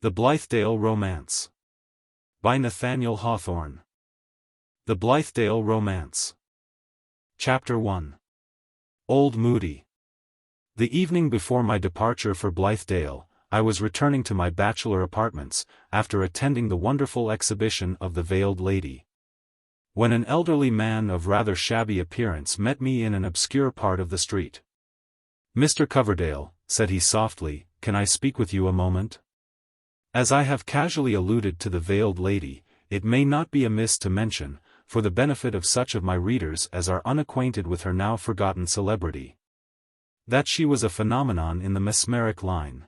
The Blithedale Romance. By Nathaniel Hawthorne. The Blithedale Romance. Chapter 1. Old Moodie. The evening before my departure for Blithedale, I was returning to my bachelor apartments, after attending the wonderful exhibition of the Veiled Lady, when an elderly man of rather shabby appearance met me in an obscure part of the street. "Mr. Coverdale," said he softly, "can I speak with you a moment?" As I have casually alluded to the Veiled Lady, it may not be amiss to mention, for the benefit of such of my readers as are unacquainted with her now forgotten celebrity, that she was a phenomenon in the mesmeric line.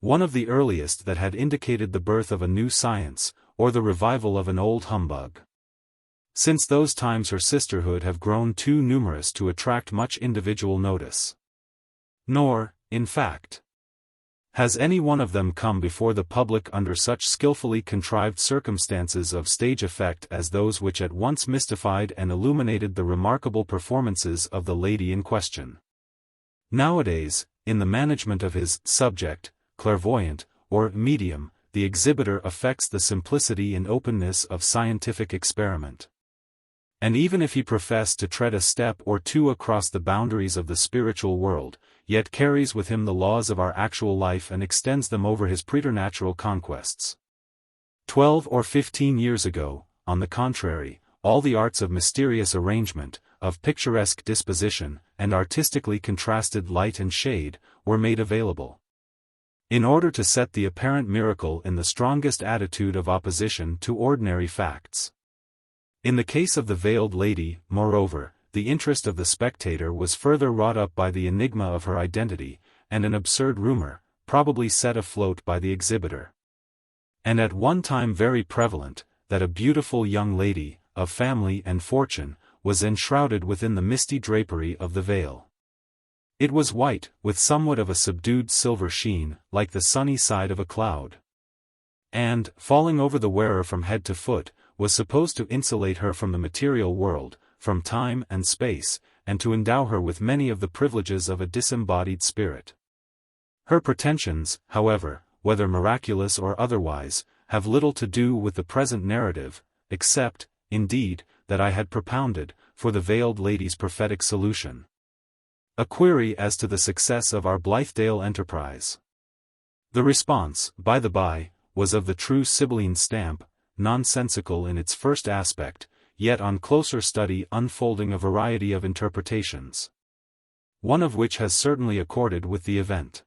One of the earliest that had indicated the birth of a new science, or the revival of an old humbug. Since those times her sisterhood have grown too numerous to attract much individual notice. Nor, in fact, has any one of them come before the public under such skillfully contrived circumstances of stage effect as those which at once mystified and illuminated the remarkable performances of the lady in question. Nowadays, in the management of his subject, clairvoyant, or medium, the exhibitor affects the simplicity and openness of scientific experiment. And even if he profess to tread a step or two across the boundaries of the spiritual world, yet carries with him the laws of our actual life and extends them over his preternatural conquests. 12 or 15 years ago, on the contrary, all the arts of mysterious arrangement, of picturesque disposition, and artistically contrasted light and shade, were made available, in order to set the apparent miracle in the strongest attitude of opposition to ordinary facts. In the case of the Veiled Lady, moreover, the interest of the spectator was further wrought up by the enigma of her identity, and an absurd rumor, probably set afloat by the exhibitor, and at one time very prevalent, that a beautiful young lady, of family and fortune, was enshrouded within the misty drapery of the veil. It was white, with somewhat of a subdued silver sheen, like the sunny side of a cloud, and, falling over the wearer from head to foot, was supposed to insulate her from the material world, from time and space, and to endow her with many of the privileges of a disembodied spirit. Her pretensions, however, whether miraculous or otherwise, have little to do with the present narrative, except, indeed, that I had propounded, for the Veiled Lady's prophetic solution, a query as to the success of our Blithedale enterprise. The response, by the by, was of the true Sibylline stamp, nonsensical in its first aspect, yet on closer study unfolding a variety of interpretations, one of which has certainly accorded with the event.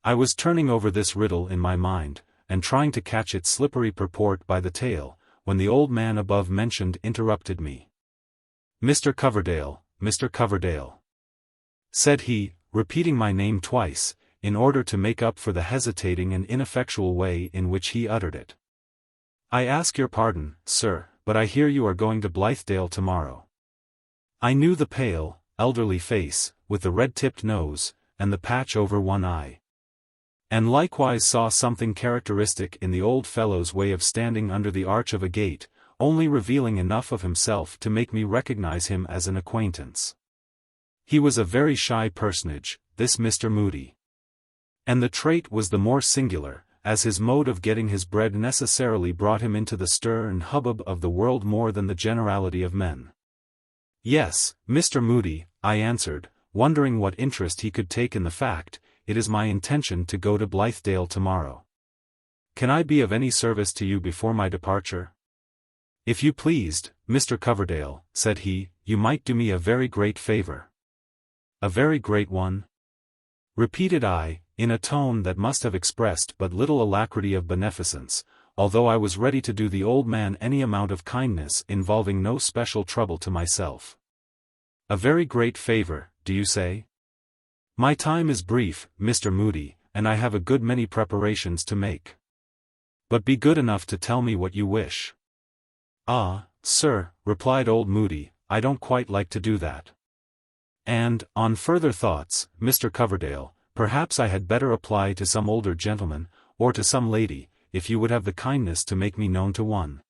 I was turning over this riddle in my mind, and trying to catch its slippery purport by the tail, when the old man above mentioned interrupted me. "Mr. Coverdale, Mr. Coverdale," said he, repeating my name twice, in order to make up for the hesitating and ineffectual way in which he uttered it. "I ask your pardon, sir, but I hear you are going to Blithedale tomorrow." I knew the pale, elderly face, with the red-tipped nose, and the patch over one eye, and likewise saw something characteristic in the old fellow's way of standing under the arch of a gate, only revealing enough of himself to make me recognize him as an acquaintance. He was a very shy personage, this Mr. Moodie. And the trait was the more singular, as his mode of getting his bread necessarily brought him into the stir and hubbub of the world more than the generality of men. "Yes, Mr. Moodie," I answered, wondering what interest he could take in the fact, "it is my intention to go to Blithedale tomorrow. Can I be of any service to you before my departure?" "If you pleased, Mr. Coverdale," said he, "you might do me a very great favor." "A very great one?" repeated I, in a tone that must have expressed but little alacrity of beneficence, although I was ready to do the old man any amount of kindness involving no special trouble to myself. "A very great favor, do you say? My time is brief, Mr. Moodie, and I have a good many preparations to make. But be good enough to tell me what you wish." "Ah, sir," replied old Moodie, "I don't quite like to do that. And, on further thoughts, Mr. Coverdale, perhaps I had better apply to some older gentleman, or to some lady, if you would have the kindness to make me known to one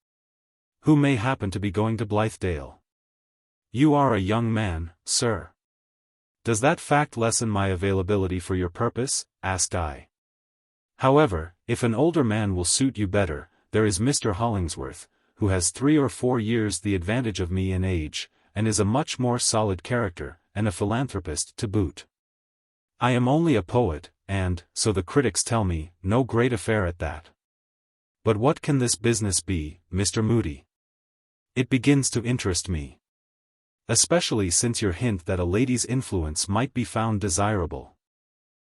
who may happen to be going to Blithedale." "You are a young man, sir." "Does that fact lessen my availability for your purpose?" asked I. However, if an older man will suit you better, there is Mr. Hollingsworth, who has 3 or 4 years the advantage of me in age, and is a much more solid character, and a philanthropist to boot. I am only a poet, and, so the critics tell me, no great affair at that. But what can this business be, Mr. Moodie? It begins to interest me. Especially since your hint that a lady's influence might be found desirable.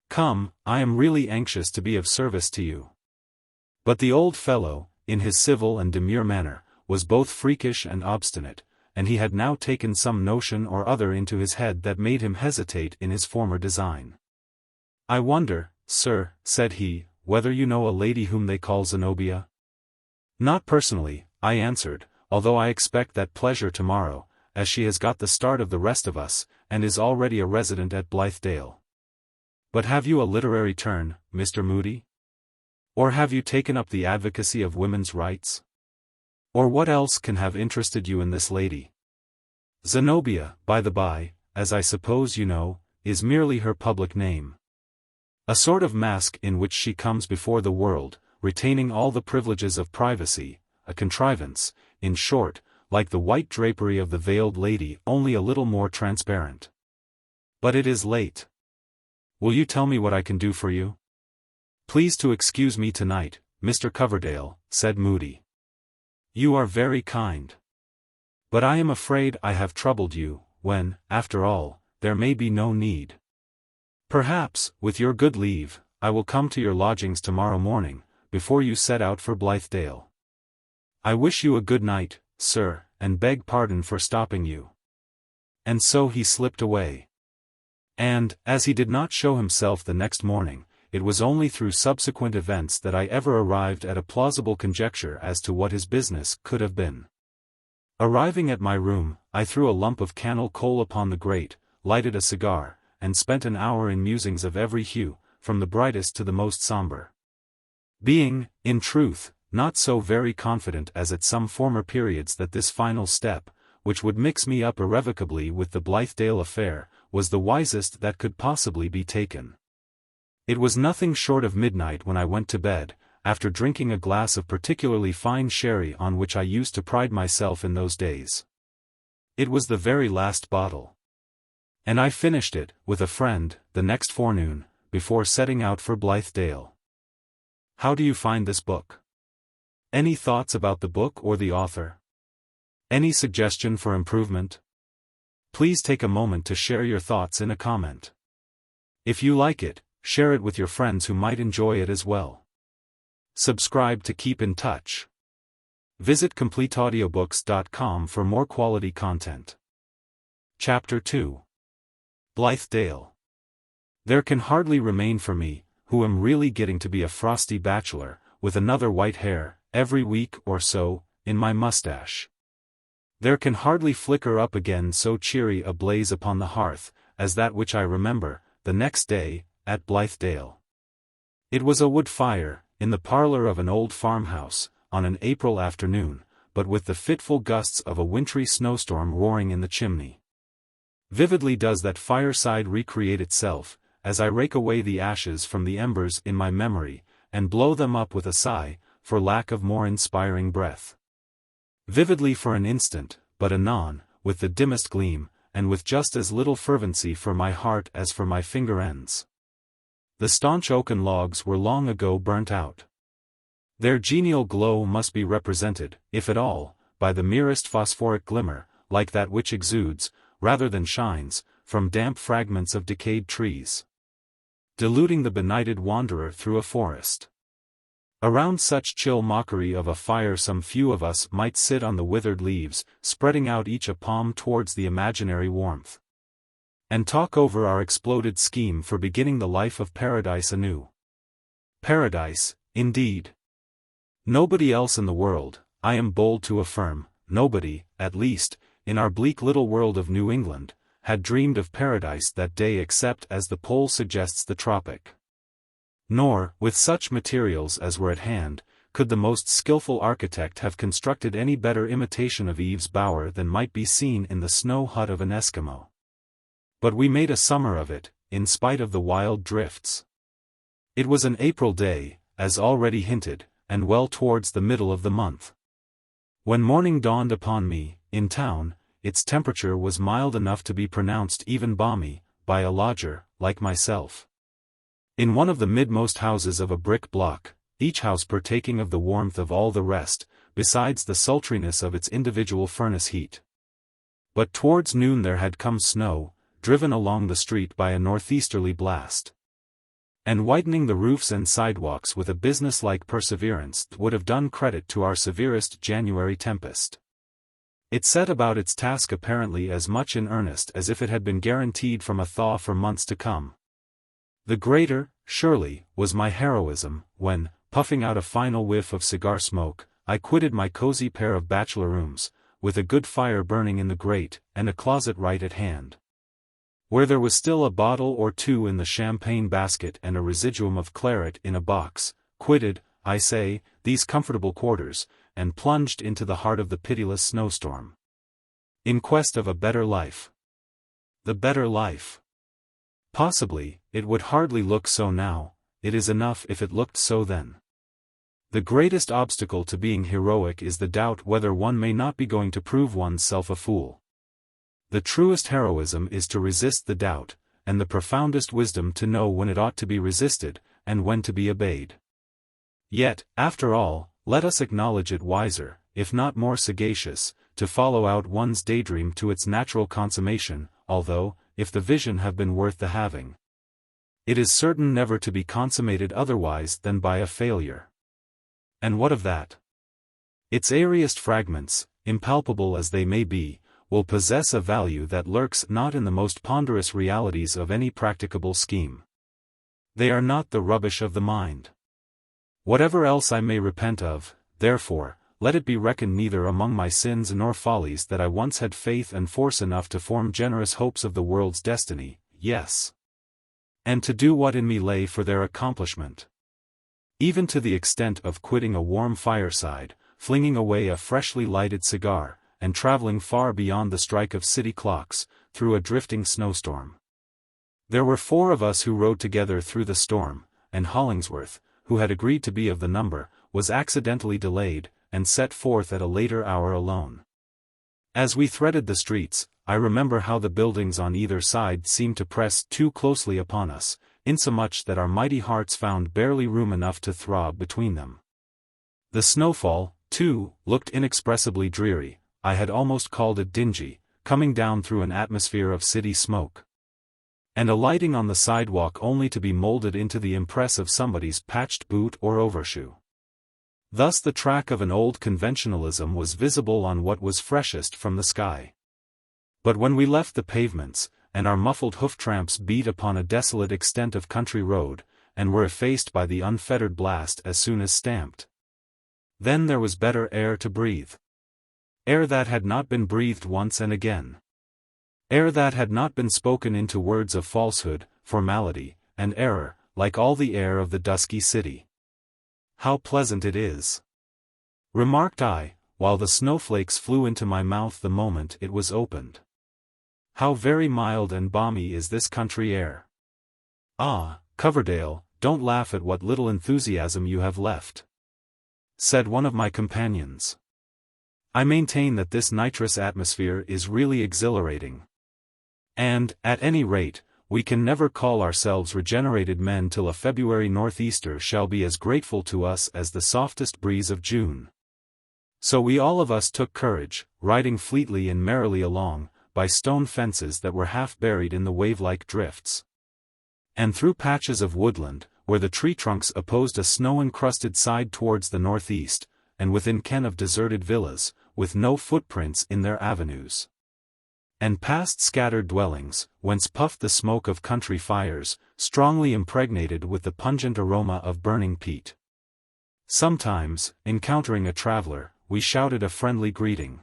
Come, I am really anxious to be of service to you. But the old fellow, in his civil and demure manner, was both freakish and obstinate, and he had now taken some notion or other into his head that made him hesitate in his former design. I wonder, sir, said he, whether you know a lady whom they call Zenobia? Not personally, I answered, although I expect that pleasure tomorrow, as she has got the start of the rest of us, and is already a resident at Blithedale. But have you a literary turn, Mr. Moodie? Or have you taken up the advocacy of women's rights? Or what else can have interested you in this lady? Zenobia, by the by, as I suppose you know, is merely her public name. A sort of mask in which she comes before the world, retaining all the privileges of privacy, a contrivance, in short, like the white drapery of the veiled lady, only a little more transparent. But it is late. Will you tell me what I can do for you? Please to excuse me tonight, Mr. Coverdale, said Moodie. You are very kind. But I am afraid I have troubled you, when, after all, there may be no need. Perhaps, with your good leave, I will come to your lodgings tomorrow morning, before you set out for Blithedale. I wish you a good night, sir, and beg pardon for stopping you. And so he slipped away. And, as he did not show himself the next morning, it was only through subsequent events that I ever arrived at a plausible conjecture as to what his business could have been. Arriving at my room, I threw a lump of cannel coal upon the grate, lighted a cigar, and spent an hour in musings of every hue, from the brightest to the most sombre. Being, in truth, not so very confident as at some former periods that this final step, which would mix me up irrevocably with the Blithedale affair, was the wisest that could possibly be taken. It was nothing short of midnight when I went to bed, after drinking a glass of particularly fine sherry on which I used to pride myself in those days. It was the very last bottle. And I finished it, with a friend, the next forenoon, before setting out for Blithedale. How do you find this book? Any thoughts about the book or the author? Any suggestion for improvement? Please take a moment to share your thoughts in a comment. If you like it, share it with your friends who might enjoy it as well. Subscribe to keep in touch. Visit CompleteAudiobooks.com for more quality content. Chapter 2. Blithedale. There can hardly remain for me, who am really getting to be a frosty bachelor, with another white hair, every week or so, in my mustache. There can hardly flicker up again so cheery a blaze upon the hearth, as that which I remember, the next day, at Blithedale. It was a wood fire, in the parlor of an old farmhouse, on an April afternoon, but with the fitful gusts of a wintry snowstorm roaring in the chimney. Vividly does that fireside recreate itself, as I rake away the ashes from the embers in my memory, and blow them up with a sigh, for lack of more inspiring breath. Vividly for an instant, but anon, with the dimmest gleam, and with just as little fervency for my heart as for my finger ends. The staunch oaken logs were long ago burnt out. Their genial glow must be represented, if at all, by the merest phosphoric glimmer, like that which exudes, rather than shines, from damp fragments of decayed trees, deluding the benighted wanderer through a forest. Around such chill mockery of a fire some few of us might sit on the withered leaves, spreading out each a palm towards the imaginary warmth, and talk over our exploded scheme for beginning the life of paradise anew. Paradise, indeed. Nobody else in the world, I am bold to affirm, nobody, at least, in our bleak little world of New England, had dreamed of paradise that day except as the pole suggests the tropic. Nor, with such materials as were at hand, could the most skillful architect have constructed any better imitation of Eve's bower than might be seen in the snow hut of an Eskimo. But we made a summer of it, in spite of the wild drifts. It was an April day, as already hinted, and well towards the middle of the month. When morning dawned upon me, in town, its temperature was mild enough to be pronounced even balmy, by a lodger, like myself. In one of the midmost houses of a brick block, each house partaking of the warmth of all the rest, besides the sultriness of its individual furnace heat. But towards noon there had come snow, driven along the street by a northeasterly blast, and whitening the roofs and sidewalks with a business-like perseverance that would have done credit to our severest January tempest. It set about its task apparently as much in earnest as if it had been guaranteed from a thaw for months to come. The greater, surely, was my heroism, when, puffing out a final whiff of cigar smoke, I quitted my cozy pair of bachelor rooms, with a good fire burning in the grate, and a closet right at hand, where there was still a bottle or two in the champagne basket and a residuum of claret in a box, quitted, I say, these comfortable quarters, and plunged into the heart of the pitiless snowstorm, in quest of a better life. The better life. Possibly, it would hardly look so now, it is enough if it looked so then. The greatest obstacle to being heroic is the doubt whether one may not be going to prove one's self a fool. The truest heroism is to resist the doubt, and the profoundest wisdom to know when it ought to be resisted, and when to be obeyed. Yet, after all, let us acknowledge it wiser, if not more sagacious, to follow out one's daydream to its natural consummation, although, if the vision have been worth the having, it is certain never to be consummated otherwise than by a failure. And what of that? Its airiest fragments, impalpable as they may be, will possess a value that lurks not in the most ponderous realities of any practicable scheme. They are not the rubbish of the mind. Whatever else I may repent of, therefore, let it be reckoned neither among my sins nor follies that I once had faith and force enough to form generous hopes of the world's destiny, yes, and to do what in me lay for their accomplishment. Even to the extent of quitting a warm fireside, flinging away a freshly lighted cigar, and traveling far beyond the strike of city clocks, through a drifting snowstorm. There were 4 of us who rode together through the storm, and Hollingsworth, who had agreed to be of the number, was accidentally delayed, and set forth at a later hour alone. As we threaded the streets, I remember how the buildings on either side seemed to press too closely upon us, insomuch that our mighty hearts found barely room enough to throb between them. The snowfall, too, looked inexpressibly dreary. I had almost called it dingy, coming down through an atmosphere of city smoke, and alighting on the sidewalk only to be molded into the impress of somebody's patched boot or overshoe. Thus the track of an old conventionalism was visible on what was freshest from the sky. But when we left the pavements, and our muffled hoof-tramps beat upon a desolate extent of country road, and were effaced by the unfettered blast as soon as stamped, then there was better air to breathe. Air that had not been breathed once and again. Air that had not been spoken into words of falsehood, formality, and error, like all the air of the dusky city. How pleasant it is! Remarked I, while the snowflakes flew into my mouth the moment it was opened. How very mild and balmy is this country air! Ah, Coverdale, don't laugh at what little enthusiasm you have left, said one of my companions. I maintain that this nitrous atmosphere is really exhilarating. And, at any rate, we can never call ourselves regenerated men till a February northeaster shall be as grateful to us as the softest breeze of June. So we all of us took courage, riding fleetly and merrily along, by stone fences that were half buried in the wave-like drifts, and through patches of woodland, where the tree trunks opposed a snow-encrusted side towards the northeast, and within ken of deserted villas, with no footprints in their avenues, and past scattered dwellings, whence puffed the smoke of country fires, strongly impregnated with the pungent aroma of burning peat. Sometimes, encountering a traveler, we shouted a friendly greeting,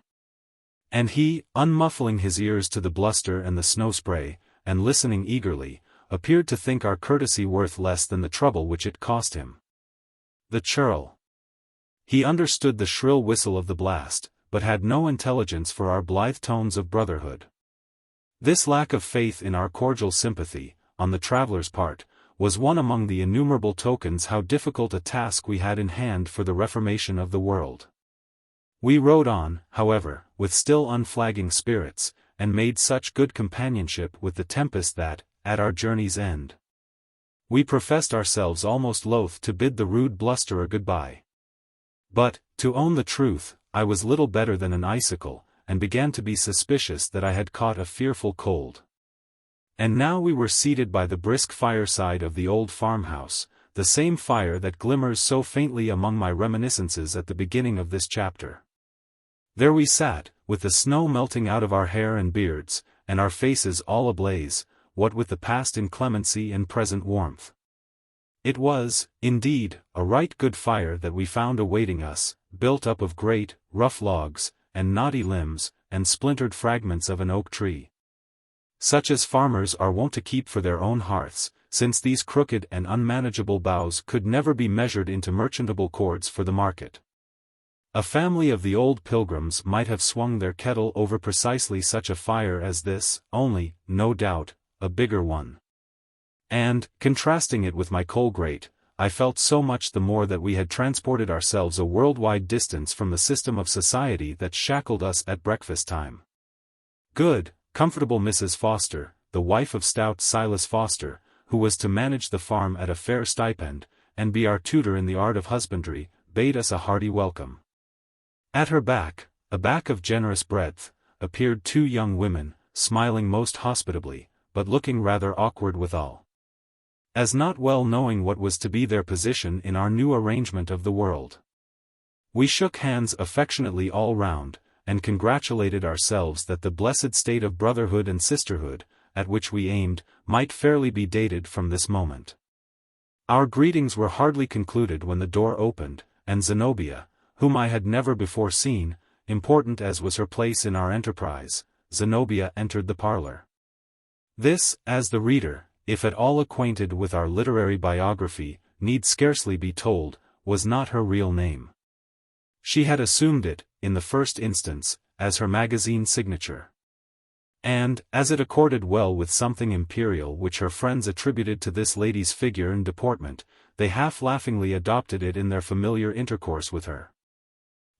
and he, unmuffling his ears to the bluster and the snow spray, and listening eagerly, appeared to think our courtesy worth less than the trouble which it cost him. The churl. He understood the shrill whistle of the blast, but had no intelligence for our blithe tones of brotherhood. This lack of faith in our cordial sympathy, on the traveler's part, was one among the innumerable tokens how difficult a task we had in hand for the reformation of the world. We rode on, however, with still unflagging spirits, and made such good companionship with the tempest that, at our journey's end, we professed ourselves almost loath to bid the rude blusterer good-bye. But, to own the truth, I was little better than an icicle, and began to be suspicious that I had caught a fearful cold. And now we were seated by the brisk fireside of the old farmhouse, the same fire that glimmers so faintly among my reminiscences at the beginning of this chapter. There we sat, with the snow melting out of our hair and beards, and our faces all ablaze, what with the past inclemency and present warmth. It was, indeed, a right good fire that we found awaiting us, built up of great, rough logs, and knotty limbs, and splintered fragments of an oak tree, such as farmers are wont to keep for their own hearths, since these crooked and unmanageable boughs could never be measured into merchantable cords for the market. A family of the old pilgrims might have swung their kettle over precisely such a fire as this, only, no doubt, a bigger one. And, contrasting it with my coal grate, I felt so much the more that we had transported ourselves a worldwide distance from the system of society that shackled us at breakfast time. Good, comfortable Mrs. Foster, the wife of stout Silas Foster, who was to manage the farm at a fair stipend, and be our tutor in the art of husbandry, bade us a hearty welcome. At her back, a back of generous breadth, appeared two young women, smiling most hospitably, but looking rather awkward withal, as not well knowing what was to be their position in our new arrangement of the world. We shook hands affectionately all round, and congratulated ourselves that the blessed state of brotherhood and sisterhood, at which we aimed, might fairly be dated from this moment. Our greetings were hardly concluded when the door opened, and Zenobia, whom I had never before seen, important as was her place in our enterprise, Zenobia entered the parlor. This, as the reader, if at all acquainted with our literary biography, need scarcely be told, was not her real name. She had assumed it, in the first instance, as her magazine signature. And, as it accorded well with something imperial which her friends attributed to this lady's figure and deportment, they half-laughingly adopted it in their familiar intercourse with her.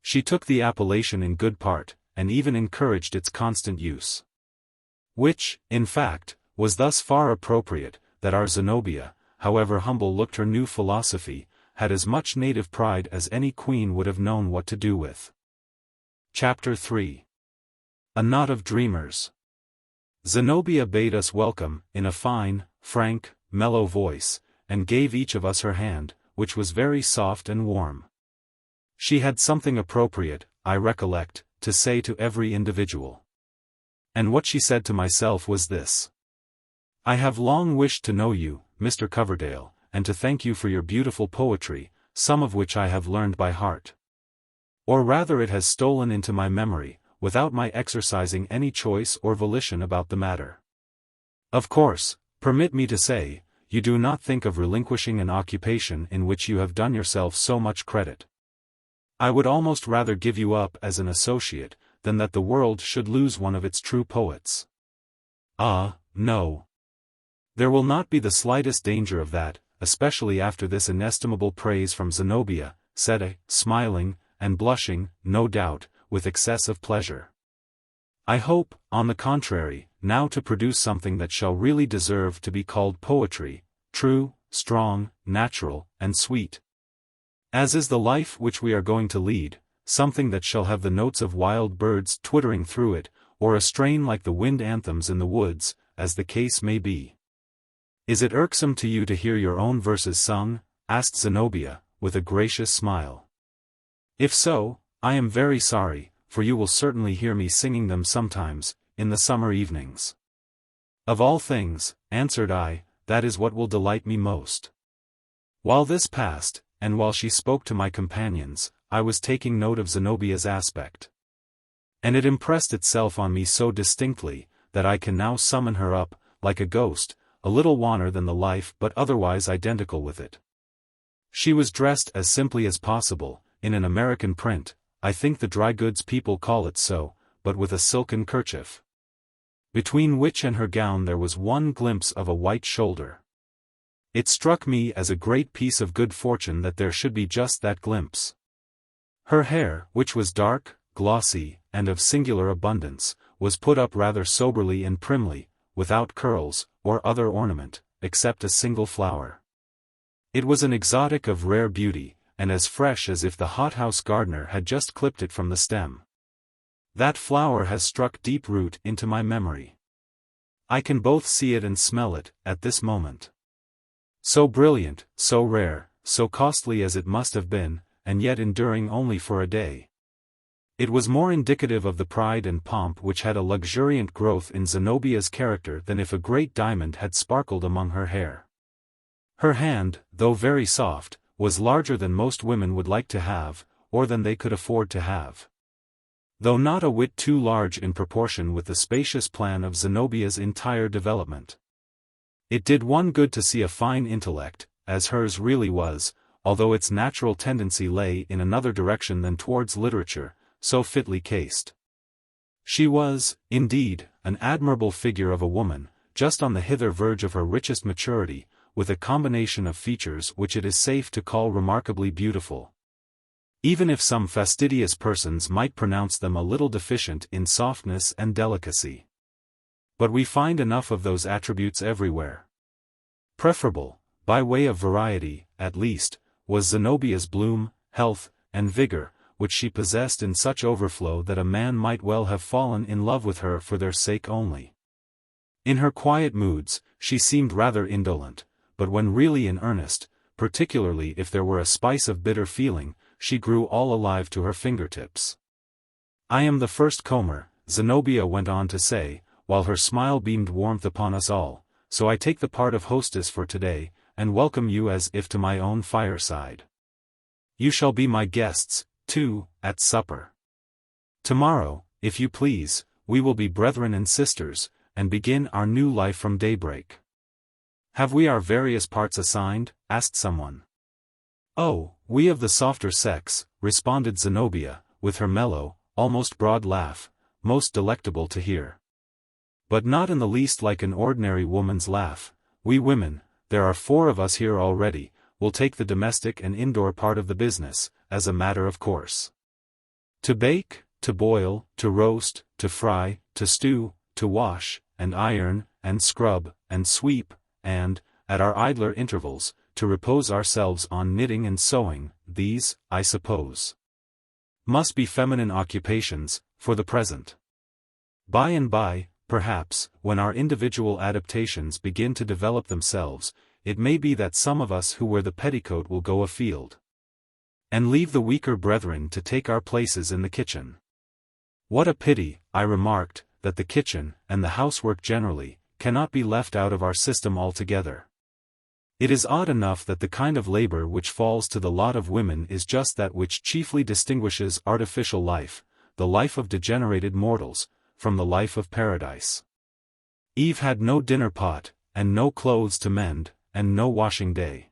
She took the appellation in good part, and even encouraged its constant use. Which, in fact, was thus far appropriate, that our Zenobia, however humble looked her new philosophy, had as much native pride as any queen would have known what to do with. Chapter 3. A Knot of Dreamers. Zenobia bade us welcome, in a fine, frank, mellow voice, and gave each of us her hand, which was very soft and warm. She had something appropriate, I recollect, to say to every individual. And what she said to myself was this: "I have long wished to know you, Mr. Coverdale, and to thank you for your beautiful poetry, some of which I have learned by heart. Or rather it has stolen into my memory, without my exercising any choice or volition about the matter. Of course, permit me to say, you do not think of relinquishing an occupation in which you have done yourself so much credit. I would almost rather give you up as an associate, than that the world should lose one of its true poets." "Ah, no. There will not be the slightest danger of that, especially after this inestimable praise from Zenobia," said I, smiling, and blushing, no doubt, with excess of pleasure. "I hope, on the contrary, now to produce something that shall really deserve to be called poetry, true, strong, natural, and sweet, as is the life which we are going to lead, something that shall have the notes of wild birds twittering through it, or a strain like the wind anthems in the woods, as the case may be." "Is it irksome to you to hear your own verses sung?" asked Zenobia, with a gracious smile. "If so, I am very sorry, for you will certainly hear me singing them sometimes, in the summer evenings." "Of all things," answered I, "that is what will delight me most." While this passed, and while she spoke to my companions, I was taking note of Zenobia's aspect. And it impressed itself on me so distinctly, that I can now summon her up, like a ghost, a little wanner than the life but otherwise identical with it. She was dressed as simply as possible, in an American print, I think the dry goods people call it so, but with a silken kerchief, between which and her gown there was one glimpse of a white shoulder. It struck me as a great piece of good fortune that there should be just that glimpse. Her hair, which was dark, glossy, and of singular abundance, was put up rather soberly and primly, without curls, or other ornament, except a single flower. It was an exotic of rare beauty, and as fresh as if the hothouse gardener had just clipped it from the stem. That flower has struck deep root into my memory. I can both see it and smell it, at this moment. So brilliant, so rare, so costly as it must have been, and yet enduring only for a day. It was more indicative of the pride and pomp which had a luxuriant growth in Zenobia's character than if a great diamond had sparkled among her hair. Her hand, though very soft, was larger than most women would like to have, or than they could afford to have. Though not a whit too large in proportion with the spacious plan of Zenobia's entire development. It did one good to see a fine intellect, as hers really was, although its natural tendency lay in another direction than towards literature, so fitly cased. She was, indeed, an admirable figure of a woman, just on the hither verge of her richest maturity, with a combination of features which it is safe to call remarkably beautiful. Even if some fastidious persons might pronounce them a little deficient in softness and delicacy. But we find enough of those attributes everywhere. Preferable, by way of variety, at least, was Zenobia's bloom, health, and vigor, which she possessed in such overflow that a man might well have fallen in love with her for their sake only. In her quiet moods, she seemed rather indolent, but when really in earnest, particularly if there were a spice of bitter feeling, she grew all alive to her fingertips. "I am the first comer," Zenobia went on to say, while her smile beamed warmth upon us all, "so I take the part of hostess for today, and welcome you as if to my own fireside. You shall be my guests, too, at supper. Tomorrow, if you please, we will be brethren and sisters, and begin our new life from daybreak." "Have we our various parts assigned?" asked someone. "Oh, we of the softer sex," responded Zenobia, with her mellow, almost broad laugh, most delectable to hear. "But not in the least like an ordinary woman's laugh. We women, there are 4 of us here already, will take the domestic and indoor part of the business, as a matter of course. To bake, to boil, to roast, to fry, to stew, to wash, and iron, and scrub, and sweep, and, at our idler intervals, to repose ourselves on knitting and sewing, these, I suppose, must be feminine occupations, for the present. By and by, perhaps, when our individual adaptations begin to develop themselves, it may be that some of us who wear the petticoat will go afield, and leave the weaker brethren to take our places in the kitchen." "What a pity," I remarked, "that the kitchen, and the housework generally, cannot be left out of our system altogether. It is odd enough that the kind of labor which falls to the lot of women is just that which chiefly distinguishes artificial life, the life of degenerated mortals, from the life of paradise. Eve had no dinner pot, and no clothes to mend, and no washing day."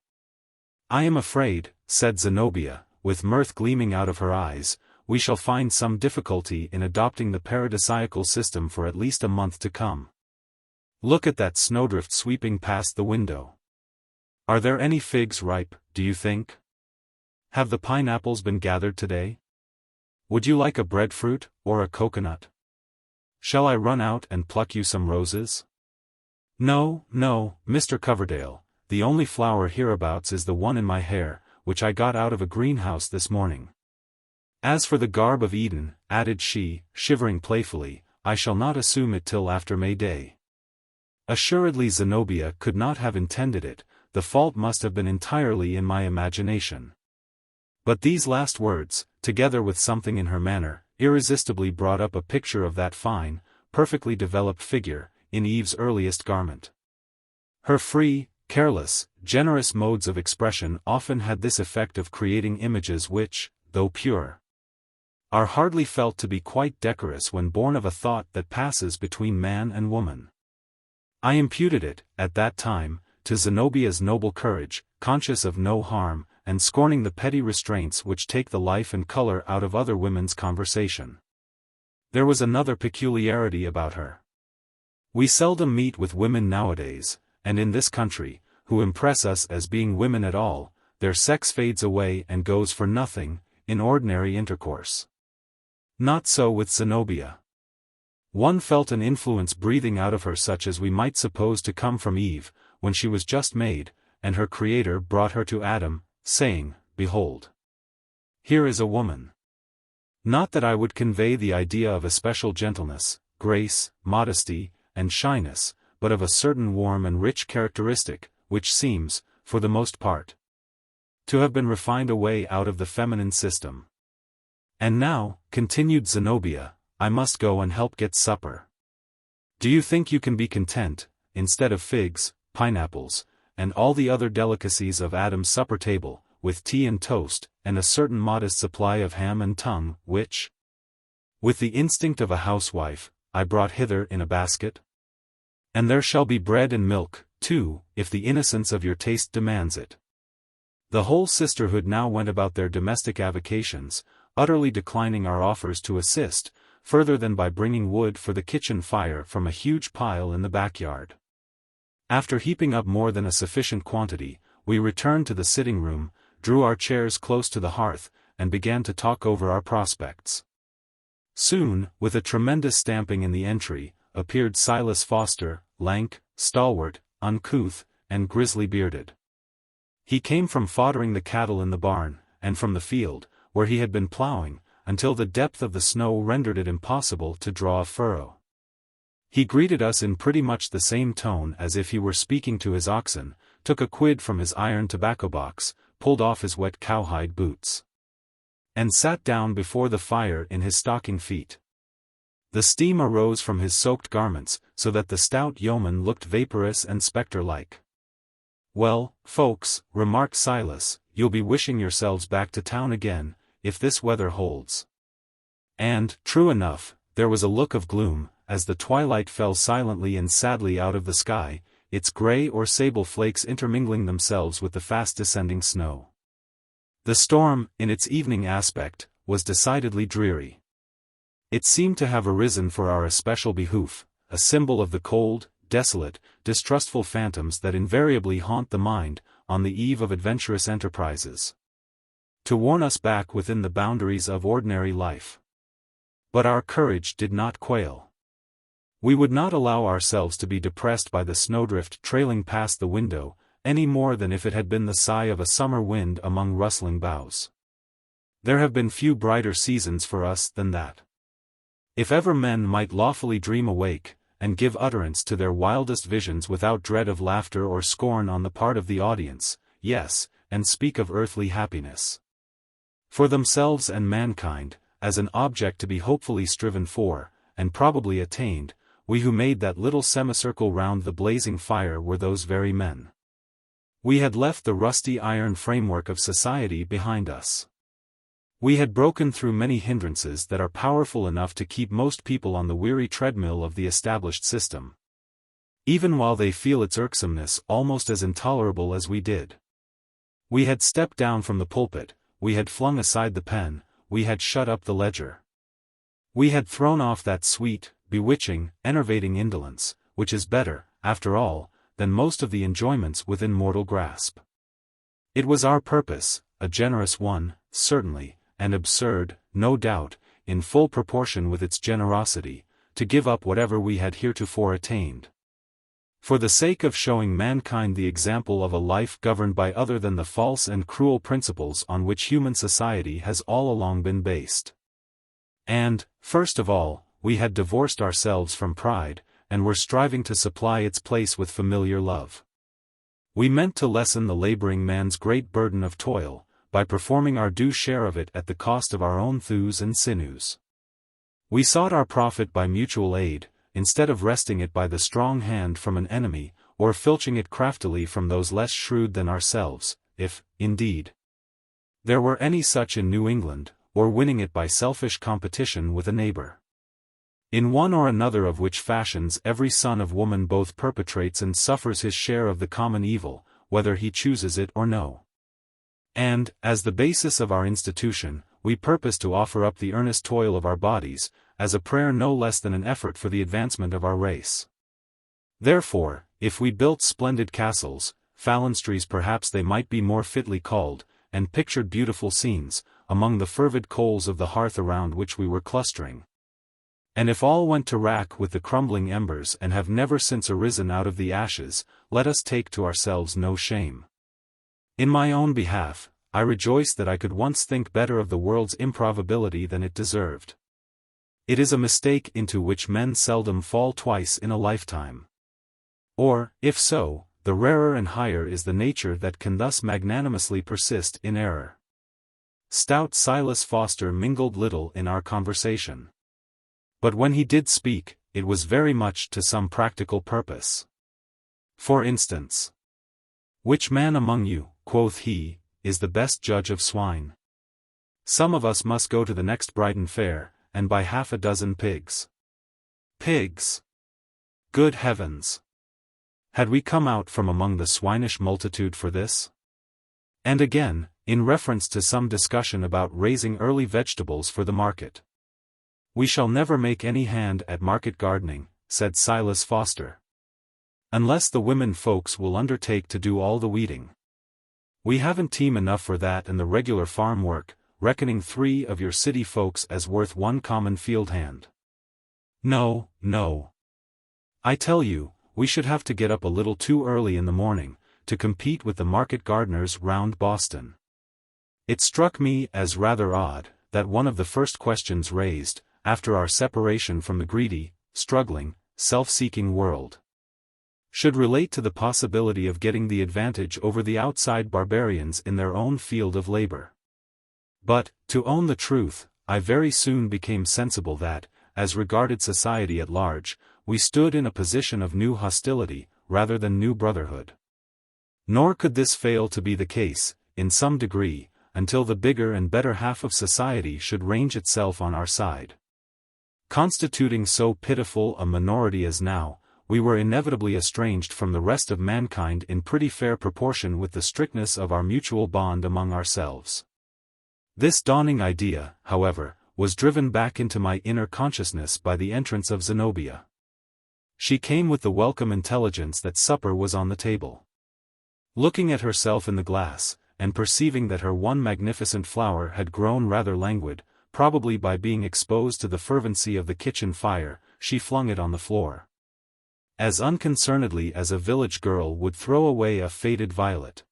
"I am afraid," said Zenobia, with mirth gleaming out of her eyes, "we shall find some difficulty in adopting the paradisiacal system for at least a month to come. Look at that snowdrift sweeping past the window. Are there any figs ripe, do you think? Have the pineapples been gathered today? Would you like a breadfruit, or a coconut? Shall I run out and pluck you some roses?" "No, no, Mr. Coverdale, the only flower hereabouts is the one in my hair, which I got out of a greenhouse this morning. As for the garb of Eden," added she, shivering playfully, "I shall not assume it till after May Day." Assuredly Zenobia could not have intended it, the fault must have been entirely in my imagination. But these last words, together with something in her manner, irresistibly brought up a picture of that fine, perfectly developed figure, in Eve's earliest garment. Her free, careless, generous modes of expression often had this effect of creating images which, though pure, are hardly felt to be quite decorous when born of a thought that passes between man and woman. I imputed it, at that time, to Zenobia's noble courage, conscious of no harm, and scorning the petty restraints which take the life and color out of other women's conversation. There was another peculiarity about her. We seldom meet with women nowadays, and in this country, who impress us as being women at all, their sex fades away and goes for nothing, in ordinary intercourse. Not so with Zenobia. One felt an influence breathing out of her such as we might suppose to come from Eve, when she was just made, and her Creator brought her to Adam, saying, "Behold, here is a woman." Not that I would convey the idea of a special gentleness, grace, modesty, and shyness, but of a certain warm and rich characteristic, which seems, for the most part, to have been refined away out of the feminine system. "And now," continued Zenobia, "I must go and help get supper. Do you think you can be content, instead of figs, pineapples, and all the other delicacies of Adam's supper table, with tea and toast, and a certain modest supply of ham and tongue, which, with the instinct of a housewife, I brought hither in a basket? And there shall be bread and milk, too, if the innocence of your taste demands it." The whole sisterhood now went about their domestic avocations, utterly declining our offers to assist, further than by bringing wood for the kitchen fire from a huge pile in the backyard. After heaping up more than a sufficient quantity, we returned to the sitting room, drew our chairs close to the hearth, and began to talk over our prospects. Soon, with a tremendous stamping in the entry, appeared Silas Foster, lank, stalwart, uncouth, and grizzly-bearded. He came from foddering the cattle in the barn, and from the field, where he had been ploughing, until the depth of the snow rendered it impossible to draw a furrow. He greeted us in pretty much the same tone as if he were speaking to his oxen, took a quid from his iron tobacco box, pulled off his wet cowhide boots, and sat down before the fire in his stocking feet. The steam arose from his soaked garments, so that the stout yeoman looked vaporous and spectre-like. "Well, folks," remarked Silas, "you'll be wishing yourselves back to town again, if this weather holds." And, true enough, there was a look of gloom, as the twilight fell silently and sadly out of the sky, its grey or sable flakes intermingling themselves with the fast-descending snow. The storm, in its evening aspect, was decidedly dreary. It seemed to have arisen for our especial behoof, a symbol of the cold, desolate, distrustful phantoms that invariably haunt the mind, on the eve of adventurous enterprises, to warn us back within the boundaries of ordinary life. But our courage did not quail. We would not allow ourselves to be depressed by the snowdrift trailing past the window, any more than if it had been the sigh of a summer wind among rustling boughs. There have been few brighter seasons for us than that. If ever men might lawfully dream awake, and give utterance to their wildest visions without dread of laughter or scorn on the part of the audience, yes, and speak of earthly happiness for themselves and mankind, as an object to be hopefully striven for, and probably attained, we who made that little semicircle round the blazing fire were those very men. We had left the rusty iron framework of society behind us. We had broken through many hindrances that are powerful enough to keep most people on the weary treadmill of the established system, even while they feel its irksomeness almost as intolerable as we did. We had stepped down from the pulpit, we had flung aside the pen, we had shut up the ledger. We had thrown off that sweet, bewitching, enervating indolence, which is better, after all, than most of the enjoyments within mortal grasp. It was our purpose, a generous one, certainly, and absurd, no doubt, in full proportion with its generosity, to give up whatever we had heretofore attained, for the sake of showing mankind the example of a life governed by other than the false and cruel principles on which human society has all along been based. And, first of all, we had divorced ourselves from pride, and were striving to supply its place with familiar love. We meant to lessen the laboring man's great burden of toil, by performing our due share of it at the cost of our own thews and sinews. We sought our profit by mutual aid, instead of wresting it by the strong hand from an enemy, or filching it craftily from those less shrewd than ourselves, if, indeed, there were any such in New England, or winning it by selfish competition with a neighbor. In one or another of which fashions every son of woman both perpetrates and suffers his share of the common evil, whether he chooses it or no. And, as the basis of our institution, we purpose to offer up the earnest toil of our bodies, as a prayer no less than an effort for the advancement of our race. Therefore, if we built splendid castles, phalansteries perhaps they might be more fitly called, and pictured beautiful scenes, among the fervid coals of the hearth around which we were clustering. And if all went to wrack with the crumbling embers and have never since arisen out of the ashes, let us take to ourselves no shame. In my own behalf, I rejoice that I could once think better of the world's improbability than it deserved. It is a mistake into which men seldom fall twice in a lifetime. Or, if so, the rarer and higher is the nature that can thus magnanimously persist in error. Stout Silas Foster mingled little in our conversation. But when he did speak, it was very much to some practical purpose. For instance, "Which man among you," quoth he, "is the best judge of swine? Some of us must go to the next Brighton fair, and buy 6 pigs." Pigs! Good heavens! Had we come out from among the swinish multitude for this? And again, in reference to some discussion about raising early vegetables for the market. "We shall never make any hand at market gardening," said Silas Foster, "unless the women folks will undertake to do all the weeding. We haven't team enough for that and the regular farm work, reckoning 3 of your city folks as worth 1 common field hand. No, no. I tell you, we should have to get up a little too early in the morning, to compete with the market gardeners round Boston." It struck me as rather odd, that one of the first questions raised, after our separation from the greedy, struggling, self-seeking world, should relate to the possibility of getting the advantage over the outside barbarians in their own field of labor. But, to own the truth, I very soon became sensible that, as regarded society at large, we stood in a position of new hostility, rather than new brotherhood. Nor could this fail to be the case, in some degree, until the bigger and better half of society should range itself on our side. Constituting so pitiful a minority as now, we were inevitably estranged from the rest of mankind in pretty fair proportion with the strictness of our mutual bond among ourselves. This dawning idea, however, was driven back into my inner consciousness by the entrance of Zenobia. She came with the welcome intelligence that supper was on the table. Looking at herself in the glass, and perceiving that her one magnificent flower had grown rather languid, probably by being exposed to the fervency of the kitchen fire, she flung it on the floor, as unconcernedly as a village girl would throw away a faded violet.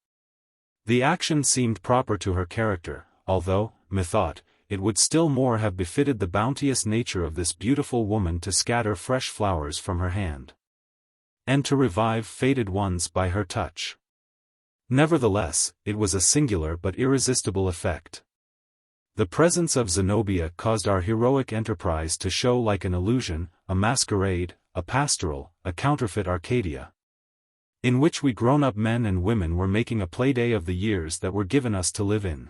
The action seemed proper to her character, although, methought, it would still more have befitted the bounteous nature of this beautiful woman to scatter fresh flowers from her hand, and to revive faded ones by her touch. Nevertheless, it was a singular but irresistible effect. The presence of Zenobia caused our heroic enterprise to show like an illusion, a masquerade, a pastoral, a counterfeit Arcadia, in which we grown-up men and women were making a playday of the years that were given us to live in.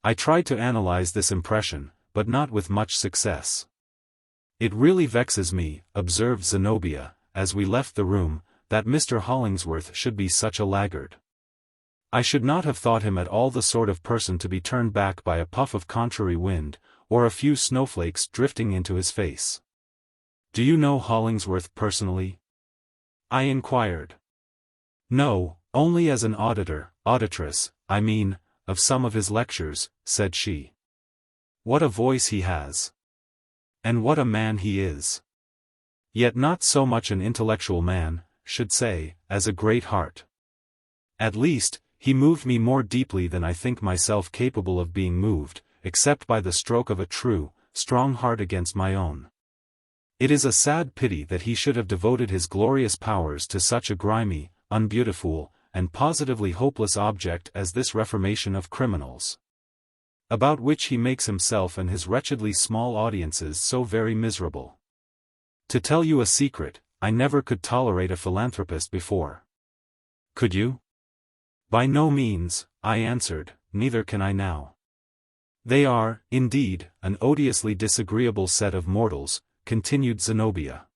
I tried to analyze this impression, but not with much success. "It really vexes me," observed Zenobia, as we left the room, "that Mr. Hollingsworth should be such a laggard. I should not have thought him at all the sort of person to be turned back by a puff of contrary wind, or a few snowflakes drifting into his face." "Do you know Hollingsworth personally?" I inquired. "No, only as an auditress, I mean, of some of his lectures," said she. "What a voice he has! And what a man he is! Yet not so much an intellectual man, should say, as a great heart. At least, he moved me more deeply than I think myself capable of being moved, except by the stroke of a true, strong heart against my own. It is a sad pity that he should have devoted his glorious powers to such a grimy, unbeautiful, and positively hopeless object as this reformation of criminals, about which he makes himself and his wretchedly small audiences so very miserable. To tell you a secret, I never could tolerate a philanthropist before." "Could you?" "By no means," I answered, "neither can I now. They are, indeed, an odiously disagreeable set of mortals," continued Zenobia.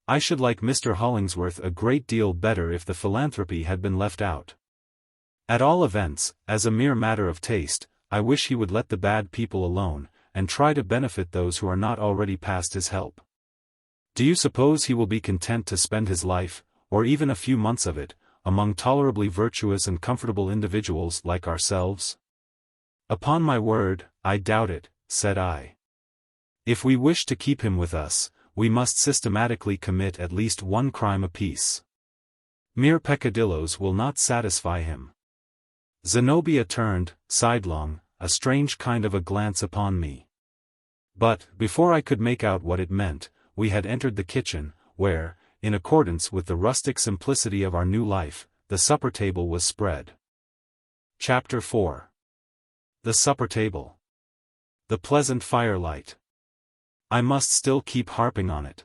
"I should like Mr. Hollingsworth a great deal better if the philanthropy had been left out. At all events, as a mere matter of taste, I wish he would let the bad people alone, and try to benefit those who are not already past his help. Do you suppose he will be content to spend his life, or even a few months of it, among tolerably virtuous and comfortable individuals like ourselves? Upon my word, I doubt it, said I. If we wish to keep him with us, we must systematically commit at least one crime apiece. Mere peccadilloes will not satisfy him. Zenobia turned, sidelong, a strange kind of a glance upon me. But, before I could make out what it meant, we had entered the kitchen, where, in accordance with the rustic simplicity of our new life, the supper table was spread. Chapter 4. The supper table. The pleasant firelight. I must still keep harping on it.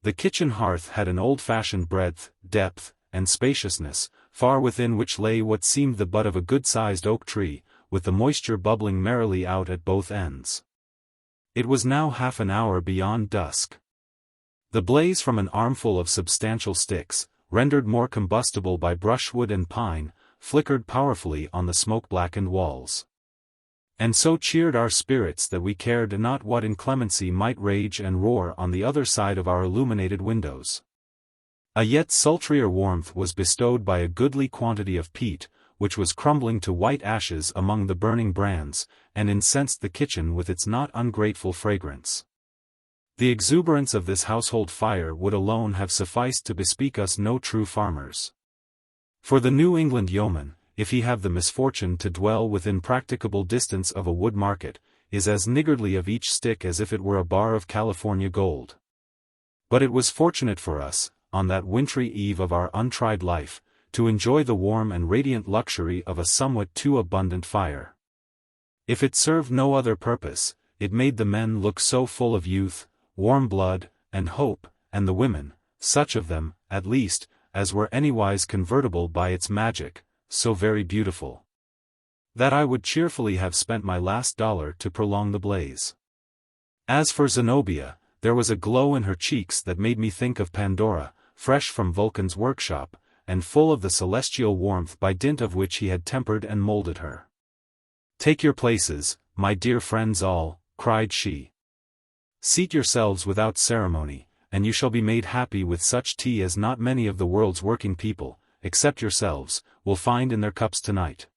The kitchen hearth had an old-fashioned breadth, depth, and spaciousness, far within which lay what seemed the butt of a good-sized oak tree, with the moisture bubbling merrily out at both ends. It was now half an hour beyond dusk. The blaze from an armful of substantial sticks, rendered more combustible by brushwood and pine, flickered powerfully on the smoke-blackened walls. And so cheered our spirits that we cared not what inclemency might rage and roar on the other side of our illuminated windows. A yet sultrier warmth was bestowed by a goodly quantity of peat, which was crumbling to white ashes among the burning brands, and incensed the kitchen with its not ungrateful fragrance. The exuberance of this household fire would alone have sufficed to bespeak us no true farmers. For the New England yeoman, if he have the misfortune to dwell within practicable distance of a wood market, is as niggardly of each stick as if it were a bar of California gold. But it was fortunate for us, on that wintry eve of our untried life, to enjoy the warm and radiant luxury of a somewhat too abundant fire. If it served no other purpose, it made the men look so full of youth, warm blood, and hope, and the women, such of them, at least, as were anywise convertible by its magic, so very beautiful, that I would cheerfully have spent my last dollar to prolong the blaze. As for Zenobia, there was a glow in her cheeks that made me think of Pandora, fresh from Vulcan's workshop, and full of the celestial warmth by dint of which he had tempered and molded her. "Take your places, my dear friends all," cried she. "Seat yourselves without ceremony, and you shall be made happy with such tea as not many of the world's working people, except yourselves, will find in their cups tonight.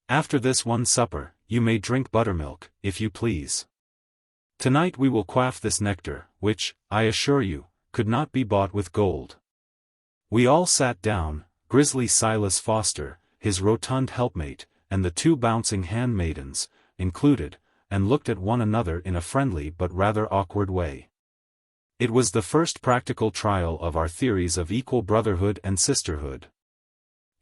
After this one supper, you may drink buttermilk, if you please. Tonight we will quaff this nectar, which, I assure you, could not be bought with gold." We all sat down, grisly Silas Foster, his rotund helpmate, and the two bouncing handmaidens, included, and looked at one another in a friendly but rather awkward way. It was the first practical trial of our theories of equal brotherhood and sisterhood.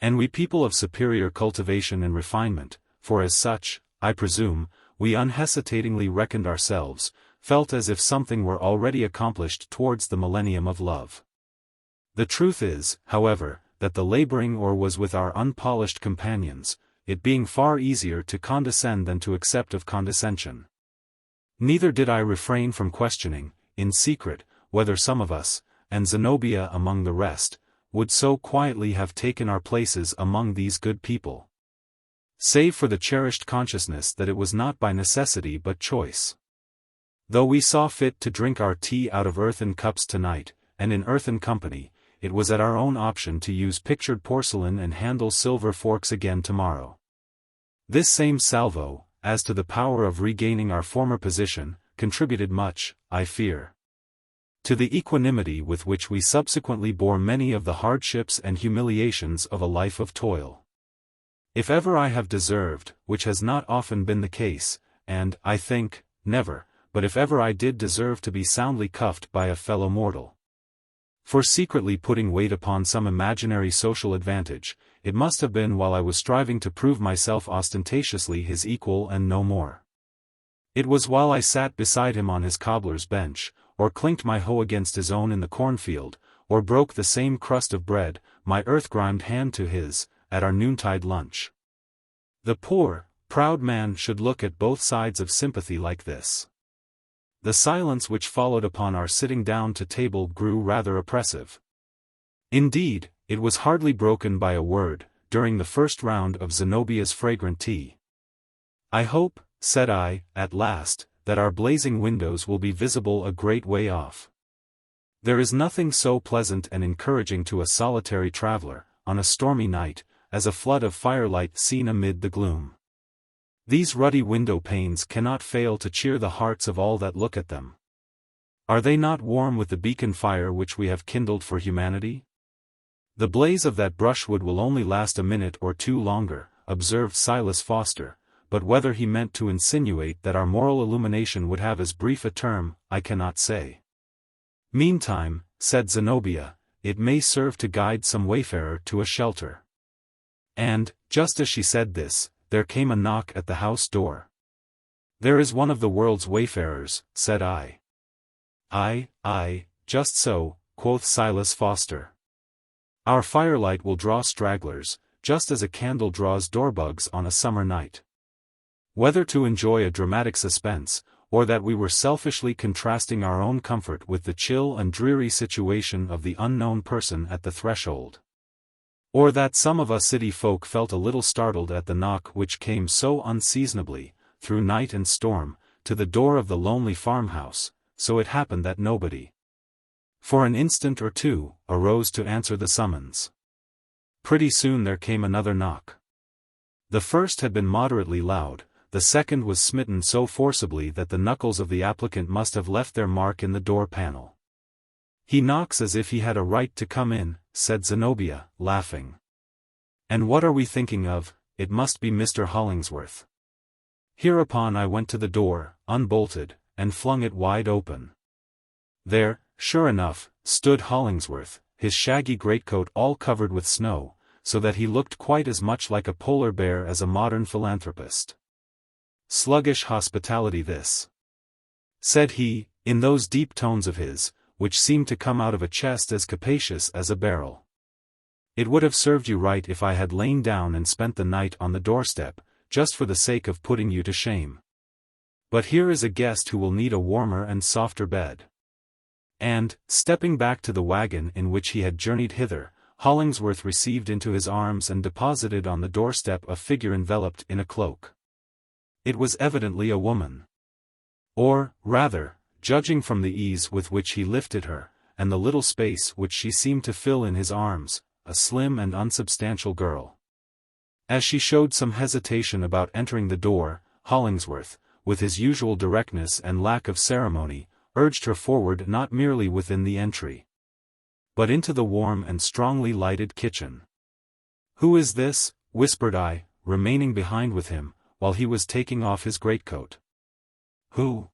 And we people of superior cultivation and refinement, for as such, I presume, we unhesitatingly reckoned ourselves, felt as if something were already accomplished towards the millennium of love. The truth is, however, that the laboring o'er was with our unpolished companions, it being far easier to condescend than to accept of condescension. Neither did I refrain from questioning, in secret, whether some of us, and Zenobia among the rest, would so quietly have taken our places among these good people, save for the cherished consciousness that it was not by necessity but choice. Though we saw fit to drink our tea out of earthen cups tonight, and in earthen company, it was at our own option to use pictured porcelain and handle silver forks again tomorrow. This same salvo, as to the power of regaining our former position, contributed much, I fear, to the equanimity with which we subsequently bore many of the hardships and humiliations of a life of toil. If ever I have deserved, which has not often been the case, and, I think, never, but if ever I did deserve to be soundly cuffed by a fellow mortal, for secretly putting weight upon some imaginary social advantage, it must have been while I was striving to prove myself ostentatiously his equal and no more. It was while I sat beside him on his cobbler's bench, or clinked my hoe against his own in the cornfield, or broke the same crust of bread, my earth-grimed hand to his, at our noontide lunch. The poor, proud man should look at both sides of sympathy like this. The silence which followed upon our sitting down to table grew rather oppressive. Indeed, it was hardly broken by a word, during the first round of Zenobia's fragrant tea. "I hope," said I, at last, "that our blazing windows will be visible a great way off. There is nothing so pleasant and encouraging to a solitary traveler, on a stormy night, as a flood of firelight seen amid the gloom. These ruddy window panes cannot fail to cheer the hearts of all that look at them. Are they not warm with the beacon fire which we have kindled for humanity? The blaze of that brushwood will only last a minute or two longer, observed Silas Foster, but whether he meant to insinuate that our moral illumination would have as brief a term, I cannot say. Meantime, said Zenobia, it may serve to guide some wayfarer to a shelter. And, just as she said this, there came a knock at the house door. There is one of the world's wayfarers, said I. Aye, just so, quoth Silas Foster. Our firelight will draw stragglers, just as a candle draws doorbugs on a summer night. Whether to enjoy a dramatic suspense, or that we were selfishly contrasting our own comfort with the chill and dreary situation of the unknown person at the threshold. Or that some of us city folk felt a little startled at the knock which came so unseasonably, through night and storm, to the door of the lonely farmhouse, so it happened that nobody, for an instant or two, arose to answer the summons. Pretty soon there came another knock. The first had been moderately loud, the second was smitten so forcibly that the knuckles of the applicant must have left their mark in the door panel. He knocks as if he had a right to come in, said Zenobia, laughing. And what are we thinking of? It must be Mr. Hollingsworth. Hereupon I went to the door, unbolted, and flung it wide open. There, sure enough, stood Hollingsworth, his shaggy greatcoat all covered with snow, so that he looked quite as much like a polar bear as a modern philanthropist. Sluggish hospitality this, said he, in those deep tones of his, which seemed to come out of a chest as capacious as a barrel. It would have served you right if I had lain down and spent the night on the doorstep, just for the sake of putting you to shame. But here is a guest who will need a warmer and softer bed. And, stepping back to the wagon in which he had journeyed hither, Hollingsworth received into his arms and deposited on the doorstep a figure enveloped in a cloak. It was evidently a woman. Or, rather, judging from the ease with which he lifted her, and the little space which she seemed to fill in his arms, a slim and unsubstantial girl. As she showed some hesitation about entering the door, Hollingsworth, with his usual directness and lack of ceremony, urged her forward not merely within the entry, but into the warm and strongly lighted kitchen. "Who is this?" whispered I, remaining behind with him, while he was taking off his greatcoat. "Who?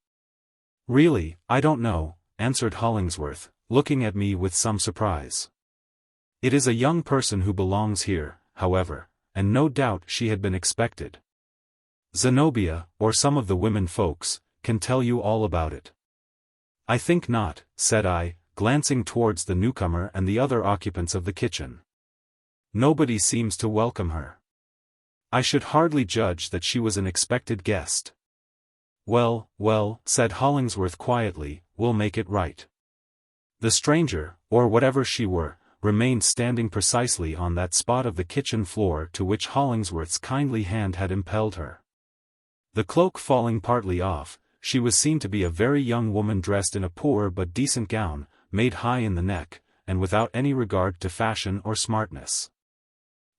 Really, I don't know," answered Hollingsworth, looking at me with some surprise. "It is a young person who belongs here, however, and no doubt she had been expected. Zenobia, or some of the women folks, can tell you all about it." "I think not," said I, glancing towards the newcomer and the other occupants of the kitchen. "Nobody seems to welcome her. I should hardly judge that she was an expected guest." Well, said Hollingsworth quietly, "we'll make it right." The stranger, or whatever she were, remained standing precisely on that spot of the kitchen floor to which Hollingsworth's kindly hand had impelled her. The cloak falling partly off, she was seen to be a very young woman dressed in a poor but decent gown, made high in the neck, and without any regard to fashion or smartness.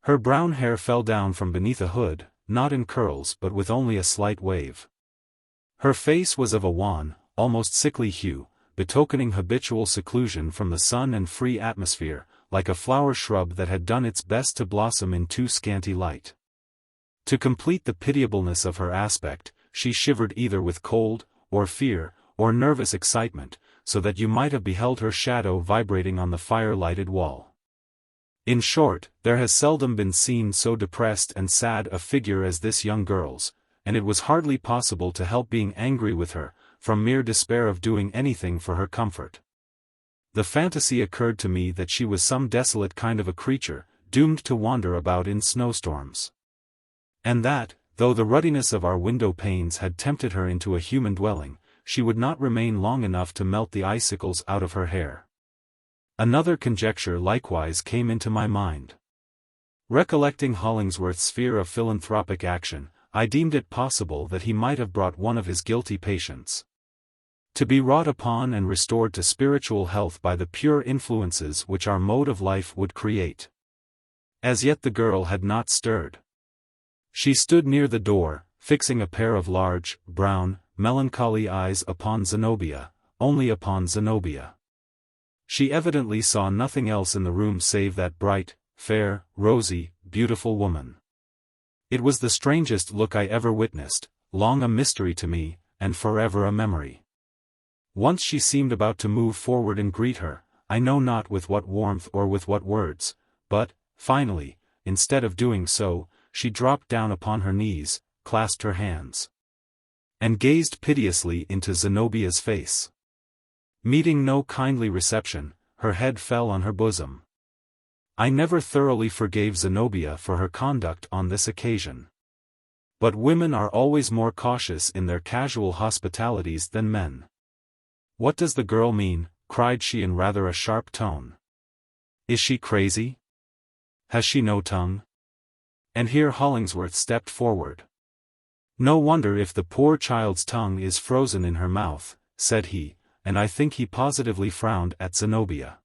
Her brown hair fell down from beneath a hood, not in curls but with only a slight wave. Her face was of a wan, almost sickly hue, betokening habitual seclusion from the sun and free atmosphere, like a flower shrub that had done its best to blossom in too scanty light. To complete the pitiableness of her aspect, she shivered either with cold, or fear, or nervous excitement, so that you might have beheld her shadow vibrating on the fire-lighted wall. In short, there has seldom been seen so depressed and sad a figure as this young girl's, and it was hardly possible to help being angry with her, from mere despair of doing anything for her comfort. The fantasy occurred to me that she was some desolate kind of a creature, doomed to wander about in snowstorms. And that, though the ruddiness of our window panes had tempted her into a human dwelling, she would not remain long enough to melt the icicles out of her hair. Another conjecture likewise came into my mind. Recollecting Hollingsworth's sphere of philanthropic action, I deemed it possible that he might have brought one of his guilty patients to be wrought upon and restored to spiritual health by the pure influences which our mode of life would create. As yet the girl had not stirred. She stood near the door, fixing a pair of large, brown, melancholy eyes upon Zenobia, only upon Zenobia. She evidently saw nothing else in the room save that bright, fair, rosy, beautiful woman. It was the strangest look I ever witnessed, long a mystery to me, and forever a memory. Once she seemed about to move forward and greet her, I know not with what warmth or with what words, but, finally, instead of doing so, she dropped down upon her knees, clasped her hands, and gazed piteously into Zenobia's face. Meeting no kindly reception, her head fell on her bosom. I never thoroughly forgave Zenobia for her conduct on this occasion. But women are always more cautious in their casual hospitalities than men. "What does the girl mean?" cried she in rather a sharp tone. "Is she crazy? Has she no tongue?" And here Hollingsworth stepped forward. "No wonder if the poor child's tongue is frozen in her mouth," said he, and I think he positively frowned at Zenobia.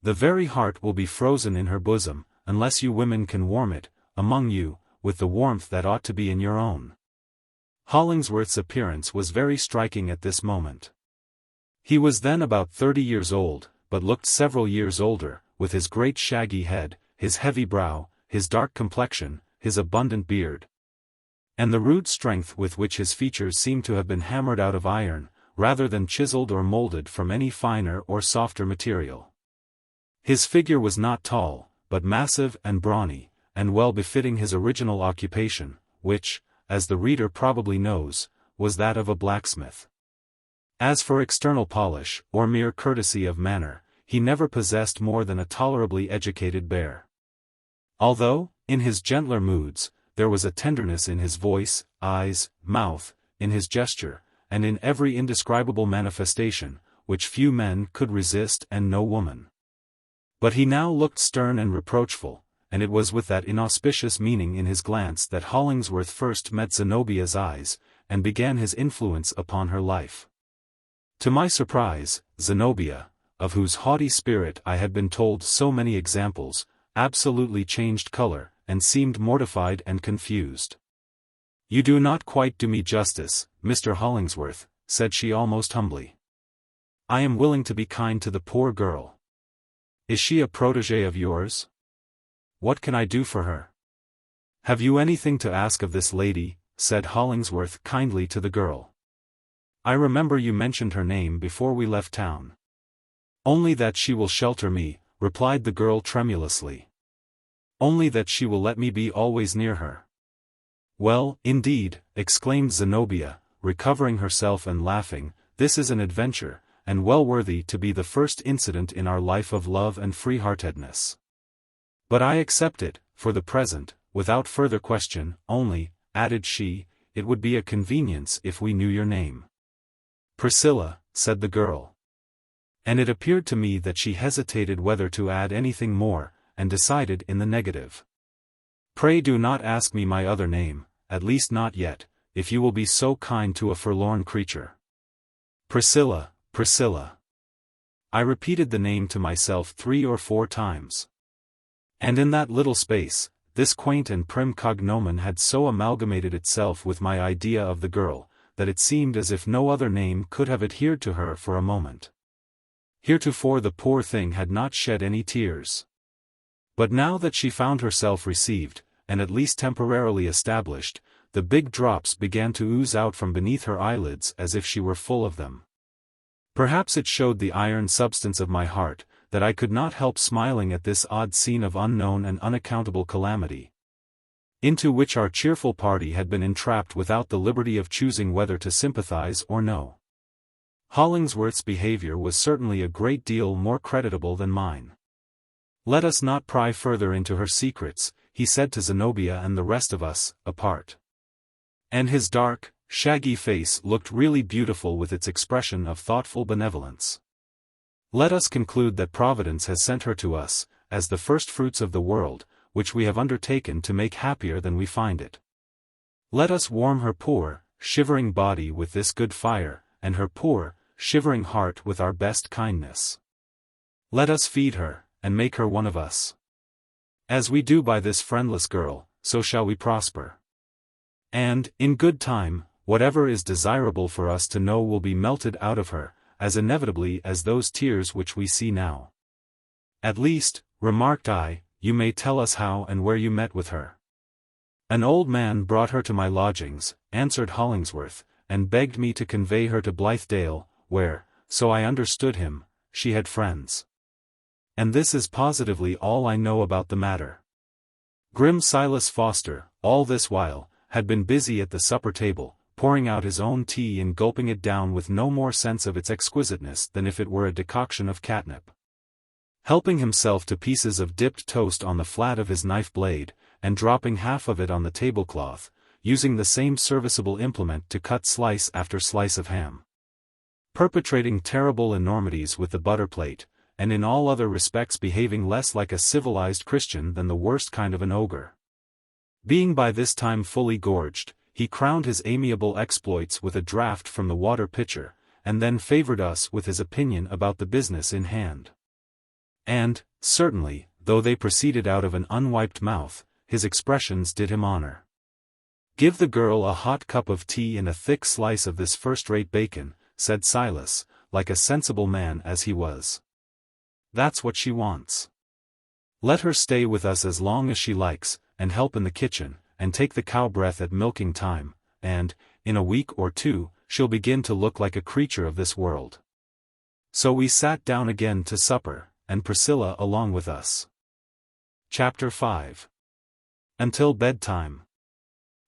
"The very heart will be frozen in her bosom, unless you women can warm it, among you, with the warmth that ought to be in your own." Hollingsworth's appearance was very striking at this moment. He was then about 30 years old, but looked several years older, with his great shaggy head, his heavy brow, his dark complexion, his abundant beard, and the rude strength with which his features seemed to have been hammered out of iron, rather than chiseled or molded from any finer or softer material. His figure was not tall, but massive and brawny, and well befitting his original occupation, which, as the reader probably knows, was that of a blacksmith. As for external polish, or mere courtesy of manner, he never possessed more than a tolerably educated bear. Although, in his gentler moods, there was a tenderness in his voice, eyes, mouth, in his gesture, and in every indescribable manifestation, which few men could resist and no woman. But he now looked stern and reproachful, and it was with that inauspicious meaning in his glance that Hollingsworth first met Zenobia's eyes, and began his influence upon her life. To my surprise, Zenobia, of whose haughty spirit I had been told so many examples, absolutely changed color, and seemed mortified and confused. "You do not quite do me justice, Mr. Hollingsworth," said she almost humbly. "I am willing to be kind to the poor girl. Is she a protégée of yours? What can I do for her?" "Have you anything to ask of this lady?" said Hollingsworth kindly to the girl. "I remember you mentioned her name before we left town." "Only that she will shelter me," replied the girl tremulously. "Only that she will let me be always near her." "Well, indeed," exclaimed Zenobia, recovering herself and laughing, "this is an adventure, and well worthy to be the first incident in our life of love and free-heartedness. But I accept it, for the present, without further question, only," added she, "it would be a convenience if we knew your name." "Priscilla," said the girl. And it appeared to me that she hesitated whether to add anything more, and decided in the negative. "Pray do not ask me my other name, at least not yet, if you will be so kind to a forlorn creature." "Priscilla, Priscilla." I repeated the name to myself 3 or 4 times. And in that little space, this quaint and prim cognomen had so amalgamated itself with my idea of the girl, that it seemed as if no other name could have adhered to her for a moment. Heretofore the poor thing had not shed any tears. But now that she found herself received, and at least temporarily established, the big drops began to ooze out from beneath her eyelids as if she were full of them. Perhaps it showed the iron substance of my heart, that I could not help smiling at this odd scene of unknown and unaccountable calamity, into which our cheerful party had been entrapped without the liberty of choosing whether to sympathize or no. Hollingsworth's behavior was certainly a great deal more creditable than mine. "Let us not pry further into her secrets," he said to Zenobia and the rest of us, apart. And his dark, shaggy face looked really beautiful with its expression of thoughtful benevolence. "Let us conclude that Providence has sent her to us, as the first fruits of the world, which we have undertaken to make happier than we find it. Let us warm her poor, shivering body with this good fire, and her poor, shivering heart with our best kindness. Let us feed her, and make her one of us. As we do by this friendless girl, so shall we prosper. And, in good time, whatever is desirable for us to know will be melted out of her, as inevitably as those tears which we see now. At least, remarked I, you may tell us how and where you met with her. An old man brought her to my lodgings, answered Hollingsworth, and begged me to convey her to Blithedale, where, so I understood him, she had friends. And this is positively all I know about the matter. Grim Silas Foster, all this while, had been busy at the supper table, pouring out his own tea and gulping it down with no more sense of its exquisiteness than if it were a decoction of catnip. Helping himself to pieces of dipped toast on the flat of his knife blade, and dropping half of it on the tablecloth, using the same serviceable implement to cut slice after slice of ham. Perpetrating terrible enormities with the butter plate, and in all other respects behaving less like a civilized Christian than the worst kind of an ogre. Being by this time fully gorged, he crowned his amiable exploits with a draught from the water pitcher, and then favored us with his opinion about the business in hand. And, certainly, though they proceeded out of an unwiped mouth, his expressions did him honor. Give the girl a hot cup of tea and a thick slice of this first-rate bacon, said Silas, like a sensible man as he was. That's what she wants. Let her stay with us as long as she likes, and help in the kitchen, and take the cow breath at milking time, and, in a week or two, she'll begin to look like a creature of this world. So we sat down again to supper, and Priscilla along with us. Chapter 5. Until bedtime.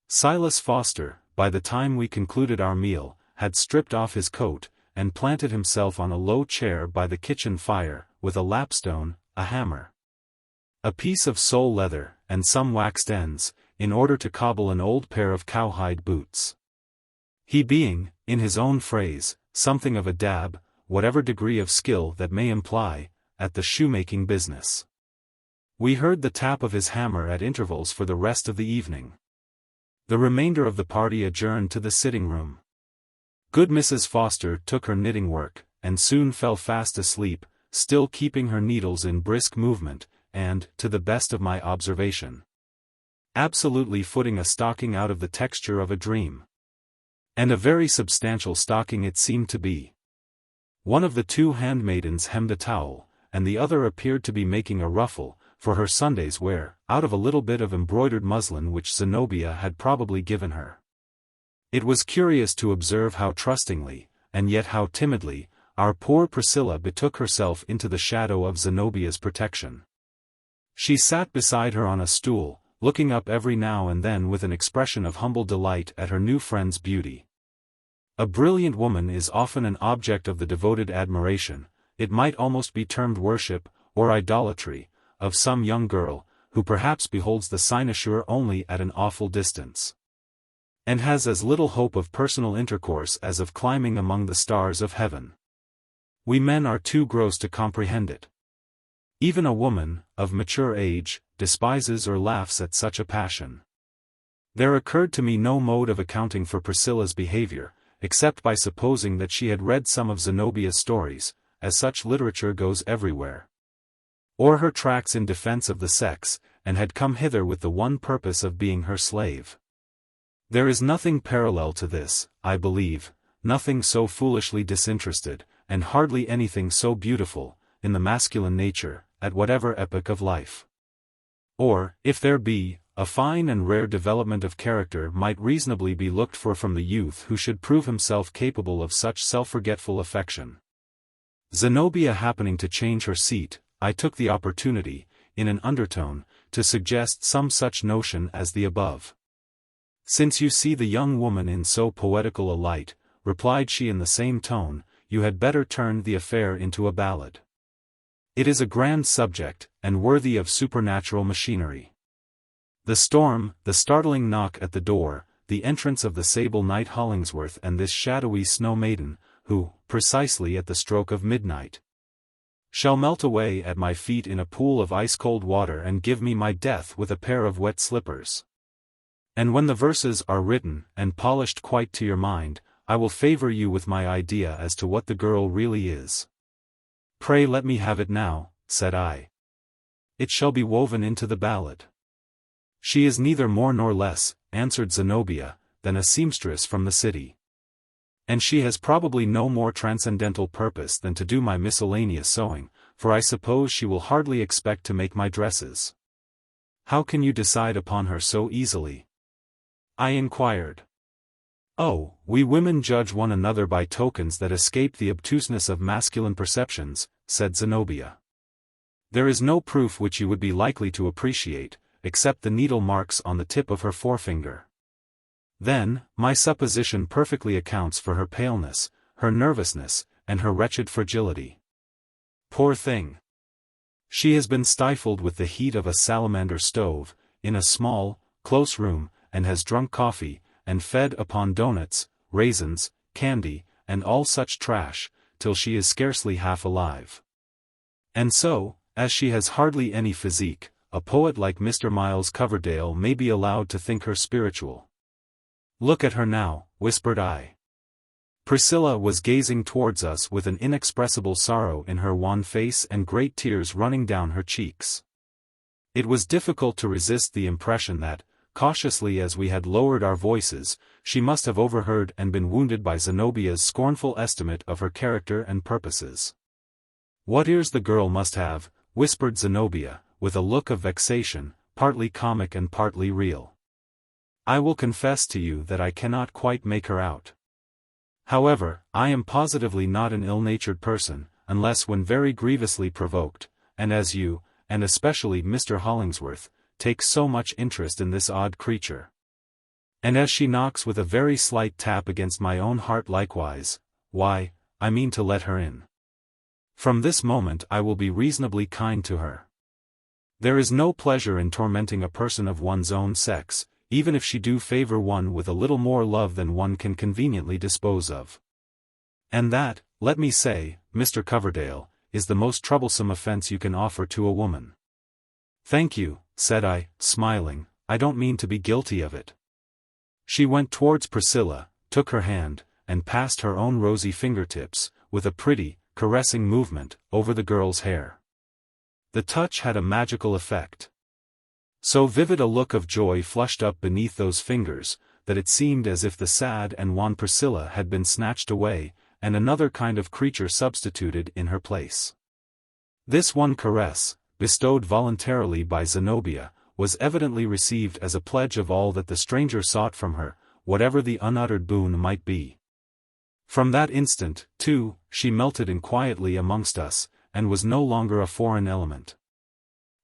Silas Foster, by the time we concluded our meal, had stripped off his coat, and planted himself on a low chair by the kitchen fire, with a lapstone, a hammer, a piece of sole leather, and some waxed ends, in order to cobble an old pair of cowhide boots. He being, in his own phrase, something of a dab, whatever degree of skill that may imply, at the shoemaking business. We heard the tap of his hammer at intervals for the rest of the evening. The remainder of the party adjourned to the sitting-room. Good Mrs. Foster took her knitting work, and soon fell fast asleep, still keeping her needles in brisk movement, and, to the best of my observation, absolutely footing a stocking out of the texture of a dream. And a very substantial stocking it seemed to be. One of the two handmaidens hemmed a towel, and the other appeared to be making a ruffle, for her Sunday's wear, out of a little bit of embroidered muslin which Zenobia had probably given her. It was curious to observe how trustingly, and yet how timidly, our poor Priscilla betook herself into the shadow of Zenobia's protection. She sat beside her on a stool, looking up every now and then with an expression of humble delight at her new friend's beauty. A brilliant woman is often an object of the devoted admiration, it might almost be termed worship, or idolatry, of some young girl, who perhaps beholds the cynosure only at an awful distance, and has as little hope of personal intercourse as of climbing among the stars of heaven. We men are too gross to comprehend it. Even a woman, of mature age, despises or laughs at such a passion. There occurred to me no mode of accounting for Priscilla's behavior, except by supposing that she had read some of Zenobia's stories, as such literature goes everywhere, or her tracts in defense of the sex, and had come hither with the one purpose of being her slave. There is nothing parallel to this, I believe, nothing so foolishly disinterested, and hardly anything so beautiful, in the masculine nature, at whatever epoch of life. Or, if there be, a fine and rare development of character might reasonably be looked for from the youth who should prove himself capable of such self-forgetful affection. Zenobia happening to change her seat, I took the opportunity, in an undertone, to suggest some such notion as the above. Since you see the young woman in so poetical a light, replied she in the same tone, you had better turn the affair into a ballad. It is a grand subject, and worthy of supernatural machinery. The storm, the startling knock at the door, the entrance of the sable knight Hollingsworth and this shadowy snow maiden, who, precisely at the stroke of midnight, shall melt away at my feet in a pool of ice-cold water and give me my death with a pair of wet slippers. And when the verses are written and polished quite to your mind, I will favor you with my idea as to what the girl really is. Pray let me have it now, said I. It shall be woven into the ballad. She is neither more nor less, answered Zenobia, than a seamstress from the city. And she has probably no more transcendental purpose than to do my miscellaneous sewing, for I suppose she will hardly expect to make my dresses. How can you decide upon her so easily? I inquired. Oh, we women judge one another by tokens that escape the obtuseness of masculine perceptions, said Zenobia. There is no proof which you would be likely to appreciate, except the needle marks on the tip of her forefinger. Then, my supposition perfectly accounts for her paleness, her nervousness, and her wretched fragility. Poor thing! She has been stifled with the heat of a salamander stove, in a small, close room, and has drunk coffee, and fed upon doughnuts, raisins, candy, and all such trash, till she is scarcely half alive. And so, as she has hardly any physique, a poet like Mr. Miles Coverdale may be allowed to think her spiritual. Look at her now, whispered I. Priscilla was gazing towards us with an inexpressible sorrow in her wan face and great tears running down her cheeks. It was difficult to resist the impression that, cautiously as we had lowered our voices, she must have overheard and been wounded by Zenobia's scornful estimate of her character and purposes. What ears the girl must have, whispered Zenobia, with a look of vexation, partly comic and partly real. I will confess to you that I cannot quite make her out. However, I am positively not an ill-natured person, unless when very grievously provoked, and as you, and especially Mr. Hollingsworth, take so much interest in this odd creature. And as she knocks with a very slight tap against my own heart likewise, why, I mean to let her in. From this moment I will be reasonably kind to her. There is no pleasure in tormenting a person of one's own sex, even if she do favor one with a little more love than one can conveniently dispose of. And that, let me say, Mr. Coverdale, is the most troublesome offense you can offer to a woman. Thank you, said I, smiling, I don't mean to be guilty of it. She went towards Priscilla, took her hand, and passed her own rosy fingertips, with a pretty, caressing movement, over the girl's hair. The touch had a magical effect. So vivid a look of joy flushed up beneath those fingers, that it seemed as if the sad and wan Priscilla had been snatched away, and another kind of creature substituted in her place. This one caress, bestowed voluntarily by Zenobia, was evidently received as a pledge of all that the stranger sought from her, whatever the unuttered boon might be. From that instant, too, she melted in quietly amongst us, and was no longer a foreign element.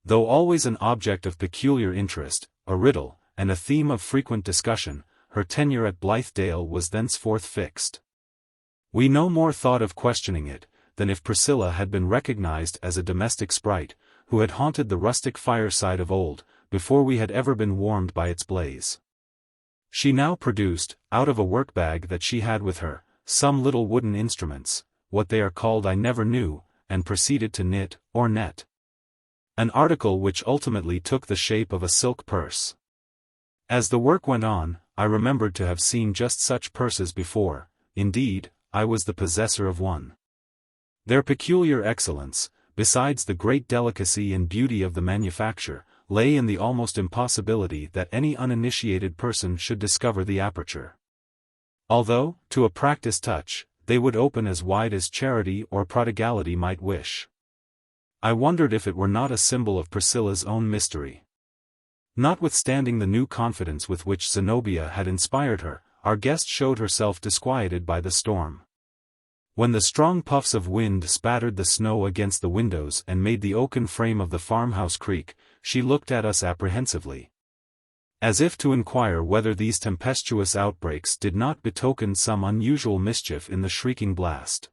Though always an object of peculiar interest, a riddle, and a theme of frequent discussion, her tenure at Blithedale was thenceforth fixed. We no more thought of questioning it, than if Priscilla had been recognized as a domestic sprite, who had haunted the rustic fireside of old, before we had ever been warmed by its blaze. She now produced, out of a work-bag that she had with her, some little wooden instruments, what they are called I never knew, and proceeded to knit, or net. An article which ultimately took the shape of a silk purse. As the work went on, I remembered to have seen just such purses before, indeed, I was the possessor of one. Their peculiar excellence, besides the great delicacy and beauty of the manufacture, lay in the almost impossibility that any uninitiated person should discover the aperture. Although, to a practiced touch, they would open as wide as charity or prodigality might wish. I wondered if it were not a symbol of Priscilla's own mystery. Notwithstanding the new confidence with which Zenobia had inspired her, our guest showed herself disquieted by the storm. When the strong puffs of wind spattered the snow against the windows and made the oaken frame of the farmhouse creak, she looked at us apprehensively, as if to inquire whether these tempestuous outbreaks did not betoken some unusual mischief in the shrieking blast.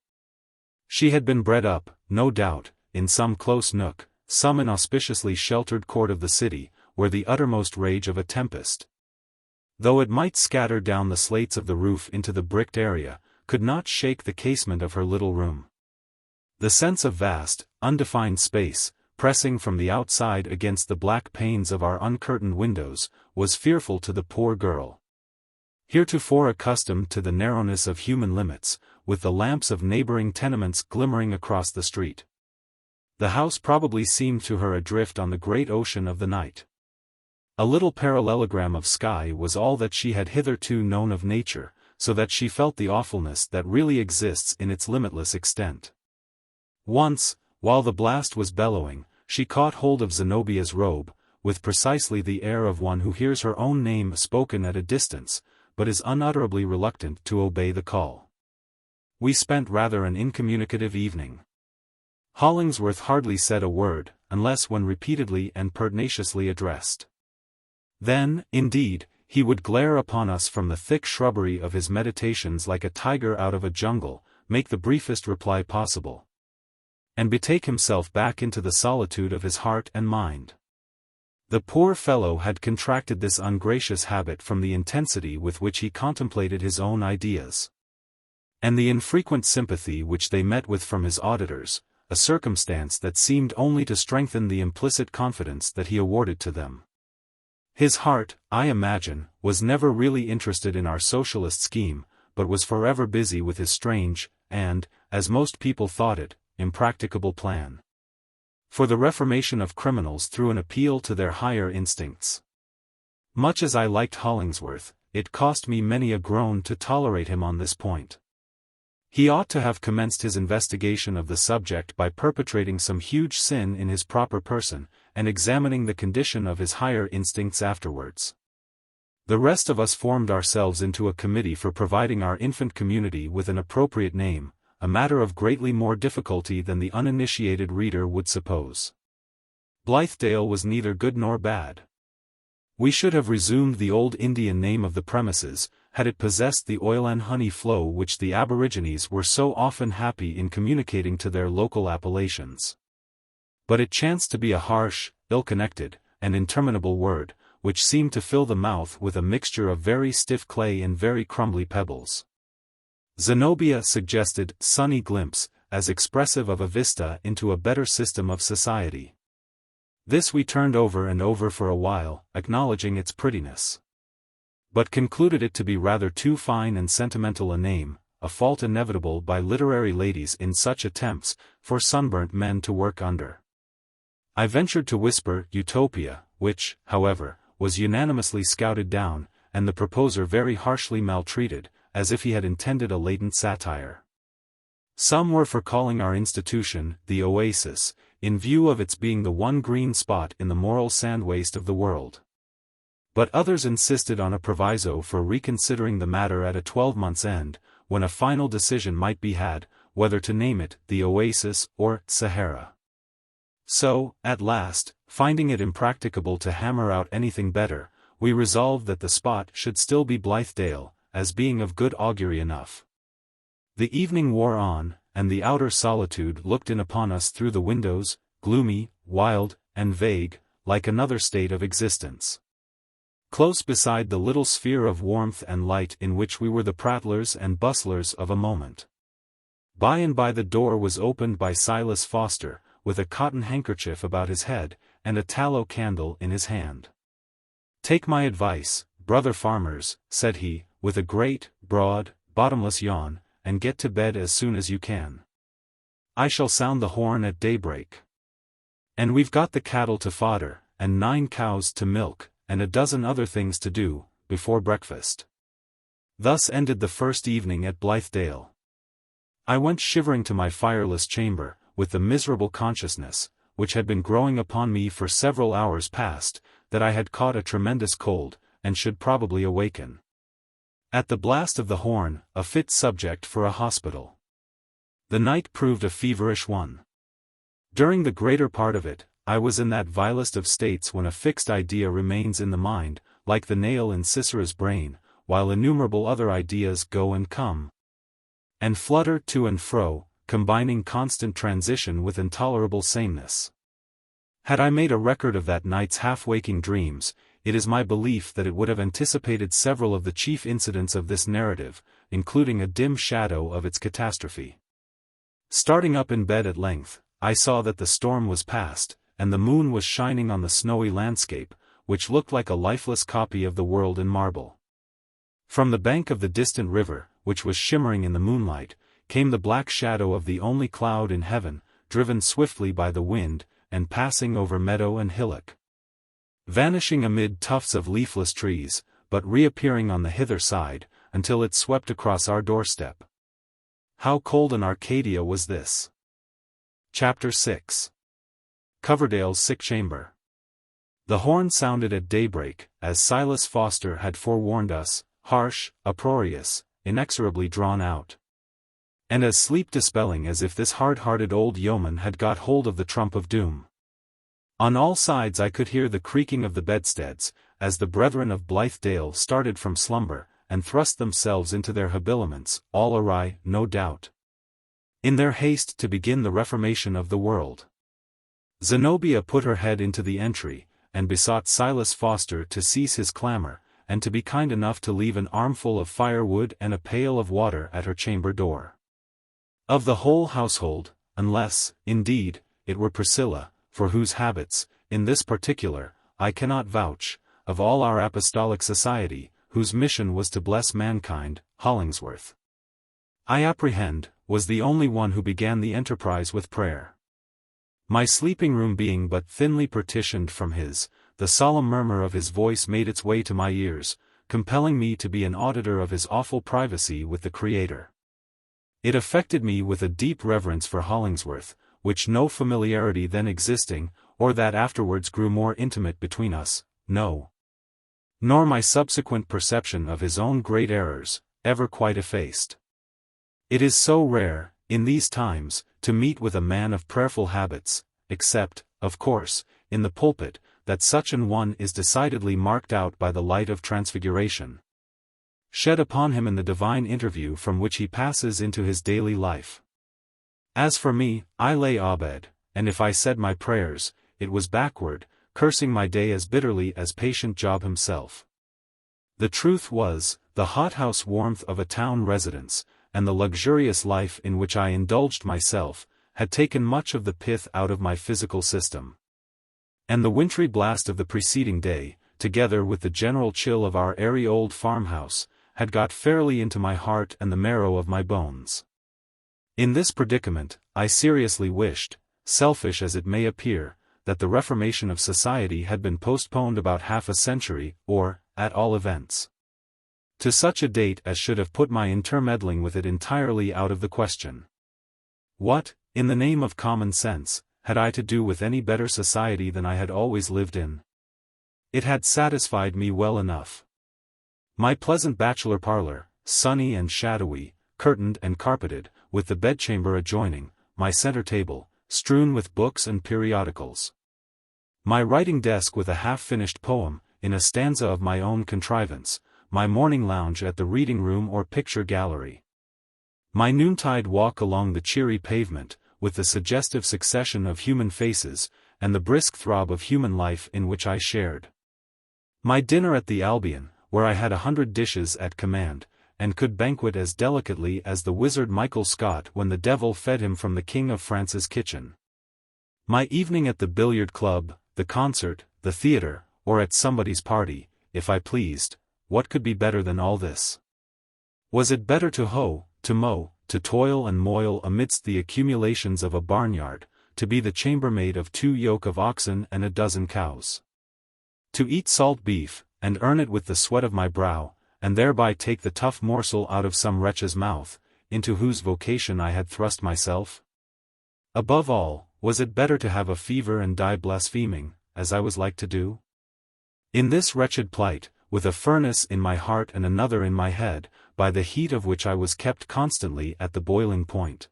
She had been bred up, no doubt, in some close nook, some inauspiciously sheltered court of the city, where the uttermost rage of a tempest, though it might scatter down the slates of the roof into the bricked area, could not shake the casement of her little room. The sense of vast, undefined space, pressing from the outside against the black panes of our uncurtained windows, was fearful to the poor girl. Heretofore accustomed to the narrowness of human limits, with the lamps of neighboring tenements glimmering across the street. The house probably seemed to her adrift on the great ocean of the night. A little parallelogram of sky was all that she had hitherto known of nature, so that she felt the awfulness that really exists in its limitless extent. Once, while the blast was bellowing, she caught hold of Zenobia's robe, with precisely the air of one who hears her own name spoken at a distance, but is unutterably reluctant to obey the call. We spent rather an incommunicative evening. Hollingsworth hardly said a word, unless when repeatedly and pertinaciously addressed. Then, indeed, he would glare upon us from the thick shrubbery of his meditations like a tiger out of a jungle, make the briefest reply possible, and betake himself back into the solitude of his heart and mind. The poor fellow had contracted this ungracious habit from the intensity with which he contemplated his own ideas, and the infrequent sympathy which they met with from his auditors, a circumstance that seemed only to strengthen the implicit confidence that he awarded to them. His heart, I imagine, was never really interested in our socialist scheme, but was forever busy with his strange, and, as most people thought it, impracticable plan for the reformation of criminals through an appeal to their higher instincts. Much as I liked Hollingsworth, it cost me many a groan to tolerate him on this point. He ought to have commenced his investigation of the subject by perpetrating some huge sin in his proper person, and examining the condition of his higher instincts afterwards. The rest of us formed ourselves into a committee for providing our infant community with an appropriate name, a matter of greatly more difficulty than the uninitiated reader would suppose. Blithedale was neither good nor bad. We should have resumed the old Indian name of the premises, had it possessed the oil and honey flow which the aborigines were so often happy in communicating to their local appellations. But it chanced to be a harsh, ill-connected, and interminable word, which seemed to fill the mouth with a mixture of very stiff clay and very crumbly pebbles. Zenobia suggested sunny glimpse, as expressive of a vista into a better system of society. This we turned over and over for a while, acknowledging its prettiness, but concluded it to be rather too fine and sentimental a name, a fault inevitable by literary ladies in such attempts, for sunburnt men to work under. I ventured to whisper Utopia, which, however, was unanimously scouted down, and the proposer very harshly maltreated, as if he had intended a latent satire. Some were for calling our institution the Oasis, in view of its being the one green spot in the moral sand-waste of the world. But others insisted on a proviso for reconsidering the matter at a 12-month's end, when a final decision might be had, whether to name it the Oasis or Sahara. So, at last, finding it impracticable to hammer out anything better, we resolved that the spot should still be Blithedale, as being of good augury enough. The evening wore on, and the outer solitude looked in upon us through the windows, gloomy, wild, and vague, like another state of existence. Close beside the little sphere of warmth and light in which we were the prattlers and bustlers of a moment. By and by the door was opened by Silas Foster, with a cotton handkerchief about his head, and a tallow candle in his hand. "Take my advice, brother farmers," said he, with a great, broad, bottomless yawn, "and get to bed as soon as you can. I shall sound the horn at daybreak. And we've got the cattle to fodder, and 9 cows to milk, and a dozen other things to do, before breakfast." Thus ended the first evening at Blithedale. I went shivering to my fireless chamber, with the miserable consciousness, which had been growing upon me for several hours past, that I had caught a tremendous cold, and should probably awaken at the blast of the horn, a fit subject for a hospital. The night proved a feverish one. During the greater part of it, I was in that vilest of states when a fixed idea remains in the mind, like the nail in Sisera's brain, while innumerable other ideas go and come, and flutter to and fro, combining constant transition with intolerable sameness. Had I made a record of that night's half-waking dreams, it is my belief that it would have anticipated several of the chief incidents of this narrative, including a dim shadow of its catastrophe. Starting up in bed at length, I saw that the storm was past, and the moon was shining on the snowy landscape, which looked like a lifeless copy of the world in marble. From the bank of the distant river, which was shimmering in the moonlight, came the black shadow of the only cloud in heaven, driven swiftly by the wind, and passing over meadow and hillock. Vanishing amid tufts of leafless trees, but reappearing on the hither side, until it swept across our doorstep. How cold an Arcadia was this! Chapter 6. Coverdale's Sick Chamber. The horn sounded at daybreak, as Silas Foster had forewarned us, harsh, uproarious, inexorably drawn out. And as sleep-dispelling as if this hard-hearted old yeoman had got hold of the trump of doom. On all sides I could hear the creaking of the bedsteads, as the brethren of Blithedale started from slumber, and thrust themselves into their habiliments, all awry, no doubt, in their haste to begin the reformation of the world. Zenobia put her head into the entry, and besought Silas Foster to cease his clamor, and to be kind enough to leave an armful of firewood and a pail of water at her chamber door. Of the whole household, unless, indeed, it were Priscilla, for whose habits, in this particular, I cannot vouch, of all our apostolic society, whose mission was to bless mankind, Hollingsworth, I apprehend, was the only one who began the enterprise with prayer. My sleeping room being but thinly partitioned from his, the solemn murmur of his voice made its way to my ears, compelling me to be an auditor of his awful privacy with the Creator. It affected me with a deep reverence for Hollingsworth, which no familiarity then existing, or that afterwards grew more intimate between us, no, nor my subsequent perception of his own great errors, ever quite effaced. It is so rare, in these times, to meet with a man of prayerful habits, except, of course, in the pulpit, that such an one is decidedly marked out by the light of transfiguration, shed upon him in the divine interview from which he passes into his daily life. As for me, I lay abed, and if I said my prayers, it was backward, cursing my day as bitterly as patient Job himself. The truth was, the hothouse warmth of a town residence, and the luxurious life in which I indulged myself, had taken much of the pith out of my physical system. And the wintry blast of the preceding day, together with the general chill of our airy old farmhouse, had got fairly into my heart and the marrow of my bones. In this predicament, I seriously wished, selfish as it may appear, that the reformation of society had been postponed about half a century, or, at all events, to such a date as should have put my intermeddling with it entirely out of the question. What, in the name of common sense, had I to do with any better society than I had always lived in? It had satisfied me well enough. My pleasant bachelor parlor, sunny and shadowy, curtained and carpeted, with the bedchamber adjoining, my center table, strewn with books and periodicals. My writing desk with a half-finished poem, in a stanza of my own contrivance, my morning lounge at the reading room or picture gallery. My noontide walk along the cheery pavement, with the suggestive succession of human faces, and the brisk throb of human life in which I shared. My dinner at the Albion, where I had 100 dishes at command, and could banquet as delicately as the wizard Michael Scott when the devil fed him from the King of France's kitchen. My evening at the billiard club, the concert, the theatre, or at somebody's party, if I pleased. What could be better than all this? Was it better to hoe, to mow, to toil and moil amidst the accumulations of a barnyard, to be the chambermaid of 2 yoke of oxen and a dozen cows? To eat salt beef, and earn it with the sweat of my brow, and thereby take the tough morsel out of some wretch's mouth, into whose vocation I had thrust myself? Above all, was it better to have a fever and die blaspheming, as I was like to do? In this wretched plight, with a furnace in my heart and another in my head, by the heat of which I was kept constantly at the boiling point,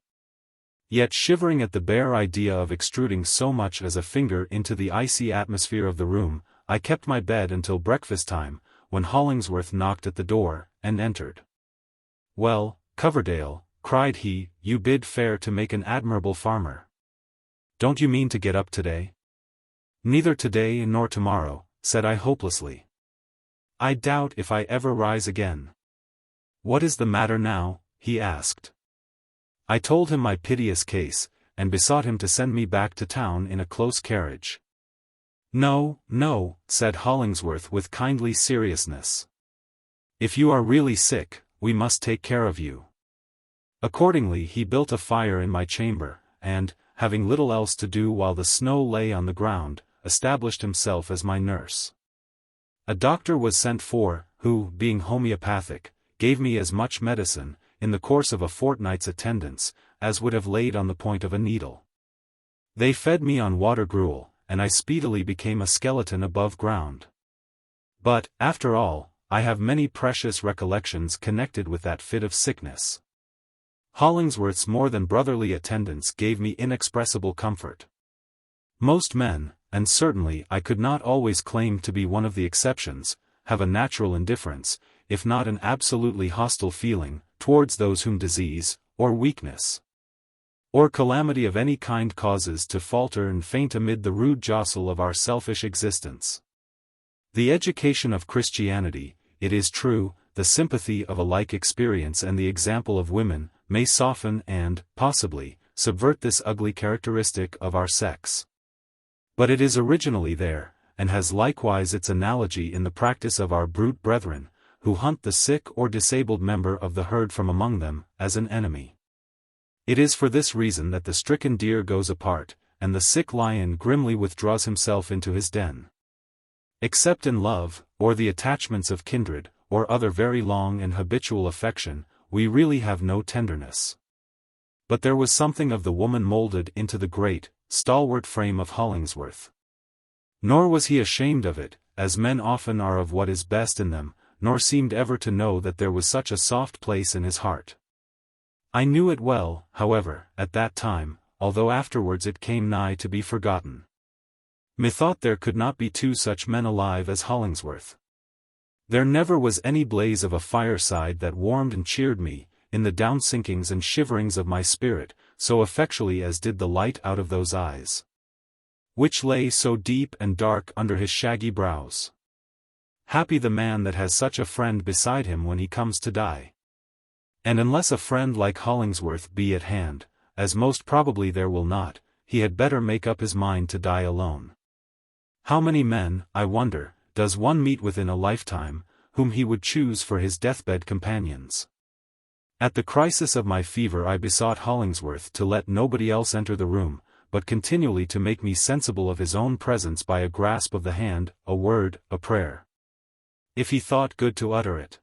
yet shivering at the bare idea of extruding so much as a finger into the icy atmosphere of the room, I kept my bed until breakfast time, when Hollingsworth knocked at the door, and entered. "Well, Coverdale," cried he, "you bid fair to make an admirable farmer. Don't you mean to get up today?" "Neither today nor tomorrow," said I hopelessly. "I doubt if I ever rise again." "What is the matter now?" he asked. I told him my piteous case, and besought him to send me back to town in a close carriage. "No, no," said Hollingsworth with kindly seriousness. "If you are really sick, we must take care of you." Accordingly he built a fire in my chamber, and, having little else to do while the snow lay on the ground, established himself as my nurse. A doctor was sent for, who, being homeopathic, gave me as much medicine, in the course of a fortnight's attendance, as would have laid on the point of a needle. They fed me on water gruel, and I speedily became a skeleton above ground. But, after all, I have many precious recollections connected with that fit of sickness. Hollingsworth's more than brotherly attendance gave me inexpressible comfort. Most men, and certainly I could not always claim to be one of the exceptions, have a natural indifference, if not an absolutely hostile feeling, towards those whom disease, or weakness, or calamity of any kind causes to falter and faint amid the rude jostle of our selfish existence. The education of Christianity, it is true, the sympathy of a like experience and the example of women, may soften and, possibly, subvert this ugly characteristic of our sex. But it is originally there, and has likewise its analogy in the practice of our brute brethren, who hunt the sick or disabled member of the herd from among them, as an enemy. It is for this reason that the stricken deer goes apart, and the sick lion grimly withdraws himself into his den. Except in love, or the attachments of kindred, or other very long and habitual affection, we really have no tenderness. But there was something of the woman molded into the great, stalwart frame of Hollingsworth. Nor was he ashamed of it, as men often are of what is best in them, nor seemed ever to know that there was such a soft place in his heart. I knew it well, however, at that time, although afterwards it came nigh to be forgotten. Methought there could not be two such men alive as Hollingsworth. There never was any blaze of a fireside that warmed and cheered me, in the downsinkings and shiverings of my spirit, so effectually as did the light out of those eyes, which lay so deep and dark under his shaggy brows. Happy the man that has such a friend beside him when he comes to die. And unless a friend like Hollingsworth be at hand, as most probably there will not, he had better make up his mind to die alone. How many men, I wonder, does one meet with in a lifetime, whom he would choose for his deathbed companions? At the crisis of my fever I besought Hollingsworth to let nobody else enter the room, but continually to make me sensible of his own presence by a grasp of the hand, a word, a prayer, if he thought good to utter it.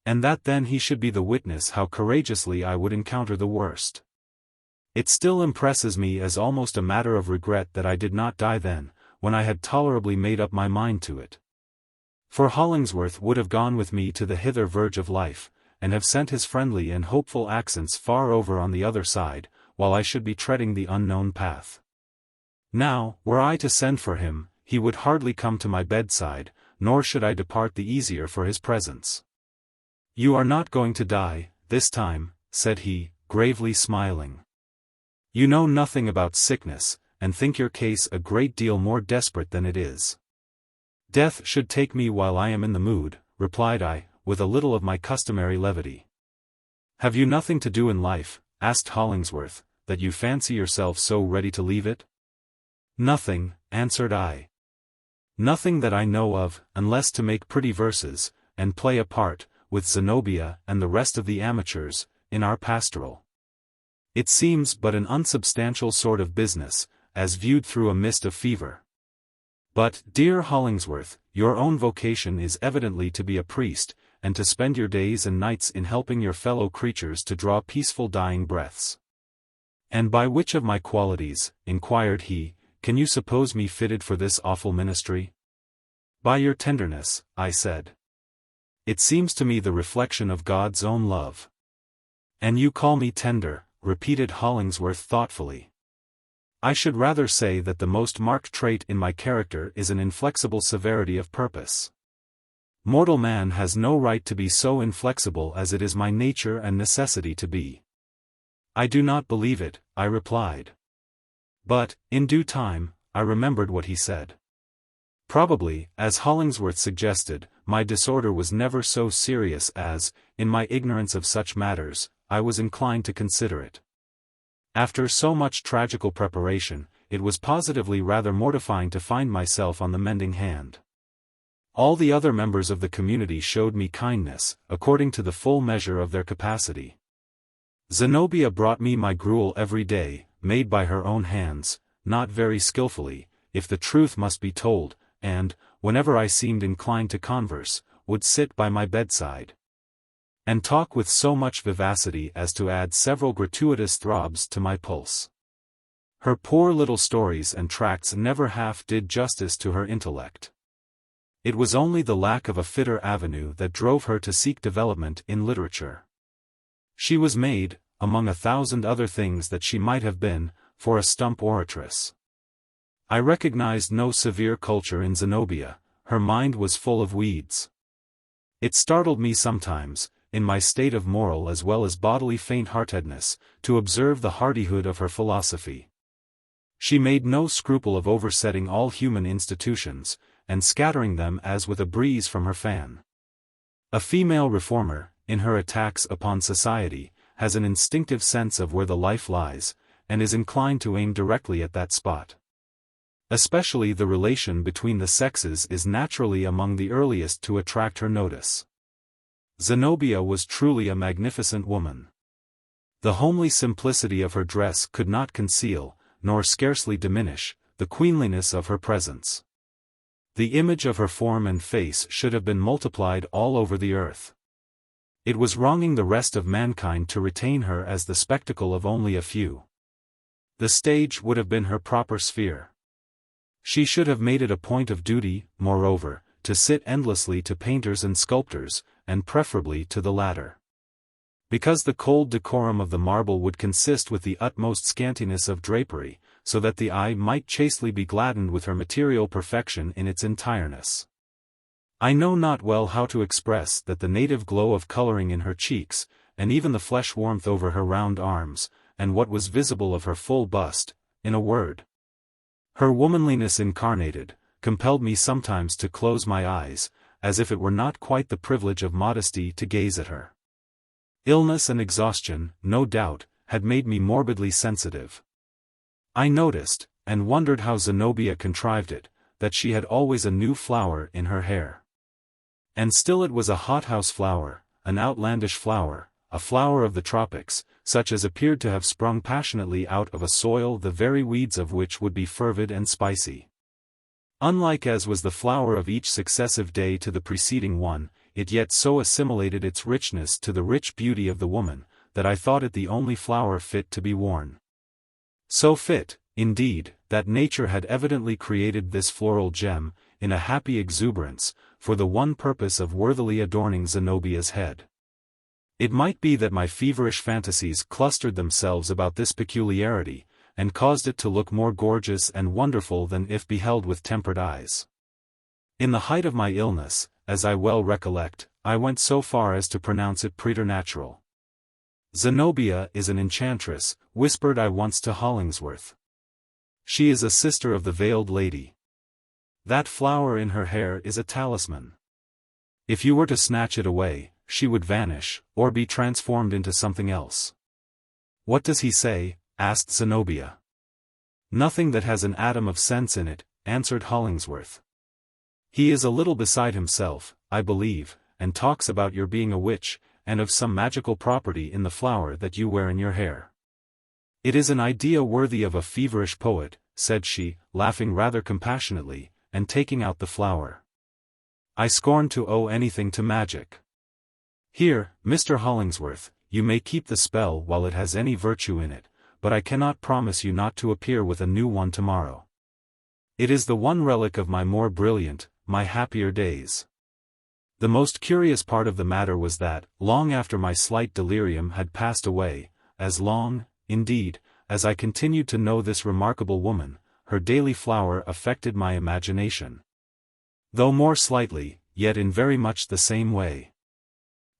And that then he should be the witness how courageously I would encounter the worst. It still impresses me as almost a matter of regret that I did not die then, when I had tolerably made up my mind to it. For Hollingsworth would have gone with me to the hither verge of life, and have sent his friendly and hopeful accents far over on the other side, while I should be treading the unknown path. Now, were I to send for him, he would hardly come to my bedside, nor should I depart the easier for his presence. "You are not going to die, this time," said he, gravely smiling. "You know nothing about sickness, and think your case a great deal more desperate than it is." "Death should take me while I am in the mood," replied I, with a little of my customary levity. "Have you nothing to do in life," asked Hollingsworth, "that you fancy yourself so ready to leave it?" "Nothing," answered I. "Nothing that I know of, unless to make pretty verses, and play a part, with Zenobia and the rest of the amateurs, in our pastoral. It seems but an unsubstantial sort of business, as viewed through a mist of fever. But, dear Hollingsworth, your own vocation is evidently to be a priest, and to spend your days and nights in helping your fellow creatures to draw peaceful dying breaths." "And by which of my qualities," inquired he, "can you suppose me fitted for this awful ministry?" "By your tenderness," I said. "It seems to me the reflection of God's own love." "And you call me tender," repeated Hollingsworth thoughtfully. "I should rather say that the most marked trait in my character is an inflexible severity of purpose. Mortal man has no right to be so inflexible as it is my nature and necessity to be." "I do not believe it," I replied. But, in due time, I remembered what he said. Probably, as Hollingsworth suggested, my disorder was never so serious as, in my ignorance of such matters, I was inclined to consider it. After so much tragical preparation, it was positively rather mortifying to find myself on the mending hand. All the other members of the community showed me kindness, according to the full measure of their capacity. Zenobia brought me my gruel every day, made by her own hands, not very skillfully, if the truth must be told, and, whenever I seemed inclined to converse, would sit by my bedside and talk with so much vivacity as to add several gratuitous throbs to my pulse. Her poor little stories and tracts never half did justice to her intellect. It was only the lack of a fitter avenue that drove her to seek development in literature. She was made, among 1,000 other things that she might have been, for a stump oratress. I recognized no severe culture in Zenobia, her mind was full of weeds. It startled me sometimes, in my state of moral as well as bodily faint-heartedness, to observe the hardihood of her philosophy. She made no scruple of oversetting all human institutions, and scattering them as with a breeze from her fan. A female reformer, in her attacks upon society, has an instinctive sense of where the life lies, and is inclined to aim directly at that spot. Especially the relation between the sexes is naturally among the earliest to attract her notice. Zenobia was truly a magnificent woman. The homely simplicity of her dress could not conceal, nor scarcely diminish, the queenliness of her presence. The image of her form and face should have been multiplied all over the earth. It was wronging the rest of mankind to retain her as the spectacle of only a few. The stage would have been her proper sphere. She should have made it a point of duty, moreover, to sit endlessly to painters and sculptors, and preferably to the latter. Because the cold decorum of the marble would consist with the utmost scantiness of drapery, so that the eye might chastely be gladdened with her material perfection in its entireness. I know not well how to express that the native glow of coloring in her cheeks, and even the flesh warmth over her round arms, and what was visible of her full bust, in a word, her womanliness incarnated, compelled me sometimes to close my eyes, as if it were not quite the privilege of modesty to gaze at her. Illness and exhaustion, no doubt, had made me morbidly sensitive. I noticed, and wondered how Zenobia contrived it, that she had always a new flower in her hair. And still it was a hothouse flower, an outlandish flower, a flower of the tropics, such as appeared to have sprung passionately out of a soil the very weeds of which would be fervid and spicy. Unlike as was the flower of each successive day to the preceding one, it yet so assimilated its richness to the rich beauty of the woman, that I thought it the only flower fit to be worn. So fit, indeed, that nature had evidently created this floral gem, in a happy exuberance, for the one purpose of worthily adorning Zenobia's head. It might be that my feverish fantasies clustered themselves about this peculiarity, and caused it to look more gorgeous and wonderful than if beheld with tempered eyes. In the height of my illness, as I well recollect, I went so far as to pronounce it preternatural. Zenobia is an enchantress, whispered I once to Hollingsworth. She is a sister of the veiled lady. That flower in her hair is a talisman. If you were to snatch it away, she would vanish, or be transformed into something else. What does he say? Asked Zenobia. Nothing that has an atom of sense in it, answered Hollingsworth. He is a little beside himself, I believe, and talks about your being a witch, and of some magical property in the flower that you wear in your hair. It is an idea worthy of a feverish poet, said she, laughing rather compassionately, and taking out the flower. I scorn to owe anything to magic. Here, Mr. Hollingsworth, you may keep the spell while it has any virtue in it, but I cannot promise you not to appear with a new one tomorrow. It is the one relic of my more brilliant, my happier days. The most curious part of the matter was that, long after my slight delirium had passed away, as long, indeed, as I continued to know this remarkable woman, her daily flower affected my imagination. Though more slightly, yet in very much the same way.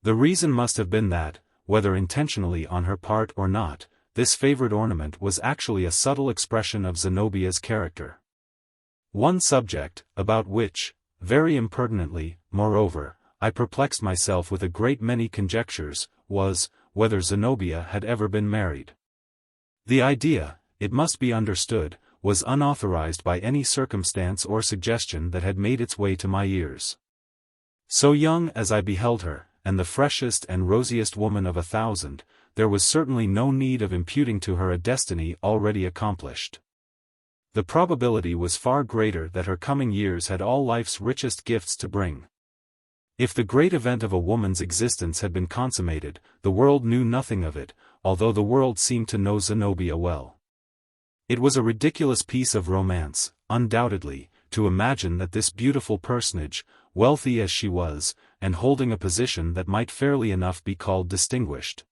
The reason must have been that, whether intentionally on her part or not, this favored ornament was actually a subtle expression of Zenobia's character. One subject, about which, very impertinently, moreover, I perplexed myself with a great many conjectures, was, whether Zenobia had ever been married. The idea, it must be understood, was unauthorized by any circumstance or suggestion that had made its way to my ears. So young as I beheld her, and the freshest and rosiest woman of 1,000, there was certainly no need of imputing to her a destiny already accomplished. The probability was far greater that her coming years had all life's richest gifts to bring. If the great event of a woman's existence had been consummated, the world knew nothing of it, although the world seemed to know Zenobia well. It was a ridiculous piece of romance, undoubtedly, to imagine that this beautiful personage, wealthy as she was, and holding a position that might fairly enough be called distinguished,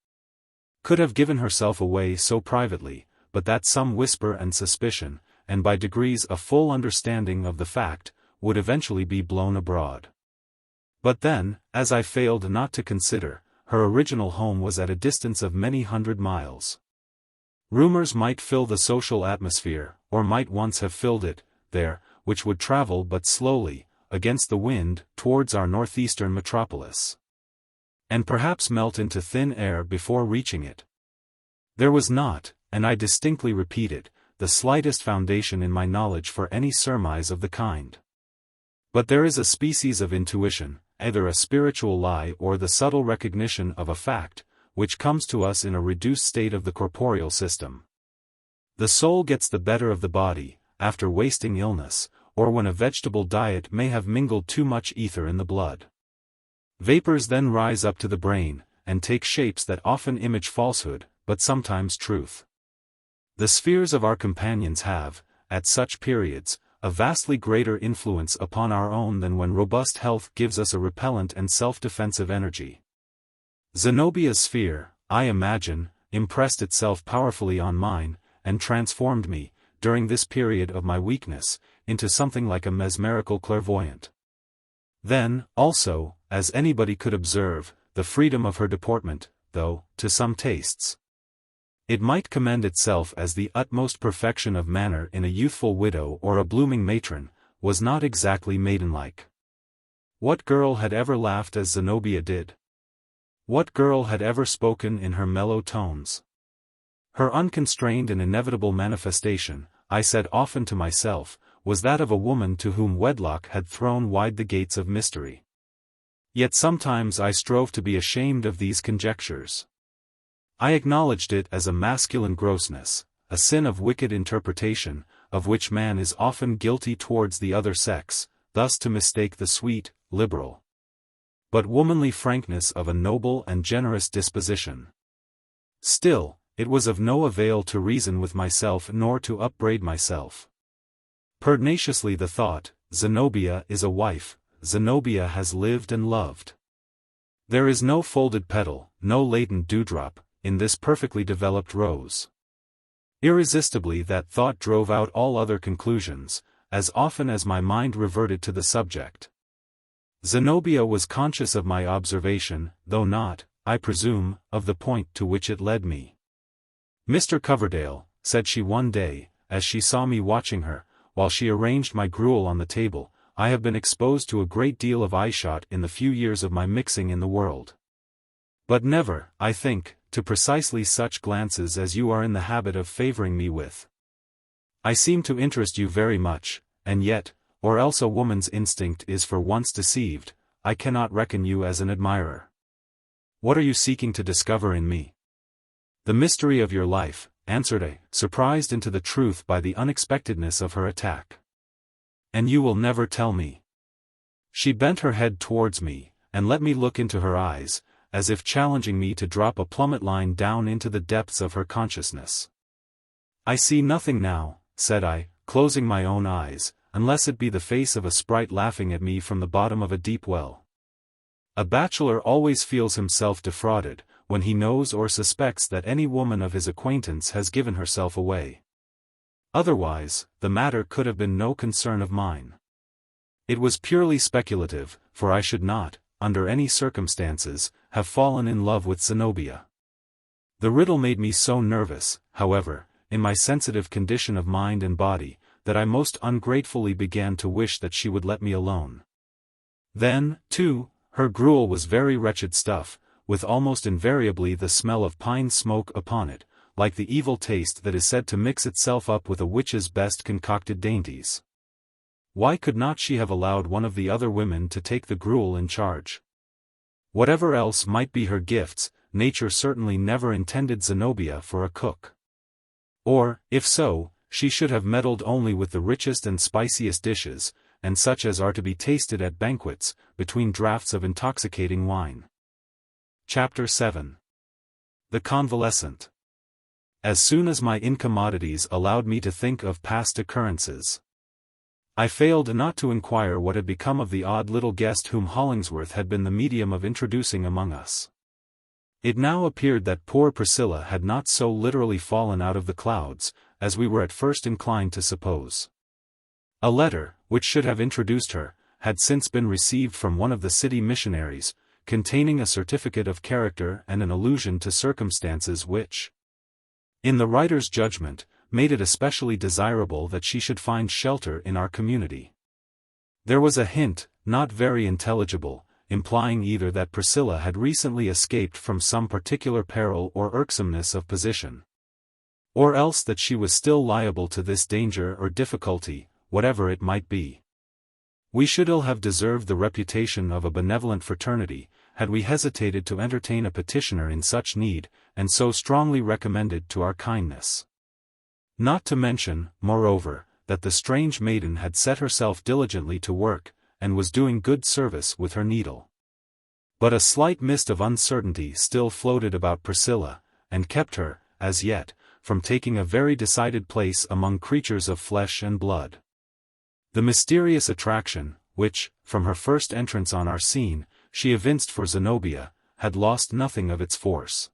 could have given herself away so privately, but that some whisper and suspicion, and by degrees a full understanding of the fact, would eventually be blown abroad. But then, as I failed not to consider, her original home was at a distance of many hundred miles. Rumors might fill the social atmosphere, or might once have filled it, there, which would travel but slowly, against the wind, towards our northeastern metropolis, and perhaps melt into thin air before reaching it. There was not, and I distinctly repeat it, the slightest foundation in my knowledge for any surmise of the kind. But there is a species of intuition, either a spiritual lie or the subtle recognition of a fact, which comes to us in a reduced state of the corporeal system. The soul gets the better of the body, after wasting illness, or when a vegetable diet may have mingled too much ether in the blood. Vapors then rise up to the brain, and take shapes that often image falsehood, but sometimes truth. The spheres of our companions have, at such periods, a vastly greater influence upon our own than when robust health gives us a repellent and self-defensive energy. Zenobia's sphere, I imagine, impressed itself powerfully on mine, and transformed me, during this period of my weakness, into something like a mesmerical clairvoyant. Then, also, as anybody could observe, the freedom of her deportment, though, to some tastes, it might commend itself as the utmost perfection of manner in a youthful widow or a blooming matron, was not exactly maidenlike. What girl had ever laughed as Zenobia did? What girl had ever spoken in her mellow tones? Her unconstrained and inevitable manifestation, I said often to myself, was that of a woman to whom wedlock had thrown wide the gates of mystery. Yet sometimes I strove to be ashamed of these conjectures. I acknowledged it as a masculine grossness, a sin of wicked interpretation, of which man is often guilty towards the other sex, thus to mistake the sweet, liberal, but womanly frankness of a noble and generous disposition. Still, it was of no avail to reason with myself nor to upbraid myself. Pertinaciously the thought, Zenobia is a wife, Zenobia has lived and loved. There is no folded petal, no latent dewdrop, in this perfectly developed rose. Irresistibly that thought drove out all other conclusions, as often as my mind reverted to the subject. Zenobia was conscious of my observation, though not, I presume, of the point to which it led me. "Mr. Coverdale," said she one day, as she saw me watching her, while she arranged my gruel on the table, "I have been exposed to a great deal of eyeshot in the few years of my mixing in the world. But never, I think, to precisely such glances as you are in the habit of favoring me with. I seem to interest you very much, and yet, or else a woman's instinct is for once deceived, I cannot reckon you as an admirer. What are you seeking to discover in me?" "The mystery of your life," answered I, surprised into the truth by the unexpectedness of her attack. "And you will never tell me?" She bent her head towards me, and let me look into her eyes, as if challenging me to drop a plummet line down into the depths of her consciousness. "I see nothing now," said I, closing my own eyes, "unless it be the face of a sprite laughing at me from the bottom of a deep well." A bachelor always feels himself defrauded, when he knows or suspects that any woman of his acquaintance has given herself away. Otherwise, the matter could have been no concern of mine. It was purely speculative, for I should not, under any circumstances, have fallen in love with Zenobia. The riddle made me so nervous, however, in my sensitive condition of mind and body, that I most ungratefully began to wish that she would let me alone. Then, too, her gruel was very wretched stuff, with almost invariably the smell of pine smoke upon it, like the evil taste that is said to mix itself up with a witch's best concocted dainties. Why could not she have allowed one of the other women to take the gruel in charge? Whatever else might be her gifts, nature certainly never intended Zenobia for a cook. Or, if so, she should have meddled only with the richest and spiciest dishes, and such as are to be tasted at banquets, between draughts of intoxicating wine. Chapter 7. The Convalescent. As soon as my incommodities allowed me to think of past occurrences, I failed not to inquire what had become of the odd little guest whom Hollingsworth had been the medium of introducing among us. It now appeared that poor Priscilla had not so literally fallen out of the clouds, as we were at first inclined to suppose. A letter, which should have introduced her, had since been received from one of the city missionaries, containing a certificate of character and an allusion to circumstances which, in the writer's judgment, made it especially desirable that she should find shelter in our community. There was a hint, not very intelligible, implying either that Priscilla had recently escaped from some particular peril or irksomeness of position, or else that she was still liable to this danger or difficulty, whatever it might be. We should ill have deserved the reputation of a benevolent fraternity, had we hesitated to entertain a petitioner in such need, and so strongly recommended to our kindness. Not to mention, moreover, that the strange maiden had set herself diligently to work, and was doing good service with her needle. But a slight mist of uncertainty still floated about Priscilla, and kept her, as yet, from taking a very decided place among creatures of flesh and blood. The mysterious attraction, which, from her first entrance on our scene, she evinced for Zenobia, had lost nothing of its force.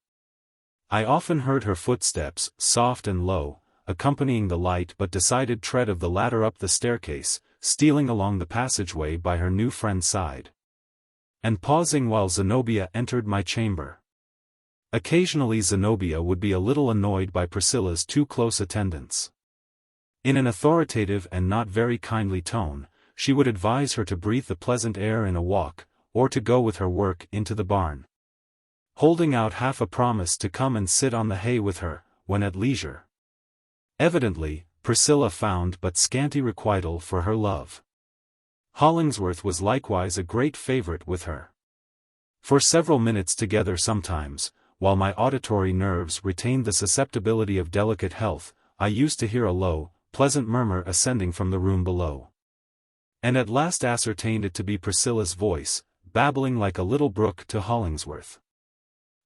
I often heard her footsteps, soft and low, accompanying the light but decided tread of the ladder up the staircase, stealing along the passageway by her new friend's side, and pausing while Zenobia entered my chamber. Occasionally Zenobia would be a little annoyed by Priscilla's too close attendance. In an authoritative and not very kindly tone, she would advise her to breathe the pleasant air in a walk, or to go with her work into the barn, holding out half a promise to come and sit on the hay with her, when at leisure. Evidently, Priscilla found but scanty requital for her love. Hollingsworth was likewise a great favorite with her. For several minutes together sometimes, while my auditory nerves retained the susceptibility of delicate health, I used to hear a low, pleasant murmur ascending from the room below, and at last ascertained it to be Priscilla's voice, babbling like a little brook to Hollingsworth.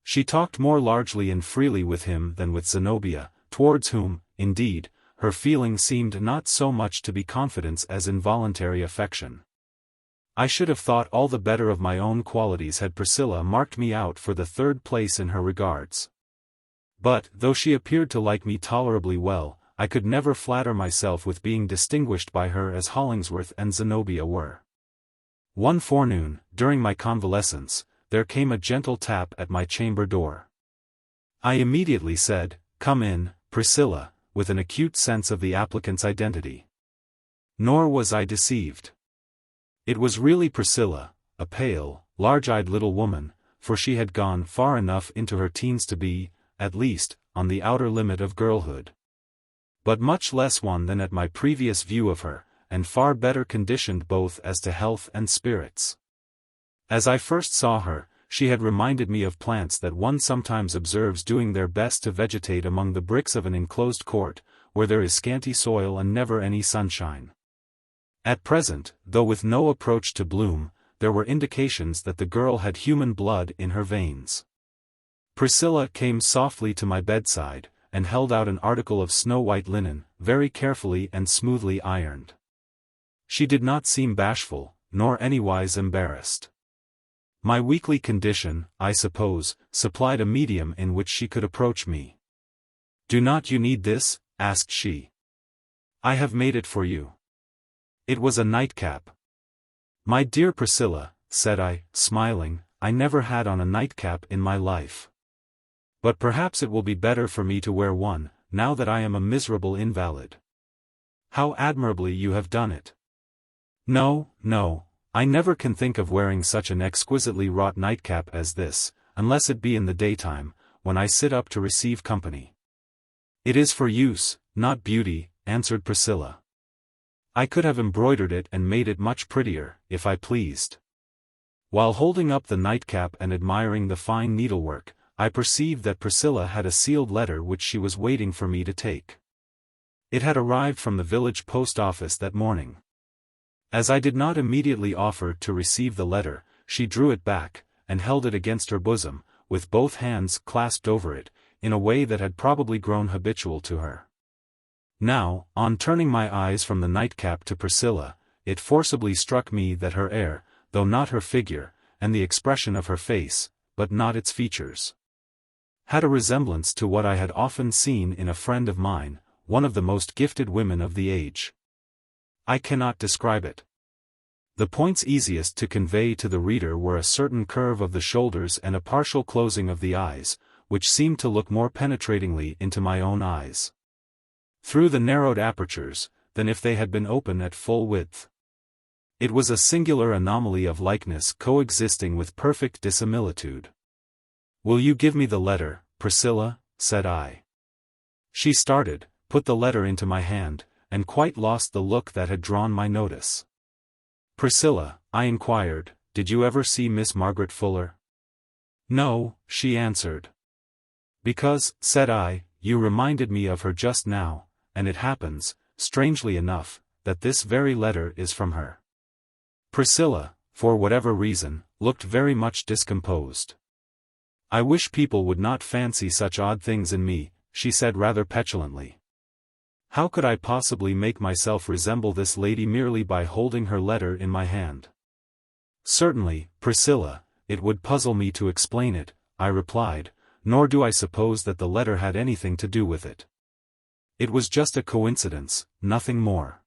She talked more largely and freely with him than with Zenobia, towards whom, indeed, her feeling seemed not so much to be confidence as involuntary affection. I should have thought all the better of my own qualities had Priscilla marked me out for the third place in her regards. But, though she appeared to like me tolerably well, I could never flatter myself with being distinguished by her as Hollingsworth and Zenobia were. One forenoon, during my convalescence, there came a gentle tap at my chamber door. I immediately said, "Come in, Priscilla," with an acute sense of the applicant's identity. Nor was I deceived. It was really Priscilla, a pale, large-eyed little woman, for she had gone far enough into her teens to be, at least, on the outer limit of girlhood, but much less one than at my previous view of her, and far better conditioned both as to health and spirits. As I first saw her, she had reminded me of plants that one sometimes observes doing their best to vegetate among the bricks of an enclosed court, where there is scanty soil and never any sunshine. At present, though with no approach to bloom, there were indications that the girl had human blood in her veins. Priscilla came softly to my bedside, and held out an article of snow-white linen, very carefully and smoothly ironed. She did not seem bashful, nor anywise embarrassed. My weakly condition, I suppose, supplied a medium in which she could approach me. "Do not you need this?" asked she. "I have made it for you." It was a nightcap. "My dear Priscilla," said I, smiling, "I never had on a nightcap in my life. But perhaps it will be better for me to wear one, now that I am a miserable invalid." "How admirably you have done it." "No, no, I never can think of wearing such an exquisitely wrought nightcap as this, unless it be in the daytime, when I sit up to receive company." "It is for use, not beauty," answered Priscilla. "I could have embroidered it and made it much prettier, if I pleased." While holding up the nightcap and admiring the fine needlework, I perceived that Priscilla had a sealed letter which she was waiting for me to take. It had arrived from the village post office that morning. As I did not immediately offer to receive the letter, she drew it back, and held it against her bosom, with both hands clasped over it, in a way that had probably grown habitual to her. Now, on turning my eyes from the nightcap to Priscilla, it forcibly struck me that her air, though not her figure, and the expression of her face, but not its features, had a resemblance to what I had often seen in a friend of mine, one of the most gifted women of the age. I cannot describe it. The points easiest to convey to the reader were a certain curve of the shoulders and a partial closing of the eyes, which seemed to look more penetratingly into my own eyes, through the narrowed apertures, than if they had been open at full width. It was a singular anomaly of likeness coexisting with perfect dissimilitude. "Will you give me the letter, Priscilla?" said I. She started, put the letter into my hand, and quite lost the look that had drawn my notice. "Priscilla," I inquired, "did you ever see Miss Margaret Fuller?" "No," she answered. "Because," said I, "you reminded me of her just now, and it happens, strangely enough, that this very letter is from her." Priscilla, for whatever reason, looked very much discomposed. "I wish people would not fancy such odd things in me," she said rather petulantly. "How could I possibly make myself resemble this lady merely by holding her letter in my hand?" "Certainly, Priscilla, it would puzzle me to explain it," I replied, "nor do I suppose that the letter had anything to do with it. It was just a coincidence, nothing more."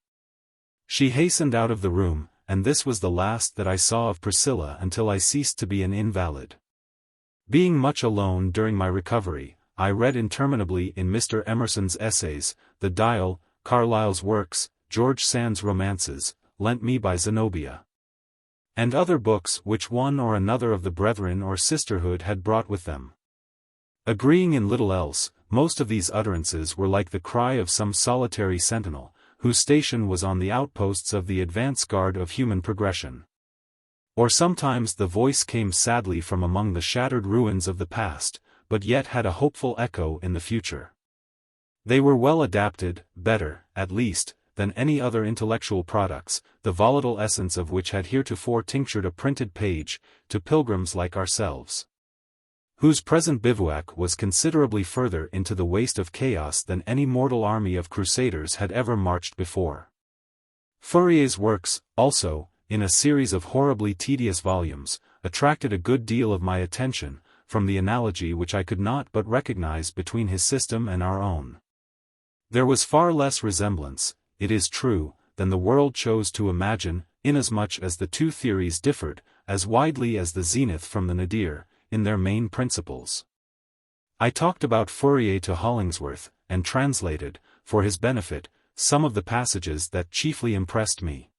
She hastened out of the room, and this was the last that I saw of Priscilla until I ceased to be an invalid. Being much alone during my recovery, I read interminably in Mr. Emerson's essays, The Dial, Carlyle's works, George Sand's romances, lent me by Zenobia, and other books which one or another of the brethren or sisterhood had brought with them. Agreeing in little else, most of these utterances were like the cry of some solitary sentinel, whose station was on the outposts of the advance guard of human progression. Or sometimes the voice came sadly from among the shattered ruins of the past, but yet had a hopeful echo in the future. They were well adapted, better, at least, than any other intellectual products, the volatile essence of which had heretofore tinctured a printed page, to pilgrims like ourselves, whose present bivouac was considerably further into the waste of chaos than any mortal army of crusaders had ever marched before. Fourier's works, also, in a series of horribly tedious volumes, attracted a good deal of my attention, from the analogy which I could not but recognize between his system and our own. There was far less resemblance, it is true, than the world chose to imagine, inasmuch as the two theories differed, as widely as the zenith from the nadir, in their main principles. I talked about Fourier to Hollingsworth, and translated, for his benefit, some of the passages that chiefly impressed me.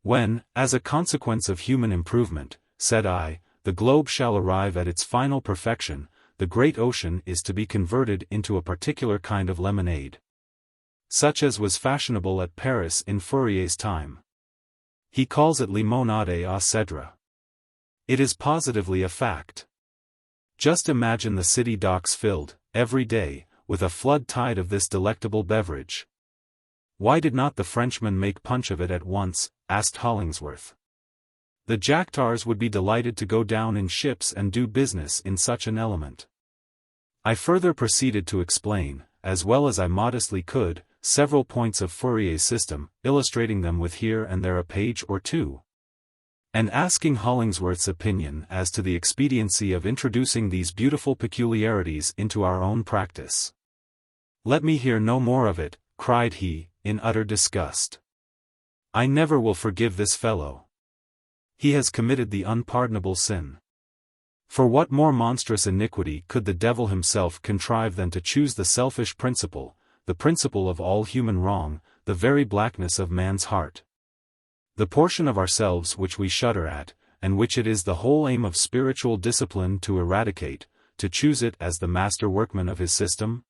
"When, as a consequence of human improvement," said I, "the globe shall arrive at its final perfection, the great ocean is to be converted into a particular kind of lemonade, such as was fashionable at Paris in Fourier's time. He calls it limonade au cèdre. It is positively a fact. Just imagine the city docks filled, every day, with a flood tide of this delectable beverage." "Why did not the Frenchmen make punch of it at once?" asked Hollingsworth. "The Jactars would be delighted to go down in ships and do business in such an element." I further proceeded to explain, as well as I modestly could, several points of Fourier's system, illustrating them with here and there a page or two, and asking Hollingsworth's opinion as to the expediency of introducing these beautiful peculiarities into our own practice. "Let me hear no more of it," cried he, in utter disgust. "I never will forgive this fellow. He has committed the unpardonable sin. For what more monstrous iniquity could the devil himself contrive than to choose the selfish principle, the principle of all human wrong, the very blackness of man's heart, the portion of ourselves which we shudder at, and which it is the whole aim of spiritual discipline to eradicate, to choose it as the master workman of his system?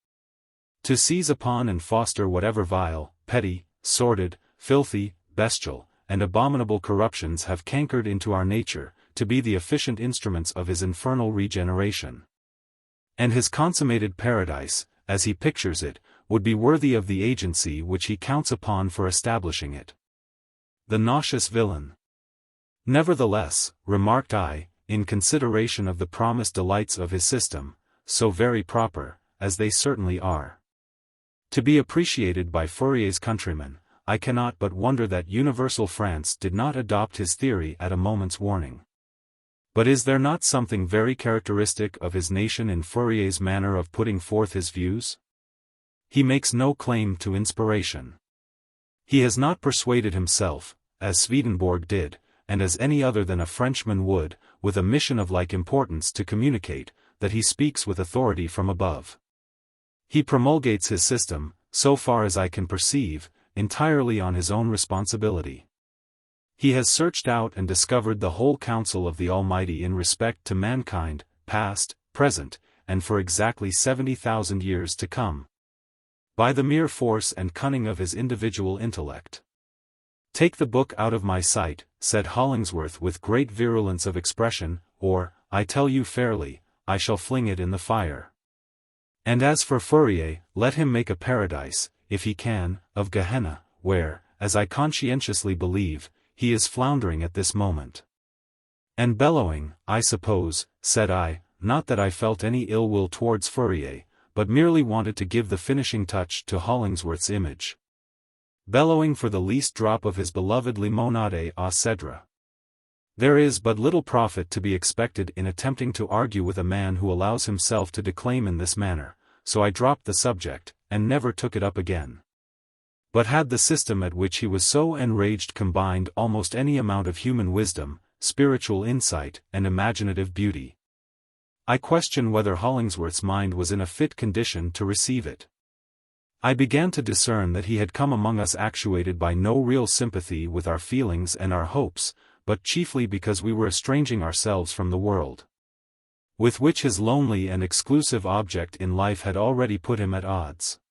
To seize upon and foster whatever vile, petty, sordid, filthy, bestial, and abominable corruptions have cankered into our nature, to be the efficient instruments of his infernal regeneration. And his consummated paradise, as he pictures it, would be worthy of the agency which he counts upon for establishing it. The nauseous villain. Nevertheless, remarked I, in consideration of the promised delights of his system, so very proper, as they certainly are, to be appreciated by Fourier's countrymen, I cannot but wonder that universal France did not adopt his theory at a moment's warning. But is there not something very characteristic of his nation in Fourier's manner of putting forth his views? He makes no claim to inspiration. He has not persuaded himself, as Swedenborg did, and as any other than a Frenchman would, with a mission of like importance to communicate, that he speaks with authority from above. He promulgates his system, so far as I can perceive, entirely on his own responsibility. He has searched out and discovered the whole counsel of the Almighty in respect to mankind, past, present, and for exactly 70,000 years to come, by the mere force and cunning of his individual intellect. Take the book out of my sight, said Hollingsworth with great virulence of expression, or, I tell you fairly, I shall fling it in the fire. And as for Fourier, let him make a paradise, if he can, of Gehenna, where, as I conscientiously believe, he is floundering at this moment. And bellowing, I suppose, said I, not that I felt any ill will towards Fourier, but merely wanted to give the finishing touch to Hollingsworth's image. Bellowing for the least drop of his beloved limonade au cèdre. There is but little profit to be expected in attempting to argue with a man who allows himself to declaim in this manner, so I dropped the subject, and never took it up again. But had the system at which he was so enraged combined almost any amount of human wisdom, spiritual insight, and imaginative beauty, I question whether Hollingsworth's mind was in a fit condition to receive it. I began to discern that he had come among us actuated by no real sympathy with our feelings and our hopes, but chiefly because we were estranging ourselves from the world, with which his lonely and exclusive object in life had already put him at odds.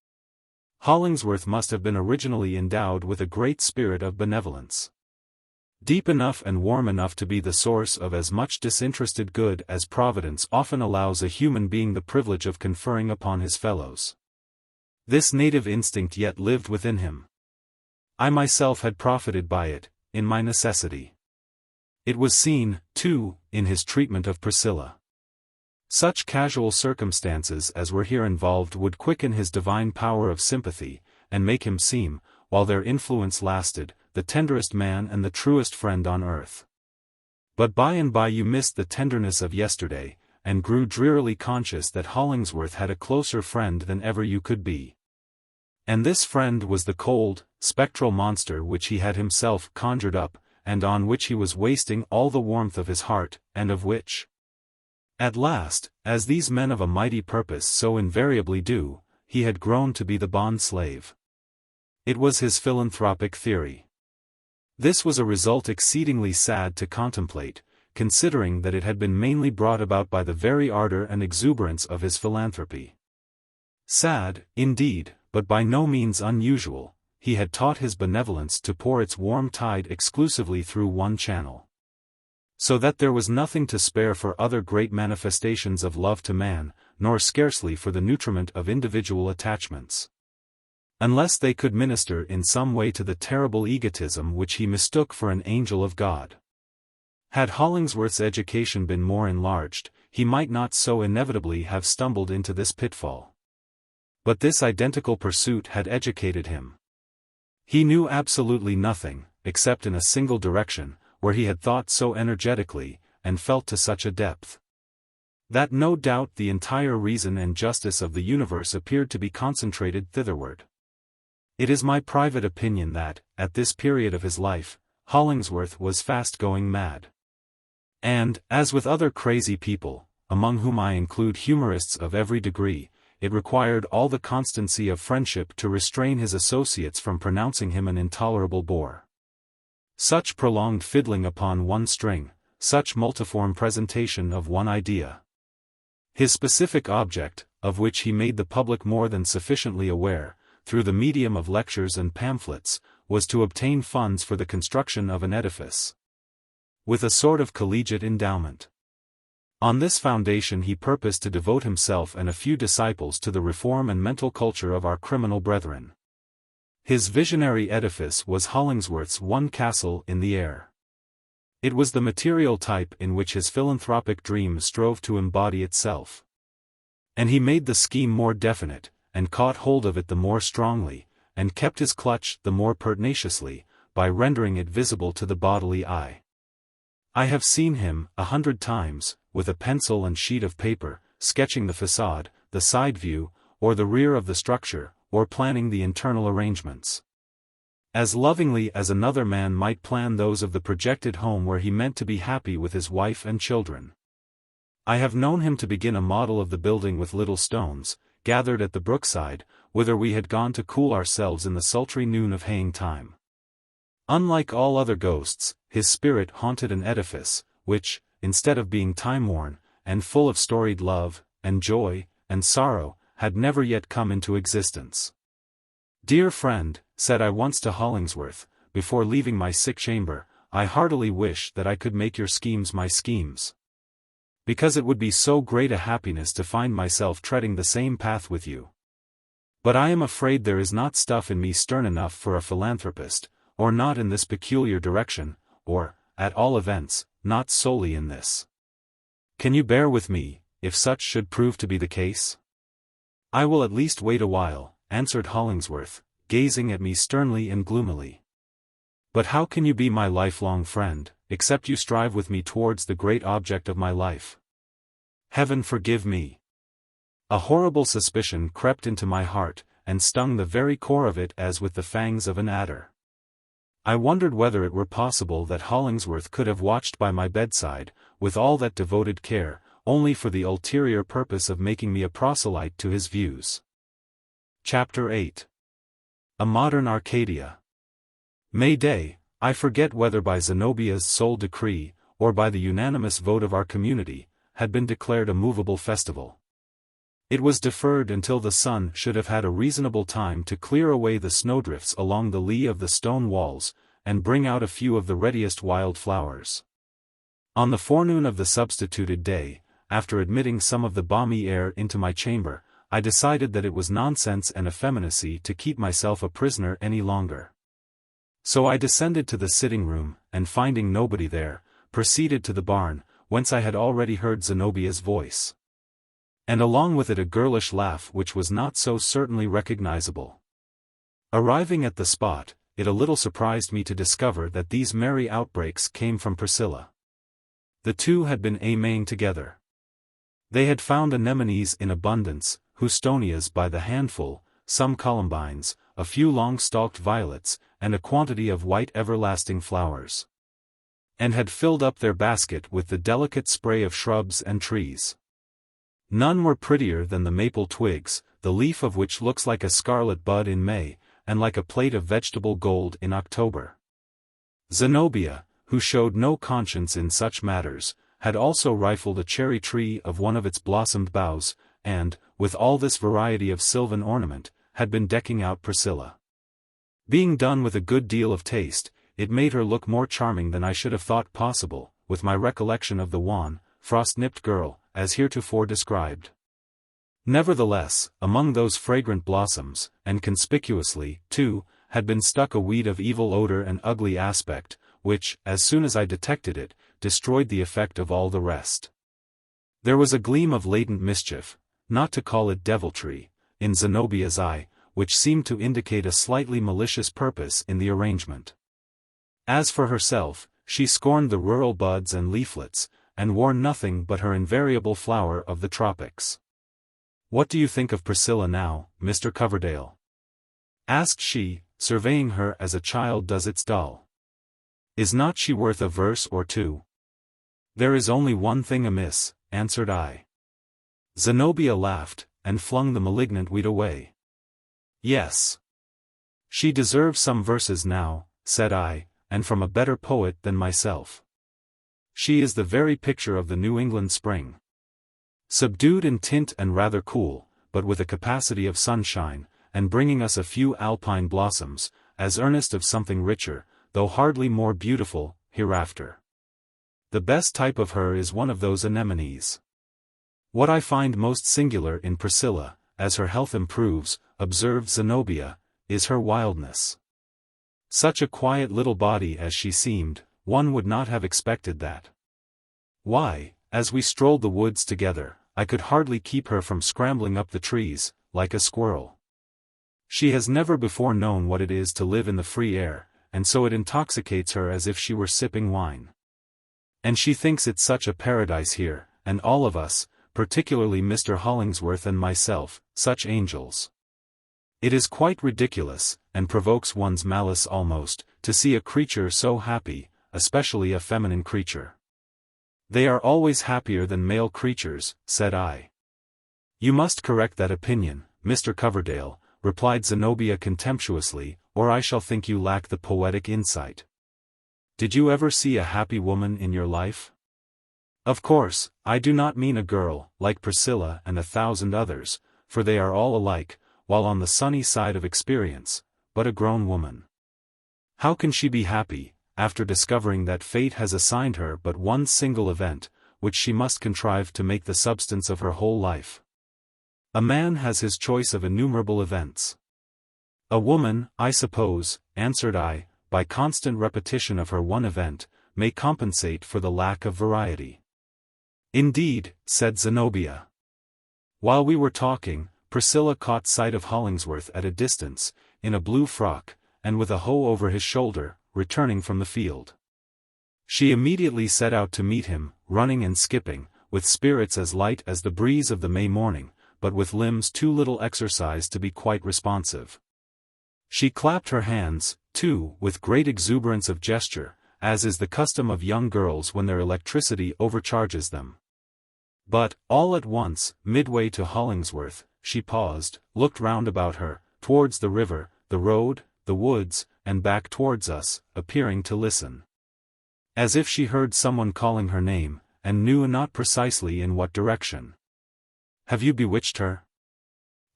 Hollingsworth must have been originally endowed with a great spirit of benevolence, deep enough and warm enough to be the source of as much disinterested good as Providence often allows a human being the privilege of conferring upon his fellows. This native instinct yet lived within him. I myself had profited by it, in my necessity. It was seen, too, in his treatment of Priscilla. Such casual circumstances as were here involved would quicken his divine power of sympathy, and make him seem, while their influence lasted, the tenderest man and the truest friend on earth. But by and by you missed the tenderness of yesterday, and grew drearily conscious that Hollingsworth had a closer friend than ever you could be. And this friend was the cold, spectral monster which he had himself conjured up, and on which he was wasting all the warmth of his heart, and of which, at last, as these men of a mighty purpose so invariably do, he had grown to be the bond-slave. It was his philanthropic theory. This was a result exceedingly sad to contemplate, considering that it had been mainly brought about by the very ardor and exuberance of his philanthropy. Sad, indeed, but by no means unusual, he had taught his benevolence to pour its warm tide exclusively through one channel, so that there was nothing to spare for other great manifestations of love to man, nor scarcely for the nutriment of individual attachments, unless they could minister in some way to the terrible egotism which he mistook for an angel of God. Had Hollingsworth's education been more enlarged, he might not so inevitably have stumbled into this pitfall. But this identical pursuit had educated him. He knew absolutely nothing, except in a single direction, where he had thought so energetically, and felt to such a depth, that no doubt the entire reason and justice of the universe appeared to be concentrated thitherward. It is my private opinion that, at this period of his life, Hollingsworth was fast going mad. And, as with other crazy people, among whom I include humorists of every degree, it required all the constancy of friendship to restrain his associates from pronouncing him an intolerable bore. Such prolonged fiddling upon one string, such multiform presentation of one idea. His specific object, of which he made the public more than sufficiently aware, through the medium of lectures and pamphlets, was to obtain funds for the construction of an edifice, with a sort of collegiate endowment, On this foundation he purposed to devote himself and a few disciples to the reform and mental culture of our criminal brethren. His visionary edifice was Hollingsworth's one castle in the air. It was the material type in which his philanthropic dream strove to embody itself. And he made the scheme more definite, and caught hold of it the more strongly, and kept his clutch the more pertinaciously, by rendering it visible to the bodily eye. I have seen him, 100 times, with a pencil and sheet of paper, sketching the facade, the side view, or the rear of the structure, or planning the internal arrangements. As lovingly as another man might plan those of the projected home where he meant to be happy with his wife and children. I have known him to begin a model of the building with little stones, gathered at the brookside, whither we had gone to cool ourselves in the sultry noon of haying time. Unlike all other ghosts, his spirit haunted an edifice, which, instead of being time-worn, and full of storied love, and joy, and sorrow, had never yet come into existence. "Dear friend," said I once to Hollingsworth, before leaving my sick chamber, "I heartily wish that I could make your schemes my schemes. Because it would be so great a happiness to find myself treading the same path with you. But I am afraid there is not stuff in me stern enough for a philanthropist, or not in this peculiar direction, or, at all events, not solely in this. Can you bear with me, if such should prove to be the case?" "I will at least wait a while," answered Hollingsworth, gazing at me sternly and gloomily. "But how can you be my lifelong friend, except you strive with me towards the great object of my life?" "Heaven forgive me!" A horrible suspicion crept into my heart, and stung the very core of it as with the fangs of an adder. I wondered whether it were possible that Hollingsworth could have watched by my bedside, with all that devoted care, only for the ulterior purpose of making me a proselyte to his views. Chapter 8. A Modern Arcadia. May Day, I forget whether by Zenobia's sole decree, or by the unanimous vote of our community, had been declared a movable festival. It was deferred until the sun should have had a reasonable time to clear away the snowdrifts along the lee of the stone walls, and bring out a few of the readiest wild flowers. On the forenoon of the substituted day, after admitting some of the balmy air into my chamber, I decided that it was nonsense and effeminacy to keep myself a prisoner any longer. So I descended to the sitting-room, and finding nobody there, proceeded to the barn, whence I had already heard Zenobia's voice. And along with it a girlish laugh which was not so certainly recognizable. Arriving at the spot, it a little surprised me to discover that these merry outbreaks came from Priscilla. The two had been aiming together. They had found anemones in abundance, houstonias by the handful, some columbines, a few long-stalked violets, and a quantity of white everlasting flowers. And had filled up their basket with the delicate spray of shrubs and trees. None were prettier than the maple twigs, the leaf of which looks like a scarlet bud in May, and like a plate of vegetable gold in October. Zenobia, who showed no conscience in such matters, had also rifled a cherry tree of one of its blossomed boughs, and, with all this variety of sylvan ornament, had been decking out Priscilla. Being done with a good deal of taste, it made her look more charming than I should have thought possible, with my recollection of the wan, frost-nipped girl, as heretofore described. Nevertheless, among those fragrant blossoms, and conspicuously, too, had been stuck a weed of evil odor and ugly aspect, which, as soon as I detected it, destroyed the effect of all the rest. There was a gleam of latent mischief, not to call it deviltry, in Zenobia's eye, which seemed to indicate a slightly malicious purpose in the arrangement. As for herself, she scorned the rural buds and leaflets, and wore nothing but her invariable flower of the tropics. "What do you think of Priscilla now, Mr. Coverdale?" asked she, surveying her as a child does its doll. "Is not she worth a verse or two?" "There is only one thing amiss," answered I. Zenobia laughed, and flung the malignant weed away. "Yes. She deserves some verses now," said I, "and from a better poet than myself. She is the very picture of the New England spring. Subdued in tint and rather cool, but with a capacity of sunshine, and bringing us a few alpine blossoms, as earnest of something richer, though hardly more beautiful, hereafter. The best type of her is one of those anemones. What I find most singular in Priscilla, as her health improves, observed Zenobia, is her wildness. Such a quiet little body as she seemed, one would not have expected that. Why, as we strolled the woods together, I could hardly keep her from scrambling up the trees, like a squirrel. She has never before known what it is to live in the free air, and so it intoxicates her as if she were sipping wine. And she thinks it's such a paradise here, and all of us, particularly Mr. Hollingsworth and myself, such angels. It is quite ridiculous, and provokes one's malice almost, to see a creature so happy, especially a feminine creature. They are always happier than male creatures, said I. You must correct that opinion, Mr. Coverdale, replied Zenobia contemptuously, or I shall think you lack the poetic insight. Did you ever see a happy woman in your life? Of course, I do not mean a girl, like Priscilla and 1,000 others, for they are all alike, while on the sunny side of experience, but a grown woman. How can she be happy, after discovering that fate has assigned her but one single event, which she must contrive to make the substance of her whole life? A man has his choice of innumerable events. A woman, I suppose, answered I, by constant repetition of her one event, may compensate for the lack of variety. Indeed, said Zenobia. While we were talking, Priscilla caught sight of Hollingsworth at a distance, in a blue frock, and with a hoe over his shoulder, returning from the field. She immediately set out to meet him, running and skipping, with spirits as light as the breeze of the May morning, but with limbs too little exercised to be quite responsive. She clapped her hands, too, with great exuberance of gesture, as is the custom of young girls when their electricity overcharges them. But, all at once, midway to Hollingsworth, she paused, looked round about her, towards the river, the road, the woods, and back towards us, appearing to listen. As if she heard someone calling her name, and knew not precisely in what direction. Have you bewitched her?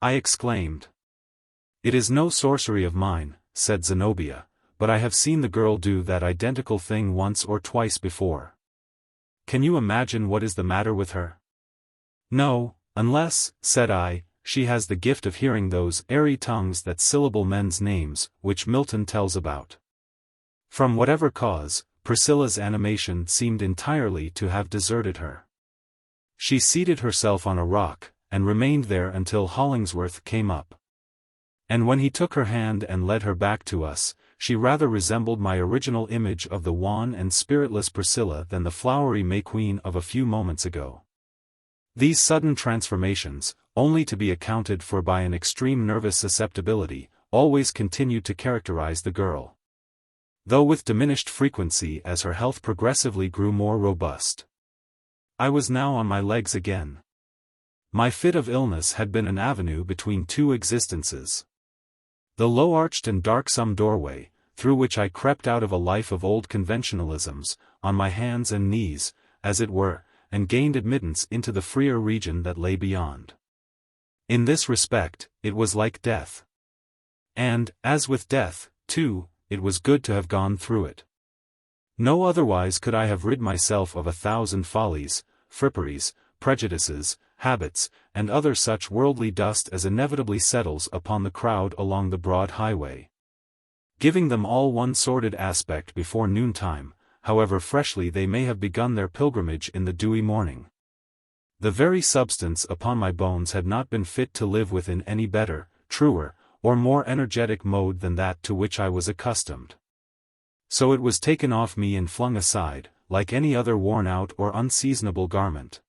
I exclaimed. It is no sorcery of mine, said Zenobia, but I have seen the girl do that identical thing once or twice before. Can you imagine what is the matter with her? No, unless, said I, she has the gift of hearing those airy tongues that syllable men's names, which Milton tells about. From whatever cause, Priscilla's animation seemed entirely to have deserted her. She seated herself on a rock, and remained there until Hollingsworth came up. And when he took her hand and led her back to us, she rather resembled my original image of the wan and spiritless Priscilla than the flowery May Queen of a few moments ago. These sudden transformations, only to be accounted for by an extreme nervous susceptibility, always continued to characterize the girl. Though with diminished frequency as her health progressively grew more robust. I was now on my legs again. My fit of illness had been an avenue between two existences. The low-arched and darksome doorway, through which I crept out of a life of old conventionalisms, on my hands and knees, as it were, and gained admittance into the freer region that lay beyond. In this respect, it was like death. And, as with death, too, it was good to have gone through it. No otherwise could I have rid myself of 1,000 follies, fripperies, prejudices, habits, and other such worldly dust as inevitably settles upon the crowd along the broad highway. Giving them all one sordid aspect before noontime, however freshly they may have begun their pilgrimage in the dewy morning. The very substance upon my bones had not been fit to live within any better, truer, or more energetic mode than that to which I was accustomed. So it was taken off me and flung aside, like any other worn-out or unseasonable garment.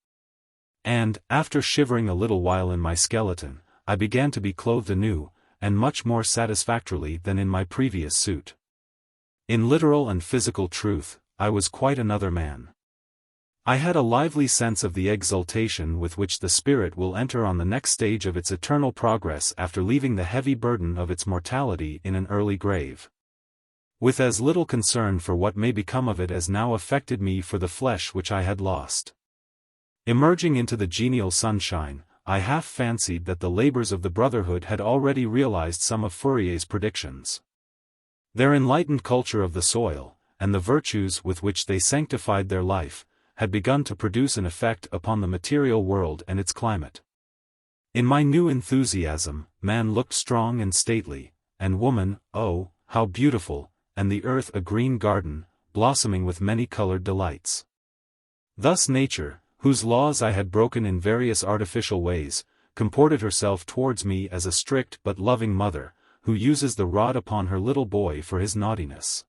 And, after shivering a little while in my skeleton, I began to be clothed anew, and much more satisfactorily than in my previous suit. In literal and physical truth, I was quite another man. I had a lively sense of the exultation with which the spirit will enter on the next stage of its eternal progress after leaving the heavy burden of its mortality in an early grave. With as little concern for what may become of it as now affected me for the flesh which I had lost. Emerging into the genial sunshine, I half fancied that the labors of the Brotherhood had already realized some of Fourier's predictions. Their enlightened culture of the soil, and the virtues with which they sanctified their life, had begun to produce an effect upon the material world and its climate. In my new enthusiasm, man looked strong and stately, and woman, oh, how beautiful, and the earth a green garden, blossoming with many-colored delights. Thus nature, whose laws I had broken in various artificial ways, comported herself towards me as a strict but loving mother, who uses the rod upon her little boy for his naughtiness,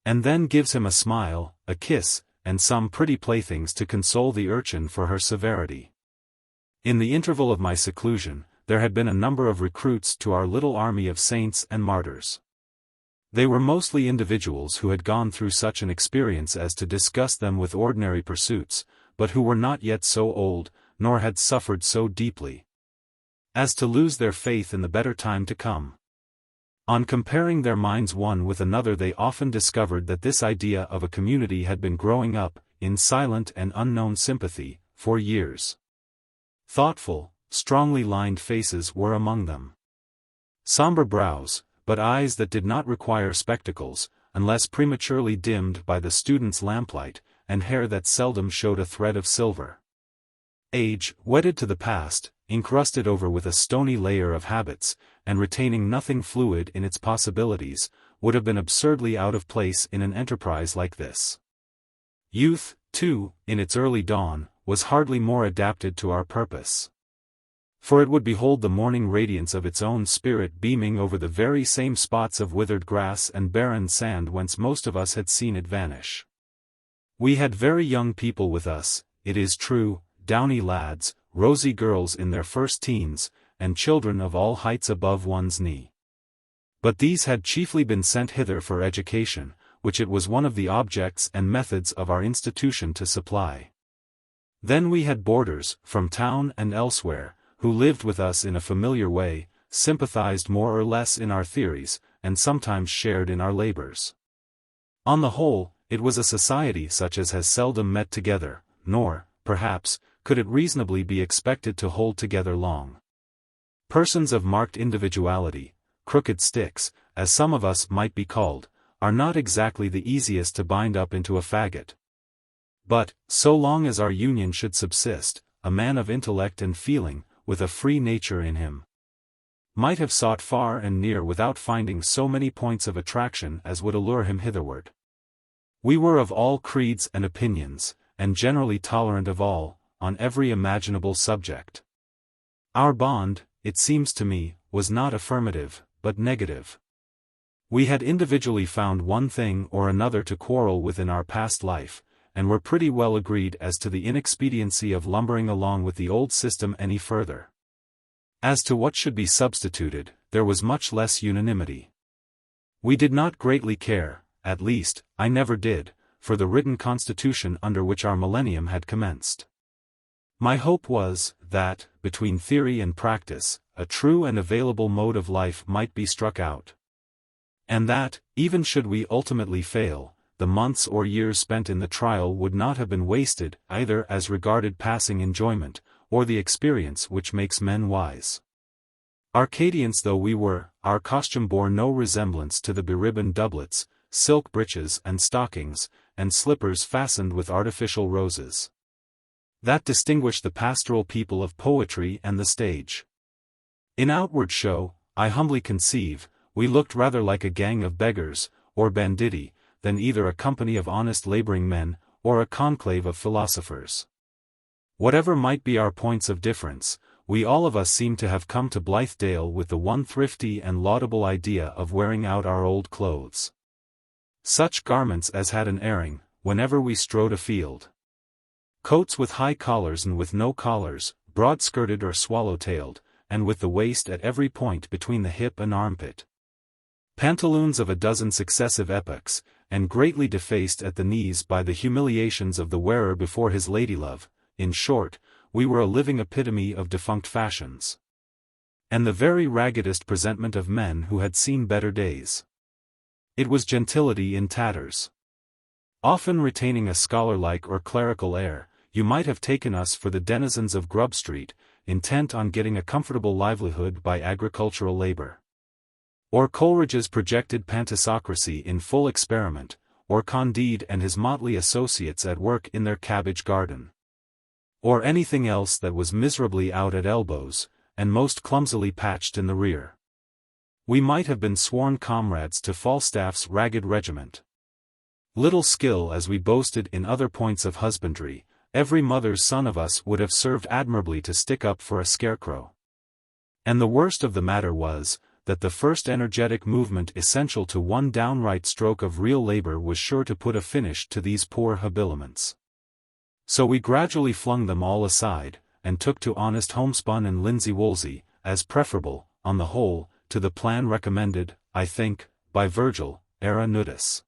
and then gives him a smile, a kiss, and some pretty playthings to console the urchin for her severity. In the interval of my seclusion, there had been a number of recruits to our little army of saints and martyrs. They were mostly individuals who had gone through such an experience as to disgust them with ordinary pursuits, but who were not yet so old, nor had suffered so deeply, as to lose their faith in the better time to come. On comparing their minds one with another, they often discovered that this idea of a community had been growing up, in silent and unknown sympathy, for years. Thoughtful, strongly lined faces were among them. Somber brows, but eyes that did not require spectacles, unless prematurely dimmed by the student's lamplight, and hair that seldom showed a thread of silver. Age, wedded to the past, encrusted over with a stony layer of habits, and retaining nothing fluid in its possibilities, would have been absurdly out of place in an enterprise like this. Youth, too, in its early dawn, was hardly more adapted to our purpose. For it would behold the morning radiance of its own spirit beaming over the very same spots of withered grass and barren sand whence most of us had seen it vanish. We had very young people with us, it is true, downy lads, rosy girls in their first teens, and children of all heights above one's knee. But these had chiefly been sent hither for education, which it was one of the objects and methods of our institution to supply. Then we had boarders, from town and elsewhere, who lived with us in a familiar way, sympathized more or less in our theories, and sometimes shared in our labors. On the whole, it was a society such as has seldom met together, nor, perhaps, could it reasonably be expected to hold together long. Persons of marked individuality, crooked sticks, as some of us might be called, are not exactly the easiest to bind up into a faggot. But, so long as our union should subsist, a man of intellect and feeling, with a free nature in him, might have sought far and near without finding so many points of attraction as would allure him hitherward. We were of all creeds and opinions, and generally tolerant of all, on every imaginable subject. Our bond, it seems to me, was not affirmative, but negative. We had individually found one thing or another to quarrel with in our past life, and were pretty well agreed as to the inexpediency of lumbering along with the old system any further. As to what should be substituted, there was much less unanimity. We did not greatly care, at least, I never did, for the written constitution under which our millennium had commenced. My hope was, that, between theory and practice, a true and available mode of life might be struck out. And that, even should we ultimately fail, the months or years spent in the trial would not have been wasted either as regarded passing enjoyment, or the experience which makes men wise. Arcadians though we were, our costume bore no resemblance to the beribboned doublets, silk breeches and stockings, and slippers fastened with artificial roses, that distinguish the pastoral people of poetry and the stage. In outward show, I humbly conceive, we looked rather like a gang of beggars, or banditti, than either a company of honest laboring men, or a conclave of philosophers. Whatever might be our points of difference, we all of us seemed to have come to Blithedale with the one thrifty and laudable idea of wearing out our old clothes. Such garments as had an airing, whenever we strode afield. Coats with high collars and with no collars, broad-skirted or swallow-tailed, and with the waist at every point between the hip and armpit. Pantaloons of a dozen successive epochs, and greatly defaced at the knees by the humiliations of the wearer before his ladylove. In short, we were a living epitome of defunct fashions, and the very raggedest presentment of men who had seen better days. It was gentility in tatters. Often retaining a scholar-like or clerical air, you might have taken us for the denizens of Grub Street, intent on getting a comfortable livelihood by agricultural labor. Or Coleridge's projected pantisocracy in full experiment, or Candide and his motley associates at work in their cabbage garden. Or anything else that was miserably out at elbows, and most clumsily patched in the rear. We might have been sworn comrades to Falstaff's ragged regiment. Little skill as we boasted in other points of husbandry, every mother's son of us would have served admirably to stick up for a scarecrow. And the worst of the matter was, that the first energetic movement essential to one downright stroke of real labor was sure to put a finish to these poor habiliments. So we gradually flung them all aside, and took to honest homespun and linsey-woolsey, as preferable, on the whole, to the plan recommended, I think, by Virgil, era nudis.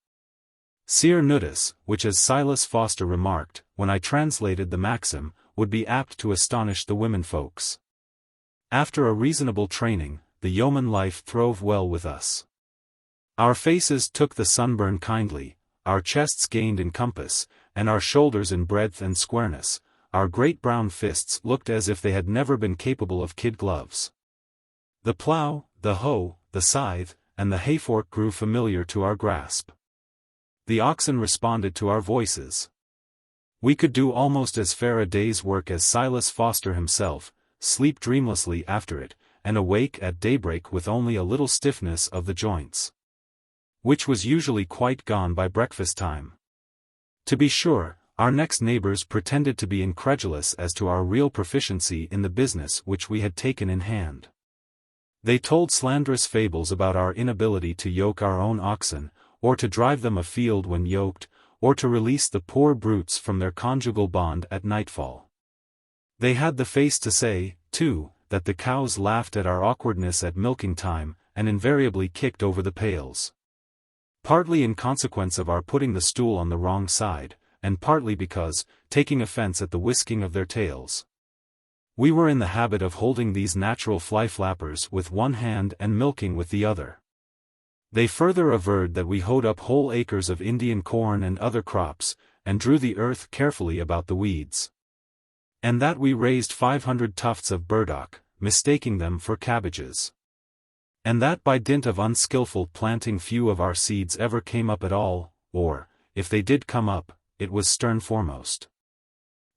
Sere nudis, which as Silas Foster remarked, when I translated the maxim, would be apt to astonish the womenfolks. After a reasonable training, the yeoman life throve well with us. Our faces took the sunburn kindly, our chests gained in compass, and our shoulders in breadth and squareness, our great brown fists looked as if they had never been capable of kid gloves. The plough, the hoe, the scythe, and the hayfork grew familiar to our grasp. The oxen responded to our voices. We could do almost as fair a day's work as Silas Foster himself, sleep dreamlessly after it, and awake at daybreak with only a little stiffness of the joints, which was usually quite gone by breakfast time. To be sure, our next neighbors pretended to be incredulous as to our real proficiency in the business which we had taken in hand. They told slanderous fables about our inability to yoke our own oxen, or to drive them afield when yoked, or to release the poor brutes from their conjugal bond at nightfall. They had the face to say, too, that the cows laughed at our awkwardness at milking time, and invariably kicked over the pails. Partly in consequence of our putting the stool on the wrong side, and partly because, taking offense at the whisking of their tails, we were in the habit of holding these natural fly-flappers with one hand and milking with the other. They further averred that we hoed up whole acres of Indian corn and other crops, and drew the earth carefully about the weeds. And that we raised 500 tufts of burdock, mistaking them for cabbages. And that by dint of unskilful planting few of our seeds ever came up at all, or, if they did come up, it was stern foremost.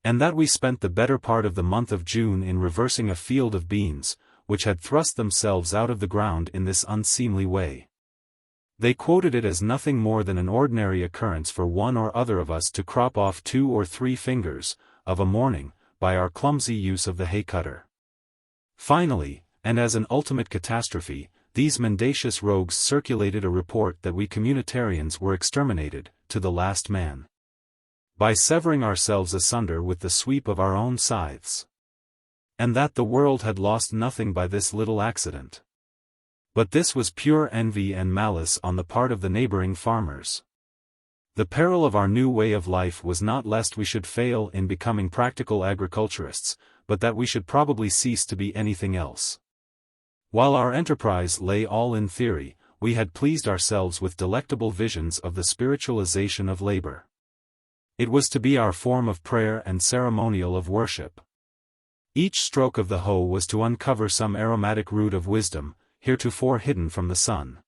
And that we spent the better part of the month of June in reversing a field of beans, which had thrust themselves out of the ground in this unseemly way. They quoted it as nothing more than an ordinary occurrence for one or other of us to crop off 2 or 3 fingers, of a morning, by our clumsy use of the hay-cutter. Finally, and as an ultimate catastrophe, these mendacious rogues circulated a report that we communitarians were exterminated, to the last man, by severing ourselves asunder with the sweep of our own scythes. And that the world had lost nothing by this little accident. But this was pure envy and malice on the part of the neighboring farmers. The peril of our new way of life was not lest we should fail in becoming practical agriculturists, but that we should probably cease to be anything else. While our enterprise lay all in theory, we had pleased ourselves with delectable visions of the spiritualization of labor. It was to be our form of prayer and ceremonial of worship. Each stroke of the hoe was to uncover some aromatic root of wisdom, heretofore hidden from the sun.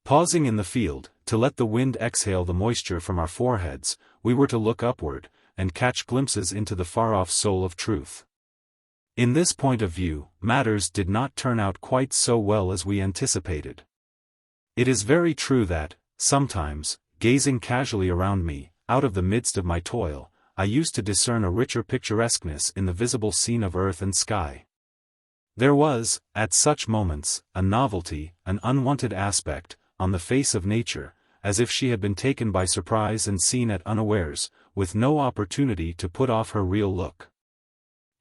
Pausing in the field, to let the wind exhale the moisture from our foreheads, we were to look upward, and catch glimpses into the far-off soul of truth. In this point of view, matters did not turn out quite so well as we anticipated. It is very true that, sometimes, gazing casually around me, out of the midst of my toil, I used to discern a richer picturesqueness in the visible scene of earth and sky. There was, at such moments, a novelty, an unwonted aspect, on the face of nature, as if she had been taken by surprise and seen at unawares, with no opportunity to put off her real look,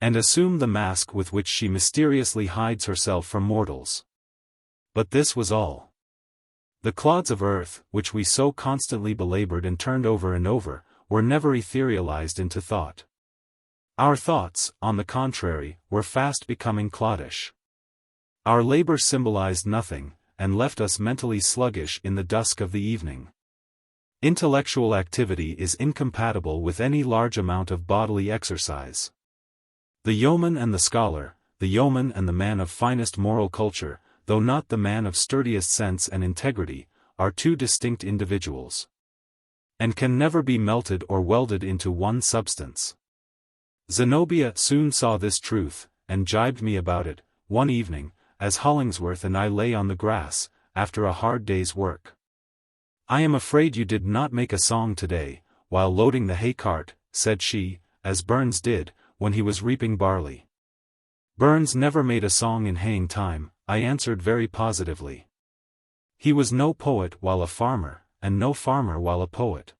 and assume the mask with which she mysteriously hides herself from mortals. But this was all. The clods of earth, which we so constantly belabored and turned over and over, were never etherealized into thought. Our thoughts, on the contrary, were fast becoming cloddish. Our labor symbolized nothing, and left us mentally sluggish in the dusk of the evening. Intellectual activity is incompatible with any large amount of bodily exercise. The yeoman and the scholar, the yeoman and the man of finest moral culture, though not the man of sturdiest sense and integrity, are 2 distinct individuals. and can never be melted or welded into one substance. Zenobia soon saw this truth, and jibed me about it, one evening, as Hollingsworth and I lay on the grass, after a hard day's work. "I am afraid you did not make a song today, while loading the hay cart," said she, "as Burns did, when he was reaping barley." "Burns never made a song in haying time," I answered very positively. "He was no poet while a farmer, and no farmer while a poet."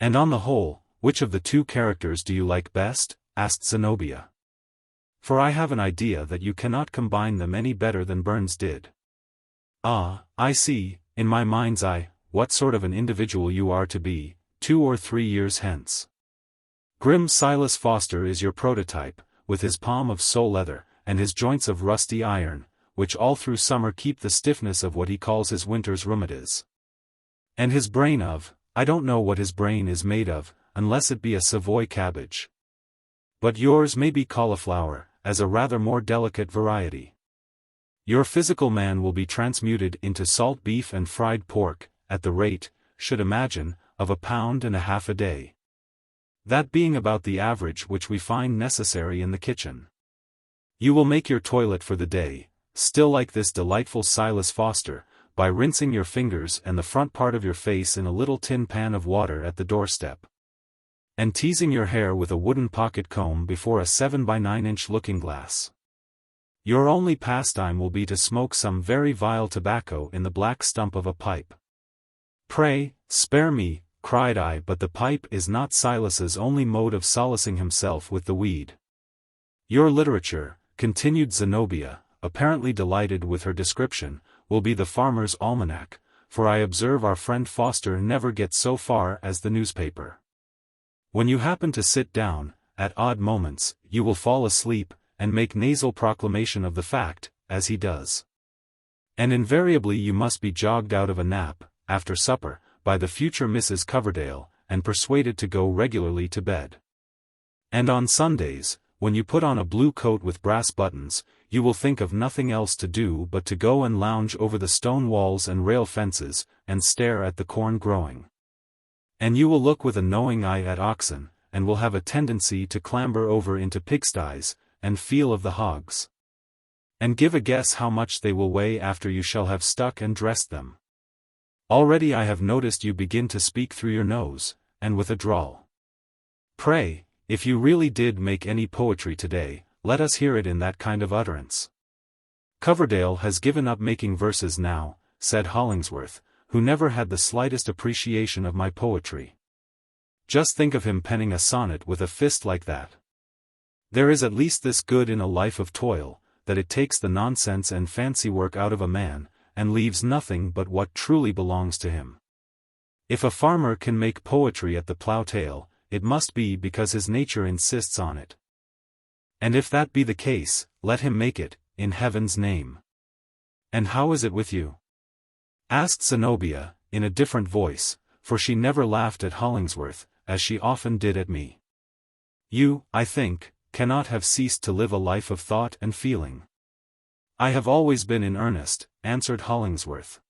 "And on the whole, which of the two characters do you like best?" asked Zenobia. "For I have an idea that you cannot combine them any better than Burns did." "Ah, I see, in my mind's eye, what sort of an individual you are to be, 2 or 3 years hence. Grim Silas Foster is your prototype, with his palm of sole leather, and his joints of rusty iron, which all through summer keep the stiffness of what he calls his winter's rheumatiz. And his brain of, I don't know what his brain is made of, unless it be a Savoy cabbage. But yours may be cauliflower, as a rather more delicate variety. Your physical man will be transmuted into salt beef and fried pork, at the rate, should imagine, of £1.50 a day. That being about the average which we find necessary in the kitchen. You will make your toilet for the day, still like this delightful Silas Foster, by rinsing your fingers and the front part of your face in a little tin pan of water at the doorstep. And teasing your hair with a wooden pocket comb before a 7x9-inch looking-glass. Your only pastime will be to smoke some very vile tobacco in the black stump of a pipe. "Pray, spare me," cried I, "but the pipe is not Silas's only mode of solacing himself with the weed. Your literature," continued Zenobia, apparently delighted with her description, "will be the farmer's almanac, for I observe our friend Foster never gets so far as the newspaper. When you happen to sit down, at odd moments, you will fall asleep, and make nasal proclamation of the fact, as he does. And invariably you must be jogged out of a nap, after supper, by the future Mrs. Coverdale, and persuaded to go regularly to bed. And on Sundays, when you put on a blue coat with brass buttons, you will think of nothing else to do but to go and lounge over the stone walls and rail fences, and stare at the corn growing. And you will look with a knowing eye at oxen, and will have a tendency to clamber over into pigsties, and feel of the hogs. And give a guess how much they will weigh after you shall have stuck and dressed them. Already I have noticed you begin to speak through your nose, and with a drawl. Pray, if you really did make any poetry today, let us hear it in that kind of utterance." "Coverdale has given up making verses now," said Hollingsworth, who never had the slightest appreciation of my poetry. "Just think of him penning a sonnet with a fist like that. There is at least this good in a life of toil, that it takes the nonsense and fancy work out of a man, and leaves nothing but what truly belongs to him. If a farmer can make poetry at the plough-tail, it must be because his nature insists on it. And if that be the case, let him make it, in heaven's name." "And how is it with you?" asked Zenobia, in a different voice, for she never laughed at Hollingsworth, as she often did at me. "You, I think, cannot have ceased to live a life of thought and feeling." "I have always been in earnest," answered Hollingsworth.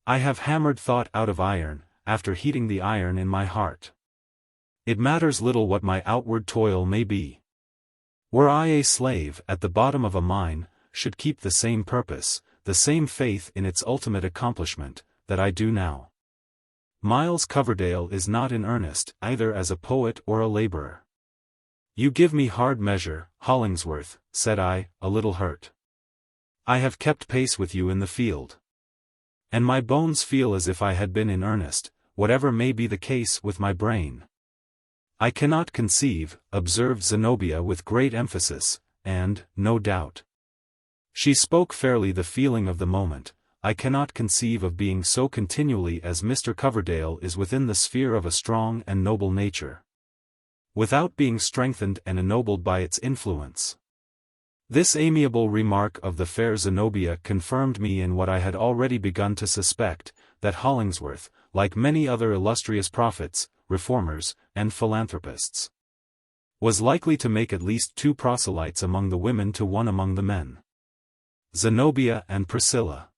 "I have hammered thought out of iron, after heating the iron in my heart. It matters little what my outward toil may be. Were I a slave at the bottom of a mine, should keep the same purpose, the same faith in its ultimate accomplishment, that I do now. Miles Coverdale is not in earnest, either as a poet or a laborer." "You give me hard measure, Hollingsworth," said I, a little hurt. "I have kept pace with you in the field. And my bones feel as if I had been in earnest, whatever may be the case with my brain." "I cannot conceive," observed Zenobia with great emphasis, and, no doubt, she spoke fairly the feeling of the moment, "I cannot conceive of being so continually as Mr. Coverdale is within the sphere of a strong and noble nature, without being strengthened and ennobled by its influence." This amiable remark of the fair Zenobia confirmed me in what I had already begun to suspect, that Hollingsworth, like many other illustrious prophets, reformers, and philanthropists, was likely to make at least 2 proselytes among the women to 1 among the men. Zenobia and Priscilla.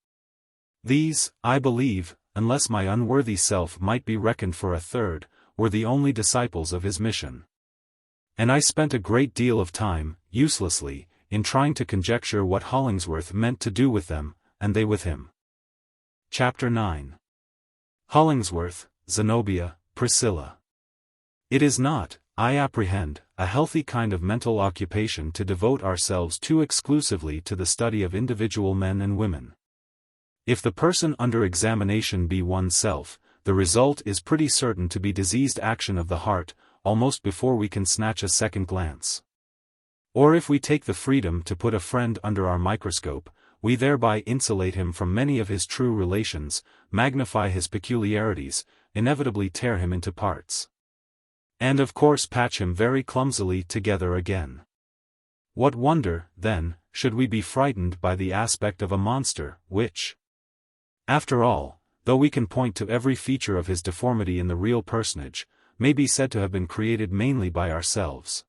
These, I believe, unless my unworthy self might be reckoned for a third, were the only disciples of his mission. And I spent a great deal of time, uselessly, in trying to conjecture what Hollingsworth meant to do with them, and they with him. Chapter 9. Hollingsworth, Zenobia, Priscilla. It is not, I apprehend, a healthy kind of mental occupation to devote ourselves too exclusively to the study of individual men and women. If the person under examination be oneself, the result is pretty certain to be diseased action of the heart, almost before we can snatch a second glance. Or if we take the freedom to put a friend under our microscope, we thereby insulate him from many of his true relations, magnify his peculiarities, inevitably tear him into parts. And of course patch him very clumsily together again. What wonder, then, should we be frightened by the aspect of a monster, which, after all, though we can point to every feature of his deformity in the real personage, may be said to have been created mainly by ourselves.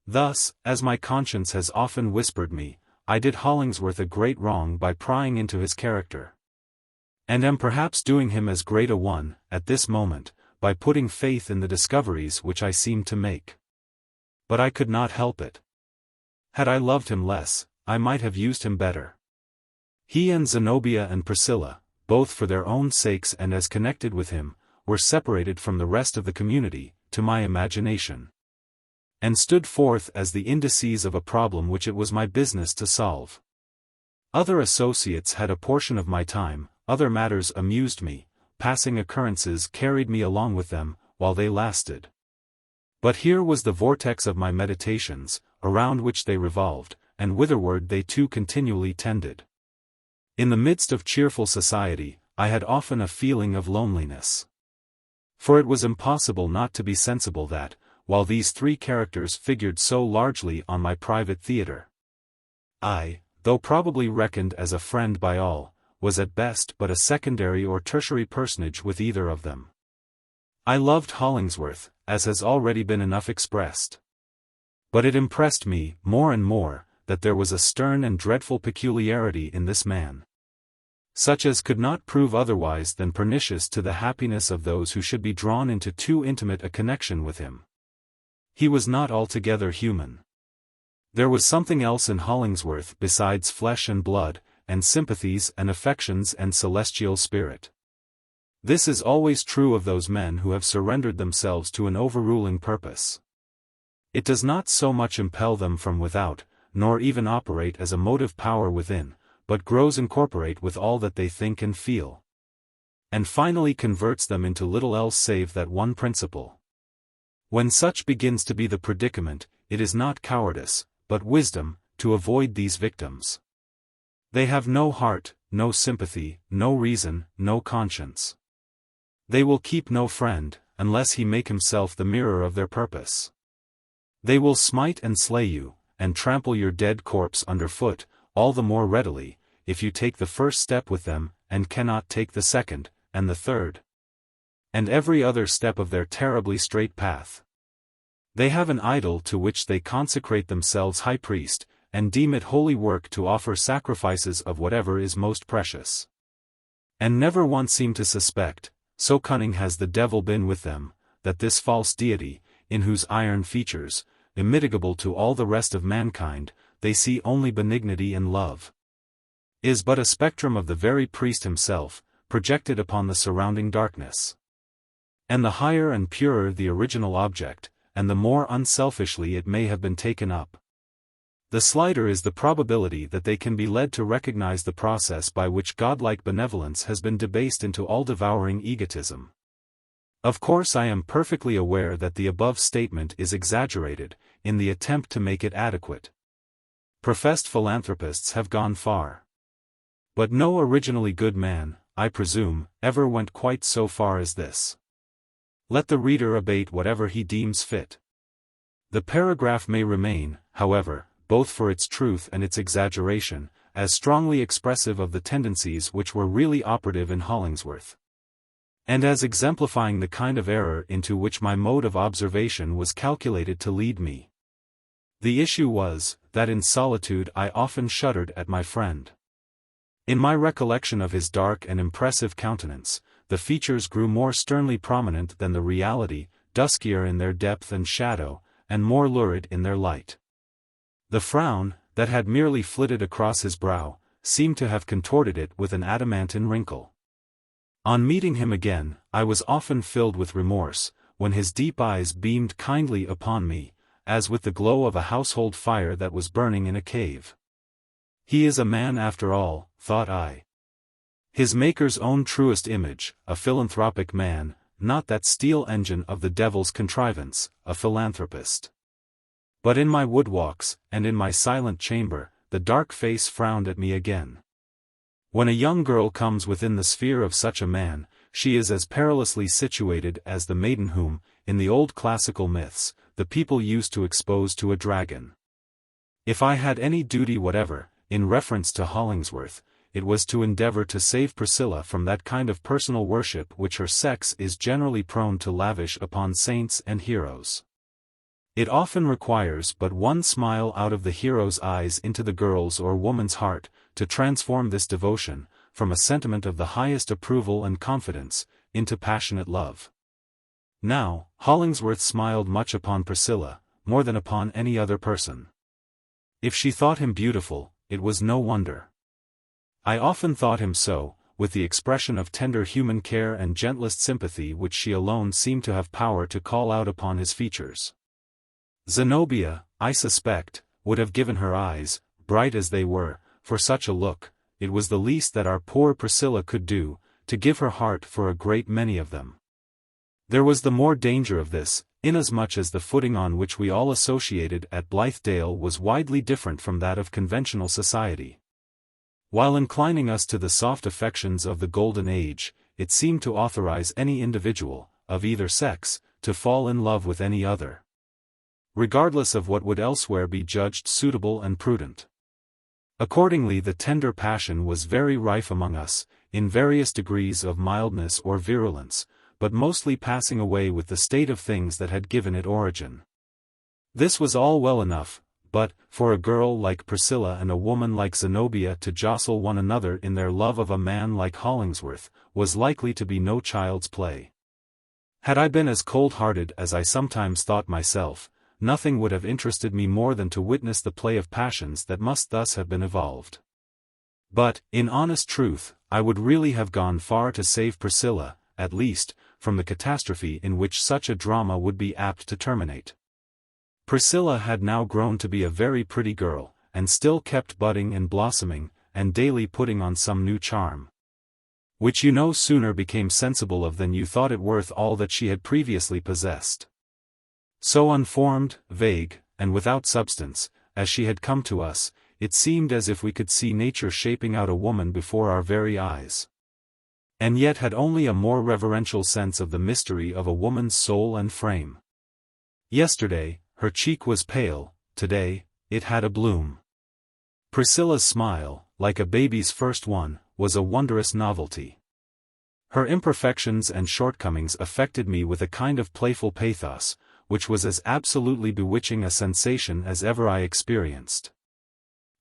Thus, as my conscience has often whispered me, I did Hollingsworth a great wrong by prying into his character. And am perhaps doing him as great a one, at this moment, by putting faith in the discoveries which I seem to make. But I could not help it. Had I loved him less, I might have used him better. He and Zenobia and Priscilla, both for their own sakes and as connected with him, were separated from the rest of the community, to my imagination, and stood forth as the indices of a problem which it was my business to solve. Other associates had a portion of my time, other matters amused me, passing occurrences carried me along with them, while they lasted. But here was the vortex of my meditations, around which they revolved, and whitherward they too continually tended. In the midst of cheerful society, I had often a feeling of loneliness. For it was impossible not to be sensible that, while these three characters figured so largely on my private theatre, I, though probably reckoned as a friend by all, was at best but a secondary or tertiary personage with either of them. I loved Hollingsworth, as has already been enough expressed. But it impressed me, more and more, that there was a stern and dreadful peculiarity in this man, such as could not prove otherwise than pernicious to the happiness of those who should be drawn into too intimate a connection with him. He was not altogether human. There was something else in Hollingsworth besides flesh and blood, and sympathies and affections and celestial spirit. This is always true of those men who have surrendered themselves to an overruling purpose. It does not so much impel them from without, nor even operate as a motive power within, but grows incorporate with all that they think and feel, and finally converts them into little else save that one principle. When such begins to be the predicament, it is not cowardice, but wisdom, to avoid these victims. They have no heart, no sympathy, no reason, no conscience. They will keep no friend, unless he make himself the mirror of their purpose. They will smite and slay you, and trample your dead corpse underfoot, all the more readily, if you take the first step with them, and cannot take the second, and the third, and every other step of their terribly straight path. They have an idol to which they consecrate themselves high priest, and deem it holy work to offer sacrifices of whatever is most precious. And never once seem to suspect, so cunning has the devil been with them, that this false deity, in whose iron features, immitigable to all the rest of mankind, they see only benignity and love, is but a spectrum of the very priest himself, projected upon the surrounding darkness. And the higher and purer the original object, and the more unselfishly it may have been taken up, the slighter is the probability that they can be led to recognize the process by which godlike benevolence has been debased into all-devouring egotism. Of course I am perfectly aware that the above statement is exaggerated, in the attempt to make it adequate. Professed philanthropists have gone far. But no originally good man, I presume, ever went quite so far as this. Let the reader abate whatever he deems fit. The paragraph may remain, however, both for its truth and its exaggeration, as strongly expressive of the tendencies which were really operative in Hollingsworth, and as exemplifying the kind of error into which my mode of observation was calculated to lead me. The issue was, that in solitude I often shuddered at my friend. In my recollection of his dark and impressive countenance, the features grew more sternly prominent than the reality, duskier in their depth and shadow, and more lurid in their light. The frown, that had merely flitted across his brow, seemed to have contorted it with an adamantine wrinkle. On meeting him again, I was often filled with remorse, when his deep eyes beamed kindly upon me, as with the glow of a household fire that was burning in a cave. He is a man after all, thought I. His Maker's own truest image, a philanthropic man, not that steel engine of the devil's contrivance, a philanthropist. But in my woodwalks, and in my silent chamber, the dark face frowned at me again. When a young girl comes within the sphere of such a man, she is as perilously situated as the maiden whom, in the old classical myths, the people used to expose to a dragon. If I had any duty whatever, in reference to Hollingsworth, it was to endeavor to save Priscilla from that kind of personal worship which her sex is generally prone to lavish upon saints and heroes. It often requires but one smile out of the hero's eyes into the girl's or woman's heart, to transform this devotion, from a sentiment of the highest approval and confidence, into passionate love. Now, Hollingsworth smiled much upon Priscilla, more than upon any other person. If she thought him beautiful, it was no wonder. I often thought him so, with the expression of tender human care and gentlest sympathy which she alone seemed to have power to call out upon his features. Zenobia, I suspect, would have given her eyes, bright as they were, for such a look. It was the least that our poor Priscilla could do, to give her heart for a great many of them. There was the more danger of this, inasmuch as the footing on which we all associated at Blithedale was widely different from that of conventional society. While inclining us to the soft affections of the Golden Age, it seemed to authorize any individual, of either sex, to fall in love with any other, regardless of what would elsewhere be judged suitable and prudent. Accordingly, the tender passion was very rife among us, in various degrees of mildness or virulence, but mostly passing away with the state of things that had given it origin. This was all well enough, but, for a girl like Priscilla and a woman like Zenobia to jostle one another in their love of a man like Hollingsworth, was likely to be no child's play. Had I been as cold-hearted as I sometimes thought myself, nothing would have interested me more than to witness the play of passions that must thus have been evolved. But, in honest truth, I would really have gone far to save Priscilla, at least, from the catastrophe in which such a drama would be apt to terminate. Priscilla had now grown to be a very pretty girl, and still kept budding and blossoming, and daily putting on some new charm, which you no sooner became sensible of than you thought it worth all that she had previously possessed. So unformed, vague, and without substance, as she had come to us, it seemed as if we could see nature shaping out a woman before our very eyes, and yet had only a more reverential sense of the mystery of a woman's soul and frame. Yesterday, her cheek was pale, today, it had a bloom. Priscilla's smile, like a baby's first one, was a wondrous novelty. Her imperfections and shortcomings affected me with a kind of playful pathos, which was as absolutely bewitching a sensation as ever I experienced.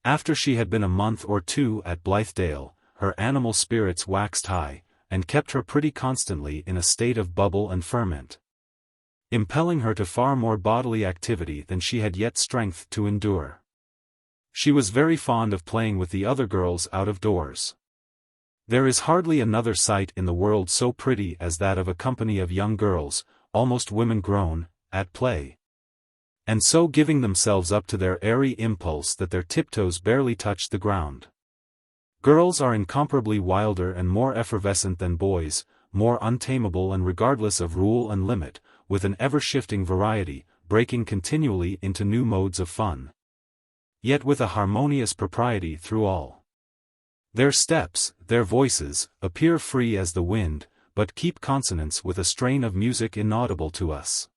After she had been a month or two at Blithedale, her animal spirits waxed high, and kept her pretty constantly in a state of bubble and ferment, impelling her to far more bodily activity than she had yet strength to endure. She was very fond of playing with the other girls out of doors. There is hardly another sight in the world so pretty as that of a company of young girls, almost women grown, at play, and so giving themselves up to their airy impulse that their tiptoes barely touched the ground. Girls are incomparably wilder and more effervescent than boys, more untamable and regardless of rule and limit, with an ever-shifting variety, breaking continually into new modes of fun, yet with a harmonious propriety through all. Their steps, their voices, appear free as the wind, but keep consonance with a strain of music inaudible to us.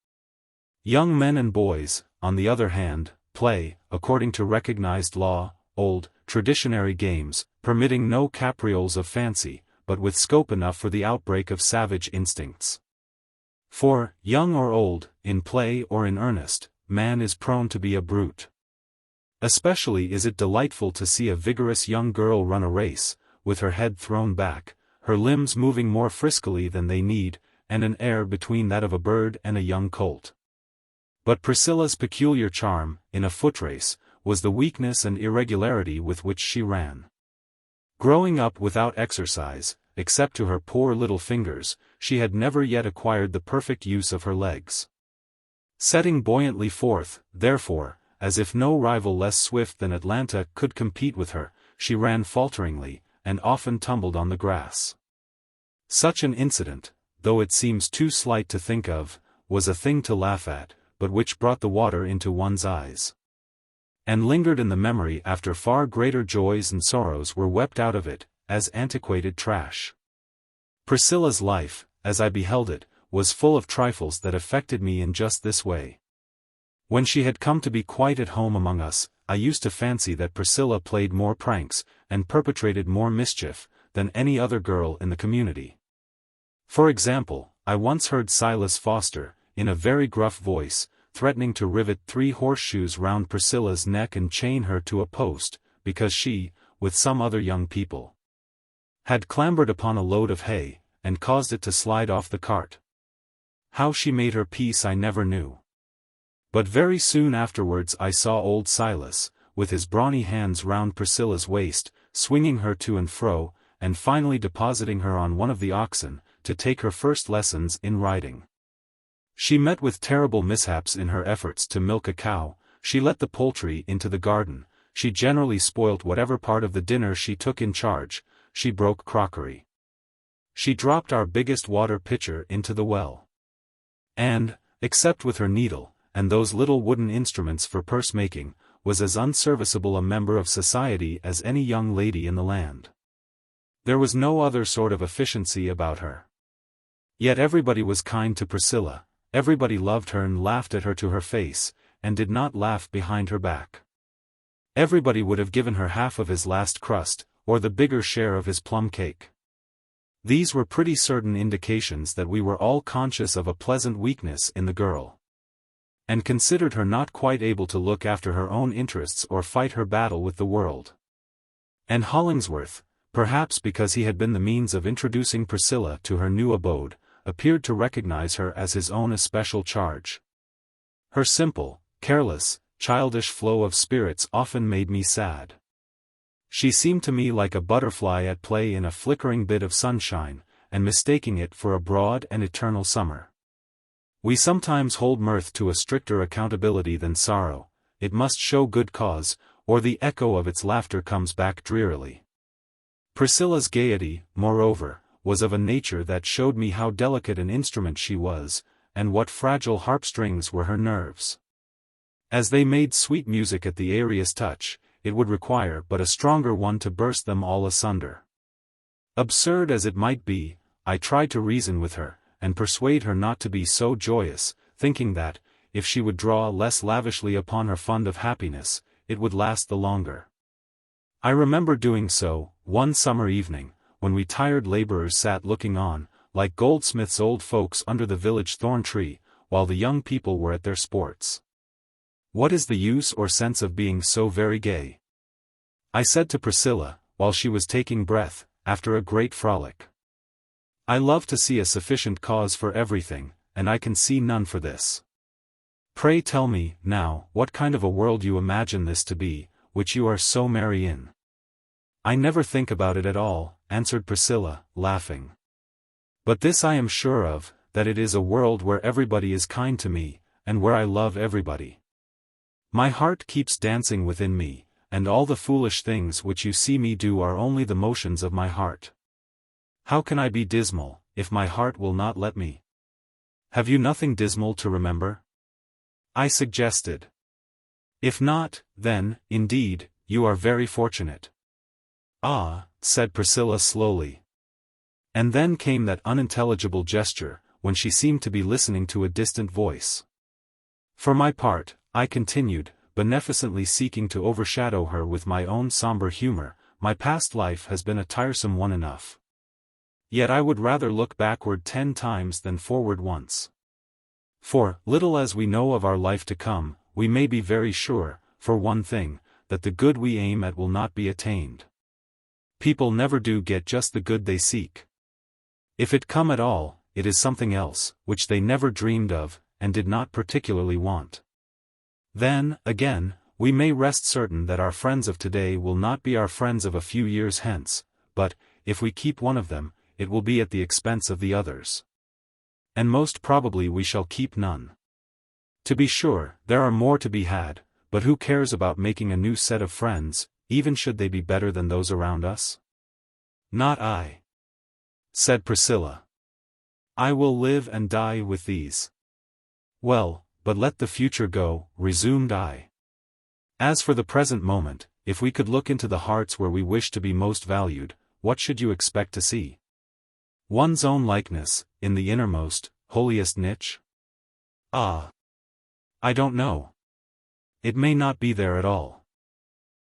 Young men and boys, on the other hand, play, according to recognized law, old, traditionary games, permitting no caprioles of fancy, but with scope enough for the outbreak of savage instincts. For, young or old, in play or in earnest, man is prone to be a brute. Especially is it delightful to see a vigorous young girl run a race, with her head thrown back, her limbs moving more friskily than they need, and an air between that of a bird and a young colt. But Priscilla's peculiar charm, in a footrace, was the weakness and irregularity with which she ran. Growing up without exercise, except to her poor little fingers, she had never yet acquired the perfect use of her legs. Setting buoyantly forth, therefore, as if no rival less swift than Atlanta could compete with her, she ran falteringly, and often tumbled on the grass. Such an incident, though it seems too slight to think of, was a thing to laugh at, but which brought the water into one's eyes, and lingered in the memory after far greater joys and sorrows were wept out of it, as antiquated trash. Priscilla's life, as I beheld it, was full of trifles that affected me in just this way. When she had come to be quite at home among us, I used to fancy that Priscilla played more pranks, and perpetrated more mischief, than any other girl in the community. For example, I once heard Silas Foster, in a very gruff voice, threatening to rivet 3 horseshoes round Priscilla's neck and chain her to a post, because she, with some other young people, had clambered upon a load of hay, and caused it to slide off the cart. How she made her peace I never knew. But very soon afterwards I saw old Silas, with his brawny hands round Priscilla's waist, swinging her to and fro, and finally depositing her on one of the oxen, to take her first lessons in riding. She met with terrible mishaps in her efforts to milk a cow, she let the poultry into the garden, she generally spoilt whatever part of the dinner she took in charge, she broke crockery. She dropped our biggest water pitcher into the well. And, except with her needle, and those little wooden instruments for purse-making, was as unserviceable a member of society as any young lady in the land. There was no other sort of efficiency about her. Yet everybody was kind to Priscilla, everybody loved her and laughed at her to her face, and did not laugh behind her back. Everybody would have given her half of his last crust, or the bigger share of his plum cake. These were pretty certain indications that we were all conscious of a pleasant weakness in the girl, and considered her not quite able to look after her own interests or fight her battle with the world. And Hollingsworth, perhaps because he had been the means of introducing Priscilla to her new abode, appeared to recognize her as his own especial charge. Her simple, careless, childish flow of spirits often made me sad. She seemed to me like a butterfly at play in a flickering bit of sunshine, and mistaking it for a broad and eternal summer. We sometimes hold mirth to a stricter accountability than sorrow, it must show good cause, or the echo of its laughter comes back drearily. Priscilla's gaiety, moreover, was of a nature that showed me how delicate an instrument she was, and what fragile harp-strings were her nerves. As they made sweet music at the airiest touch, it would require but a stronger one to burst them all asunder. Absurd as it might be, I tried to reason with her, and persuade her not to be so joyous, thinking that, if she would draw less lavishly upon her fund of happiness, it would last the longer. I remember doing so, one summer evening, when we tired laborers sat looking on, like goldsmiths' old folks under the village thorn-tree, while the young people were at their sports. What is the use or sense of being so very gay? I said to Priscilla, while she was taking breath, after a great frolic. I love to see a sufficient cause for everything, and I can see none for this. Pray tell me, now, what kind of a world you imagine this to be, which you are so merry in. I never think about it at all, answered Priscilla, laughing. But this I am sure of, that it is a world where everybody is kind to me, and where I love everybody. My heart keeps dancing within me, and all the foolish things which you see me do are only the motions of my heart. How can I be dismal, if my heart will not let me? Have you nothing dismal to remember? I suggested. If not, then, indeed, you are very fortunate. Ah, said Priscilla slowly. And then came that unintelligible gesture, when she seemed to be listening to a distant voice. For my part, I continued, beneficently seeking to overshadow her with my own somber humor, my past life has been a tiresome one enough. Yet I would rather look backward 10 times than forward once. For, little as we know of our life to come, we may be very sure, for one thing, that the good we aim at will not be attained. People never do get just the good they seek. If it come at all, it is something else, which they never dreamed of, and did not particularly want. Then, again, we may rest certain that our friends of today will not be our friends of a few years hence, but, if we keep one of them, it will be at the expense of the others. And most probably we shall keep none. To be sure, there are more to be had, but who cares about making a new set of friends, even should they be better than those around us? Not I, said Priscilla. I will live and die with these. Well, but let the future go, resumed I. As for the present moment, if we could look into the hearts where we wish to be most valued, what should you expect to see? One's own likeness, in the innermost, holiest niche? Ah! I don't know. It may not be there at all.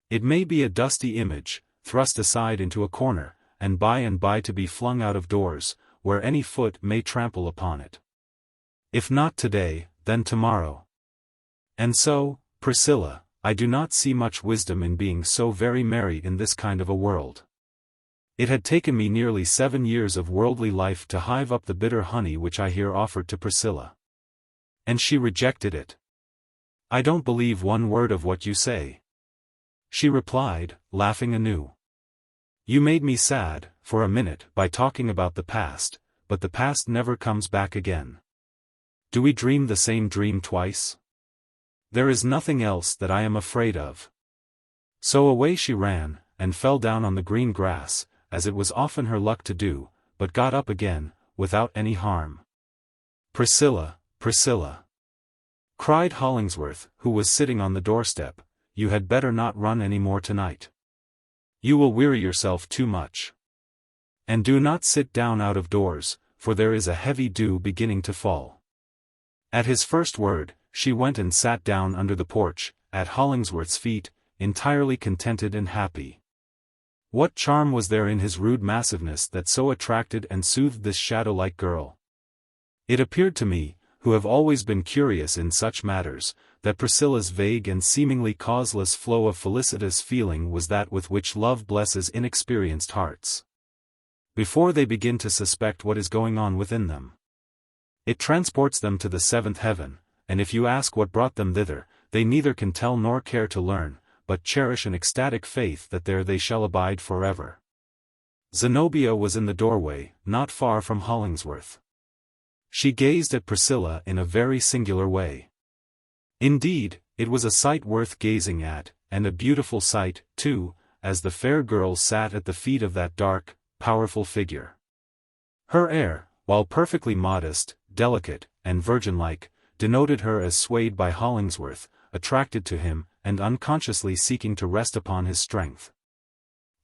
It may be a dusty image, thrust aside into a corner, and by to be flung out of doors, where any foot may trample upon it. If not today, then tomorrow. And so, Priscilla, I do not see much wisdom in being so very merry in this kind of a world. It had taken me nearly 7 years of worldly life to hive up the bitter honey which I here offered to Priscilla. And she rejected it. I don't believe one word of what you say. She replied, laughing anew. You made me sad, for a minute, by talking about the past, but the past never comes back again. Do we dream the same dream twice? There is nothing else that I am afraid of. So away she ran, and fell down on the green grass, as it was often her luck to do, but got up again, without any harm. Priscilla, Priscilla, cried Hollingsworth, who was sitting on the doorstep, you had better not run any more tonight. You will weary yourself too much. And do not sit down out of doors, for there is a heavy dew beginning to fall. At his first word, she went and sat down under the porch, at Hollingsworth's feet, entirely contented and happy. What charm was there in his rude massiveness that so attracted and soothed this shadow-like girl? It appeared to me, who have always been curious in such matters, that Priscilla's vague and seemingly causeless flow of felicitous feeling was that with which love blesses inexperienced hearts. Before they begin to suspect what is going on within them, it transports them to the 7th heaven, and if you ask what brought them thither, they neither can tell nor care to learn, but cherish an ecstatic faith that there they shall abide forever. Zenobia was in the doorway, not far from Hollingsworth. She gazed at Priscilla in a very singular way. Indeed, it was a sight worth gazing at, and a beautiful sight, too, as the fair girl sat at the feet of that dark, powerful figure. Her air, while perfectly modest, delicate, and virgin-like, denoted her as swayed by Hollingsworth, attracted to him, and unconsciously seeking to rest upon his strength.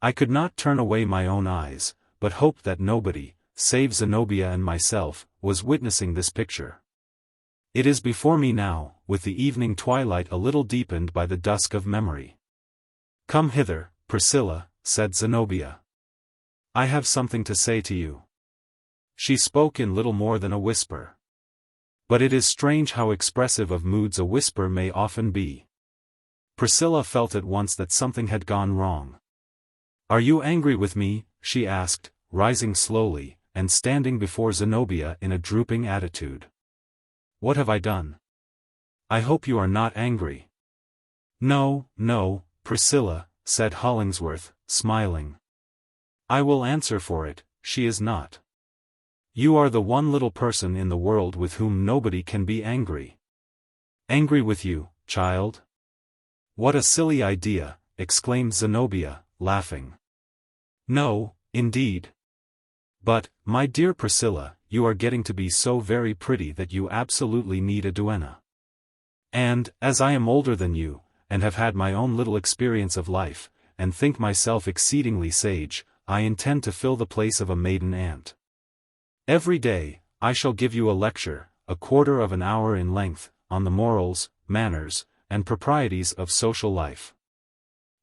I could not turn away my own eyes, but hoped that nobody, save Zenobia and myself, was witnessing this picture. It is before me now, with the evening twilight a little deepened by the dusk of memory. Come hither, Priscilla, said Zenobia. I have something to say to you. She spoke in little more than a whisper. But it is strange how expressive of moods a whisper may often be. Priscilla felt at once that something had gone wrong. Are you angry with me? She asked, rising slowly, and standing before Zenobia in a drooping attitude. What have I done? I hope you are not angry. No, no, Priscilla, said Hollingsworth, smiling. I will answer for it, she is not. You are the one little person in the world with whom nobody can be angry. Angry with you, child? What a silly idea, exclaimed Zenobia, laughing. No, indeed. But, my dear Priscilla, you are getting to be so very pretty that you absolutely need a duenna. And, as I am older than you, and have had my own little experience of life, and think myself exceedingly sage, I intend to fill the place of a maiden aunt. Every day, I shall give you a lecture, a quarter of an hour in length, on the morals, manners, and proprieties of social life.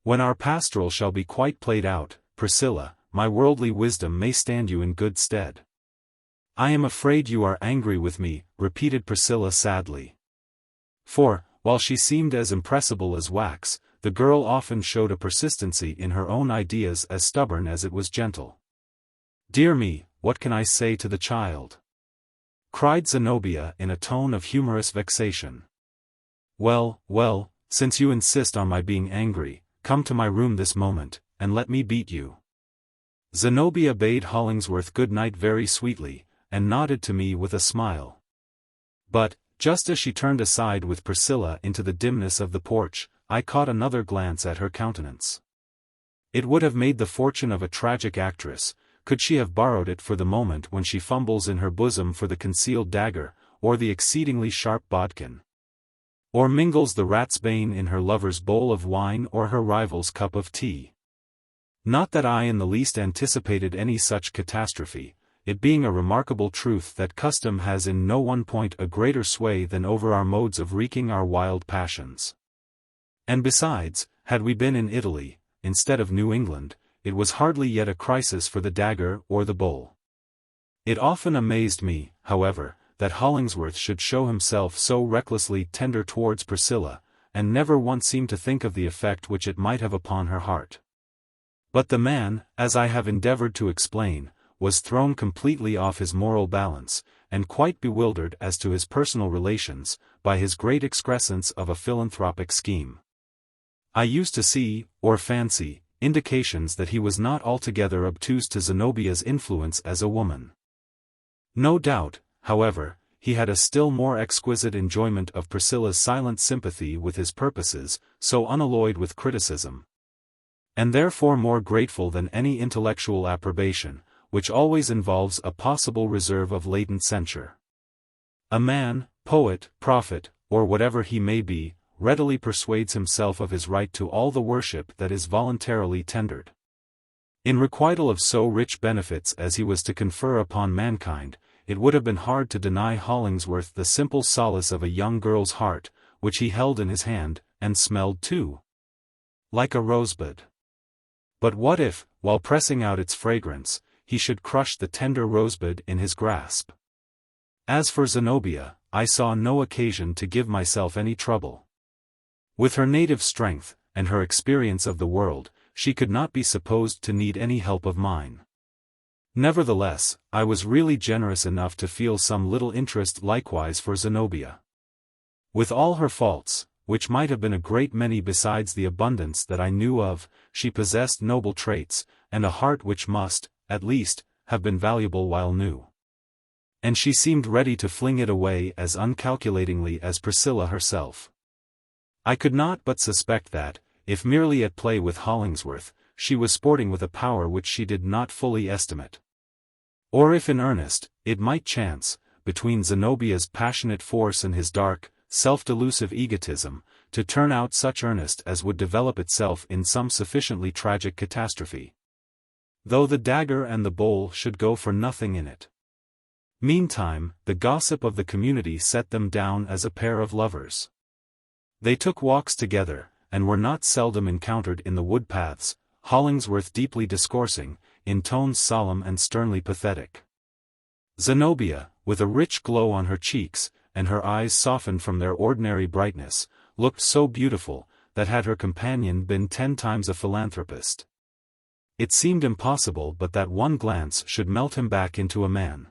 When our pastoral shall be quite played out, Priscilla, my worldly wisdom may stand you in good stead. I am afraid you are angry with me, repeated Priscilla sadly. For, while she seemed as impressible as wax, the girl often showed a persistency in her own ideas as stubborn as it was gentle. "Dear me, what can I say to the child?" cried Zenobia in a tone of humorous vexation. "Well, well, since you insist on my being angry, come to my room this moment, and let me beat you." Zenobia bade Hollingsworth good night very sweetly, and nodded to me with a smile. But, just as she turned aside with Priscilla into the dimness of the porch, I caught another glance at her countenance. It would have made the fortune of a tragic actress, could she have borrowed it for the moment when she fumbles in her bosom for the concealed dagger, or the exceedingly sharp bodkin, or mingles the ratsbane in her lover's bowl of wine or her rival's cup of tea. Not that I in the least anticipated any such catastrophe, it being a remarkable truth that custom has in no one point a greater sway than over our modes of wreaking our wild passions. And besides, had we been in Italy, instead of New England, it was hardly yet a crisis for the dagger or the bowl. It often amazed me, however, that Hollingsworth should show himself so recklessly tender towards Priscilla, and never once seem to think of the effect which it might have upon her heart. But the man, as I have endeavored to explain, was thrown completely off his moral balance, and quite bewildered as to his personal relations, by his great excrescence of a philanthropic scheme. I used to see, or fancy, indications that he was not altogether obtuse to Zenobia's influence as a woman. No doubt, however, he had a still more exquisite enjoyment of Priscilla's silent sympathy with his purposes, so unalloyed with criticism, and therefore more grateful than any intellectual approbation, which always involves a possible reserve of latent censure. A man, poet, prophet, or whatever he may be, readily persuades himself of his right to all the worship that is voluntarily tendered. In requital of so rich benefits as he was to confer upon mankind, it would have been hard to deny Hollingsworth the simple solace of a young girl's heart, which he held in his hand, and smelled too like a rosebud. But what if, while pressing out its fragrance, he should crush the tender rosebud in his grasp? As for Zenobia, I saw no occasion to give myself any trouble. With her native strength, and her experience of the world, she could not be supposed to need any help of mine. Nevertheless, I was really generous enough to feel some little interest likewise for Zenobia. With all her faults, which might have been a great many besides the abundance that I knew of, she possessed noble traits, and a heart which must, at least, have been valuable while new. And she seemed ready to fling it away as uncalculatingly as Priscilla herself. I could not but suspect that, if merely at play with Hollingsworth, she was sporting with a power which she did not fully estimate. Or if in earnest, it might chance, between Zenobia's passionate force and his dark, self-delusive egotism, to turn out such earnest as would develop itself in some sufficiently tragic catastrophe. Though the dagger and the bowl should go for nothing in it. Meantime, the gossip of the community set them down as a pair of lovers. They took walks together, and were not seldom encountered in the wood paths, Hollingsworth deeply discoursing, in tones solemn and sternly pathetic. Zenobia, with a rich glow on her cheeks, and her eyes softened from their ordinary brightness, looked so beautiful, that had her companion been 10 times a philanthropist, it seemed impossible but that one glance should melt him back into a man.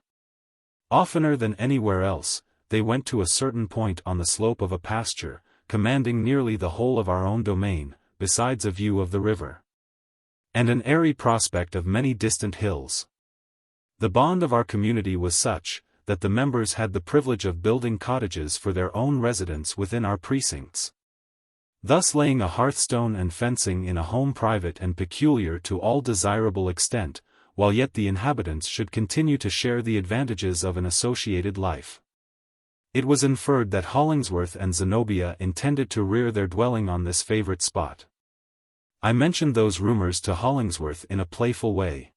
Oftener than anywhere else, they went to a certain point on the slope of a pasture, commanding nearly the whole of our own domain, besides a view of the river, and an airy prospect of many distant hills. The bond of our community was such, that the members had the privilege of building cottages for their own residence within our precincts, thus laying a hearthstone and fencing in a home private and peculiar to all desirable extent, while yet the inhabitants should continue to share the advantages of an associated life. It was inferred that Hollingsworth and Zenobia intended to rear their dwelling on this favorite spot. I mentioned those rumors to Hollingsworth in a playful way.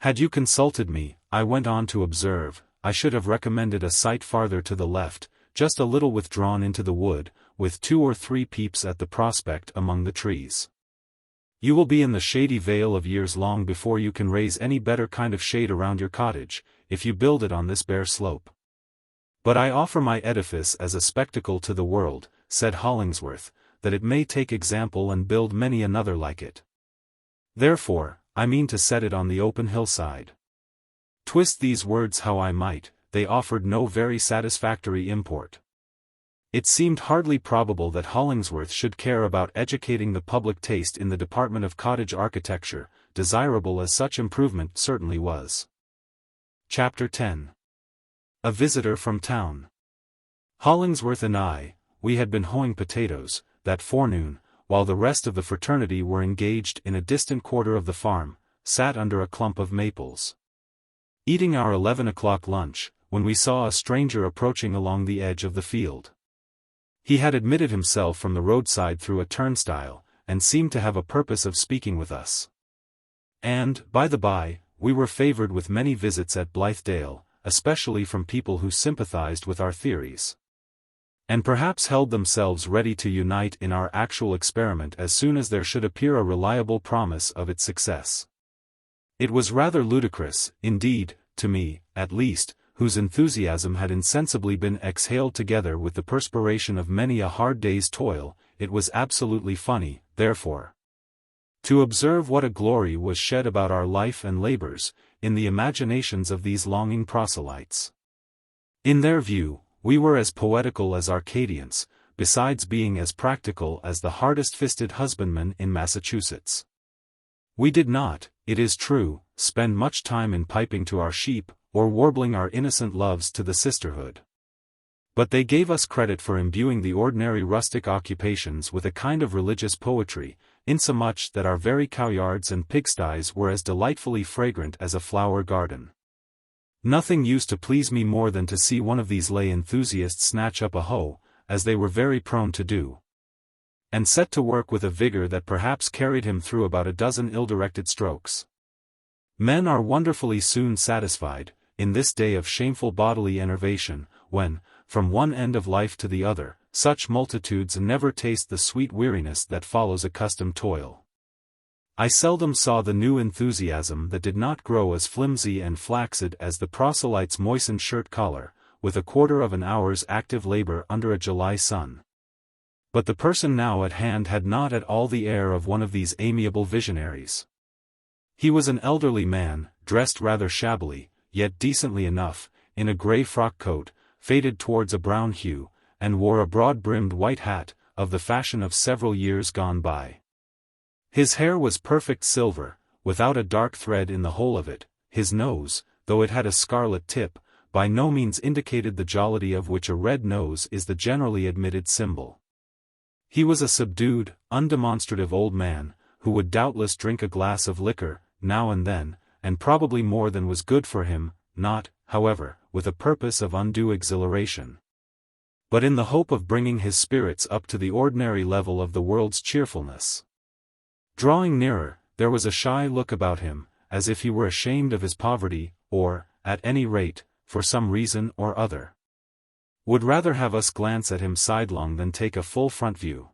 Had you consulted me, I went on to observe, I should have recommended a site farther to the left, just a little withdrawn into the wood, with 2 or 3 peeps at the prospect among the trees. You will be in the shady vale of years long before you can raise any better kind of shade around your cottage, if you build it on this bare slope. But I offer my edifice as a spectacle to the world, said Hollingsworth, that it may take example and build many another like it. Therefore, I mean to set it on the open hillside. Twist these words how I might, they offered no very satisfactory import. It seemed hardly probable that Hollingsworth should care about educating the public taste in the department of cottage architecture, desirable as such improvement certainly was. Chapter 10. A Visitor from Town. Hollingsworth and I, we had been hoeing potatoes, that forenoon, while the rest of the fraternity were engaged in a distant quarter of the farm, sat under a clump of maples. Eating our 11 o'clock lunch, when we saw a stranger approaching along the edge of the field. He had admitted himself from the roadside through a turnstile, and seemed to have a purpose of speaking with us. And, by the by, we were favored with many visits at Blithedale, especially from people who sympathized with our theories, and perhaps held themselves ready to unite in our actual experiment as soon as there should appear a reliable promise of its success. It was rather ludicrous, indeed, to me, at least, whose enthusiasm had insensibly been exhaled together with the perspiration of many a hard day's toil. It was absolutely funny, therefore, to observe what a glory was shed about our life and labors, in the imaginations of these longing proselytes. In their view, we were as poetical as Arcadians, besides being as practical as the hardest-fisted husbandmen in Massachusetts. We did not, it is true, spend much time in piping to our sheep, or warbling our innocent loves to the sisterhood. But they gave us credit for imbuing the ordinary rustic occupations with a kind of religious poetry, insomuch that our very cowyards and pigsties were as delightfully fragrant as a flower garden. Nothing used to please me more than to see one of these lay enthusiasts snatch up a hoe, as they were very prone to do, and set to work with a vigor that perhaps carried him through about a dozen ill-directed strokes. Men are wonderfully soon satisfied, in this day of shameful bodily enervation, when, from one end of life to the other, such multitudes never taste the sweet weariness that follows accustomed toil. I seldom saw the new enthusiasm that did not grow as flimsy and flaccid as the proselyte's moistened shirt collar, with a quarter of an hour's active labor under a July sun. But the person now at hand had not at all the air of one of these amiable visionaries. He was an elderly man, dressed rather shabbily, yet decently enough, in a grey frock coat, faded towards a brown hue, and wore a broad-brimmed white hat, of the fashion of several years gone by. His hair was perfect silver, without a dark thread in the whole of it. His nose, though it had a scarlet tip, by no means indicated the jollity of which a red nose is the generally admitted symbol. He was a subdued, undemonstrative old man, who would doubtless drink a glass of liquor, now and then, and probably more than was good for him, not, however, with a purpose of undue exhilaration, but in the hope of bringing his spirits up to the ordinary level of the world's cheerfulness. Drawing nearer, there was a shy look about him, as if he were ashamed of his poverty, or, at any rate, for some reason or other, would rather have us glance at him sidelong than take a full front view.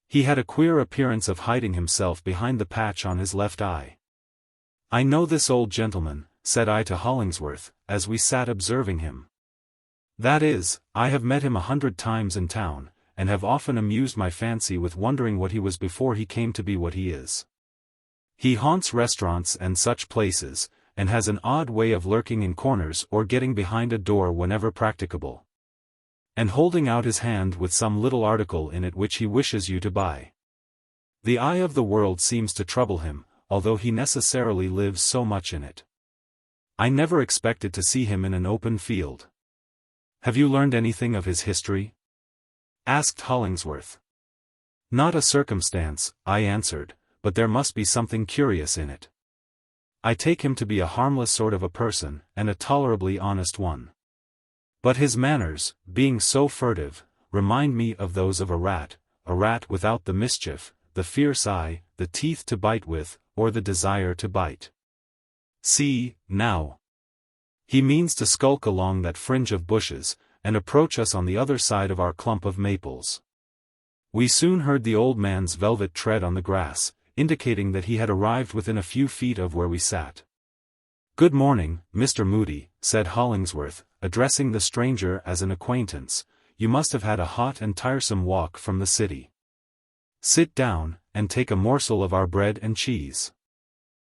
He had a queer appearance of hiding himself behind the patch on his left eye. "I know this old gentleman," said I to Hollingsworth, as we sat observing him. "That is, I have met him 100 times in town, and have often amused my fancy with wondering what he was before he came to be what he is. He haunts restaurants and such places, and has an odd way of lurking in corners or getting behind a door whenever practicable, and holding out his hand with some little article in it which he wishes you to buy. The eye of the world seems to trouble him, although he necessarily lives so much in it. I never expected to see him in an open field." "Have you learned anything of his history?" asked Hollingsworth. "Not a circumstance," I answered, "but there must be something curious in it. I take him to be a harmless sort of a person, and a tolerably honest one. But his manners, being so furtive, remind me of those of a rat without the mischief, the fierce eye, the teeth to bite with, or the desire to bite. See, now. He means to skulk along that fringe of bushes, and approach us on the other side of our clump of maples." We soon heard the old man's velvet tread on the grass, indicating that he had arrived within a few feet of where we sat. "Good morning, Mr. Moodie," said Hollingsworth, addressing the stranger as an acquaintance. "You must have had a hot and tiresome walk from the city." Sit down, and take a morsel of our bread and cheese."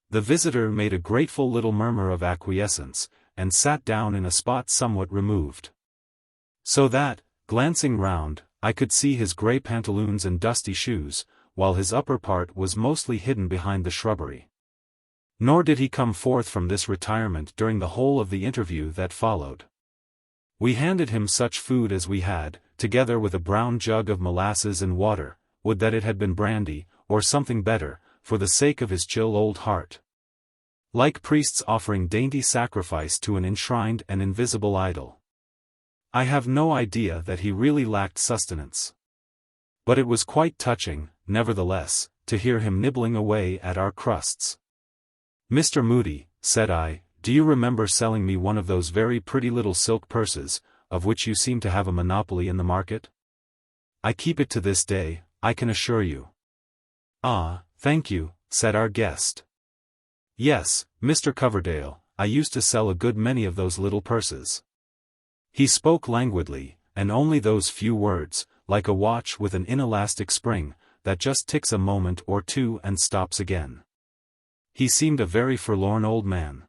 The visitor made a grateful little murmur of acquiescence, and sat down in a spot somewhat removed. So that, glancing round, I could see his grey pantaloons and dusty shoes, while his upper part was mostly hidden behind the shrubbery. Nor did he come forth from this retirement during the whole of the interview that followed. We handed him such food as we had, together with a brown jug of molasses and water, would that it had been brandy, or something better, for the sake of his chill old heart. Like priests offering dainty sacrifice to an enshrined and invisible idol. I have no idea that he really lacked sustenance. But it was quite touching, nevertheless, to hear him nibbling away at our crusts. "Mr. Moodie," said I, "do you remember selling me one of those very pretty little silk purses, of which you seem to have a monopoly in the market? I keep it to this day, I can assure you." "Ah, thank you," said our guest. "Yes, Mr. Coverdale, I used to sell a good many of those little purses." He spoke languidly, and only those few words, like a watch with an inelastic spring, that just ticks a moment or two and stops again. He seemed a very forlorn old man.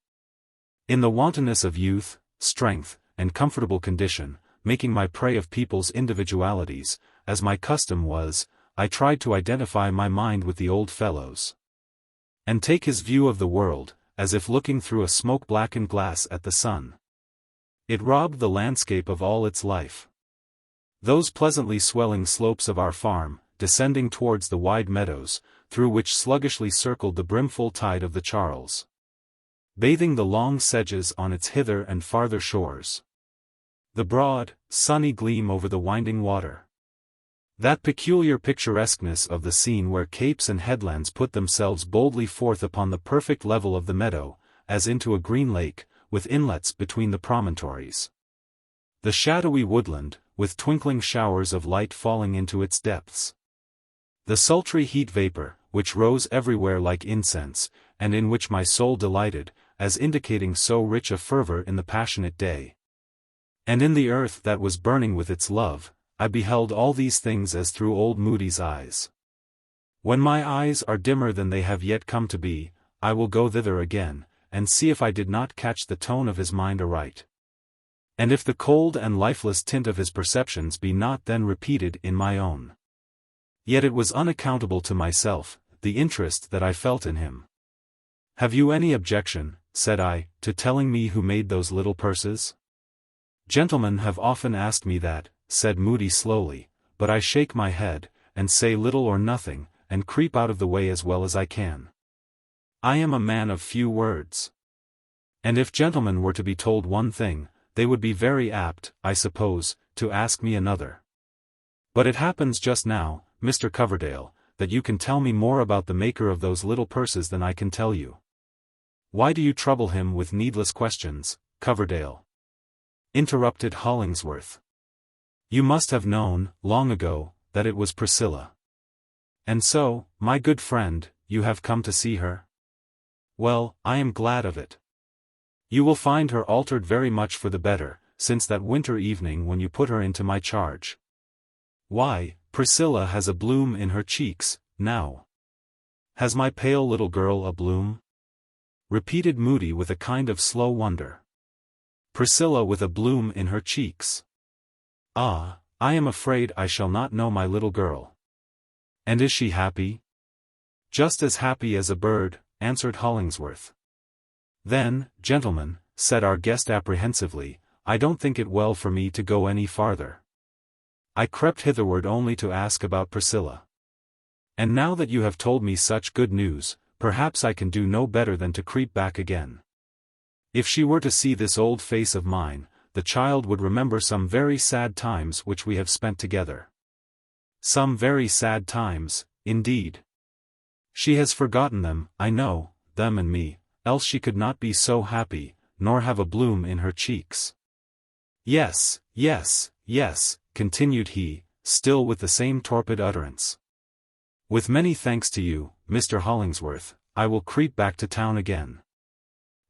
In the wantonness of youth, strength, and comfortable condition, making my prey of people's individualities, as my custom was, I tried to identify my mind with the old fellow's. And take his view of the world, as if looking through a smoke-blackened glass at the sun. It robbed the landscape of all its life. Those pleasantly swelling slopes of our farm, descending towards the wide meadows, through which sluggishly circled the brimful tide of the Charles. Bathing the long sedges on its hither and farther shores. The broad, sunny gleam over the winding water. That peculiar picturesqueness of the scene where capes and headlands put themselves boldly forth upon the perfect level of the meadow, as into a green lake, with inlets between the promontories. The shadowy woodland, with twinkling showers of light falling into its depths. The sultry heat vapor, which rose everywhere like incense, and in which my soul delighted, as indicating so rich a fervor in the passionate day. And in the earth that was burning with its love, I beheld all these things as through old Moodie's eyes. When my eyes are dimmer than they have yet come to be, I will go thither again, and see if I did not catch the tone of his mind aright. And if the cold and lifeless tint of his perceptions be not then repeated in my own. Yet it was unaccountable to myself, the interest that I felt in him. "Have you any objection," said I, "to telling me who made those little purses?" "Gentlemen have often asked me that," said Moodie slowly, "but I shake my head, and say little or nothing, and creep out of the way as well as I can. I am a man of few words. And if gentlemen were to be told one thing, they would be very apt, I suppose, to ask me another. But it happens just now, Mr. Coverdale, that you can tell me more about the maker of those little purses than I can tell you." "Why do you trouble him with needless questions, Coverdale?" interrupted Hollingsworth. "You must have known, long ago, that it was Priscilla. And so, my good friend, you have come to see her? Well, I am glad of it. You will find her altered very much for the better, since that winter evening when you put her into my charge. Why, Priscilla has a bloom in her cheeks, now." "Has my pale little girl a bloom?" repeated Moodie with a kind of slow wonder. "Priscilla with a bloom in her cheeks. Ah, I am afraid I shall not know my little girl. And is she happy?" "Just as happy as a bird," answered Hollingsworth. "Then, gentlemen," said our guest apprehensively, "I don't think it well for me to go any farther. I crept hitherward only to ask about Priscilla. And now that you have told me such good news, perhaps I can do no better than to creep back again. If she were to see this old face of mine, the child would remember some very sad times which we have spent together." "Some very sad times, indeed." "She has forgotten them, I know, them and me, else she could not be so happy, nor have a bloom in her cheeks." "Yes, yes, yes," continued he, still with the same torpid utterance. "With many thanks to you, Mr. Hollingsworth, I will creep back to town again."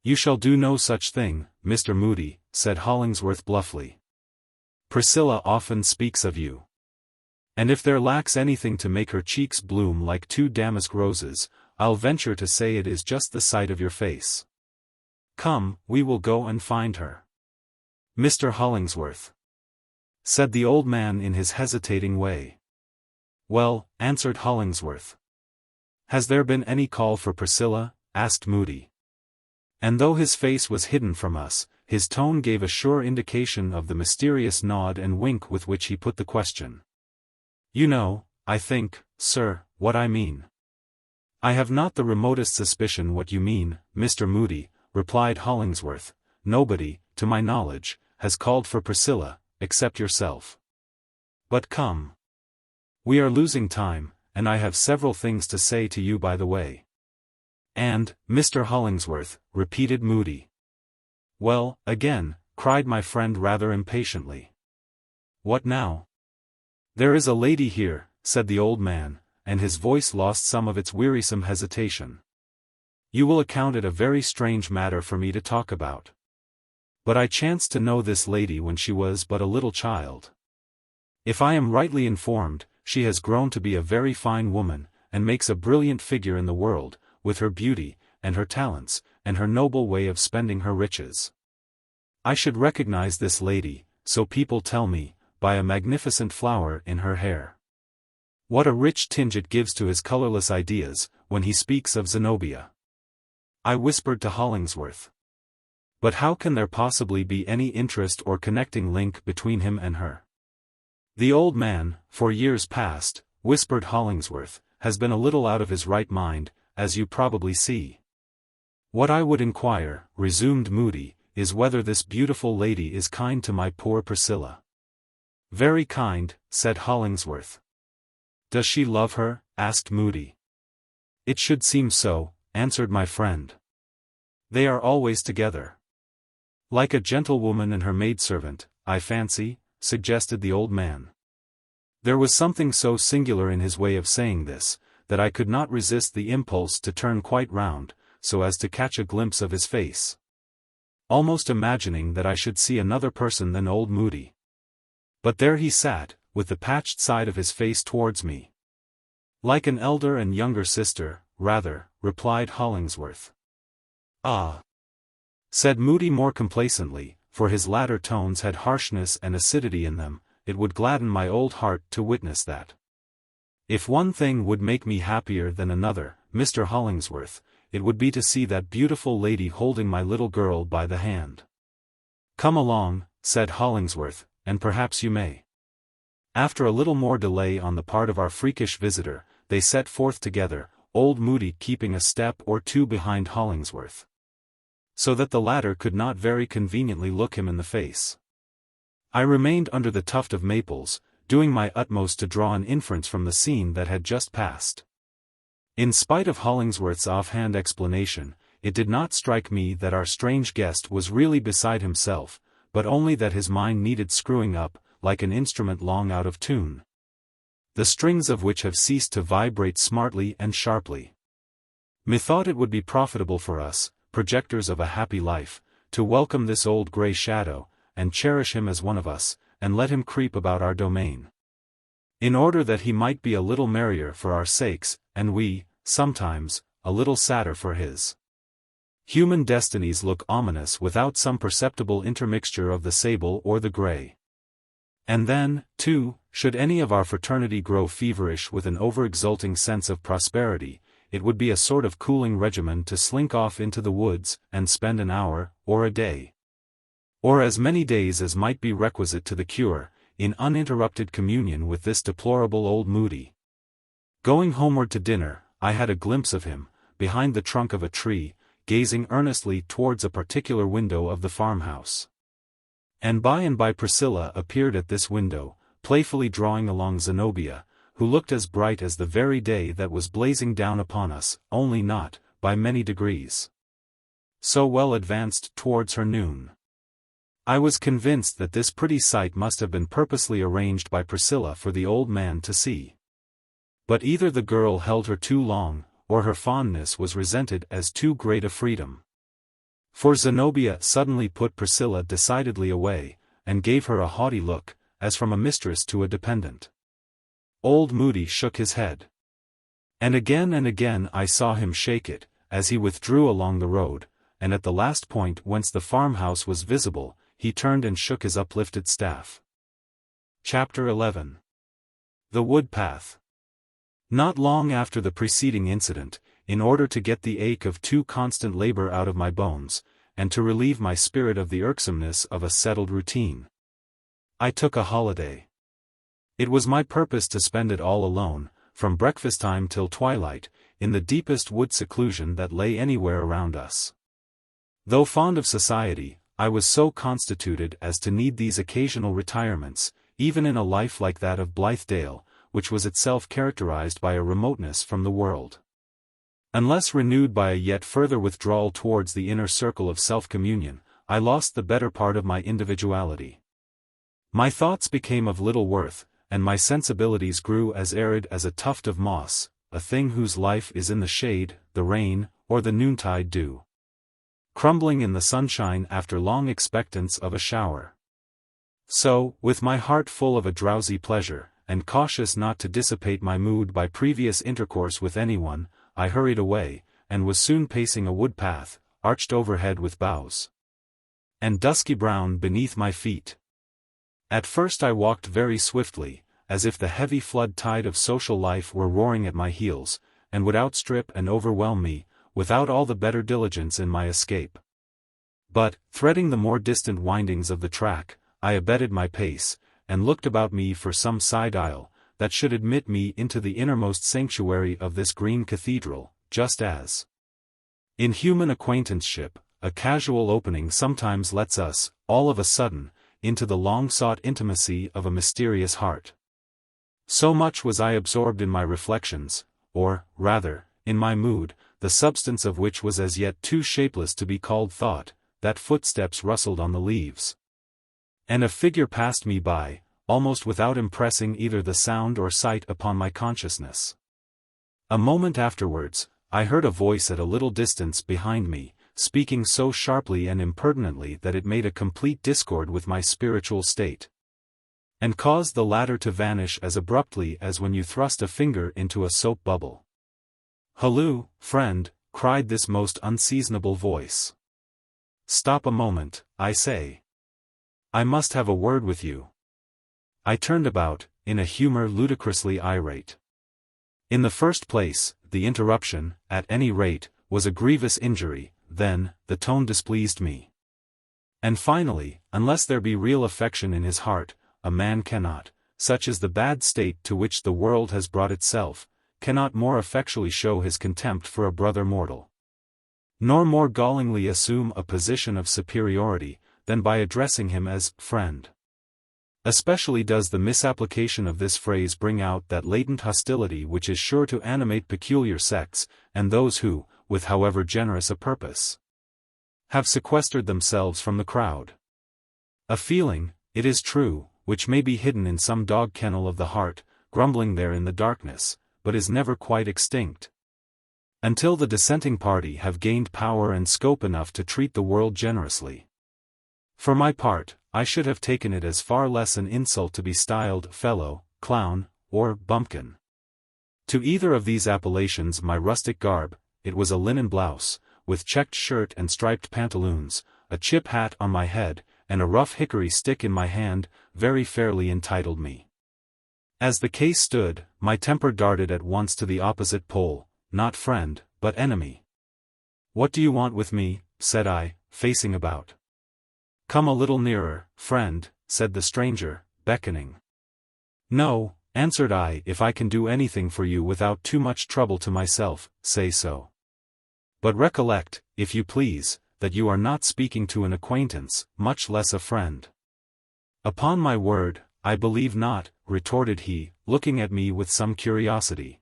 "You shall do no such thing, Mr. Moodie," said Hollingsworth bluffly. "Priscilla often speaks of you. And if there lacks anything to make her cheeks bloom like 2 damask roses, I'll venture to say it is just the sight of your face. Come, we will go and find her. Mr. Hollingsworth, said the old man in his hesitating way. Well, answered Hollingsworth. Has there been any call for Priscilla? Asked Moodie. And though his face was hidden from us, his tone gave a sure indication of the mysterious nod and wink with which he put the question. You know, I think, sir, what I mean. I have not the remotest suspicion what you mean, Mr. Moodie, replied Hollingsworth. Nobody, to my knowledge, has called for Priscilla, except yourself. But come. We are losing time, and I have several things to say to you by the way. And, Mr. Hollingsworth, repeated Moodie. Well, again, cried my friend rather impatiently. What now? There is a lady here, said the old man, and his voice lost some of its wearisome hesitation. You will account it a very strange matter for me to talk about. But I chanced to know this lady when she was but a little child. If I am rightly informed, she has grown to be a very fine woman, and makes a brilliant figure in the world, with her beauty, and her talents, and her noble way of spending her riches. I should recognize this lady, so people tell me, by a magnificent flower in her hair. What a rich tinge it gives to his colorless ideas, when he speaks of Zenobia. I whispered to Hollingsworth. But how can there possibly be any interest or connecting link between him and her? The old man, for years past, whispered Hollingsworth, has been a little out of his right mind, as you probably see. What I would inquire, resumed Moodie, is whether this beautiful lady is kind to my poor Priscilla. Very kind, said Hollingsworth. Does she love her? Asked Moodie. It should seem so, answered my friend. They are always together. Like a gentlewoman and her maidservant, I fancy, suggested the old man. There was something so singular in his way of saying this, that I could not resist the impulse to turn quite round, so as to catch a glimpse of his face. Almost imagining that I should see another person than old Moodie. But there he sat, with the patched side of his face towards me. Like an elder and younger sister, rather, replied Hollingsworth. Ah! Said Moodie more complacently, for his latter tones had harshness and acidity in them. It would gladden my old heart to witness that. If one thing would make me happier than another, Mr. Hollingsworth, it would be to see that beautiful lady holding my little girl by the hand. Come along, said Hollingsworth, and perhaps you may. After a little more delay on the part of our freakish visitor, they set forth together, old Moodie keeping a step or two behind Hollingsworth, so that the latter could not very conveniently look him in the face. I remained under the tuft of maples, doing my utmost to draw an inference from the scene that had just passed. In spite of Hollingsworth's offhand explanation, it did not strike me that our strange guest was really beside himself, but only that his mind needed screwing up, like an instrument long out of tune, the strings of which have ceased to vibrate smartly and sharply. Methought it would be profitable for us, projectors of a happy life, to welcome this old grey shadow, and cherish him as one of us, and let him creep about our domain, in order that he might be a little merrier for our sakes, and we, sometimes, a little sadder for his. Human destinies look ominous without some perceptible intermixture of the sable or the grey. And then, too, should any of our fraternity grow feverish with an over-exulting sense of prosperity, it would be a sort of cooling regimen to slink off into the woods, and spend an hour, or a day, or as many days as might be requisite to the cure, in uninterrupted communion with this deplorable old Moodie. Going homeward to dinner, I had a glimpse of him, behind the trunk of a tree, gazing earnestly towards a particular window of the farmhouse. And by Priscilla appeared at this window, playfully drawing along Zenobia, who looked as bright as the very day that was blazing down upon us, only not, by many degrees, so well advanced towards her noon. I was convinced that this pretty sight must have been purposely arranged by Priscilla for the old man to see. But either the girl held her too long, or her fondness was resented as too great a freedom. For Zenobia suddenly put Priscilla decidedly away, and gave her a haughty look, as from a mistress to a dependent. Old Moodie shook his head. And again I saw him shake it, as he withdrew along the road, and at the last point whence the farmhouse was visible, he turned and shook his uplifted staff. Chapter 11. The Wood Path. Not long after the preceding incident, in order to get the ache of too constant labor out of my bones, and to relieve my spirit of the irksomeness of a settled routine, I took a holiday. It was my purpose to spend it all alone, from breakfast time till twilight, in the deepest wood seclusion that lay anywhere around us. Though fond of society, I was so constituted as to need these occasional retirements, even in a life like that of Blithedale, which was itself characterized by a remoteness from the world. Unless renewed by a yet further withdrawal towards the inner circle of self-communion, I lost the better part of my individuality. My thoughts became of little worth, and my sensibilities grew as arid as a tuft of moss, a thing whose life is in the shade, the rain, or the noontide dew, crumbling in the sunshine after long expectance of a shower. So, with my heart full of a drowsy pleasure, and cautious not to dissipate my mood by previous intercourse with anyone, I hurried away, and was soon pacing a wood path, arched overhead with boughs, and dusky brown beneath my feet. At first I walked very swiftly, as if the heavy flood tide of social life were roaring at my heels, and would outstrip and overwhelm me, without all the better diligence in my escape. But, threading the more distant windings of the track, I abated my pace, and looked about me for some side aisle, that should admit me into the innermost sanctuary of this green cathedral, just as, in human acquaintanceship, a casual opening sometimes lets us, all of a sudden, into the long-sought intimacy of a mysterious heart. So much was I absorbed in my reflections, or, rather, in my mood, the substance of which was as yet too shapeless to be called thought, that footsteps rustled on the leaves, and a figure passed me by, almost without impressing either the sound or sight upon my consciousness. A moment afterwards, I heard a voice at a little distance behind me, speaking so sharply and impertinently that it made a complete discord with my spiritual state, and caused the latter to vanish as abruptly as when you thrust a finger into a soap bubble. "Halloo, friend," cried this most unseasonable voice. "Stop a moment, I say. I must have a word with you." I turned about, in a humor ludicrously irate. In the first place, the interruption, at any rate, was a grievous injury. Then, the tone displeased me. And finally, unless there be real affection in his heart, a man cannot, such is the bad state to which the world has brought itself, cannot more effectually show his contempt for a brother mortal, nor more gallingly assume a position of superiority, than by addressing him as friend. Especially does the misapplication of this phrase bring out that latent hostility which is sure to animate peculiar sects, and those who, with however generous a purpose, have sequestered themselves from the crowd. A feeling, it is true, which may be hidden in some dog kennel of the heart, grumbling there in the darkness, but is never quite extinct, until the dissenting party have gained power and scope enough to treat the world generously. For my part, I should have taken it as far less an insult to be styled fellow, clown, or bumpkin. To either of these appellations my rustic garb, it was a linen blouse, with checked shirt and striped pantaloons, a chip hat on my head, and a rough hickory stick in my hand, very fairly entitled me. As the case stood, my temper darted at once to the opposite pole, not friend, but enemy. "What do you want with me?" said I, facing about. "Come a little nearer, friend," said the stranger, beckoning. "No," answered I, "if I can do anything for you without too much trouble to myself, say so. But recollect, if you please, that you are not speaking to an acquaintance, much less a friend." "Upon my word, I believe not," retorted he, looking at me with some curiosity.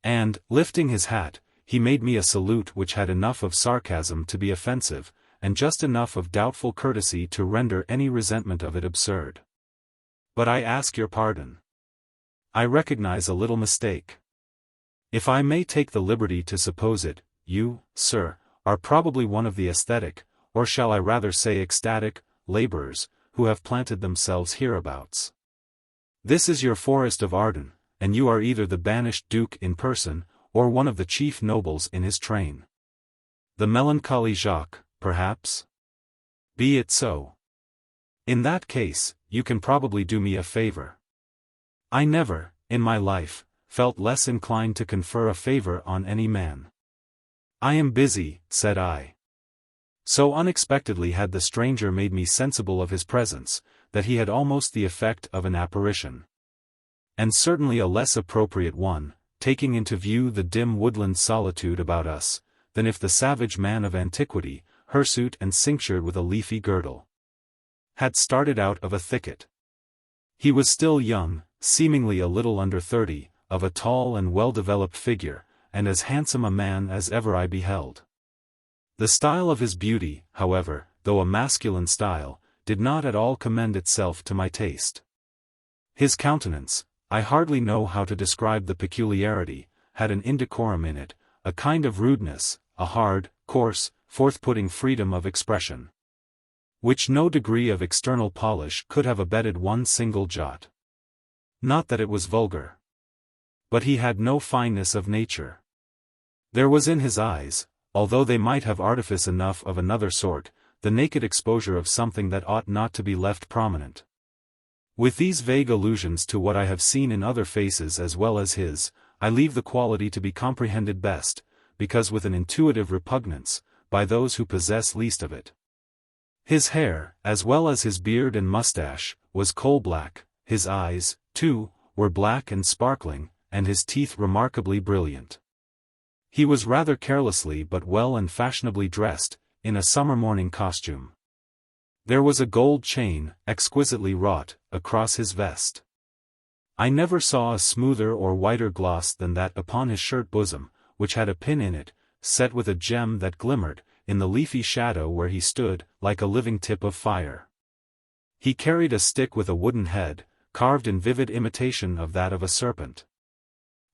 And, lifting his hat, he made me a salute which had enough of sarcasm to be offensive, and just enough of doubtful courtesy to render any resentment of it absurd. "But I ask your pardon. I recognize a little mistake. If I may take the liberty to suppose it, you, sir, are probably one of the aesthetic, or shall I rather say ecstatic, laborers, who have planted themselves hereabouts. This is your forest of Arden, and you are either the banished duke in person, or one of the chief nobles in his train. The melancholy Jacques, perhaps? Be it so. In that case, you can probably do me a favor. I never, in my life, felt less inclined to confer a favor on any man. I am busy, said I. So unexpectedly had the stranger made me sensible of his presence, that he had almost the effect of an apparition. And certainly a less appropriate one, taking into view the dim woodland solitude about us, than if the savage man of antiquity, hirsute and cinctured with a leafy girdle, had started out of a thicket. He was still young, seemingly a little under 30, of a tall and well-developed figure, and as handsome a man as ever I beheld. The style of his beauty, however, though a masculine style, did not at all commend itself to my taste. His countenance, I hardly know how to describe the peculiarity, had an indecorum in it, a kind of rudeness, a hard, coarse, forth-putting freedom of expression, which no degree of external polish could have abated one single jot. Not that it was vulgar. But he had no fineness of nature. There was in his eyes, although they might have artifice enough of another sort, the naked exposure of something that ought not to be left prominent. With these vague allusions to what I have seen in other faces as well as his, I leave the quality to be comprehended best, because with an intuitive repugnance, by those who possess least of it. His hair, as well as his beard and mustache, was coal-black, his eyes, too, were black and sparkling, and his teeth remarkably brilliant. He was rather carelessly but well and fashionably dressed, in a summer morning costume. There was a gold chain, exquisitely wrought, across his vest. I never saw a smoother or whiter gloss than that upon his shirt bosom, which had a pin in it, set with a gem that glimmered, in the leafy shadow where he stood, like a living tip of fire. He carried a stick with a wooden head, carved in vivid imitation of that of a serpent.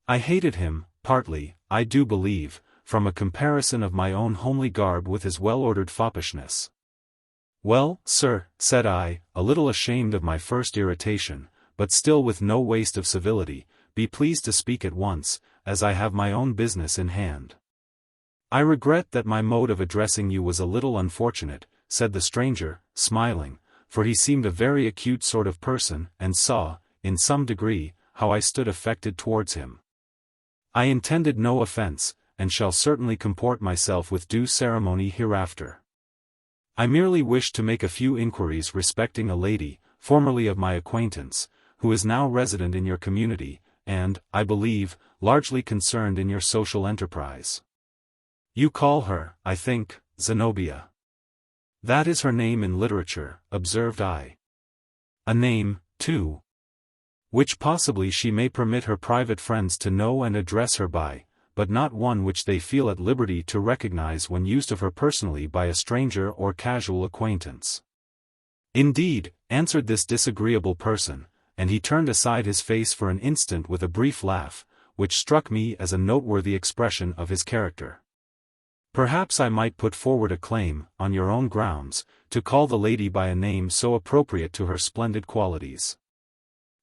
I hated him, partly, I do believe, from a comparison of my own homely garb with his well-ordered foppishness. Well, sir, said I, a little ashamed of my first irritation, but still with no waste of civility, be pleased to speak at once, as I have my own business in hand. I regret that my mode of addressing you was a little unfortunate, said the stranger, smiling, for he seemed a very acute sort of person, and saw, in some degree, how I stood affected towards him. I intended no offence, and shall certainly comport myself with due ceremony hereafter. I merely wished to make a few inquiries respecting a lady, formerly of my acquaintance, who is now resident in your community, and, I believe, largely concerned in your social enterprise. You call her, I think, Zenobia. That is her name in literature, observed I. A name, too, which possibly she may permit her private friends to know and address her by, but not one which they feel at liberty to recognize when used of her personally by a stranger or casual acquaintance. Indeed, answered this disagreeable person, and he turned aside his face for an instant with a brief laugh, which struck me as a noteworthy expression of his character. Perhaps I might put forward a claim, on your own grounds, to call the lady by a name so appropriate to her splendid qualities.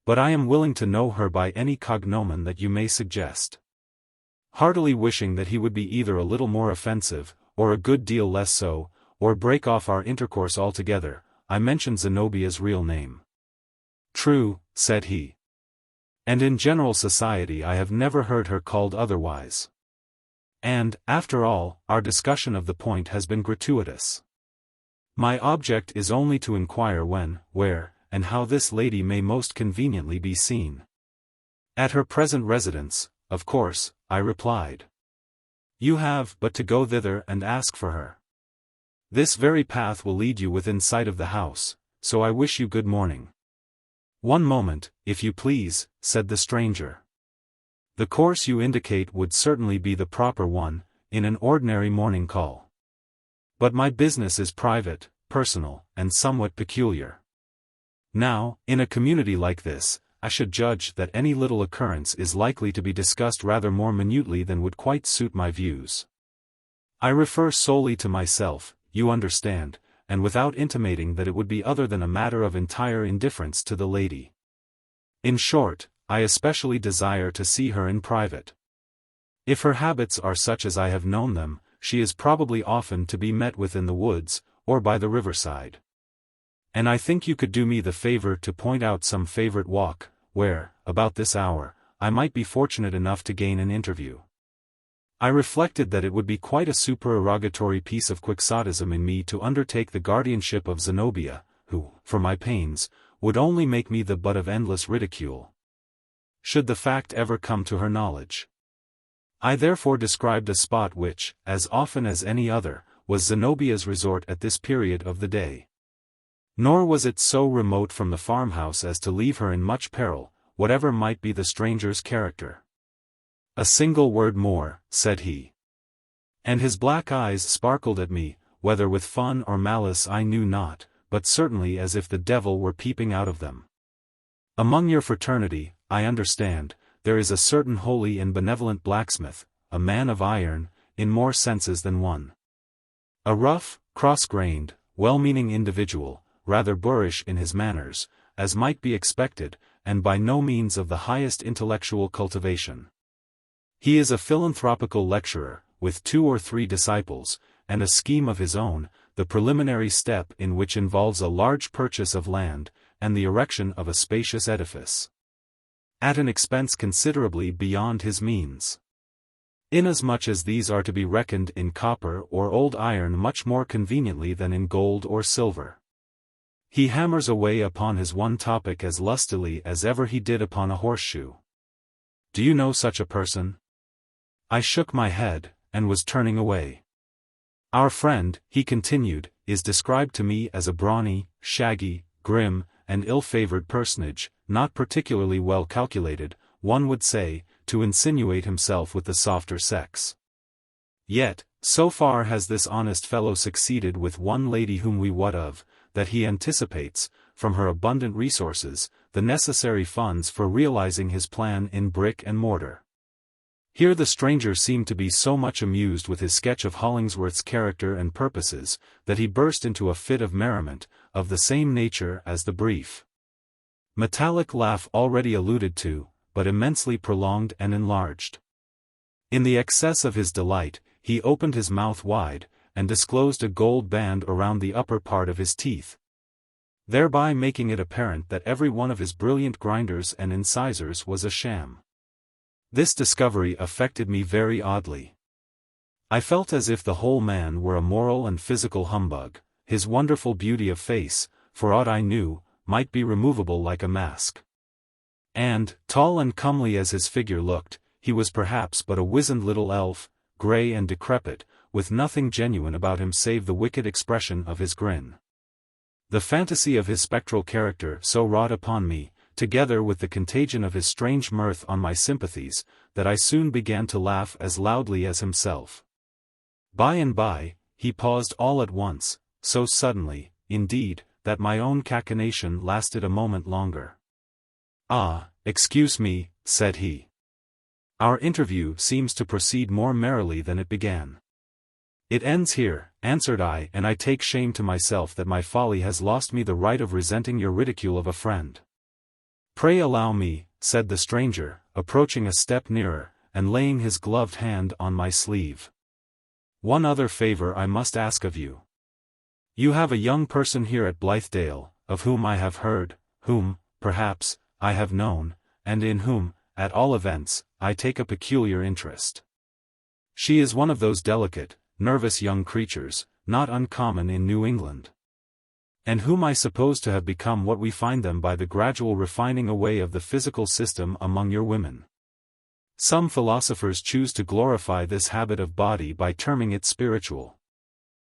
But I am willing to know her by any cognomen that you may suggest. Heartily wishing that he would be either a little more offensive, or a good deal less so, or break off our intercourse altogether, I mentioned Zenobia's real name. True, said he. And in general society I have never heard her called otherwise. And, after all, our discussion of the point has been gratuitous. My object is only to inquire when, where, and how this lady may most conveniently be seen. At her present residence, of course, I replied. You have but to go thither and ask for her. This very path will lead you within sight of the house, so I wish you good morning. One moment, if you please, said the stranger. The course you indicate would certainly be the proper one, in an ordinary morning call. But my business is private, personal, and somewhat peculiar. Now, in a community like this, I should judge that any little occurrence is likely to be discussed rather more minutely than would quite suit my views. I refer solely to myself, you understand, and without intimating that it would be other than a matter of entire indifference to the lady. In short, I especially desire to see her in private. If her habits are such as I have known them, she is probably often to be met with in the woods, or by the riverside. And I think you could do me the favor to point out some favorite walk, where, about this hour, I might be fortunate enough to gain an interview. I reflected that it would be quite a supererogatory piece of quixotism in me to undertake the guardianship of Zenobia, who, for my pains, would only make me the butt of endless ridicule, should the fact ever come to her knowledge. I therefore described a spot which, as often as any other, was Zenobia's resort at this period of the day. Nor was it so remote from the farmhouse as to leave her in much peril, whatever might be the stranger's character. "A single word more," said he. And his black eyes sparkled at me, whether with fun or malice I knew not, but certainly as if the devil were peeping out of them. "Among your fraternity, I understand, there is a certain holy and benevolent blacksmith, a man of iron, in more senses than one. A rough, cross-grained, well-meaning individual, rather boorish in his manners, as might be expected, and by no means of the highest intellectual cultivation. He is a philanthropical lecturer, with 2 or 3 disciples, and a scheme of his own, the preliminary step in which involves a large purchase of land, and the erection of a spacious edifice, at an expense considerably beyond his means. Inasmuch as these are to be reckoned in copper or old iron much more conveniently than in gold or silver. He hammers away upon his one topic as lustily as ever he did upon a horseshoe. Do you know such a person?" I shook my head, and was turning away. "Our friend," he continued, "is described to me as a brawny, shaggy, grim, and ill-favored personage, not particularly well calculated, one would say, to insinuate himself with the softer sex. Yet, so far has this honest fellow succeeded with one lady whom we wot of, that he anticipates, from her abundant resources, the necessary funds for realizing his plan in brick and mortar." Here the stranger seemed to be so much amused with his sketch of Hollingsworth's character and purposes, that he burst into a fit of merriment, of the same nature as the brief, metallic laugh already alluded to, but immensely prolonged and enlarged. In the excess of his delight, he opened his mouth wide, and disclosed a gold band around the upper part of his teeth, thereby making it apparent that every one of his brilliant grinders and incisors was a sham. This discovery affected me very oddly. I felt as if the whole man were a moral and physical humbug. His wonderful beauty of face, for aught I knew, might be removable like a mask. And, tall and comely as his figure looked, he was perhaps but a wizened little elf, grey and decrepit, with nothing genuine about him save the wicked expression of his grin. The fantasy of his spectral character so wrought upon me, together with the contagion of his strange mirth on my sympathies, that I soon began to laugh as loudly as himself. By and by, he paused all at once, so suddenly, indeed, that my own cachinnation lasted a moment longer. "Ah, excuse me," said he. "Our interview seems to proceed more merrily than it began." "It ends here," answered I, "and I take shame to myself that my folly has lost me the right of resenting your ridicule of a friend." "Pray allow me," said the stranger, approaching a step nearer, and laying his gloved hand on my sleeve. "One other favor I must ask of you. You have a young person here at Blithedale, of whom I have heard, whom, perhaps, I have known, and in whom, at all events, I take a peculiar interest. She is one of those delicate, nervous young creatures, not uncommon in New England, and whom I suppose to have become what we find them by the gradual refining away of the physical system among your women. Some philosophers choose to glorify this habit of body by terming it spiritual.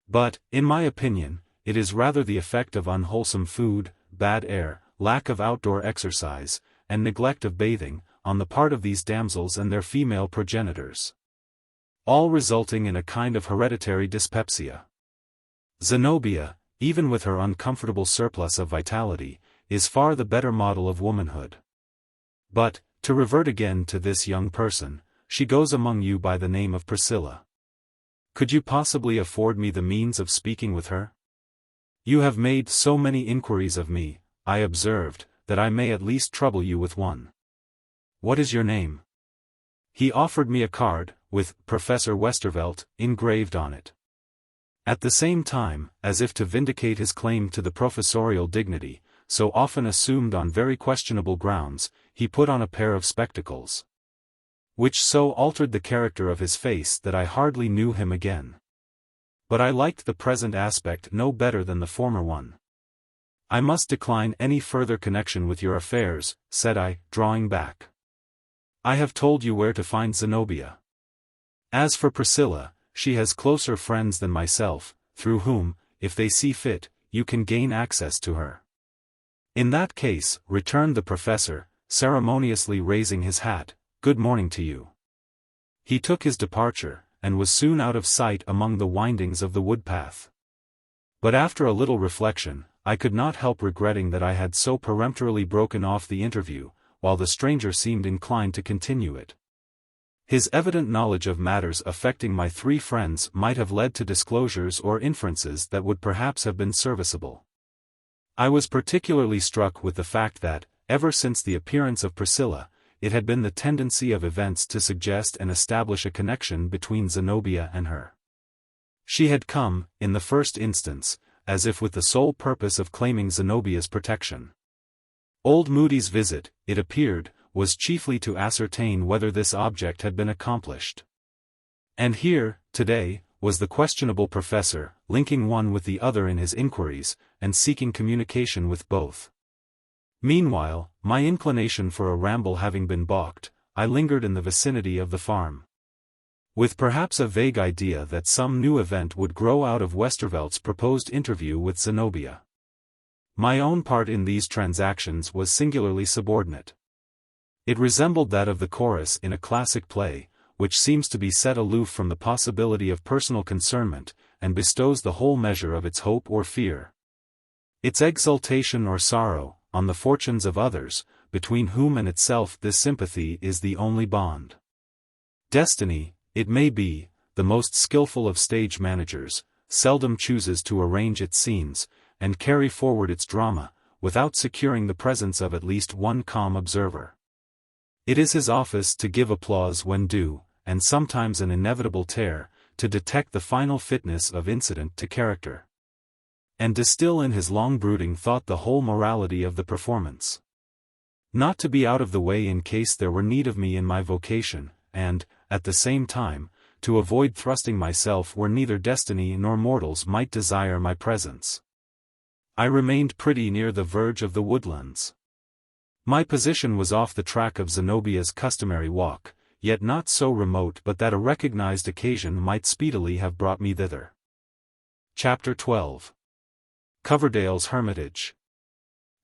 But, in my opinion, it is rather the effect of unwholesome food, bad air, lack of outdoor exercise, and neglect of bathing, on the part of these damsels and their female progenitors, all resulting in a kind of hereditary dyspepsia. Zenobia, even with her uncomfortable surplus of vitality, is far the better model of womanhood. But, to revert again to this young person, she goes among you by the name of Priscilla. Could you possibly afford me the means of speaking with her? You have made so many inquiries of me, I observed, that I may at least trouble you with one. "What is your name?" He offered me a card, with Professor Westervelt engraved on it. At the same time, as if to vindicate his claim to the professorial dignity, so often assumed on very questionable grounds, he put on a pair of spectacles, which so altered the character of his face that I hardly knew him again. But I liked the present aspect no better than the former one. "I must decline any further connection with your affairs," said I, drawing back. "I have told you where to find Zenobia. As for Priscilla, she has closer friends than myself, through whom, if they see fit, you can gain access to her." "In that case," returned the professor, ceremoniously raising his hat, "good morning to you." He took his departure, and was soon out of sight among the windings of the wood-path. But after a little reflection, I could not help regretting that I had so peremptorily broken off the interview, while the stranger seemed inclined to continue it. His evident knowledge of matters affecting my three friends might have led to disclosures or inferences that would perhaps have been serviceable. I was particularly struck with the fact that, ever since the appearance of Priscilla, it had been the tendency of events to suggest and establish a connection between Zenobia and her. She had come, in the first instance, as if with the sole purpose of claiming Zenobia's protection. Old Moodie's visit, it appeared, was chiefly to ascertain whether this object had been accomplished. And here, today, was the questionable professor, linking one with the other in his inquiries, and seeking communication with both. Meanwhile, my inclination for a ramble having been balked, I lingered in the vicinity of the farm, with perhaps a vague idea that some new event would grow out of Westervelt's proposed interview with Zenobia. My own part in these transactions was singularly subordinate. It resembled that of the chorus in a classic play, which seems to be set aloof from the possibility of personal concernment, and bestows the whole measure of its hope or fear, its exultation or sorrow, on the fortunes of others, between whom and itself this sympathy is the only bond. Destiny, it may be, the most skillful of stage managers, seldom chooses to arrange its scenes, and carry forward its drama, without securing the presence of at least one calm observer. It is his office to give applause when due, and sometimes an inevitable tear, to detect the final fitness of incident to character, and distill in his long brooding thought the whole morality of the performance. Not to be out of the way in case there were need of me in my vocation, and, at the same time, to avoid thrusting myself where neither destiny nor mortals might desire my presence. I remained pretty near the verge of the woodlands. My position was off the track of Zenobia's customary walk, yet not so remote but that a recognized occasion might speedily have brought me thither. Chapter 12. Coverdale's Hermitage.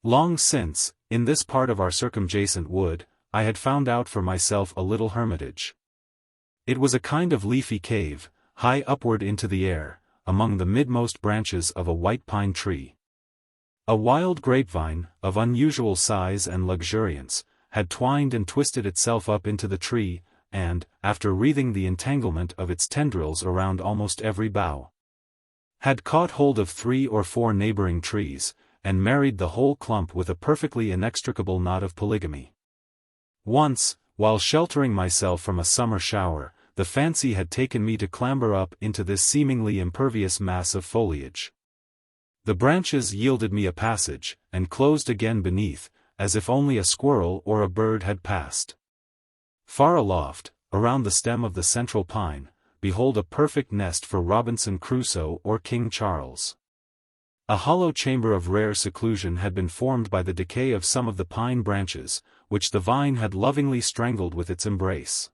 Long since, in this part of our circumjacent wood, I had found out for myself a little hermitage. It was a kind of leafy cave, high upward into the air, among the midmost branches of a white pine tree. A wild grapevine, of unusual size and luxuriance, had twined and twisted itself up into the tree, and, after wreathing the entanglement of its tendrils around almost every bough, had caught hold of 3 or 4 neighboring trees, and married the whole clump with a perfectly inextricable knot of polygamy. Once, while sheltering myself from a summer shower, the fancy had taken me to clamber up into this seemingly impervious mass of foliage. The branches yielded me a passage, and closed again beneath, as if only a squirrel or a bird had passed. Far aloft, around the stem of the central pine, behold a perfect nest for Robinson Crusoe or King Charles. A hollow chamber of rare seclusion had been formed by the decay of some of the pine branches, which the vine had lovingly strangled with its embrace,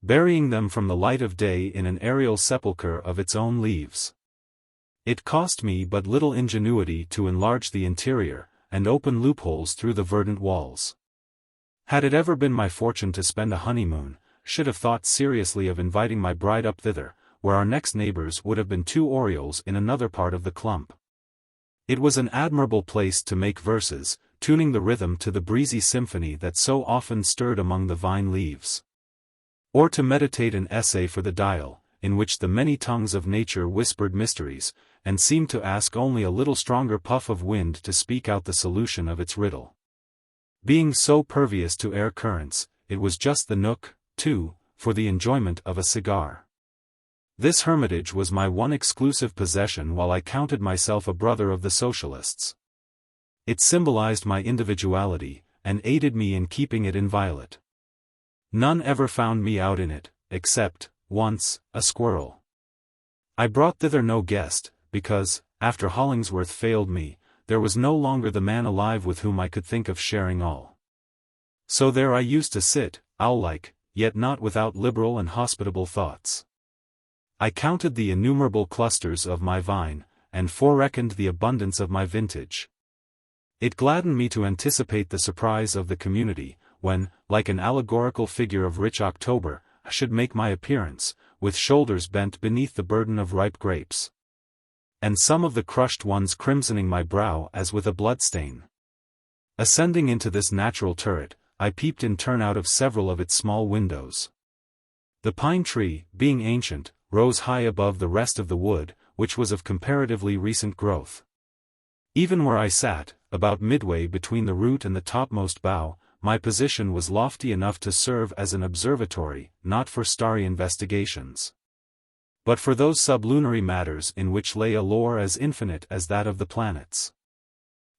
burying them from the light of day in an aerial sepulchre of its own leaves. It cost me but little ingenuity to enlarge the interior, and open loopholes through the verdant walls. Had it ever been my fortune to spend a honeymoon, should have thought seriously of inviting my bride up thither, where our next neighbors would have been 2 orioles in another part of the clump. It was an admirable place to make verses, tuning the rhythm to the breezy symphony that so often stirred among the vine leaves, or to meditate an essay for the dial, in which the many tongues of nature whispered mysteries, and seemed to ask only a little stronger puff of wind to speak out the solution of its riddle. Being so pervious to air currents, it was just the nook, too, for the enjoyment of a cigar. This hermitage was my one exclusive possession while I counted myself a brother of the socialists. It symbolized my individuality, and aided me in keeping it inviolate. None ever found me out in it, except, once, a squirrel. I brought thither no guest, because, after Hollingsworth failed me, there was no longer the man alive with whom I could think of sharing all. So there I used to sit, owl-like, yet not without liberal and hospitable thoughts. I counted the innumerable clusters of my vine, and foreckoned the abundance of my vintage. It gladdened me to anticipate the surprise of the community, when, like an allegorical figure of rich October, I should make my appearance, with shoulders bent beneath the burden of ripe grapes, and some of the crushed ones crimsoning my brow as with a bloodstain. Ascending into this natural turret, I peeped in turn out of several of its small windows. The pine tree, being ancient, rose high above the rest of the wood, which was of comparatively recent growth. Even where I sat, about midway between the root and the topmost bough, my position was lofty enough to serve as an observatory, not for starry investigations, but for those sublunary matters in which lay a lore as infinite as that of the planets.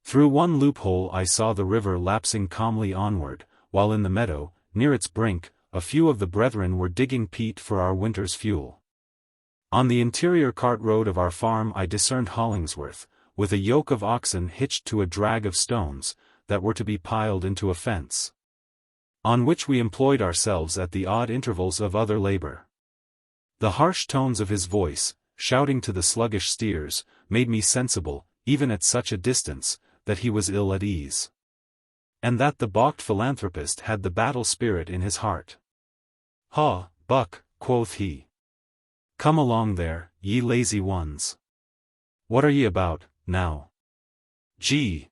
Through one loophole I saw the river lapsing calmly onward, while in the meadow, near its brink, a few of the brethren were digging peat for our winter's fuel. On the interior cart road of our farm I discerned Hollingsworth, with a yoke of oxen hitched to a drag of stones, that were to be piled into a fence, on which we employed ourselves at the odd intervals of other labor. The harsh tones of his voice, shouting to the sluggish steers, made me sensible, even at such a distance, that he was ill at ease, and that the balked philanthropist had the battle spirit in his heart. "Ha, Buck," quoth he. "Come along there, ye lazy ones. What are ye about, now? Gee!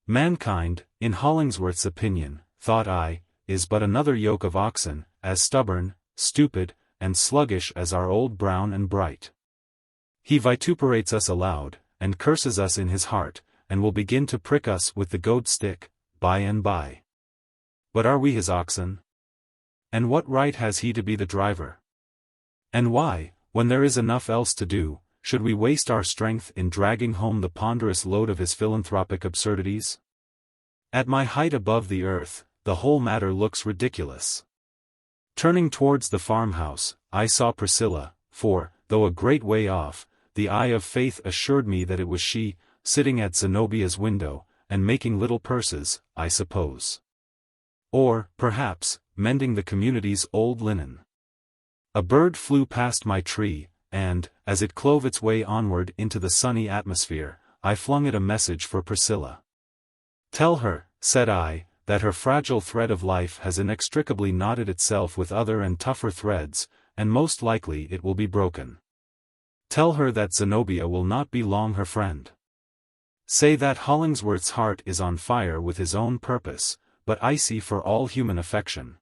Mankind, in Hollingsworth's opinion, thought I, is but another yoke of oxen, as stubborn, stupid, and sluggish as our old Brown and Bright. He vituperates us aloud, and curses us in his heart, and will begin to prick us with the goad stick, by and by. But are we his oxen? And what right has he to be the driver? And why, when there is enough else to do, should we waste our strength in dragging home the ponderous load of his philanthropic absurdities? At my height above the earth, the whole matter looks ridiculous." Turning towards the farmhouse, I saw Priscilla, for, though a great way off, the eye of faith assured me that it was she, sitting at Zenobia's window, and making little purses, I suppose. Or, perhaps, mending the community's old linen. A bird flew past my tree, and, as it clove its way onward into the sunny atmosphere, I flung it a message for Priscilla. "Tell her," said I, "that her fragile thread of life has inextricably knotted itself with other and tougher threads, and most likely it will be broken. Tell her that Zenobia will not be long her friend. Say that Hollingsworth's heart is on fire with his own purpose, but icy for all human affection.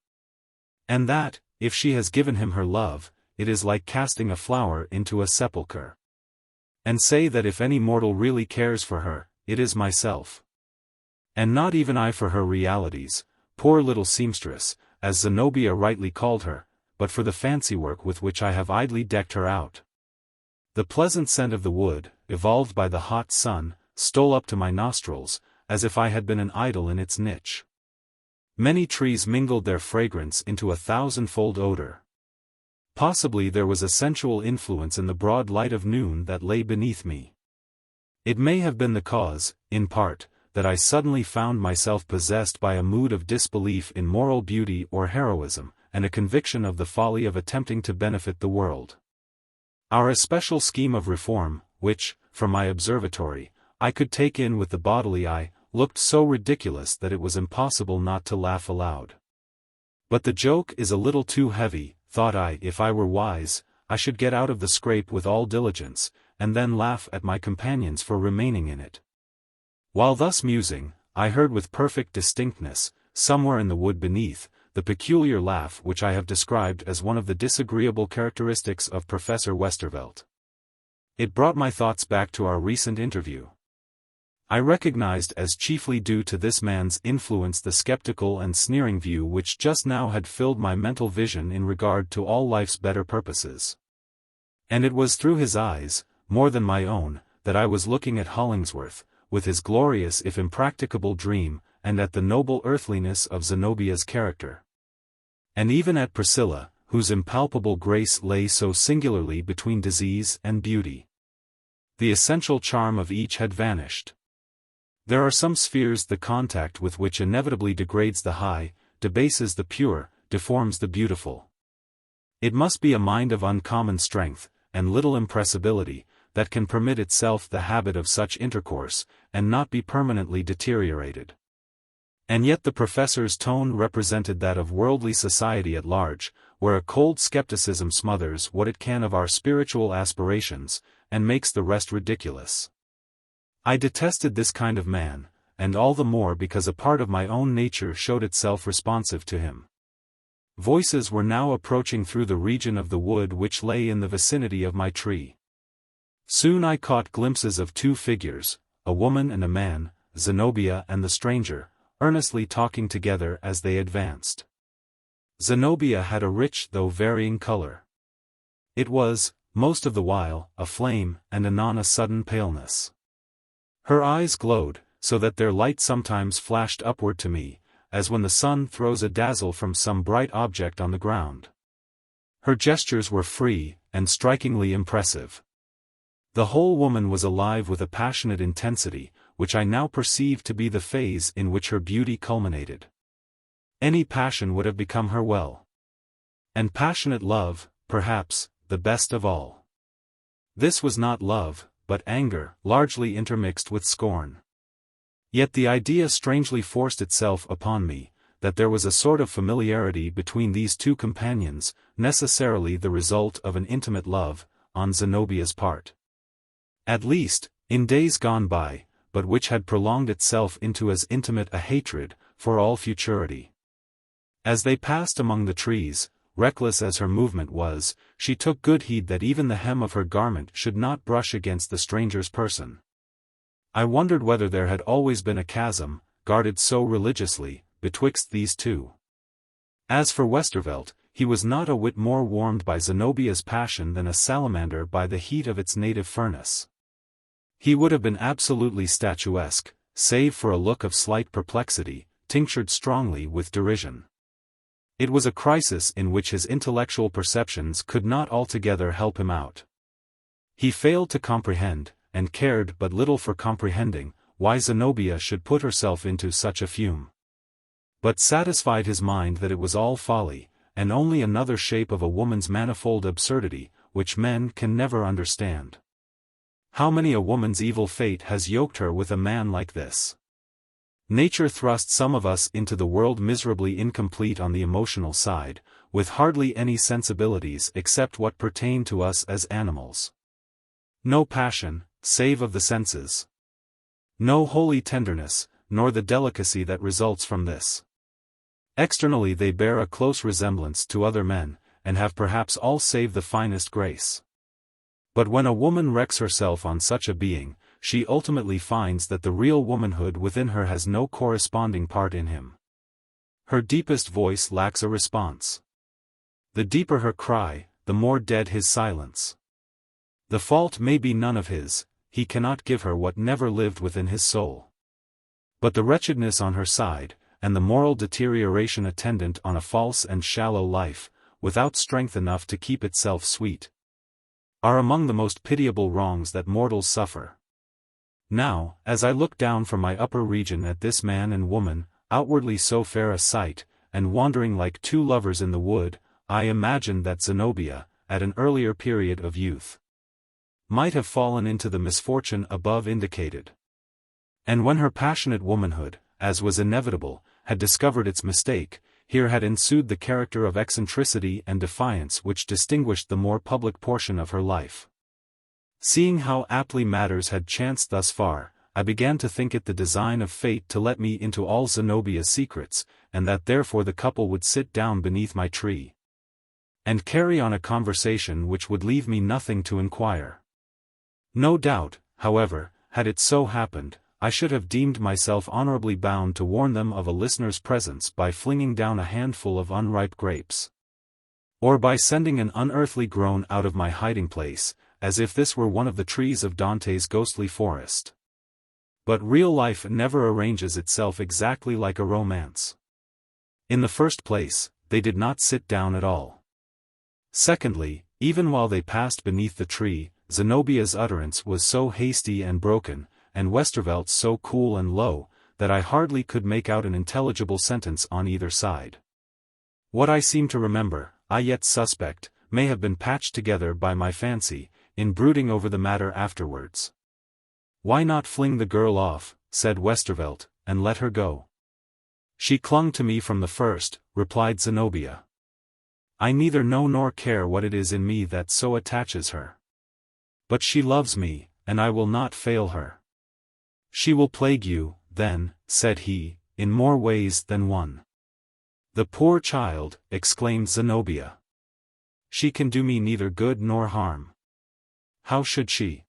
And that, if she has given him her love, it is like casting a flower into a sepulchre. And say that if any mortal really cares for her, it is myself. And not even I for her realities, poor little seamstress, as Zenobia rightly called her, but for the fancy work with which I have idly decked her out." The pleasant scent of the wood, evolved by the hot sun, stole up to my nostrils, as if I had been an idol in its niche. Many trees mingled their fragrance into a thousandfold odor. Possibly there was a sensual influence in the broad light of noon that lay beneath me. It may have been the cause, in part, that I suddenly found myself possessed by a mood of disbelief in moral beauty or heroism, and a conviction of the folly of attempting to benefit the world. Our especial scheme of reform, which, from my observatory, I could take in with the bodily eye, looked so ridiculous that it was impossible not to laugh aloud. But the joke is a little too heavy, thought I. If I were wise, I should get out of the scrape with all diligence, and then laugh at my companions for remaining in it. While thus musing, I heard with perfect distinctness, somewhere in the wood beneath, the peculiar laugh which I have described as one of the disagreeable characteristics of Professor Westervelt. It brought my thoughts back to our recent interview. I recognized as chiefly due to this man's influence the skeptical and sneering view which just now had filled my mental vision in regard to all life's better purposes. And it was through his eyes, more than my own, that I was looking at Hollingsworth, with his glorious if impracticable dream, and at the noble earthliness of Zenobia's character. And even at Priscilla, whose impalpable grace lay so singularly between disease and beauty. The essential charm of each had vanished. There are some spheres the contact with which inevitably degrades the high, debases the pure, deforms the beautiful. It must be a mind of uncommon strength, and little impressibility, that can permit itself the habit of such intercourse, and not be permanently deteriorated. And yet the professor's tone represented that of worldly society at large, where a cold skepticism smothers what it can of our spiritual aspirations, and makes the rest ridiculous. I detested this kind of man, and all the more because a part of my own nature showed itself responsive to him. Voices were now approaching through the region of the wood which lay in the vicinity of my tree. Soon I caught glimpses of two figures, a woman and a man, Zenobia and the stranger, earnestly talking together as they advanced. Zenobia had a rich though varying color. It was, most of the while, a flame, and anon a sudden paleness. Her eyes glowed, so that their light sometimes flashed upward to me, as when the sun throws a dazzle from some bright object on the ground. Her gestures were free, and strikingly impressive. The whole woman was alive with a passionate intensity, which I now perceived to be the phase in which her beauty culminated. Any passion would have become her well. And passionate love, perhaps, the best of all. This was not love, but anger, largely intermixed with scorn. Yet the idea strangely forced itself upon me, that there was a sort of familiarity between these two companions, necessarily the result of an intimate love, on Zenobia's part. At least, in days gone by, but which had prolonged itself into as intimate a hatred, for all futurity. As they passed among the trees, reckless as her movement was, she took good heed that even the hem of her garment should not brush against the stranger's person. I wondered whether there had always been a chasm, guarded so religiously, betwixt these two. As for Westervelt, he was not a whit more warmed by Zenobia's passion than a salamander by the heat of its native furnace. He would have been absolutely statuesque, save for a look of slight perplexity, tinctured strongly with derision. It was a crisis in which his intellectual perceptions could not altogether help him out. He failed to comprehend, and cared but little for comprehending, why Zenobia should put herself into such a fume. But satisfied his mind that it was all folly, and only another shape of a woman's manifold absurdity, which men can never understand. How many a woman's evil fate has yoked her with a man like this? Nature thrust some of us into the world miserably incomplete on the emotional side, with hardly any sensibilities except what pertain to us as animals. No passion, save of the senses. No holy tenderness, nor the delicacy that results from this. Externally they bear a close resemblance to other men, and have perhaps all save the finest grace. But when a woman wrecks herself on such a being, she ultimately finds that the real womanhood within her has no corresponding part in him. Her deepest voice lacks a response. The deeper her cry, the more dead his silence. The fault may be none of his, he cannot give her what never lived within his soul. But the wretchedness on her side, and the moral deterioration attendant on a false and shallow life, without strength enough to keep itself sweet, are among the most pitiable wrongs that mortals suffer. Now, as I look down from my upper region at this man and woman, outwardly so fair a sight, and wandering like two lovers in the wood, I imagined that Zenobia, at an earlier period of youth, might have fallen into the misfortune above indicated. And when her passionate womanhood, as was inevitable, had discovered its mistake, here had ensued the character of eccentricity and defiance which distinguished the more public portion of her life. Seeing how aptly matters had chanced thus far, I began to think it the design of fate to let me into all Zenobia's secrets, and that therefore the couple would sit down beneath my tree, and carry on a conversation which would leave me nothing to inquire. No doubt, however, had it so happened, I should have deemed myself honorably bound to warn them of a listener's presence by flinging down a handful of unripe grapes. Or by sending an unearthly groan out of my hiding place, as if this were one of the trees of Dante's ghostly forest. But real life never arranges itself exactly like a romance. In the first place, they did not sit down at all. Secondly, even while they passed beneath the tree, Zenobia's utterance was so hasty and broken, and Westervelt's so cool and low, that I hardly could make out an intelligible sentence on either side. What I seem to remember, I yet suspect, may have been patched together by my fancy, in brooding over the matter afterwards. "Why not fling the girl off," said Westervelt, "and let her go?" "She clung to me from the first," replied Zenobia. "I neither know nor care what it is in me that so attaches her. But she loves me, and I will not fail her." "She will plague you, then," said he, "in more ways than one." "The poor child," exclaimed Zenobia. "She can do me neither good nor harm." "How should she?"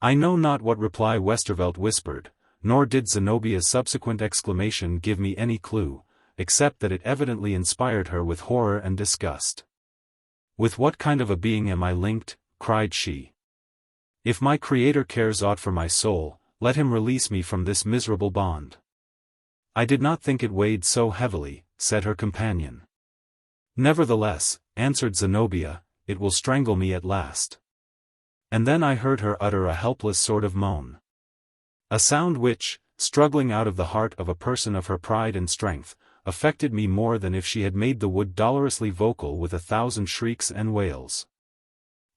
I know not what reply Westervelt whispered, nor did Zenobia's subsequent exclamation give me any clue, except that it evidently inspired her with horror and disgust. "With what kind of a being am I linked?" cried she. "If my Creator cares aught for my soul, let him release me from this miserable bond." "I did not think it weighed so heavily," said her companion. "Nevertheless," answered Zenobia, "it will strangle me at last." And then I heard her utter a helpless sort of moan. A sound which, struggling out of the heart of a person of her pride and strength, affected me more than if she had made the wood dolorously vocal with 1,000 shrieks and wails.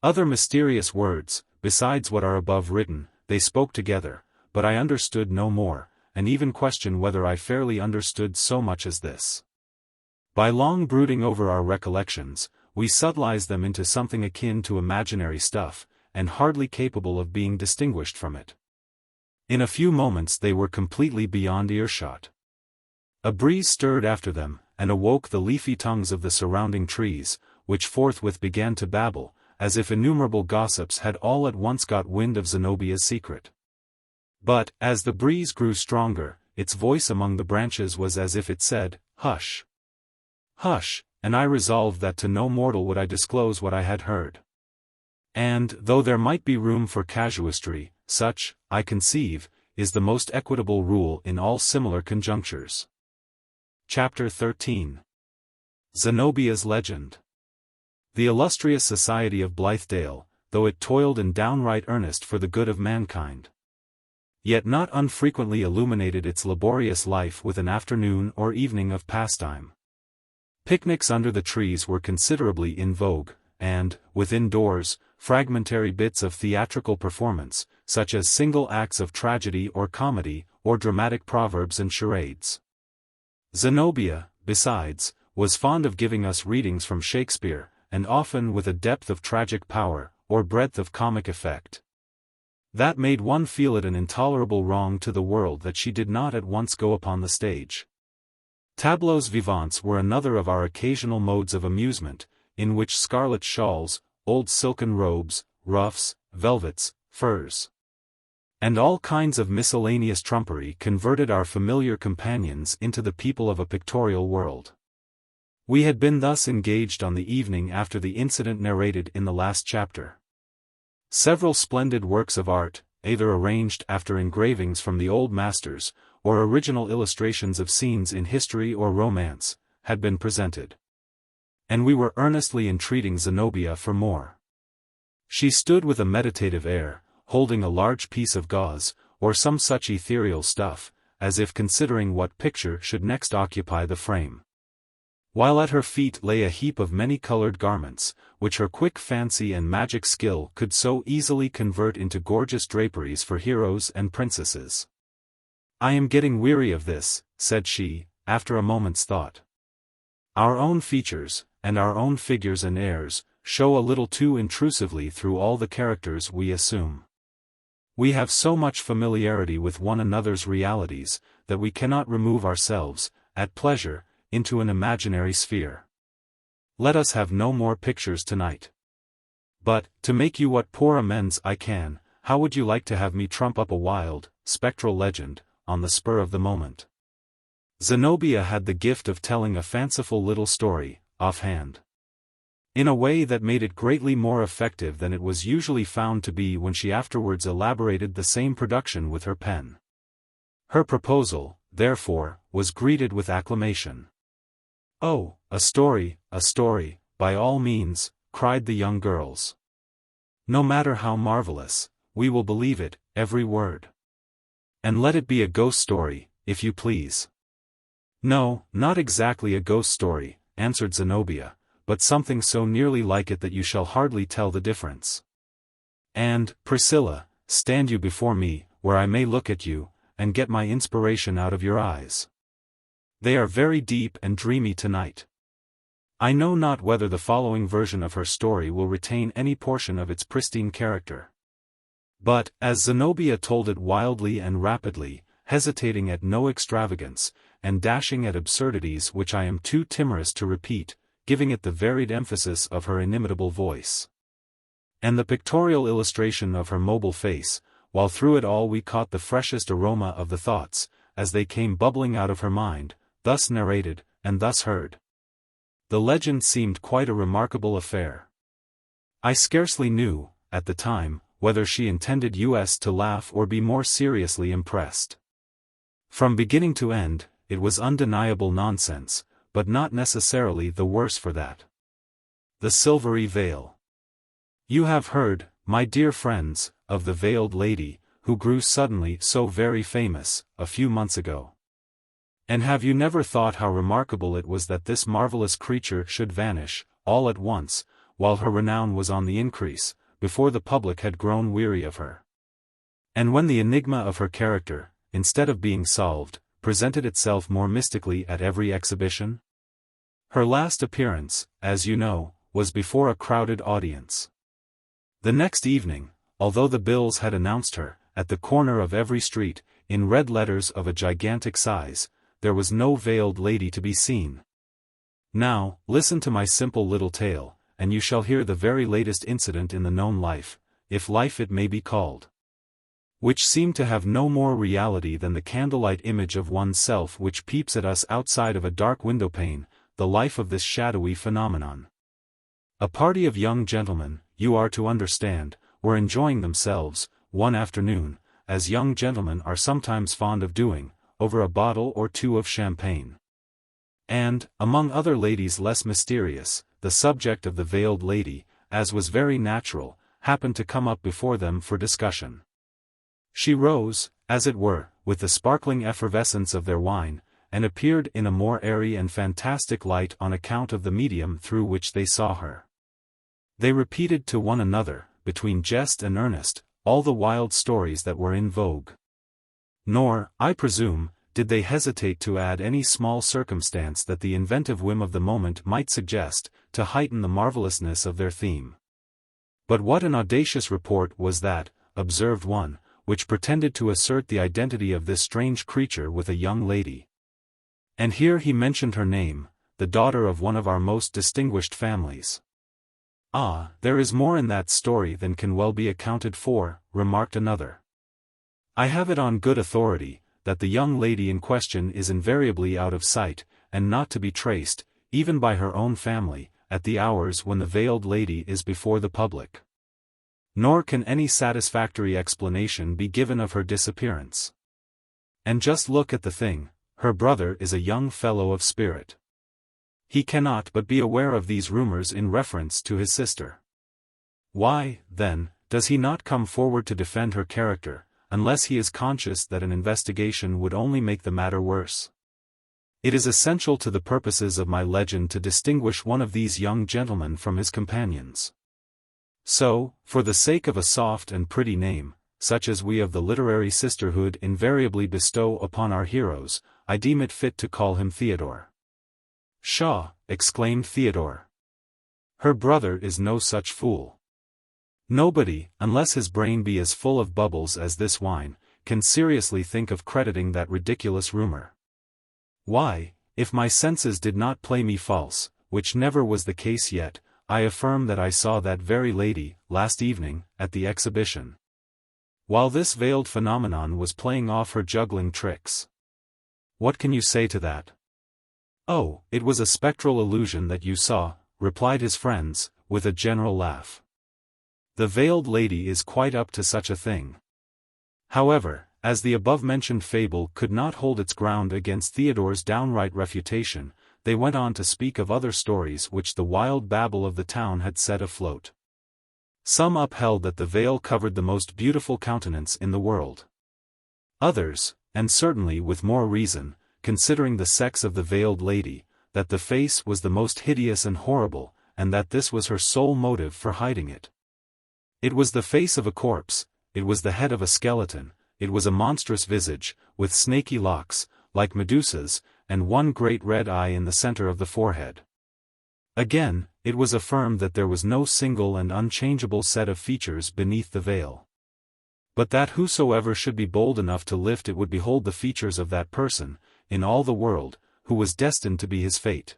Other mysterious words, besides what are above written, they spoke together, but I understood no more, and even question whether I fairly understood so much as this. By long brooding over our recollections, we subtilize them into something akin to imaginary stuff, and hardly capable of being distinguished from it. In a few moments they were completely beyond earshot. A breeze stirred after them, and awoke the leafy tongues of the surrounding trees, which forthwith began to babble, as if innumerable gossips had all at once got wind of Zenobia's secret. But, as the breeze grew stronger, its voice among the branches was as if it said, "Hush! Hush!" and I resolved that to no mortal would I disclose what I had heard. And, though there might be room for casuistry, such, I conceive, is the most equitable rule in all similar conjunctures. Chapter 13. Zenobia's Legend. The illustrious society of Blithedale, though it toiled in downright earnest for the good of mankind, yet not unfrequently illuminated its laborious life with an afternoon or evening of pastime. Picnics under the trees were considerably in vogue, and, within doors, fragmentary bits of theatrical performance, such as single acts of tragedy or comedy, or dramatic proverbs and charades. Zenobia, besides, was fond of giving us readings from Shakespeare, and often with a depth of tragic power, or breadth of comic effect, that made one feel it an intolerable wrong to the world that she did not at once go upon the stage. Tableaux vivants were another of our occasional modes of amusement, in which scarlet shawls, old silken robes, ruffs, velvets, furs, and all kinds of miscellaneous trumpery converted our familiar companions into the people of a pictorial world. We had been thus engaged on the evening after the incident narrated in the last chapter. Several splendid works of art, either arranged after engravings from the old masters, or original illustrations of scenes in history or romance, had been presented. And we were earnestly entreating Zenobia for more. She stood with a meditative air, holding a large piece of gauze, or some such ethereal stuff, as if considering what picture should next occupy the frame. While at her feet lay a heap of many-colored garments, which her quick fancy and magic skill could so easily convert into gorgeous draperies for heroes and princesses. "I am getting weary of this," said she, after a moment's thought. "Our own features, and our own figures and airs, show a little too intrusively through all the characters we assume. We have so much familiarity with one another's realities, that we cannot remove ourselves, at pleasure, into an imaginary sphere. Let us have no more pictures tonight. But, to make you what poor amends I can, how would you like to have me trump up a wild, spectral legend, on the spur of the moment? Zenobia had the gift of telling a fanciful little story, offhand. In a way that made it greatly more effective than it was usually found to be when she afterwards elaborated the same production with her pen. Her proposal, therefore, was greeted with acclamation. "Oh, a story, by all means," cried the young girls. "No matter how marvelous, we will believe it, every word. And let it be a ghost story, if you please." "No, not exactly a ghost story," answered Zenobia, "but something so nearly like it that you shall hardly tell the difference. And, Priscilla, stand you before me, where I may look at you, and get my inspiration out of your eyes. They are very deep and dreamy tonight." I know not whether the following version of her story will retain any portion of its pristine character. But, as Zenobia told it wildly and rapidly, hesitating at no extravagance, and dashing at absurdities which I am too timorous to repeat, giving it the varied emphasis of her inimitable voice, and the pictorial illustration of her mobile face, while through it all we caught the freshest aroma of the thoughts, as they came bubbling out of her mind, thus narrated, and thus heard. The legend seemed quite a remarkable affair. I scarcely knew, at the time, whether she intended us to laugh or be more seriously impressed. From beginning to end, it was undeniable nonsense, but not necessarily the worse for that. The Silvery Veil. You have heard, my dear friends, of the veiled lady, who grew suddenly so very famous, a few months ago. And have you never thought how remarkable it was that this marvelous creature should vanish, all at once, while her renown was on the increase, before the public had grown weary of her? And when the enigma of her character, instead of being solved, presented itself more mystically at every exhibition? Her last appearance, as you know, was before a crowded audience. The next evening, although the bills had announced her, at the corner of every street, in red letters of a gigantic size, there was no veiled lady to be seen. Now, listen to my simple little tale, and you shall hear the very latest incident in the known life, if life it may be called, which seemed to have no more reality than the candlelight image of one's self which peeps at us outside of a dark windowpane, the life of this shadowy phenomenon. A party of young gentlemen, you are to understand, were enjoying themselves, one afternoon, as young gentlemen are sometimes fond of doing, over a bottle or two of champagne. And, among other ladies less mysterious, the subject of the veiled lady, as was very natural, happened to come up before them for discussion. She rose, as it were, with the sparkling effervescence of their wine, and appeared in a more airy and fantastic light on account of the medium through which they saw her. They repeated to one another, between jest and earnest, all the wild stories that were in vogue. Nor, I presume, did they hesitate to add any small circumstance that the inventive whim of the moment might suggest, to heighten the marvelousness of their theme. But what an audacious report was that, observed one, which pretended to assert the identity of this strange creature with a young lady. And here he mentioned her name, the daughter of one of our most distinguished families. "Ah, there is more in that story than can well be accounted for," remarked another. "I have it on good authority, that the young lady in question is invariably out of sight, and not to be traced, even by her own family, at the hours when the veiled lady is before the public. Nor can any satisfactory explanation be given of her disappearance. And just look at the thing, her brother is a young fellow of spirit. He cannot but be aware of these rumors in reference to his sister. Why, then, does he not come forward to defend her character, unless he is conscious that an investigation would only make the matter worse? It is essential to the purposes of my legend to distinguish one of these young gentlemen from his companions. So, for the sake of a soft and pretty name, such as we of the literary sisterhood invariably bestow upon our heroes, I deem it fit to call him Theodore." "Pshaw!" exclaimed Theodore. "Her brother is no such fool. Nobody, unless his brain be as full of bubbles as this wine, can seriously think of crediting that ridiculous rumor. Why, if my senses did not play me false, which never was the case yet, I affirm that I saw that very lady, last evening, at the exhibition. while this veiled phenomenon was playing off her juggling tricks. What can you say to that? Oh, it was a spectral illusion that you saw, replied his friends, with a general laugh. The veiled lady is quite up to such a thing. However, as the above-mentioned fable could not hold its ground against Theodore's downright refutation, they went on to speak of other stories which the wild babble of the town had set afloat. Some upheld that the veil covered the most beautiful countenance in the world. Others, and certainly with more reason, considering the sex of the veiled lady, that the face was the most hideous and horrible, and that this was her sole motive for hiding it. It was the face of a corpse, it was the head of a skeleton, it was a monstrous visage, with snaky locks, like Medusa's, and one great red eye in the center of the forehead. Again, it was affirmed that there was no single and unchangeable set of features beneath the veil. But that whosoever should be bold enough to lift it would behold the features of that person, in all the world, who was destined to be his fate.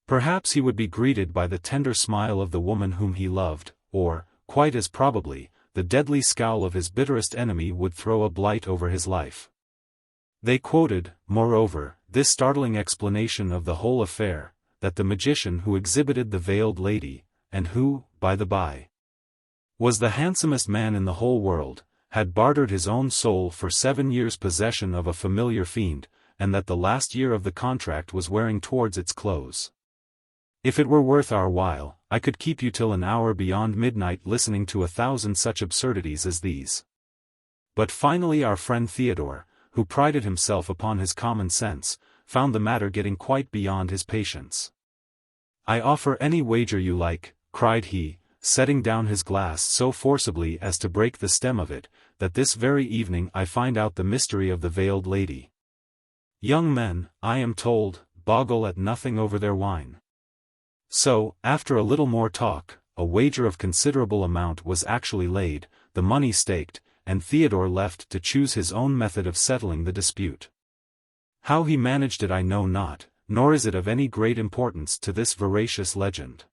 Perhaps he would be greeted by the tender smile of the woman whom he loved, or, quite as probably, the deadly scowl of his bitterest enemy would throw a blight over his life. They quoted, moreover, this startling explanation of the whole affair, that the magician who exhibited the veiled lady, and who, by the by, was the handsomest man in the whole world, had bartered his own soul for 7 years' possession of a familiar fiend, and that the last year of the contract was wearing towards its close. If it were worth our while, I could keep you till an hour beyond midnight listening to 1,000 such absurdities as these. But finally our friend Theodore, who prided himself upon his common sense, found the matter getting quite beyond his patience. I offer any wager you like, cried he, setting down his glass so forcibly as to break the stem of it, that this very evening I find out the mystery of the veiled lady. Young men, I am told, boggle at nothing over their wine. So, after a little more talk, a wager of considerable amount was actually laid, the money staked, and Theodore left to choose his own method of settling the dispute. How he managed it I know not, nor is it of any great importance to this veracious legend.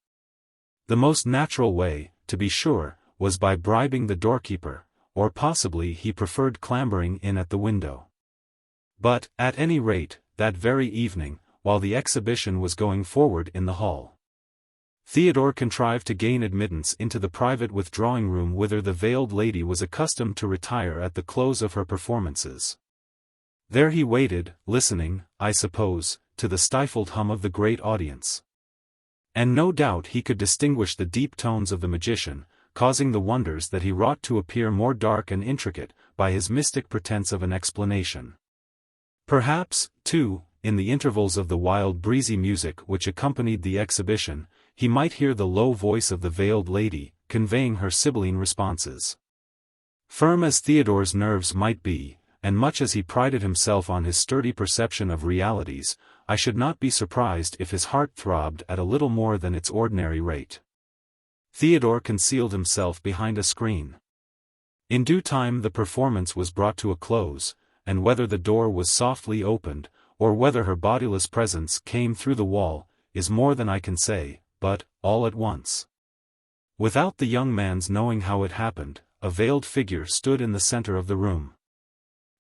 The most natural way, to be sure, was by bribing the doorkeeper, or possibly he preferred clambering in at the window. But, at any rate, that very evening, while the exhibition was going forward in the hall, Theodore contrived to gain admittance into the private withdrawing room whither the veiled lady was accustomed to retire at the close of her performances. There he waited, listening, I suppose, to the stifled hum of the great audience. And no doubt he could distinguish the deep tones of the magician, causing the wonders that he wrought to appear more dark and intricate, by his mystic pretense of an explanation. Perhaps, too, in the intervals of the wild breezy music which accompanied the exhibition, he might hear the low voice of the veiled lady, conveying her sibylline responses. Firm as Theodore's nerves might be, and much as he prided himself on his sturdy perception of realities, I should not be surprised if his heart throbbed at a little more than its ordinary rate. Theodore concealed himself behind a screen. In due time the performance was brought to a close, and whether the door was softly opened, or whether her bodiless presence came through the wall, is more than I can say, but, all at once, without the young man's knowing how it happened, a veiled figure stood in the center of the room.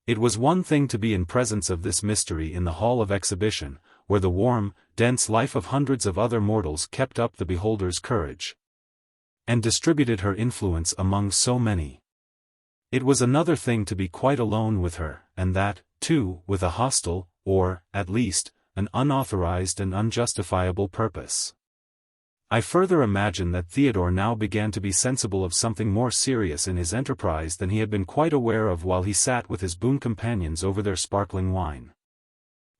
It was one thing to be in presence of this mystery in the hall of exhibition, where the warm, dense life of hundreds of other mortals kept up the beholder's courage, and distributed her influence among so many. It was another thing to be quite alone with her, and that, too, with a hostile, or, at least, an unauthorized and unjustifiable purpose. I further imagine that Theodore now began to be sensible of something more serious in his enterprise than he had been quite aware of while he sat with his boon companions over their sparkling wine.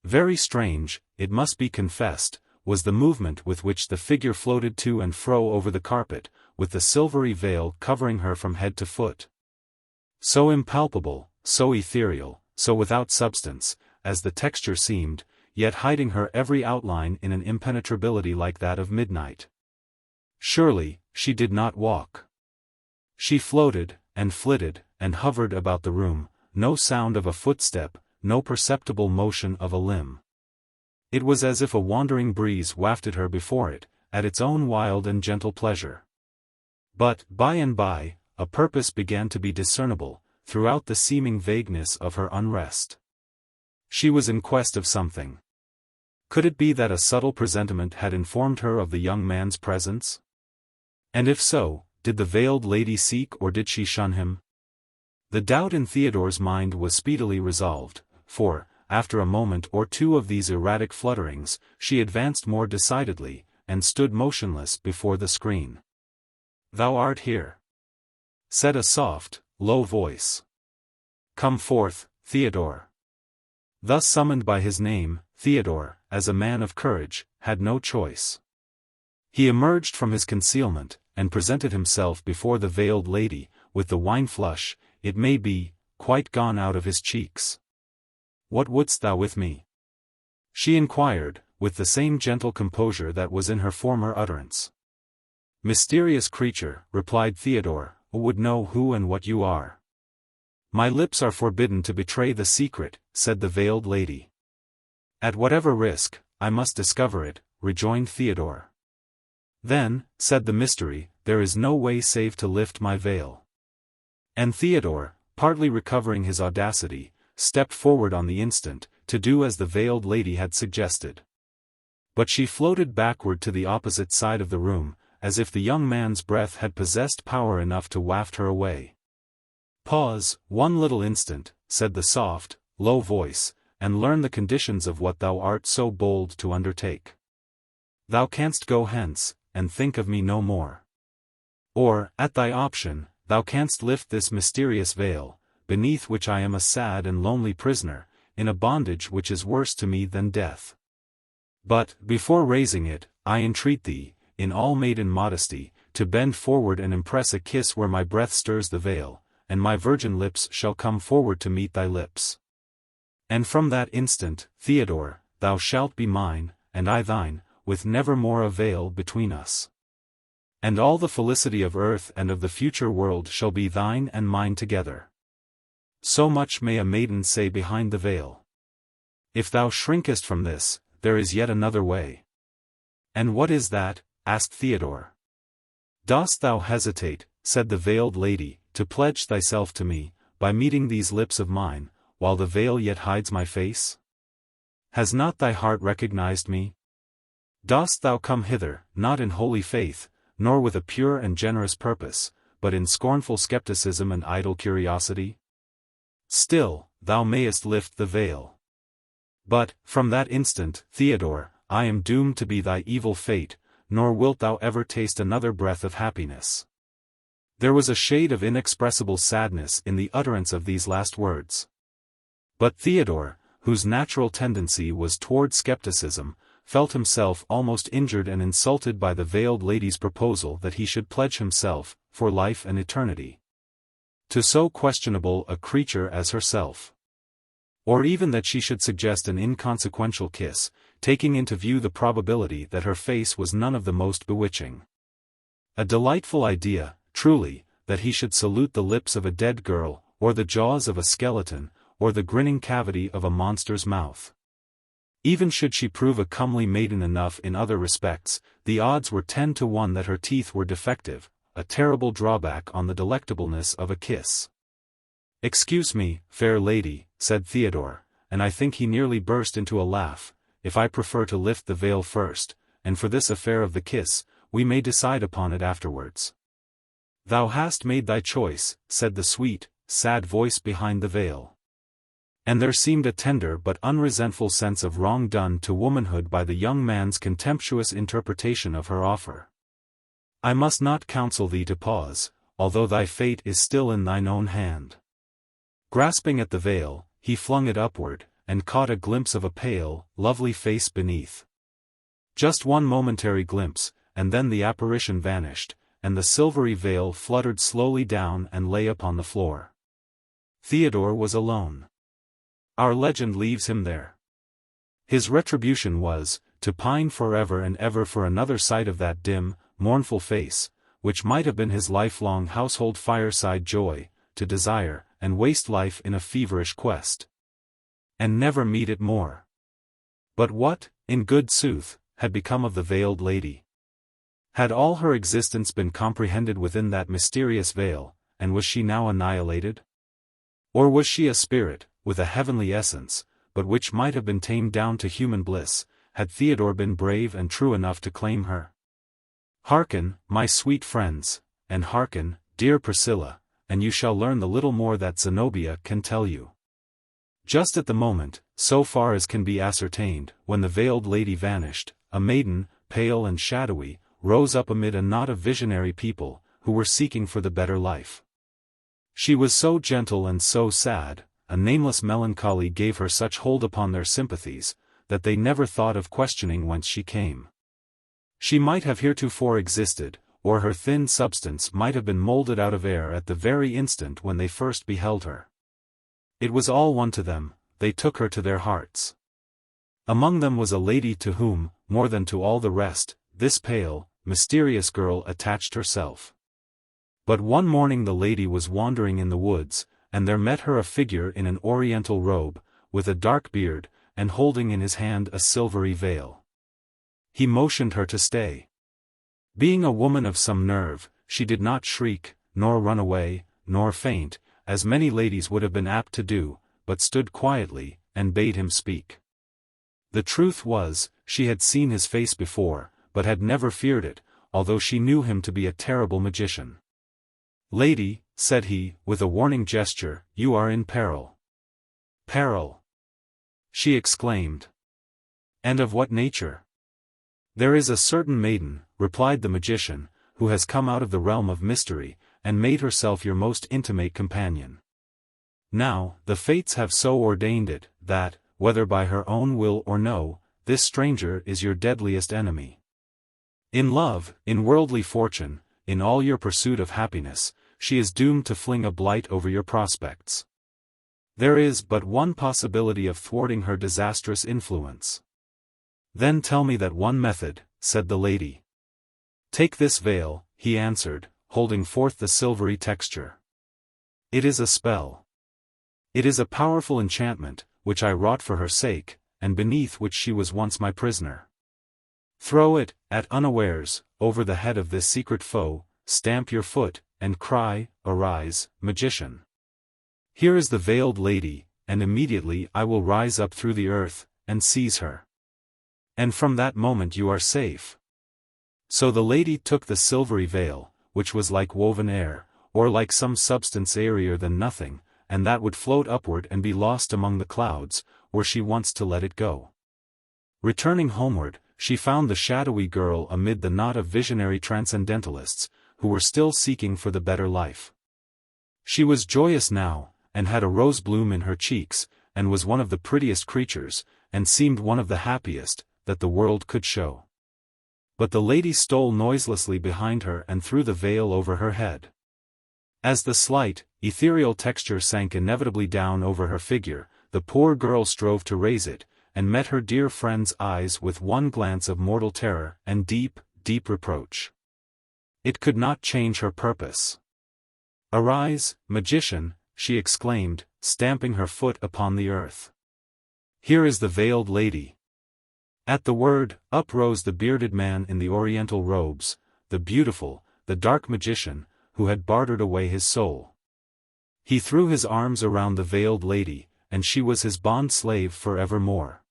Very strange, it must be confessed, was the movement with which the figure floated to and fro over the carpet, with the silvery veil covering her from head to foot. So impalpable, so ethereal, so without substance, as the texture seemed, yet hiding her every outline in an impenetrability like that of midnight. Surely, she did not walk. She floated, and flitted, and hovered about the room, no sound of a footstep, no perceptible motion of a limb. It was as if a wandering breeze wafted her before it, at its own wild and gentle pleasure. But, by and by, a purpose began to be discernible, throughout the seeming vagueness of her unrest. She was in quest of something. Could it be that a subtle presentiment had informed her of the young man's presence? And if so, did the veiled lady seek or did she shun him? The doubt in Theodore's mind was speedily resolved, for, after a moment or two of these erratic flutterings, she advanced more decidedly, and stood motionless before the screen. "Thou art here," said a soft, low voice. "Come forth, Theodore." Thus summoned by his name, Theodore, as a man of courage, had no choice. He emerged from his concealment, and presented himself before the veiled lady, with the wine flush, it may be, quite gone out of his cheeks. "What wouldst thou with me?" she inquired, with the same gentle composure that was in her former utterance. "Mysterious creature," replied Theodore, "who would know who and what you are?" "My lips are forbidden to betray the secret," said the veiled lady. "At whatever risk, I must discover it," rejoined Theodore. "Then," said the mystery, "there is no way save to lift my veil." And Theodore, partly recovering his audacity, stepped forward on the instant, to do as the veiled lady had suggested. But she floated backward to the opposite side of the room, as if the young man's breath had possessed power enough to waft her away. "Pause, one little instant," said the soft, low voice, "and learn the conditions of what thou art so bold to undertake. Thou canst go hence, and think of me no more. Or, at thy option, thou canst lift this mysterious veil, beneath which I am a sad and lonely prisoner, in a bondage which is worse to me than death. But, before raising it, I entreat thee, in all maiden modesty, to bend forward and impress a kiss where my breath stirs the veil, and my virgin lips shall come forward to meet thy lips. And from that instant, Theodore, thou shalt be mine, and I thine, with never more a veil between us. And all the felicity of earth and of the future world shall be thine and mine together. So much may a maiden say behind the veil. If thou shrinkest from this, there is yet another way." "And what is that?" asked Theodore. "Dost thou hesitate," said the veiled lady, "to pledge thyself to me, by meeting these lips of mine, while the veil yet hides my face? Has not thy heart recognized me? Dost thou come hither, not in holy faith, nor with a pure and generous purpose, but in scornful skepticism and idle curiosity? Still, thou mayest lift the veil. But, from that instant, Theodore, I am doomed to be thy evil fate, nor wilt thou ever taste another breath of happiness." There was a shade of inexpressible sadness in the utterance of these last words. But Theodore, whose natural tendency was toward skepticism, felt himself almost injured and insulted by the veiled lady's proposal that he should pledge himself, for life and eternity, to so questionable a creature as herself. Or even that she should suggest an inconsequential kiss, taking into view the probability that her face was none of the most bewitching. A delightful idea, truly, that he should salute the lips of a dead girl, or the jaws of a skeleton, or the grinning cavity of a monster's mouth. Even should she prove a comely maiden enough in other respects, the odds were 10 to 1 that her teeth were defective, a terrible drawback on the delectableness of a kiss. "Excuse me, fair lady," said Theodore, and I think he nearly burst into a laugh, "if I prefer to lift the veil first, and for this affair of the kiss, we may decide upon it afterwards." "Thou hast made thy choice," said the sweet, sad voice behind the veil. And there seemed a tender but unresentful sense of wrong done to womanhood by the young man's contemptuous interpretation of her offer. "I must not counsel thee to pause, although thy fate is still in thine own hand." Grasping at the veil, he flung it upward, and caught a glimpse of a pale, lovely face beneath. Just one momentary glimpse, and then the apparition vanished, and the silvery veil fluttered slowly down and lay upon the floor. Theodore was alone. Our legend leaves him there. His retribution was, to pine forever and ever for another sight of that dim, mournful face, which might have been his lifelong household fireside joy, to desire, and waste life in a feverish quest, and never meet it more. But what, in good sooth, had become of the veiled lady? Had all her existence been comprehended within that mysterious veil, and was she now annihilated? Or was she a spirit, with a heavenly essence, but which might have been tamed down to human bliss, had Theodore been brave and true enough to claim her? Hearken, my sweet friends, and hearken, dear Priscilla, and you shall learn the little more that Zenobia can tell you. Just at the moment, so far as can be ascertained, when the veiled lady vanished, a maiden, pale and shadowy, rose up amid a knot of visionary people, who were seeking for the better life. She was so gentle and so sad, a nameless melancholy gave her such hold upon their sympathies, that they never thought of questioning whence she came. She might have heretofore existed, or her thin substance might have been moulded out of air at the very instant when they first beheld her. It was all one to them, they took her to their hearts. Among them was a lady to whom, more than to all the rest, this pale, mysterious girl attached herself. But one morning the lady was wandering in the woods, and there met her a figure in an oriental robe, with a dark beard, and holding in his hand a silvery veil. He motioned her to stay. Being a woman of some nerve, she did not shriek, nor run away, nor faint, as many ladies would have been apt to do, but stood quietly, and bade him speak. The truth was, she had seen his face before, but had never feared it, although she knew him to be a terrible magician. "Lady," said he, with a warning gesture, "you are in peril." "Peril?" she exclaimed. "And of what nature?" "There is a certain maiden," replied the magician, "who has come out of the realm of mystery, and made herself your most intimate companion. Now, the fates have so ordained it, that, whether by her own will or no, this stranger is your deadliest enemy. In love, in worldly fortune, in all your pursuit of happiness, she is doomed to fling a blight over your prospects. There is but one possibility of thwarting her disastrous influence." "Then tell me that one method," said the lady. "Take this veil," he answered, holding forth the silvery texture. "It is a spell. It is a powerful enchantment, which I wrought for her sake, and beneath which she was once my prisoner. Throw it, at unawares, over the head of this secret foe, stamp your foot, and cry, 'Arise, magician!' Here is the veiled lady, and immediately I will rise up through the earth, and seize her. And from that moment you are safe." So the lady took the silvery veil, which was like woven air, or like some substance airier than nothing, and that would float upward and be lost among the clouds, were she once to let it go. Returning homeward, she found the shadowy girl amid the knot of visionary transcendentalists, who were still seeking for the better life. She was joyous now, and had a rose bloom in her cheeks, and was one of the prettiest creatures, and seemed one of the happiest, that the world could show. But the lady stole noiselessly behind her and threw the veil over her head. As the slight, ethereal texture sank inevitably down over her figure, the poor girl strove to raise it, and met her dear friend's eyes with one glance of mortal terror and deep, deep reproach. It could not change her purpose. "Arise, magician," she exclaimed, stamping her foot upon the earth. "Here is the veiled lady." At the word, up rose the bearded man in the oriental robes, the beautiful, the dark magician, who had bartered away his soul. He threw his arms around the veiled lady, and she was his bond slave forevermore.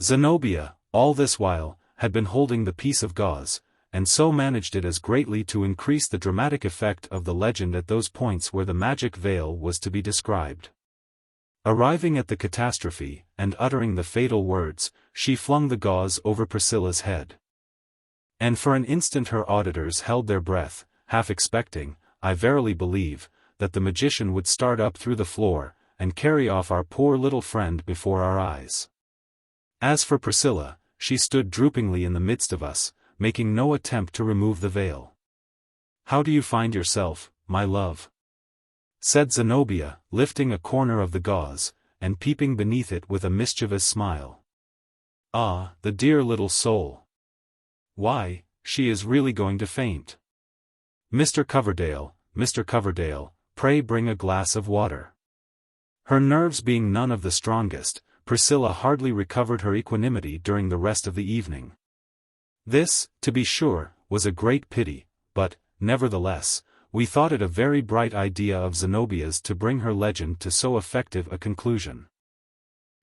Zenobia, all this while, had been holding the piece of gauze, and so managed it as greatly to increase the dramatic effect of the legend at those points where the magic veil was to be described. Arriving at the catastrophe, and uttering the fatal words, she flung the gauze over Priscilla's head. And for an instant her auditors held their breath, half expecting, I verily believe, that the magician would start up through the floor, and carry off our poor little friend before our eyes. As for Priscilla, she stood droopingly in the midst of us, making no attempt to remove the veil. "How do you find yourself, my love?" said Zenobia, lifting a corner of the gauze, and peeping beneath it with a mischievous smile. "Ah, the dear little soul! Why, she is really going to faint. Mr. Coverdale, pray bring a glass of water." Her nerves being none of the strongest, Priscilla hardly recovered her equanimity during the rest of the evening. This, to be sure, was a great pity, but, nevertheless, we thought it a very bright idea of Zenobia's to bring her legend to so effective a conclusion.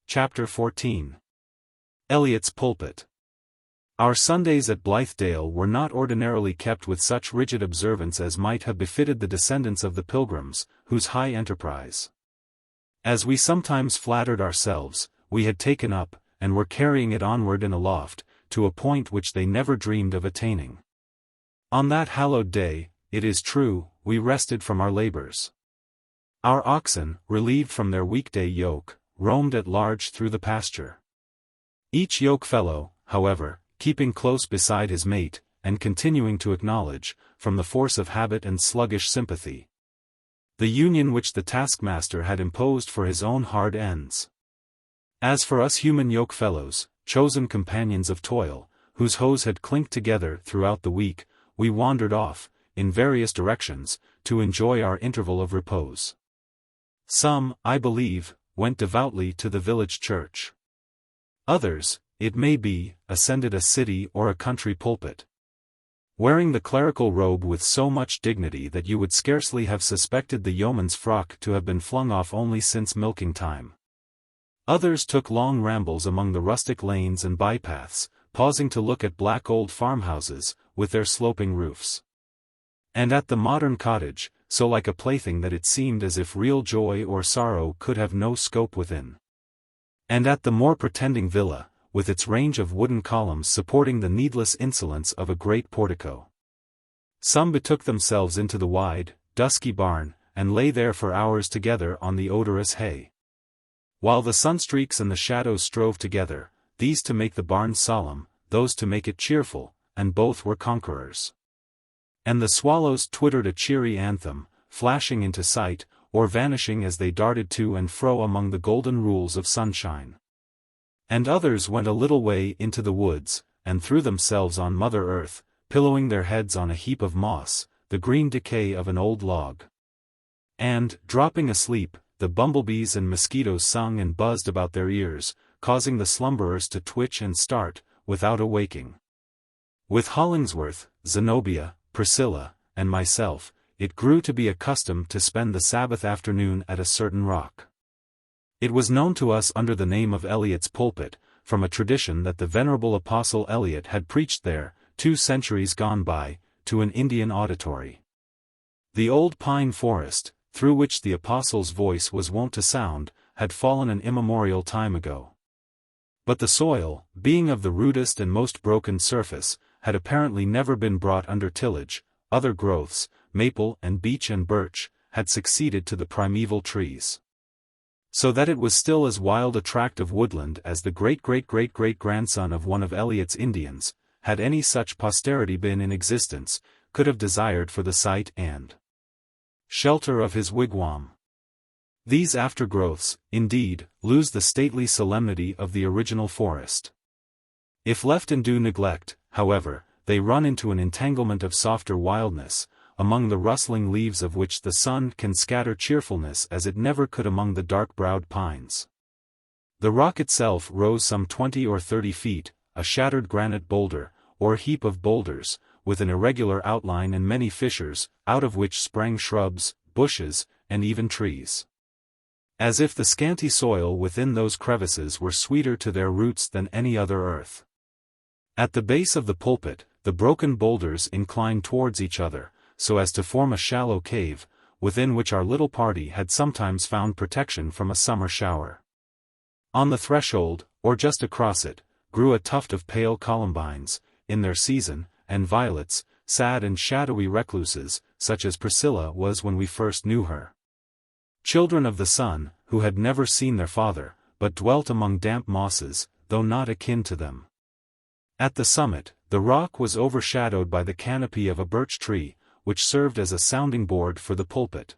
Chapter 14. Eliot's Pulpit. Our Sundays at Blithedale were not ordinarily kept with such rigid observance as might have befitted the descendants of the Pilgrims, whose high enterprise, as we sometimes flattered ourselves, we had taken up, and were carrying it onward and aloft, to a point which they never dreamed of attaining. On that hallowed day, it is true, we rested from our labors. Our oxen, relieved from their weekday yoke, roamed at large through the pasture. Each yoke-fellow, however, keeping close beside his mate, and continuing to acknowledge, from the force of habit and sluggish sympathy, the union which the taskmaster had imposed for his own hard ends. As for us human yoke-fellows, chosen companions of toil, whose hose had clinked together throughout the week, we wandered off, in various directions, to enjoy our interval of repose. Some, I believe, went devoutly to the village church. Others, it may be, ascended a city or a country pulpit, wearing the clerical robe with so much dignity that you would scarcely have suspected the yeoman's frock to have been flung off only since milking time. Others took long rambles among the rustic lanes and bypaths, pausing to look at black old farmhouses, with their sloping roofs, and at the modern cottage, so like a plaything that it seemed as if real joy or sorrow could have no scope within, and at the more pretending villa, with its range of wooden columns supporting the needless insolence of a great portico. Some betook themselves into the wide, dusky barn, and lay there for hours together on the odorous hay, while the sunstreaks and the shadows strove together, these to make the barn solemn, those to make it cheerful, and both were conquerors. And the swallows twittered a cheery anthem, flashing into sight, or vanishing as they darted to and fro among the golden rules of sunshine. And others went a little way into the woods, and threw themselves on Mother Earth, pillowing their heads on a heap of moss, the green decay of an old log. And, dropping asleep, the bumblebees and mosquitoes sung and buzzed about their ears, causing the slumberers to twitch and start, without awaking. With Hollingsworth, Zenobia, Priscilla, and myself, it grew to be a custom to spend the Sabbath afternoon at a certain rock. It was known to us under the name of Eliot's Pulpit, from a tradition that the venerable apostle Eliot had preached there, 2 centuries gone by, to an Indian auditory. The old pine forest, through which the apostle's voice was wont to sound, had fallen an immemorial time ago. But the soil, being of the rudest and most broken surface, had apparently never been brought under tillage. Other growths, maple and beech and birch, had succeeded to the primeval trees, so that it was still as wild a tract of woodland as the great-great-great-great-grandson of one of Eliot's Indians, had any such posterity been in existence, could have desired for the site and shelter of his wigwam. These aftergrowths, indeed, lose the stately solemnity of the original forest. If left in due neglect, however, they run into an entanglement of softer wildness, among the rustling leaves of which the sun can scatter cheerfulness as it never could among the dark-browed pines. The rock itself rose some 20 or 30 feet, a shattered granite boulder, or heap of boulders, with an irregular outline and many fissures, out of which sprang shrubs, bushes, and even trees, as if the scanty soil within those crevices were sweeter to their roots than any other earth. At the base of the pulpit, the broken boulders inclined towards each other, so as to form a shallow cave, within which our little party had sometimes found protection from a summer shower. On the threshold, or just across it, grew a tuft of pale columbines, in their season, and violets, sad and shadowy recluses, such as Priscilla was when we first knew her. Children of the sun, who had never seen their father, but dwelt among damp mosses, though not akin to them. At the summit, the rock was overshadowed by the canopy of a birch tree, which served as a sounding board for the pulpit.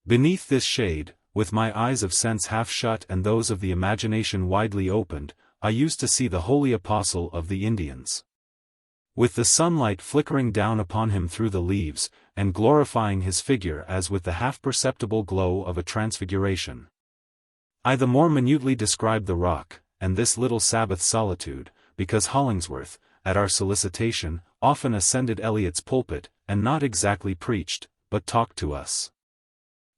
Beneath this shade, with my eyes of sense half shut and those of the imagination widely opened, I used to see the holy apostle of the Indians, with the sunlight flickering down upon him through the leaves, and glorifying his figure as with the half-perceptible glow of a transfiguration. I the more minutely described the rock, and this little Sabbath solitude, because Hollingsworth, at our solicitation, often ascended Eliot's pulpit, and not exactly preached, but talked to us.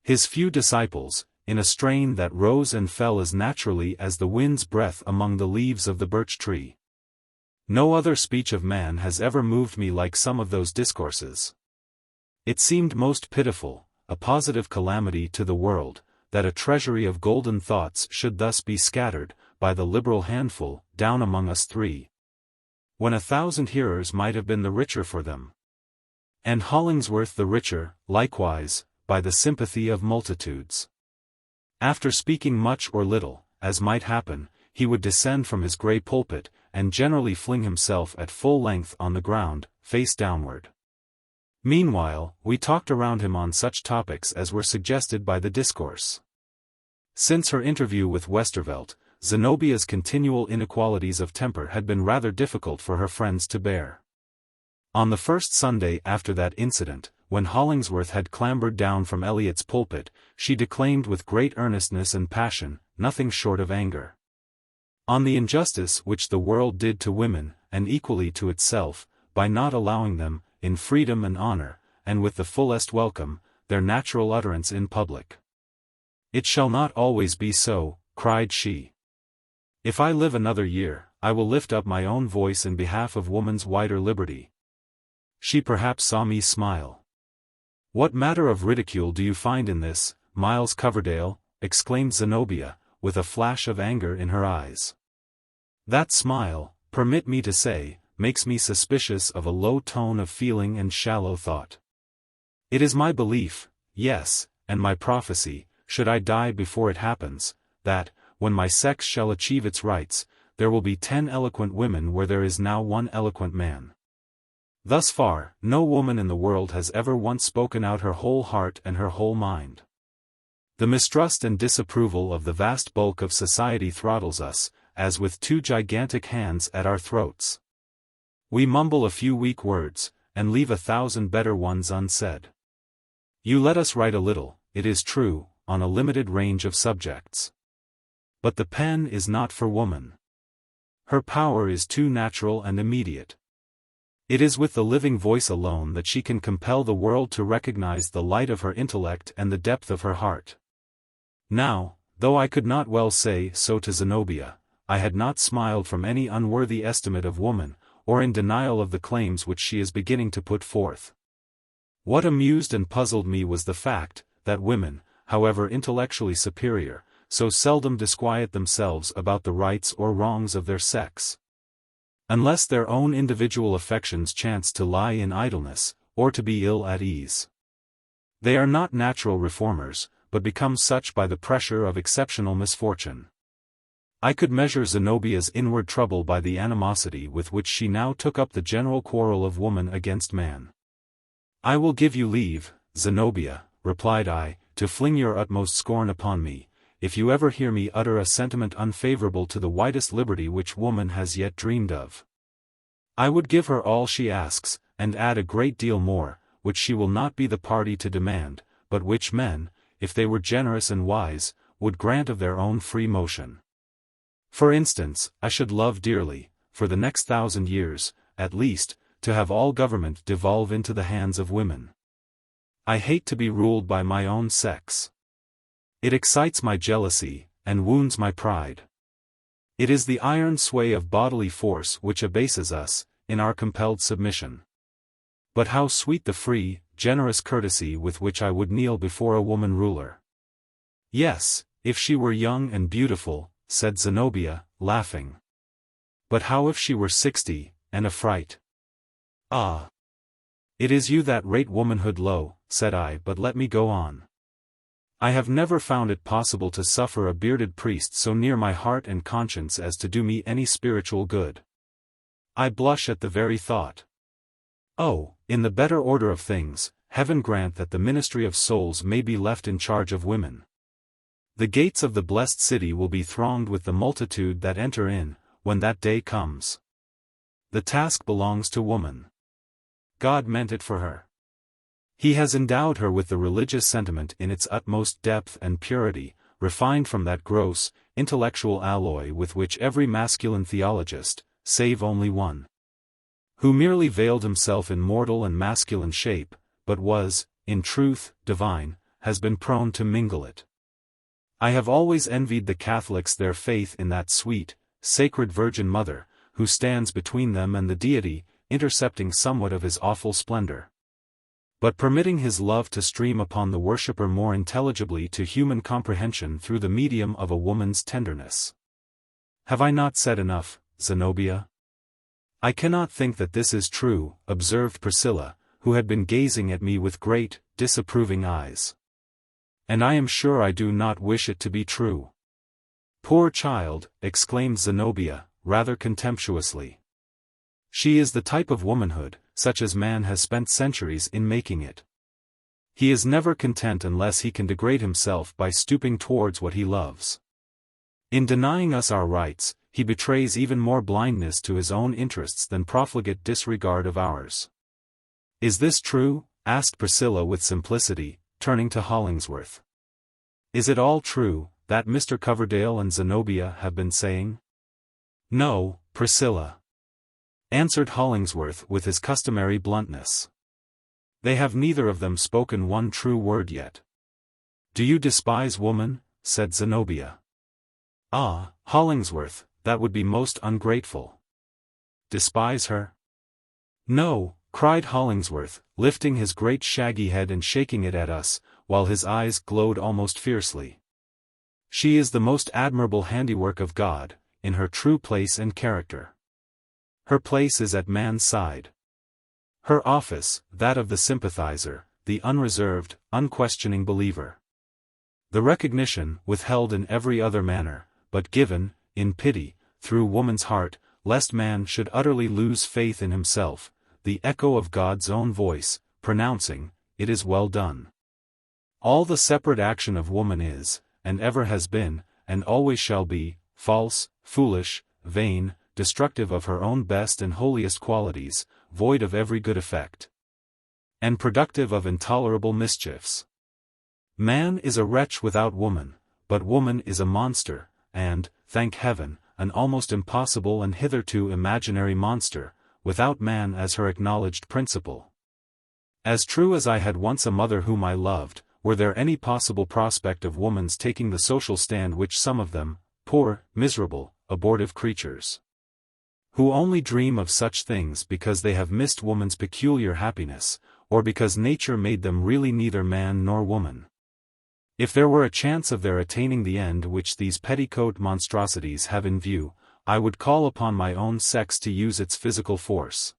His few disciples, in a strain that rose and fell as naturally as the wind's breath among the leaves of the birch tree. No other speech of man has ever moved me like some of those discourses. It seemed most pitiful, a positive calamity to the world, that a treasury of golden thoughts should thus be scattered, by the liberal handful, down among us three, when 1,000 hearers might have been the richer for them. And Hollingsworth the richer, likewise, by the sympathy of multitudes. After speaking much or little, as might happen, he would descend from his grey pulpit, and generally fling himself at full length on the ground, face downward. Meanwhile, we talked around him on such topics as were suggested by the discourse. Since her interview with Westervelt, Zenobia's continual inequalities of temper had been rather difficult for her friends to bear. On the first Sunday after that incident, when Hollingsworth had clambered down from Eliot's pulpit, she declaimed with great earnestness and passion, nothing short of anger, on the injustice which the world did to women, and equally to itself, by not allowing them, in freedom and honor, and with the fullest welcome, their natural utterance in public. "It shall not always be so," cried she. "If I live another year, I will lift up my own voice in behalf of woman's wider liberty." She perhaps saw me smile. "What matter of ridicule do you find in this, Miles Coverdale?" exclaimed Zenobia, with a flash of anger in her eyes. That smile, permit me to say, makes me suspicious of a low tone of feeling and shallow thought. It is my belief, yes, and my prophecy, should I die before it happens, that, when my sex shall achieve its rights, there will be 10 eloquent women where there is now 1 eloquent man. Thus far, no woman in the world has ever once spoken out her whole heart and her whole mind. The mistrust and disapproval of the vast bulk of society throttles us, as with 2 gigantic hands at our throats. We mumble a few weak words, and leave 1,000 better ones unsaid. You let us write a little, it is true, on a limited range of subjects. But the pen is not for woman. Her power is too natural and immediate. It is with the living voice alone that she can compel the world to recognize the light of her intellect and the depth of her heart. Now, though I could not well say so to Zenobia, I had not smiled from any unworthy estimate of woman, or in denial of the claims which she is beginning to put forth. What amused and puzzled me was the fact, that women, however intellectually superior, so seldom disquiet themselves about the rights or wrongs of their sex. Unless their own individual affections chance to lie in idleness, or to be ill at ease. They are not natural reformers, but become such by the pressure of exceptional misfortune. I could measure Zenobia's inward trouble by the animosity with which she now took up the general quarrel of woman against man. "I will give you leave, Zenobia," replied I, "to fling your utmost scorn upon me, if you ever hear me utter a sentiment unfavorable to the widest liberty which woman has yet dreamed of. I would give her all she asks, and add a great deal more, which she will not be the party to demand, but which men, if they were generous and wise, would grant of their own free motion. For instance, I should love dearly, for the next 1,000 years, at least, to have all government devolve into the hands of women. I hate to be ruled by my own sex. It excites my jealousy, and wounds my pride. It is the iron sway of bodily force which abases us, in our compelled submission. But how sweet the free, generous courtesy with which I would kneel before a woman ruler. Yes, if she were young and beautiful, said Zenobia, laughing. But how if she were 60, and a fright? Ah! It is you that rate womanhood low, said I, but let me go on. I have never found it possible to suffer a bearded priest so near my heart and conscience as to do me any spiritual good. I blush at the very thought. Oh, in the better order of things, heaven grant that the ministry of souls may be left in charge of women. The gates of the blessed city will be thronged with the multitude that enter in, when that day comes. The task belongs to woman. God meant it for her. He has endowed her with the religious sentiment in its utmost depth and purity, refined from that gross, intellectual alloy with which every masculine theologist, save only one, who merely veiled himself in mortal and masculine shape, but was, in truth, divine, has been prone to mingle it. I have always envied the Catholics their faith in that sweet, sacred Virgin Mother, who stands between them and the deity, intercepting somewhat of his awful splendor, but permitting his love to stream upon the worshipper more intelligibly to human comprehension through the medium of a woman's tenderness. Have I not said enough, Zenobia? I cannot think that this is true, observed Priscilla, who had been gazing at me with great, disapproving eyes. And I am sure I do not wish it to be true. Poor child, exclaimed Zenobia, rather contemptuously. She is the type of womanhood, such as man has spent centuries in making it. He is never content unless he can degrade himself by stooping towards what he loves. In denying us our rights, he betrays even more blindness to his own interests than profligate disregard of ours. Is this true? Asked Priscilla with simplicity, turning to Hollingsworth. Is it all true, that Mr. Coverdale and Zenobia have been saying? No, Priscilla, answered Hollingsworth with his customary bluntness. They have neither of them spoken one true word yet. Do you despise woman? Said Zenobia. Ah, Hollingsworth, that would be most ungrateful. Despise her? No, cried Hollingsworth, lifting his great shaggy head and shaking it at us, while his eyes glowed almost fiercely. She is the most admirable handiwork of God, in her true place and character. Her place is at man's side. Her office, that of the sympathizer, the unreserved, unquestioning believer. The recognition, withheld in every other manner, but given, in pity, through woman's heart, lest man should utterly lose faith in himself, the echo of God's own voice, pronouncing, "It is well done." All the separate action of woman is, and ever has been, and always shall be, false, foolish, vain, destructive of her own best and holiest qualities, void of every good effect, and productive of intolerable mischiefs. Man is a wretch without woman, but woman is a monster, and, thank heaven, an almost impossible and hitherto imaginary monster, without man as her acknowledged principle. As true as I had once a mother whom I loved, were there any possible prospect of woman's taking the social stand which some of them, poor, miserable, abortive creatures, who only dream of such things because they have missed woman's peculiar happiness, or because nature made them really neither man nor woman. If there were a chance of their attaining the end which these petticoat monstrosities have in view, I would call upon my own sex to use its physical force,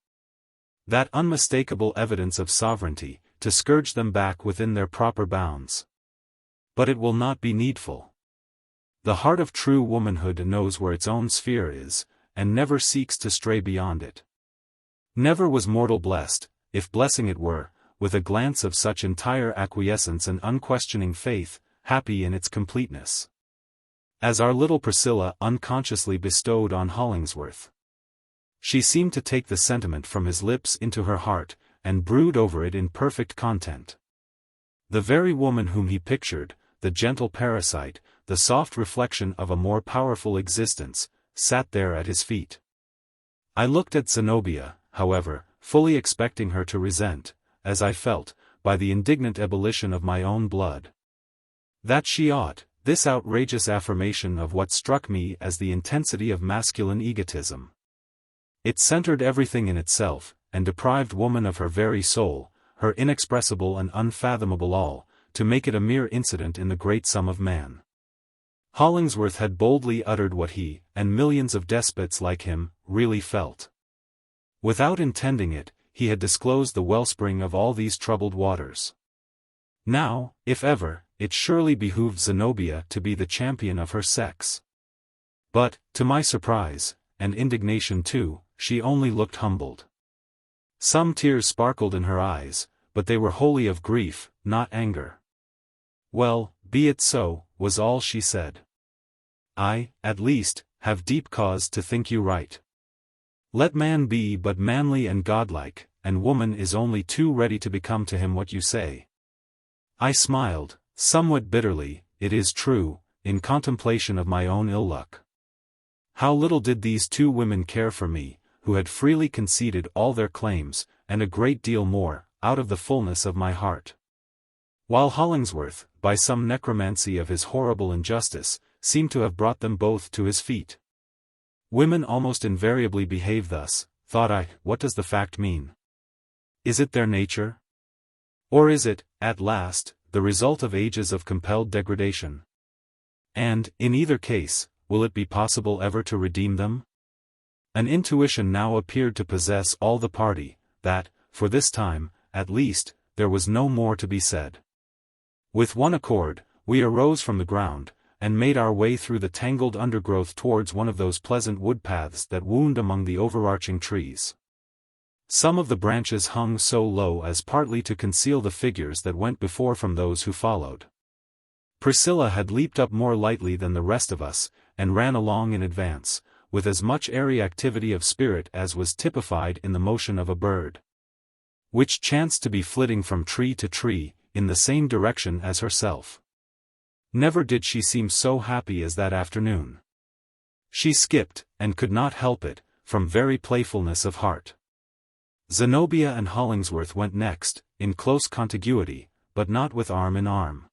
that unmistakable evidence of sovereignty, to scourge them back within their proper bounds. But it will not be needful. The heart of true womanhood knows where its own sphere is, and never seeks to stray beyond it. Never was mortal blessed, if blessing it were, with a glance of such entire acquiescence and unquestioning faith, happy in its completeness, as our little Priscilla unconsciously bestowed on Hollingsworth. She seemed to take the sentiment from his lips into her heart, and brood over it in perfect content. The very woman whom he pictured, the gentle parasite, the soft reflection of a more powerful existence, sat there at his feet. I looked at Zenobia, however, fully expecting her to resent, as I felt, by the indignant ebullition of my own blood, that she ought, this outrageous affirmation of what struck me as the intensity of masculine egotism. It centered everything in itself, and deprived woman of her very soul, her inexpressible and unfathomable all, to make it a mere incident in the great sum of man. Hollingsworth had boldly uttered what he, and millions of despots like him, really felt. Without intending it, he had disclosed the wellspring of all these troubled waters. Now, if ever, it surely behooved Zenobia to be the champion of her sex. But, to my surprise, and indignation too, she only looked humbled. Some tears sparkled in her eyes, but they were wholly of grief, not anger. Well, be it so, was all she said. I, at least, have deep cause to think you right. Let man be but manly and godlike, and woman is only too ready to become to him what you say. I smiled, somewhat bitterly, it is true, in contemplation of my own ill luck. How little did these two women care for me, who had freely conceded all their claims, and a great deal more, out of the fullness of my heart. while Hollingsworth, by some necromancy of his horrible injustice, seemed to have brought them both to his feet. Women almost invariably behave thus, thought I. What does the fact mean? Is it their nature? Or is it, at last, the result of ages of compelled degradation? And, in either case, will it be possible ever to redeem them? An intuition now appeared to possess all the party, that, for this time, at least, there was no more to be said. With one accord, we arose from the ground, and made our way through the tangled undergrowth towards one of those pleasant wood paths that wound among the overarching trees. Some of the branches hung so low as partly to conceal the figures that went before from those who followed. Priscilla had leaped up more lightly than the rest of us, and ran along in advance, with as much airy activity of spirit as was typified in the motion of a bird, which chanced to be flitting from tree to tree, in the same direction as herself. Never did she seem so happy as that afternoon. She skipped, and could not help it, from very playfulness of heart. Zenobia and Hollingsworth went next, in close contiguity, but not with arm in arm.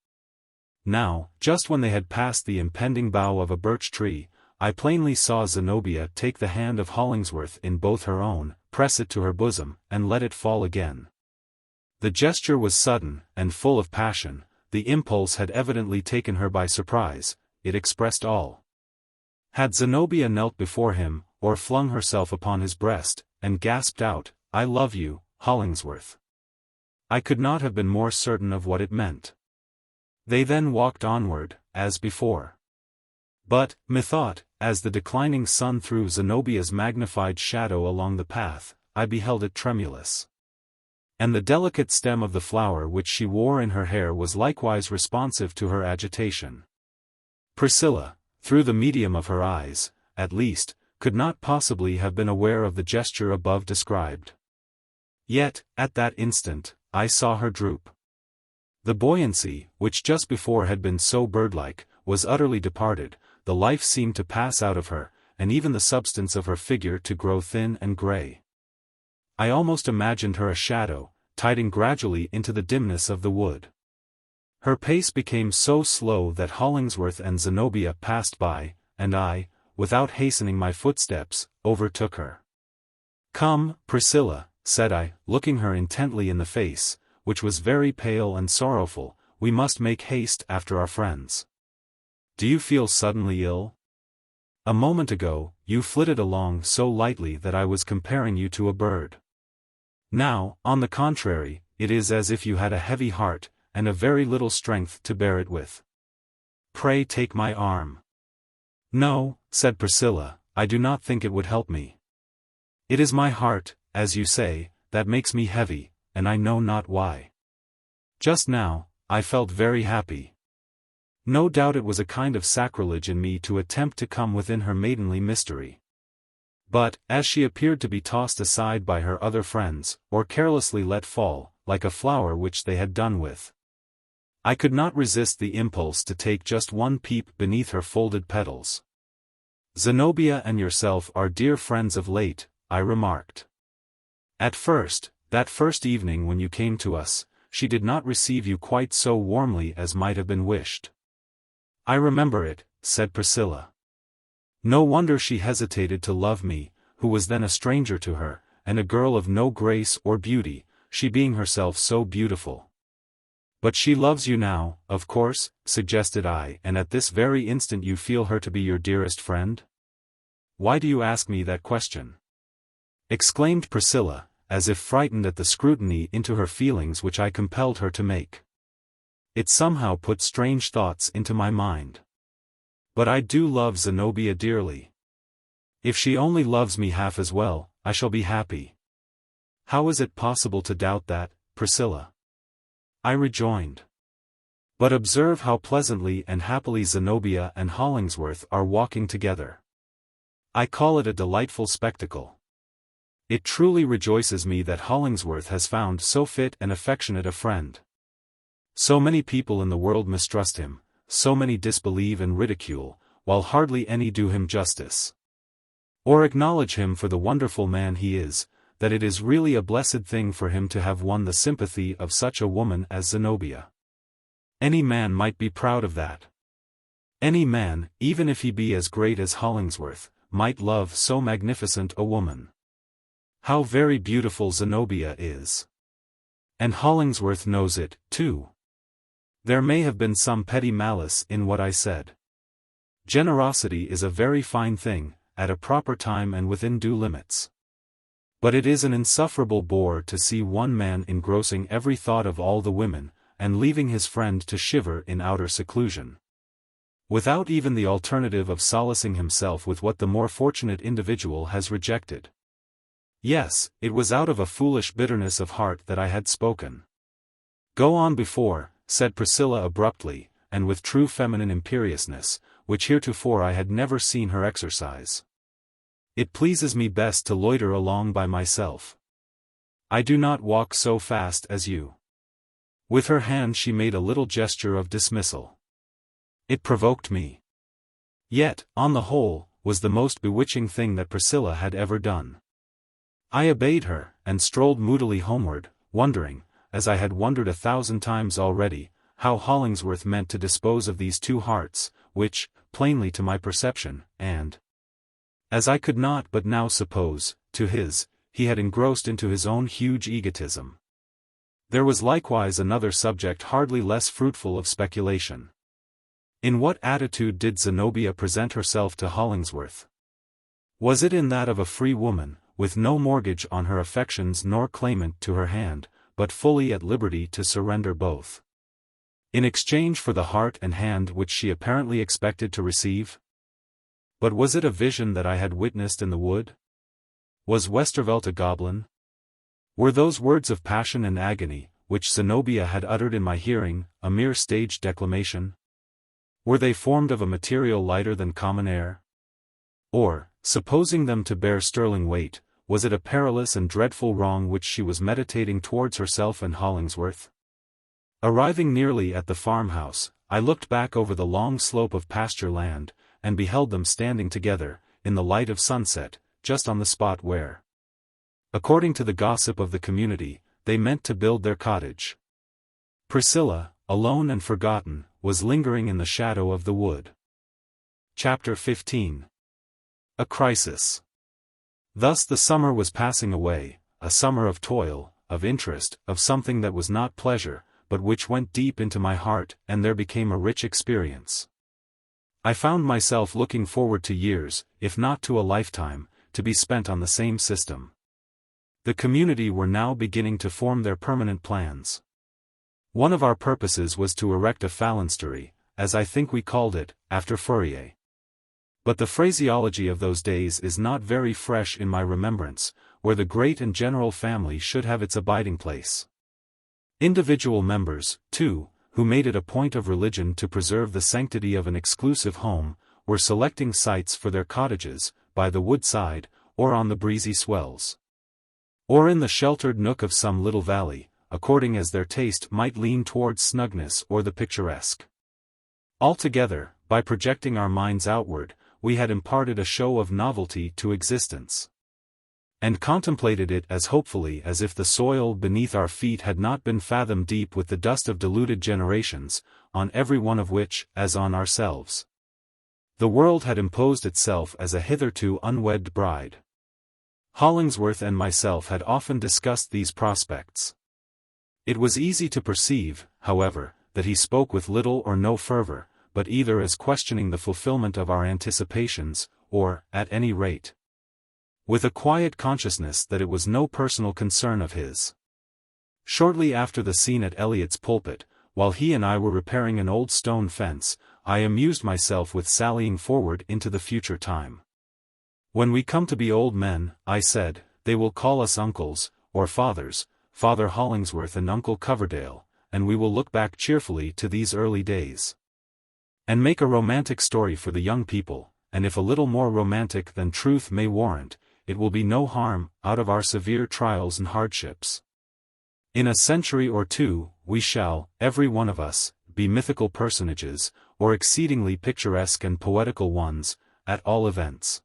Now, just when they had passed the impending bough of a birch tree, I plainly saw Zenobia take the hand of Hollingsworth in both her own, press it to her bosom, and let it fall again. The gesture was sudden, and full of passion. The impulse had evidently taken her by surprise, it expressed all. Had Zenobia knelt before him, or flung herself upon his breast, and gasped out, "I love you, Hollingsworth," I could not have been more certain of what it meant. They then walked onward, as before. But, methought, as the declining sun threw Zenobia's magnified shadow along the path, I beheld it tremulous. And the delicate stem of the flower which she wore in her hair was likewise responsive to her agitation. Priscilla, through the medium of her eyes, at least, could not possibly have been aware of the gesture above described. Yet, at that instant, I saw her droop. The buoyancy, which just before had been so birdlike, was utterly departed, the life seemed to pass out of her, and even the substance of her figure to grow thin and grey. I almost imagined her a shadow, tiding gradually into the dimness of the wood. Her pace became so slow that Hollingsworth and Zenobia passed by, and I, without hastening my footsteps, overtook her. "Come, Priscilla," said I, looking her intently in the face, which was very pale and sorrowful, "we must make haste after our friends. Do you feel suddenly ill? A moment ago, you flitted along so lightly that I was comparing you to a bird. Now, on the contrary, it is as if you had a heavy heart, and a very little strength to bear it with. Pray take my arm." "No," said Priscilla, "I do not think it would help me. It is my heart, as you say, that makes me heavy, and I know not why. Just now, I felt very happy. No doubt it was a kind of sacrilege in me to attempt to come within her maidenly mystery. But, as she appeared to be tossed aside by her other friends, or carelessly let fall, like a flower which they had done with, I could not resist the impulse to take just one peep beneath her folded petals. "Zenobia and yourself are dear friends of late," I remarked. "At first, that first evening when you came to us, she did not receive you quite so warmly as might have been wished." "I remember it," said Priscilla. "No wonder she hesitated to love me, who was then a stranger to her, and a girl of no grace or beauty, she being herself so beautiful." "But she loves you now, of course," suggested I, "and at this very instant you feel her to be your dearest friend?" "Why do you ask me that question?" exclaimed Priscilla, as if frightened at the scrutiny into her feelings which I compelled her to make. It somehow put strange thoughts into my mind. But I do love Zenobia dearly. If she only loves me half as well, I shall be happy. How is it possible to doubt that, Priscilla?" I rejoined. "But observe how pleasantly and happily Zenobia and Hollingsworth are walking together. I call it a delightful spectacle. It truly rejoices me that Hollingsworth has found so fit and affectionate a friend. So many people in the world mistrust him, so many disbelieve and ridicule, while hardly any do him justice, or acknowledge him for the wonderful man he is, that it is really a blessed thing for him to have won the sympathy of such a woman as Zenobia. Any man might be proud of that. Any man, even if he be as great as Hollingsworth, might love so magnificent a woman. How very beautiful Zenobia is. And Hollingsworth knows it, too. There may have been some petty malice in what I said. Generosity is a very fine thing, at a proper time and within due limits. But it is an insufferable bore to see one man engrossing every thought of all the women, and leaving his friend to shiver in outer seclusion, without even the alternative of solacing himself with what the more fortunate individual has rejected. Yes, it was out of a foolish bitterness of heart that I had spoken. "Go on before," said Priscilla abruptly, and with true feminine imperiousness, which heretofore I had never seen her exercise. "It pleases me best to loiter along by myself. I do not walk so fast as you." With her hand she made a little gesture of dismissal. It provoked me. Yet, on the whole, was the most bewitching thing that Priscilla had ever done. I obeyed her, and strolled moodily homeward, wondering, as I had wondered 1,000 times already, how Hollingsworth meant to dispose of these two hearts, which, plainly to my perception, and as I could not but now suppose, to his, he had engrossed into his own huge egotism. There was likewise another subject hardly less fruitful of speculation. In what attitude did Zenobia present herself to Hollingsworth? Was it in that of a free woman, with no mortgage on her affections nor claimant to her hand, but fully at liberty to surrender both, in exchange for the heart and hand which she apparently expected to receive? But was it a vision that I had witnessed in the wood? Was Westervelt a goblin? Were those words of passion and agony, which Zenobia had uttered in my hearing, a mere stage declamation? Were they formed of a material lighter than common air? Or, supposing them to bear sterling weight, was it a perilous and dreadful wrong which she was meditating towards herself and Hollingsworth? Arriving nearly at the farmhouse, I looked back over the long slope of pasture land, and beheld them standing together, in the light of sunset, just on the spot where, according to the gossip of the community, they meant to build their cottage. Priscilla, alone and forgotten, was lingering in the shadow of the wood. Chapter 15. A crisis. Thus the summer was passing away, a summer of toil, of interest, of something that was not pleasure, but which went deep into my heart, and there became a rich experience. I found myself looking forward to years, if not to a lifetime, to be spent on the same system. The community were now beginning to form their permanent plans. One of our purposes was to erect a phalanstery, as I think we called it, after Fourier. But the phraseology of those days is not very fresh in my remembrance, where the great and general family should have its abiding place. Individual members, too, who made it a point of religion to preserve the sanctity of an exclusive home, were selecting sites for their cottages, by the woodside, or on the breezy swells, or in the sheltered nook of some little valley, according as their taste might lean towards snugness or the picturesque. Altogether, by projecting our minds outward, we had imparted a show of novelty to existence, and contemplated it as hopefully as if the soil beneath our feet had not been fathom deep with the dust of deluded generations, on every one of which, as on ourselves, the world had imposed itself as a hitherto unwed bride. Hollingsworth and myself had often discussed these prospects. It was easy to perceive, however, that he spoke with little or no fervor, but either as questioning the fulfillment of our anticipations, or, at any rate, with a quiet consciousness that it was no personal concern of his. Shortly after the scene at Eliot's Pulpit, while he and I were repairing an old stone fence, I amused myself with sallying forward into the future time. "When we come to be old men," I said, "they will call us uncles, or fathers, Father Hollingsworth and Uncle Coverdale, and we will look back cheerfully to these early days, and make a romantic story for the young people, and if a little more romantic than truth may warrant, it will be no harm, out of our severe trials and hardships. In a century or two, we shall, every one of us, be mythical personages, or exceedingly picturesque and poetical ones, at all events.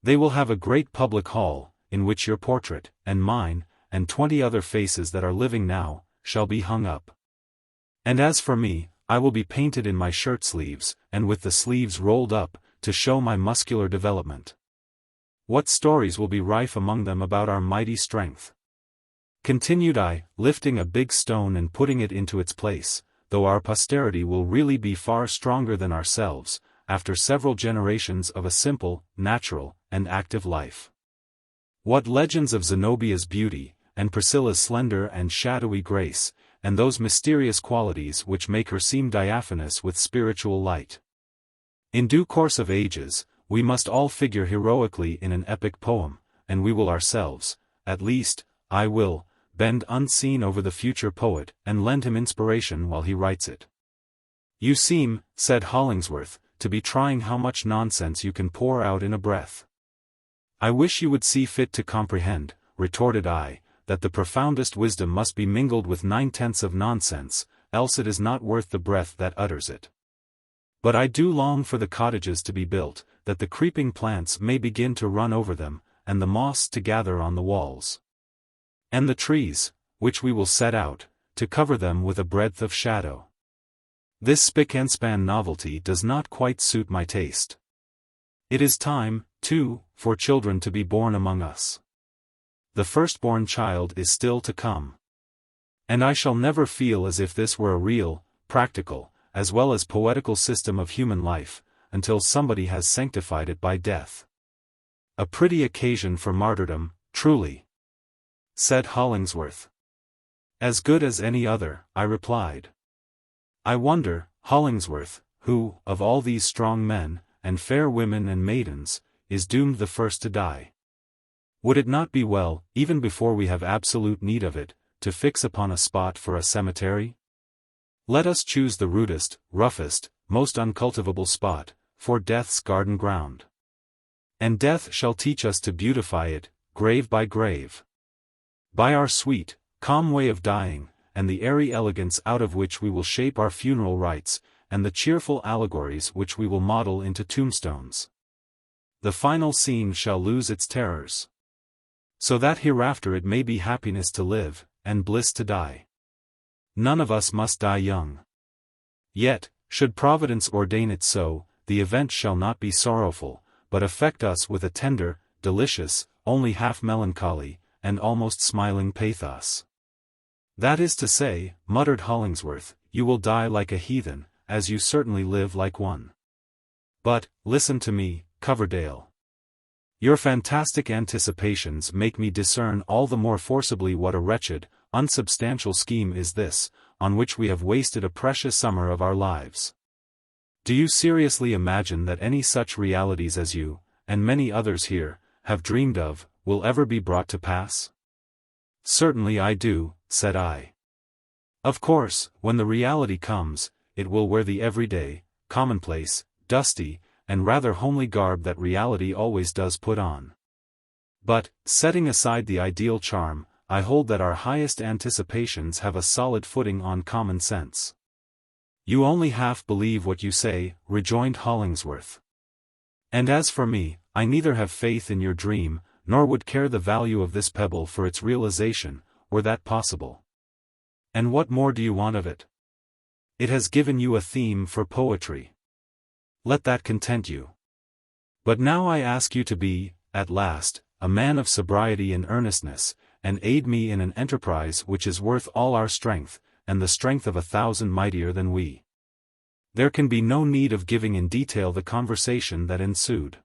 They will have a great public hall, in which your portrait, and mine, and 20 other faces that are living now, shall be hung up. And as for me, I will be painted in my shirt sleeves, and with the sleeves rolled up, to show my muscular development. What stories will be rife among them about our mighty strength! Continued I, lifting a big stone and putting it into its place, though our posterity will really be far stronger than ourselves, after several generations of a simple, natural, and active life. What legends of Zenobia's beauty, and Priscilla's slender and shadowy grace, and those mysterious qualities which make her seem diaphanous with spiritual light. In due course of ages, we must all figure heroically in an epic poem, and we will ourselves, at least, I will, bend unseen over the future poet and lend him inspiration while he writes it. You seem, said Hollingsworth, to be trying how much nonsense you can pour out in a breath. I wish you would see fit to comprehend, retorted I, that the profoundest wisdom must be mingled with 9/10 of nonsense, else it is not worth the breath that utters it. But I do long for the cottages to be built, that the creeping plants may begin to run over them, and the moss to gather on the walls. And the trees, which we will set out, to cover them with a breadth of shadow. This spick-and-span novelty does not quite suit my taste. It is time, too, for children to be born among us. The firstborn child is still to come. And I shall never feel as if this were a real, practical, as well as poetical system of human life, until somebody has sanctified it by death. A pretty occasion for martyrdom, truly, said Hollingsworth. As good as any other, I replied. I wonder, Hollingsworth, who, of all these strong men, and fair women and maidens, is doomed the first to die. Would it not be well, even before we have absolute need of it, to fix upon a spot for a cemetery? Let us choose the rudest, roughest, most uncultivable spot, for death's garden ground. And death shall teach us to beautify it, grave by grave. By our sweet, calm way of dying, and the airy elegance out of which we will shape our funeral rites, and the cheerful allegories which we will model into tombstones. The final scene shall lose its terrors. So that hereafter it may be happiness to live, and bliss to die. None of us must die young. Yet, should Providence ordain it so, the event shall not be sorrowful, but affect us with a tender, delicious, only half melancholy, and almost smiling pathos. That is to say, muttered Hollingsworth, you will die like a heathen, as you certainly live like one. But, listen to me, Coverdale. Your fantastic anticipations make me discern all the more forcibly what a wretched, unsubstantial scheme is this, on which we have wasted a precious summer of our lives. Do you seriously imagine that any such realities as you, and many others here, have dreamed of, will ever be brought to pass? Certainly I do, said I. Of course, when the reality comes, it will wear the everyday, commonplace, dusty, and rather homely garb that reality always does put on. But, setting aside the ideal charm, I hold that our highest anticipations have a solid footing on common sense. You only half believe what you say, rejoined Hollingsworth. And as for me, I neither have faith in your dream, nor would care the value of this pebble for its realization, were that possible. And what more do you want of it? It has given you a theme for poetry. Let that content you. But now I ask you to be, at last, a man of sobriety and earnestness, and aid me in an enterprise which is worth all our strength, and the strength of 1,000 mightier than we. There can be no need of giving in detail the conversation that ensued.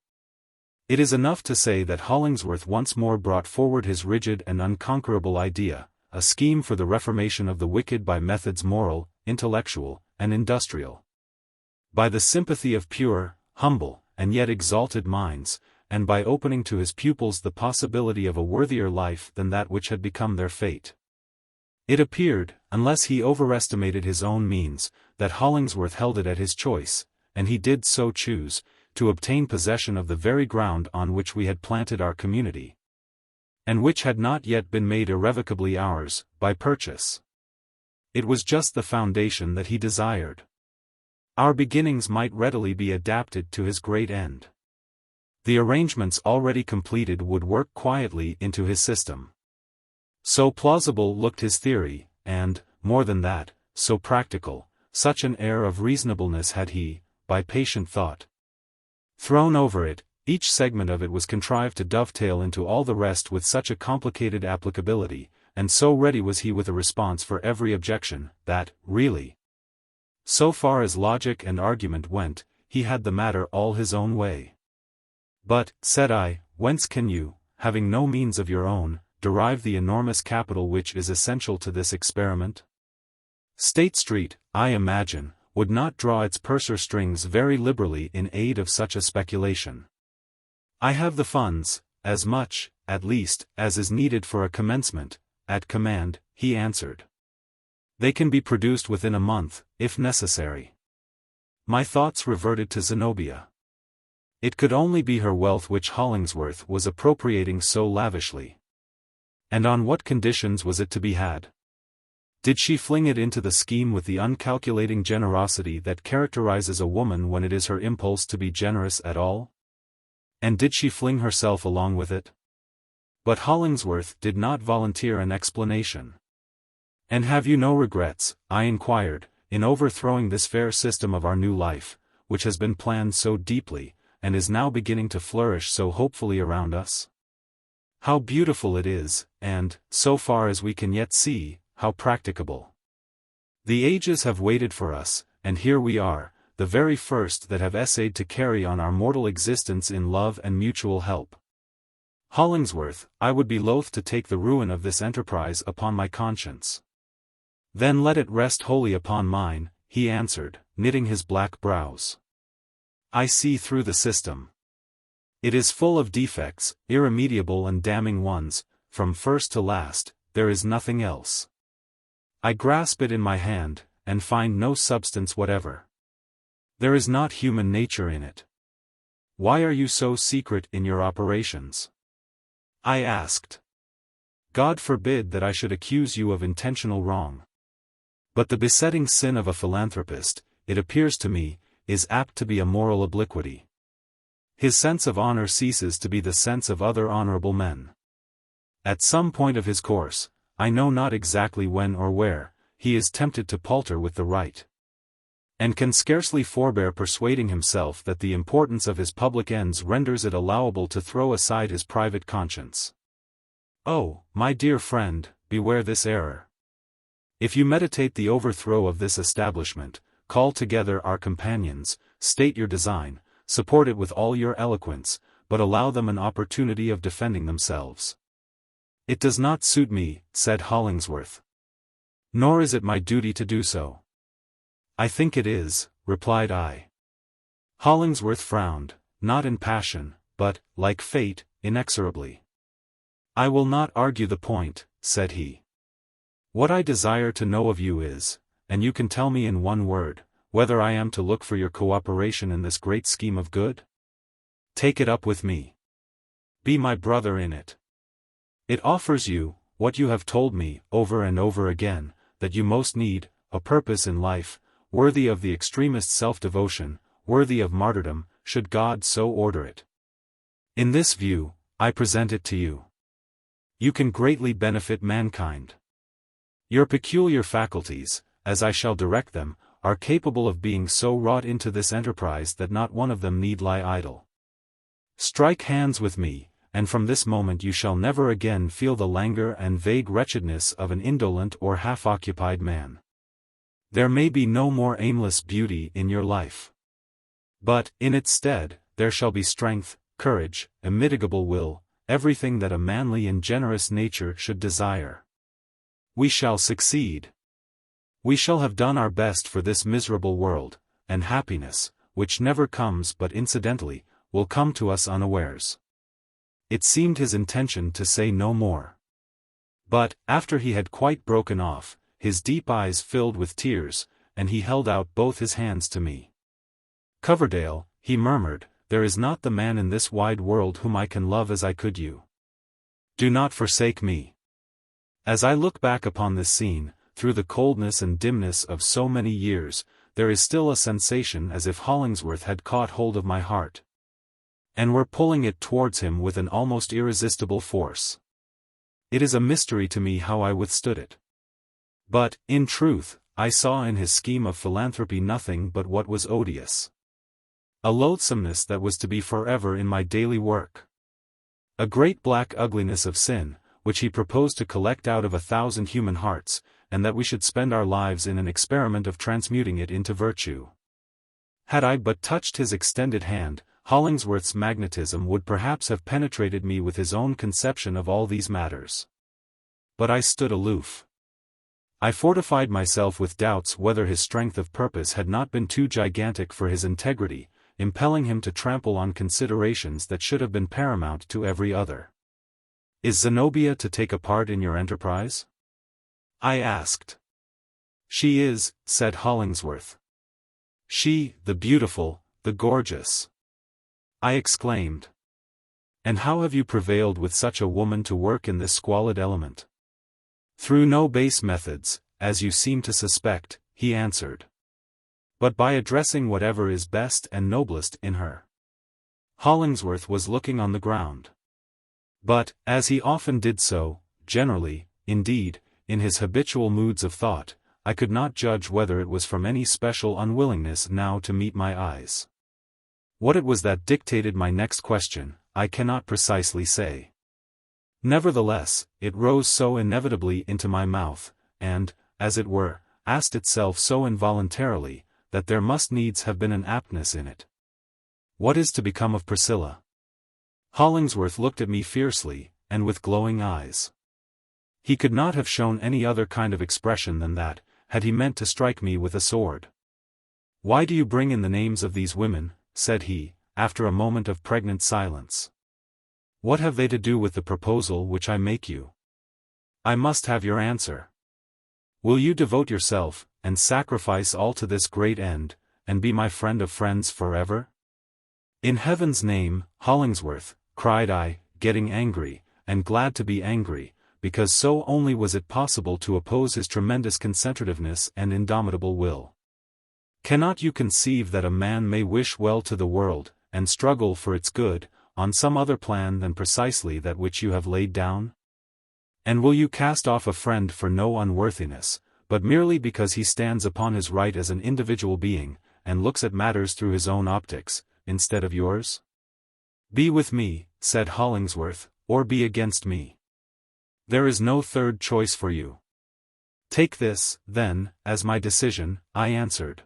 It is enough to say that Hollingsworth once more brought forward his rigid and unconquerable idea, a scheme for the reformation of the wicked by methods moral, intellectual, and industrial. By the sympathy of pure, humble, and yet exalted minds, and by opening to his pupils the possibility of a worthier life than that which had become their fate. It appeared, unless he overestimated his own means, that Hollingsworth held it at his choice, and he did so choose, to obtain possession of the very ground on which we had planted our community, and which had not yet been made irrevocably ours, by purchase. It was just the foundation that he desired. Our beginnings might readily be adapted to his great end. The arrangements already completed would work quietly into his system. So plausible looked his theory, and, more than that, so practical, such an air of reasonableness had he, by patient thought, thrown over it, each segment of it was contrived to dovetail into all the rest with such a complicated applicability, and so ready was he with a response for every objection, that, really, so far as logic and argument went, he had the matter all his own way. But, said I, whence can you, having no means of your own, derive the enormous capital which is essential to this experiment? State Street, I imagine, would not draw its purser strings very liberally in aid of such a speculation. I have the funds, as much, at least, as is needed for a commencement, at command, he answered. They can be produced within a month, if necessary. My thoughts reverted to Zenobia. It could only be her wealth which Hollingsworth was appropriating so lavishly. And on what conditions was it to be had? Did she fling it into the scheme with the uncalculating generosity that characterizes a woman when it is her impulse to be generous at all? And did she fling herself along with it? But Hollingsworth did not volunteer an explanation. And have you no regrets, I inquired, in overthrowing this fair system of our new life, which has been planned so deeply, and is now beginning to flourish so hopefully around us? How beautiful it is, and, so far as we can yet see, how practicable. The ages have waited for us, and here we are, the very first that have essayed to carry on our mortal existence in love and mutual help. Hollingsworth, I would be loath to take the ruin of this enterprise upon my conscience. Then let it rest wholly upon mine, he answered, knitting his black brows. I see through the system. It is full of defects, irremediable and damning ones, from first to last, there is nothing else. I grasp it in my hand, and find no substance whatever. There is not human nature in it. Why are you so secret in your operations? I asked. God forbid that I should accuse you of intentional wrong. But the besetting sin of a philanthropist, it appears to me, is apt to be a moral obliquity. His sense of honor ceases to be the sense of other honorable men. At some point of his course, I know not exactly when or where, he is tempted to palter with the right. And can scarcely forbear persuading himself that the importance of his public ends renders it allowable to throw aside his private conscience. Oh, my dear friend, beware this error. If you meditate the overthrow of this establishment, call together our companions, state your design, support it with all your eloquence, but allow them an opportunity of defending themselves. It does not suit me, said Hollingsworth. Nor is it my duty to do so. I think it is, replied I. Hollingsworth frowned, not in passion, but, like fate, inexorably. I will not argue the point, said he. What I desire to know of you is, and you can tell me in one word, whether I am to look for your cooperation in this great scheme of good? Take it up with me. Be my brother in it. It offers you, what you have told me, over and over again, that you most need, a purpose in life, worthy of the extremest self-devotion, worthy of martyrdom, should God so order it. In this view, I present it to you. You can greatly benefit mankind. Your peculiar faculties, as I shall direct them, are capable of being so wrought into this enterprise that not one of them need lie idle. Strike hands with me, and from this moment you shall never again feel the languor and vague wretchedness of an indolent or half-occupied man. There may be no more aimless beauty in your life. But, in its stead, there shall be strength, courage, immitigable will, everything that a manly and generous nature should desire. We shall succeed. We shall have done our best for this miserable world, and happiness, which never comes but incidentally, will come to us unawares. It seemed his intention to say no more. But, after he had quite broken off, his deep eyes filled with tears, and he held out both his hands to me. Coverdale, he murmured, there is not the man in this wide world whom I can love as I could you. Do not forsake me. As I look back upon this scene, through the coldness and dimness of so many years, there is still a sensation as if Hollingsworth had caught hold of my heart, and were pulling it towards him with an almost irresistible force. It is a mystery to me how I withstood it. But, in truth, I saw in his scheme of philanthropy nothing but what was odious. A loathsomeness that was to be forever in my daily work. A great black ugliness of sin, which he proposed to collect out of 1,000 human hearts, and that we should spend our lives in an experiment of transmuting it into virtue. Had I but touched his extended hand, Hollingsworth's magnetism would perhaps have penetrated me with his own conception of all these matters. But I stood aloof. I fortified myself with doubts whether his strength of purpose had not been too gigantic for his integrity, impelling him to trample on considerations that should have been paramount to every other. "Is Zenobia to take a part in your enterprise?" I asked. "She is," said Hollingsworth. "She, the beautiful, the gorgeous!" I exclaimed. "And how have you prevailed with such a woman to work in this squalid element?" "Through no base methods, as you seem to suspect," he answered. "But by addressing whatever is best and noblest in her." Hollingsworth was looking on the ground. But, as he often did so, generally, indeed, in his habitual moods of thought, I could not judge whether it was from any special unwillingness now to meet my eyes. What it was that dictated my next question, I cannot precisely say. Nevertheless, it rose so inevitably into my mouth, and, as it were, asked itself so involuntarily, that there must needs have been an aptness in it. "What is to become of Priscilla?" Hollingsworth looked at me fiercely, and with glowing eyes. He could not have shown any other kind of expression than that, had he meant to strike me with a sword. "Why do you bring in the names of these women?" said he, after a moment of pregnant silence. "What have they to do with the proposal which I make you? I must have your answer. Will you devote yourself, and sacrifice all to this great end, and be my friend of friends forever?" "In heaven's name, Hollingsworth," cried I, getting angry, and glad to be angry, because so only was it possible to oppose his tremendous concentrativeness and indomitable will. "Cannot you conceive that a man may wish well to the world, and struggle for its good, on some other plan than precisely that which you have laid down? And will you cast off a friend for no unworthiness, but merely because he stands upon his right as an individual being, and looks at matters through his own optics, instead of yours? Be with me," said Hollingsworth, "or be against me. There is no third choice for you." "Take this, then, as my decision," I answered.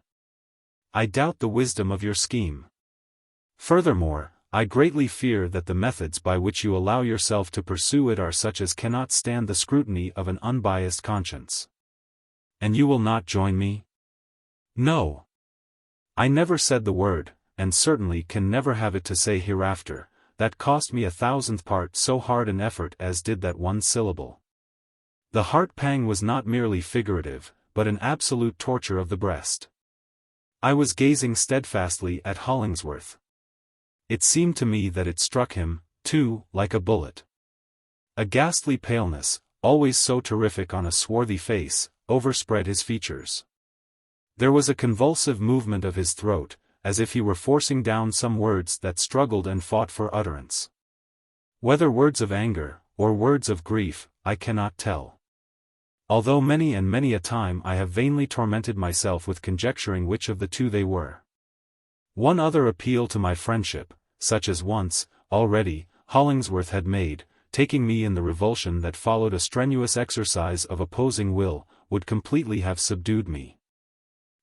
"I doubt the wisdom of your scheme. Furthermore, I greatly fear that the methods by which you allow yourself to pursue it are such as cannot stand the scrutiny of an unbiased conscience." "And you will not join me?" "No. I never said the word, and certainly can never have it to say hereafter, that cost me 1,000th part so hard an effort as did that one syllable. The heart-pang was not merely figurative, but an absolute torture of the breast." I was gazing steadfastly at Hollingsworth. It seemed to me that it struck him, too, like a bullet. A ghastly paleness, always so terrific on a swarthy face, overspread his features. There was a convulsive movement of his throat, as if he were forcing down some words that struggled and fought for utterance. Whether words of anger, or words of grief, I cannot tell. Although many and many a time I have vainly tormented myself with conjecturing which of the two they were. One other appeal to my friendship, such as once, already, Hollingsworth had made, taking me in the revulsion that followed a strenuous exercise of opposing will, would completely have subdued me.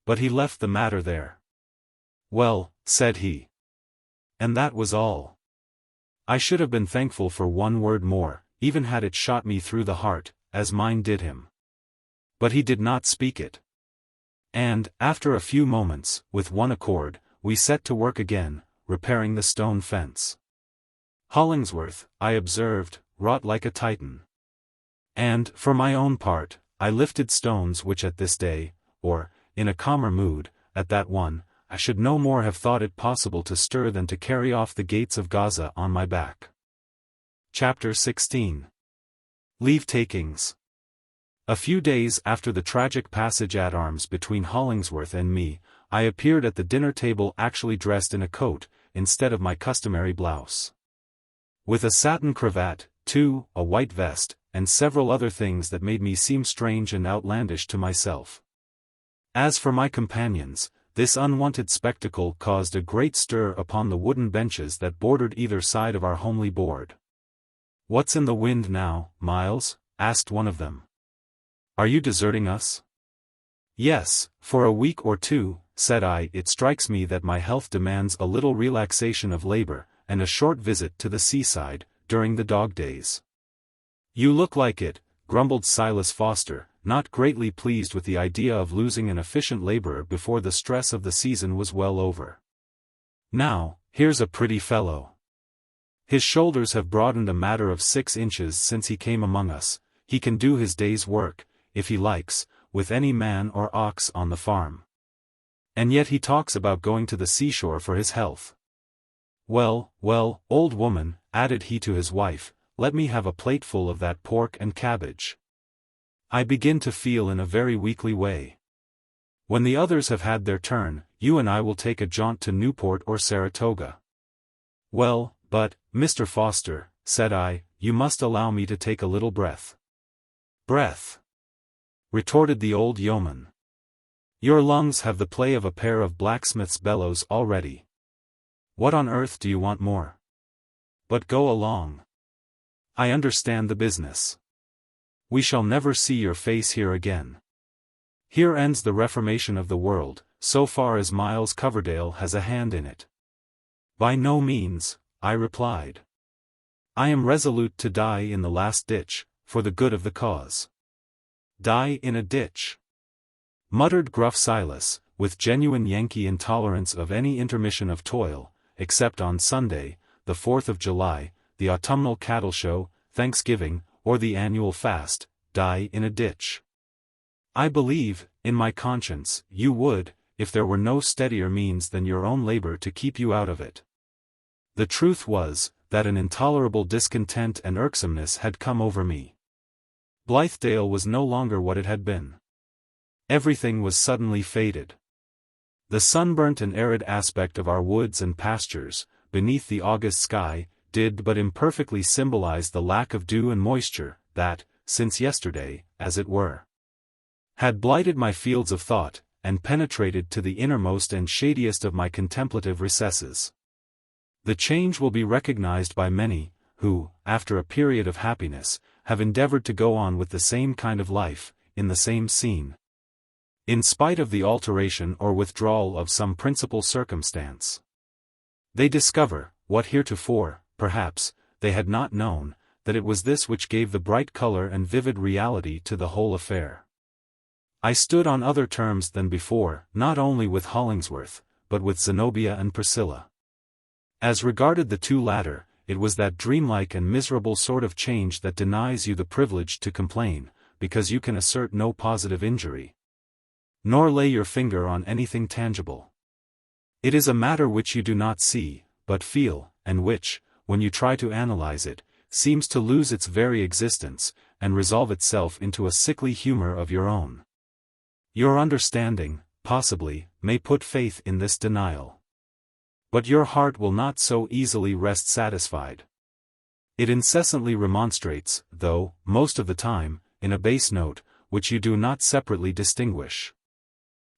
But he left the matter there. "Well," said he. And that was all. I should have been thankful for one word more, even had it shot me through the heart, as mine did him. But he did not speak it. And, after a few moments, with one accord, we set to work again, repairing the stone fence. Hollingsworth, I observed, wrought like a Titan. And, for my own part, I lifted stones which at this day, or, in a calmer mood, at that one, I should no more have thought it possible to stir than to carry off the gates of Gaza on my back. Chapter 16. Leave-takings. A few days after the tragic passage at arms between Hollingsworth and me, I appeared at the dinner table actually dressed in a coat, instead of my customary blouse. With a satin cravat, too, a white vest, and several other things that made me seem strange and outlandish to myself. As for my companions, this unwanted spectacle caused a great stir upon the wooden benches that bordered either side of our homely board. "What's in the wind now, Miles?" asked one of them. "Are you deserting us?" "Yes, for a week or two," said I. "It strikes me that my health demands a little relaxation of labor, and a short visit to the seaside, during the dog days." "You look like it," grumbled Silas Foster, not greatly pleased with the idea of losing an efficient laborer before the stress of the season was well over. "Now, here's a pretty fellow. His shoulders have broadened a matter of 6 inches since he came among us. He can do his day's work, if he likes, with any man or ox on the farm. And yet he talks about going to the seashore for his health. Well, well, old woman," added he to his wife, "let me have a plateful of that pork and cabbage. I begin to feel in a very weakly way. When the others have had their turn, you and I will take a jaunt to Newport or Saratoga." "Well, but, Mr. Foster," said I, "you must allow me to take a little breath." "Breath?" retorted the old yeoman. "Your lungs have the play of a pair of blacksmith's bellows already. What on earth do you want more? But go along. I understand the business. We shall never see your face here again. Here ends the reformation of the world, so far as Miles Coverdale has a hand in it." "By no means," I replied. "I am resolute to die in the last ditch, for the good of the cause." "Die in a ditch?" muttered gruff Silas, with genuine Yankee intolerance of any intermission of toil, except on Sunday, the 4th of July, the autumnal cattle show, Thanksgiving, or the annual fast. "Die in a ditch? I believe, in my conscience, you would, if there were no steadier means than your own labor to keep you out of it." The truth was, that an intolerable discontent and irksomeness had come over me. Blithedale was no longer what it had been. Everything was suddenly faded. The sunburnt and arid aspect of our woods and pastures, beneath the August sky, did but imperfectly symbolize the lack of dew and moisture, that, since yesterday, as it were, had blighted my fields of thought, and penetrated to the innermost and shadiest of my contemplative recesses. The change will be recognized by many, who, after a period of happiness, have endeavored to go on with the same kind of life, in the same scene, in spite of the alteration or withdrawal of some principal circumstance. They discover, what heretofore, perhaps, they had not known, that it was this which gave the bright color and vivid reality to the whole affair. I stood on other terms than before, not only with Hollingsworth, but with Zenobia and Priscilla. As regarded the two latter, it was that dreamlike and miserable sort of change that denies you the privilege to complain, because you can assert no positive injury, nor lay your finger on anything tangible. It is a matter which you do not see, but feel, and which, when you try to analyze it, seems to lose its very existence, and resolve itself into a sickly humor of your own. Your understanding, possibly, may put faith in this denial. But your heart will not so easily rest satisfied. It incessantly remonstrates, though, most of the time, in a bass note, which you do not separately distinguish.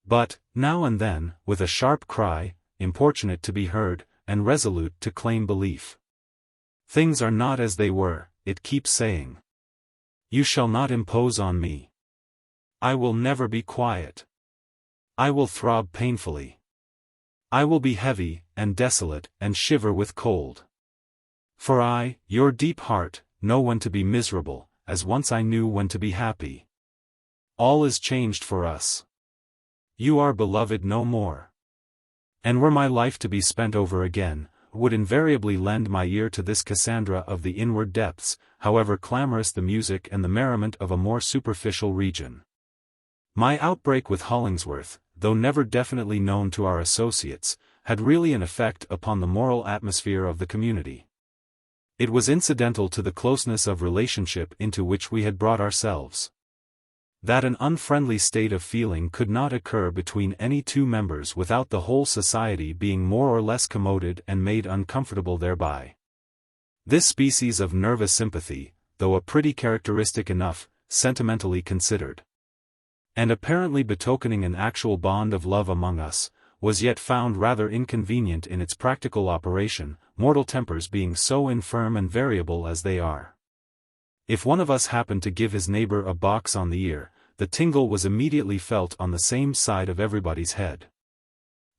But, now and then, with a sharp cry, importunate to be heard, and resolute to claim belief. "Things are not as they were," it keeps saying. "You shall not impose on me. I will never be quiet. I will throb painfully. I will be heavy, and desolate, and shiver with cold. For I, your deep heart, know when to be miserable, as once I knew when to be happy. All is changed for us. You are beloved no more. And were my life to be spent over again, would invariably lend my ear to this Cassandra of the inward depths, however clamorous the music and the merriment of a more superficial region." My outbreak with Hollingsworth, though never definitely known to our associates, had really an effect upon the moral atmosphere of the community. It was incidental to the closeness of relationship into which we had brought ourselves. That an unfriendly state of feeling could not occur between any two members without the whole society being more or less commoded and made uncomfortable thereby. This species of nervous sympathy, though a pretty characteristic enough, sentimentally considered, and apparently betokening an actual bond of love among us, was yet found rather inconvenient in its practical operation, mortal tempers being so infirm and variable as they are. If one of us happened to give his neighbor a box on the ear, the tingle was immediately felt on the same side of everybody's head.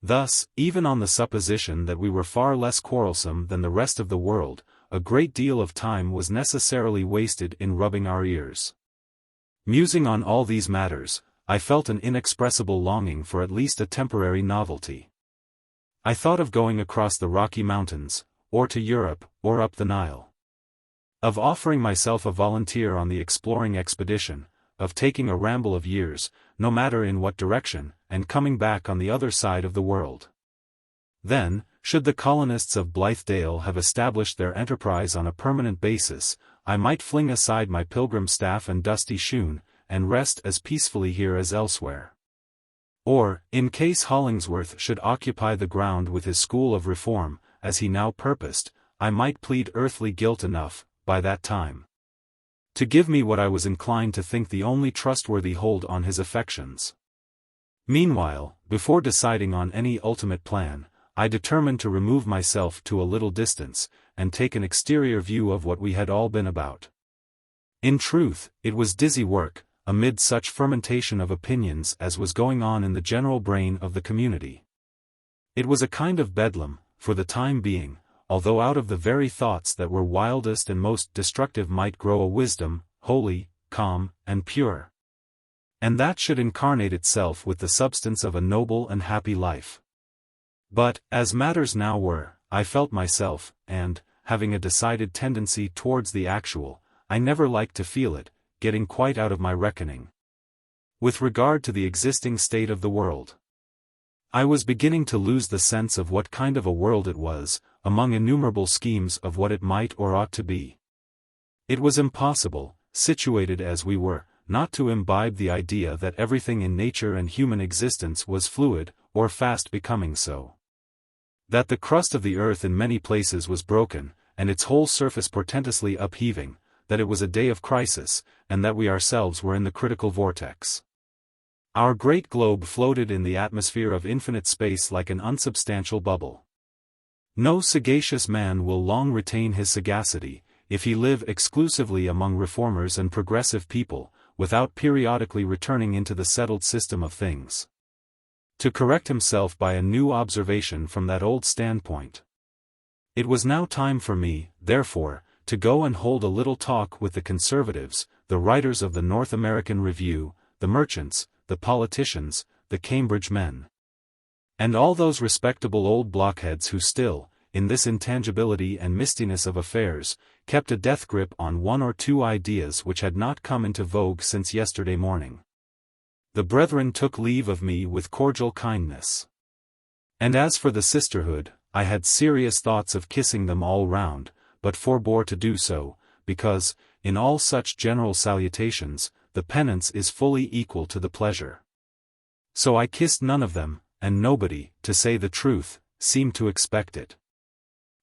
Thus, even on the supposition that we were far less quarrelsome than the rest of the world, a great deal of time was necessarily wasted in rubbing our ears. Musing on all these matters, I felt an inexpressible longing for at least a temporary novelty. I thought of going across the Rocky Mountains, or to Europe, or up the Nile. Of offering myself a volunteer on the exploring expedition, of taking a ramble of years, no matter in what direction, and coming back on the other side of the world. Then, should the colonists of Blithedale have established their enterprise on a permanent basis, I might fling aside my pilgrim staff and dusty shoon, and rest as peacefully here as elsewhere. Or, in case Hollingsworth should occupy the ground with his school of reform, as he now purposed, I might plead earthly guilt enough, by that time, to give me what I was inclined to think the only trustworthy hold on his affections. Meanwhile, before deciding on any ultimate plan, I determined to remove myself to a little distance, and take an exterior view of what we had all been about. In truth, it was dizzy work, amid such fermentation of opinions as was going on in the general brain of the community. It was a kind of bedlam, for the time being, although out of the very thoughts that were wildest and most destructive might grow a wisdom, holy, calm, and pure. And that should incarnate itself with the substance of a noble and happy life. But, as matters now were, I felt myself, and, having a decided tendency towards the actual, I never liked to feel it, getting quite out of my reckoning. With regard to the existing state of the world, I was beginning to lose the sense of what kind of a world it was, among innumerable schemes of what it might or ought to be. It was impossible, situated as we were, not to imbibe the idea that everything in nature and human existence was fluid, or fast becoming so. That the crust of the earth in many places was broken, and its whole surface portentously upheaving, that it was a day of crisis, and that we ourselves were in the critical vortex. Our great globe floated in the atmosphere of infinite space like an unsubstantial bubble. No sagacious man will long retain his sagacity, if he live exclusively among reformers and progressive people, without periodically returning into the settled system of things, to correct himself by a new observation from that old standpoint. It was now time for me, therefore, to go and hold a little talk with the conservatives, the writers of the North American Review, the merchants, the politicians, the Cambridge men, and all those respectable old blockheads who still, in this intangibility and mistiness of affairs, kept a death grip on one or two ideas which had not come into vogue since yesterday morning. The brethren took leave of me with cordial kindness. And as for the sisterhood, I had serious thoughts of kissing them all round, but forbore to do so, because, in all such general salutations, the penance is fully equal to the pleasure. So I kissed none of them, and nobody, to say the truth, seemed to expect it.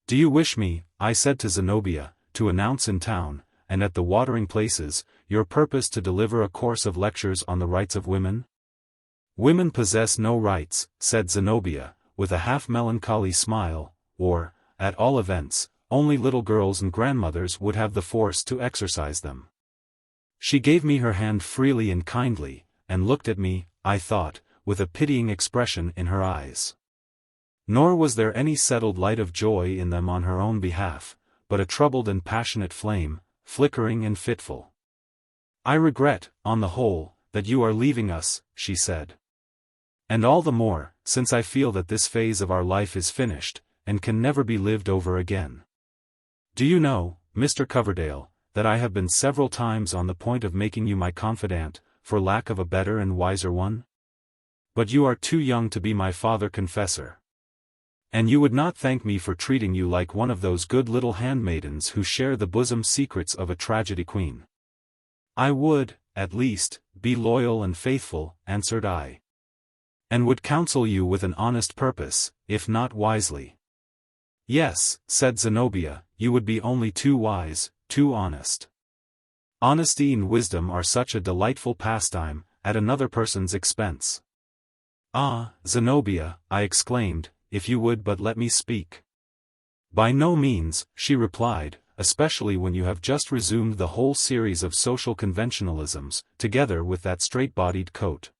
"Do you wish me," I said to Zenobia, "to announce in town, and at the watering places, your purpose to deliver a course of lectures on the rights of women?" "Women possess no rights," said Zenobia, with a half-melancholy smile, "or, at all events, only little girls and grandmothers would have the force to exercise them." She gave me her hand freely and kindly, and looked at me, I thought, with a pitying expression in her eyes. Nor was there any settled light of joy in them on her own behalf, but a troubled and passionate flame, flickering and fitful. "I regret, on the whole, that you are leaving us," she said. "And all the more, since I feel that this phase of our life is finished, and can never be lived over again. Do you know, Mr. Coverdale, that I have been several times on the point of making you my confidant, for lack of a better and wiser one? But you are too young to be my father-confessor. And you would not thank me for treating you like one of those good little handmaidens who share the bosom secrets of a tragedy queen." "I would, at least, be loyal and faithful," answered I. "And would counsel you with an honest purpose, if not wisely." "Yes," said Zenobia, "you would be only too wise, too honest. Honesty and wisdom are such a delightful pastime, at another person's expense. "Ah, Zenobia," I exclaimed, "if you would but let me speak." "By no means," she replied, "especially when you have just resumed the whole series of social conventionalisms, together with that straight-bodied coat.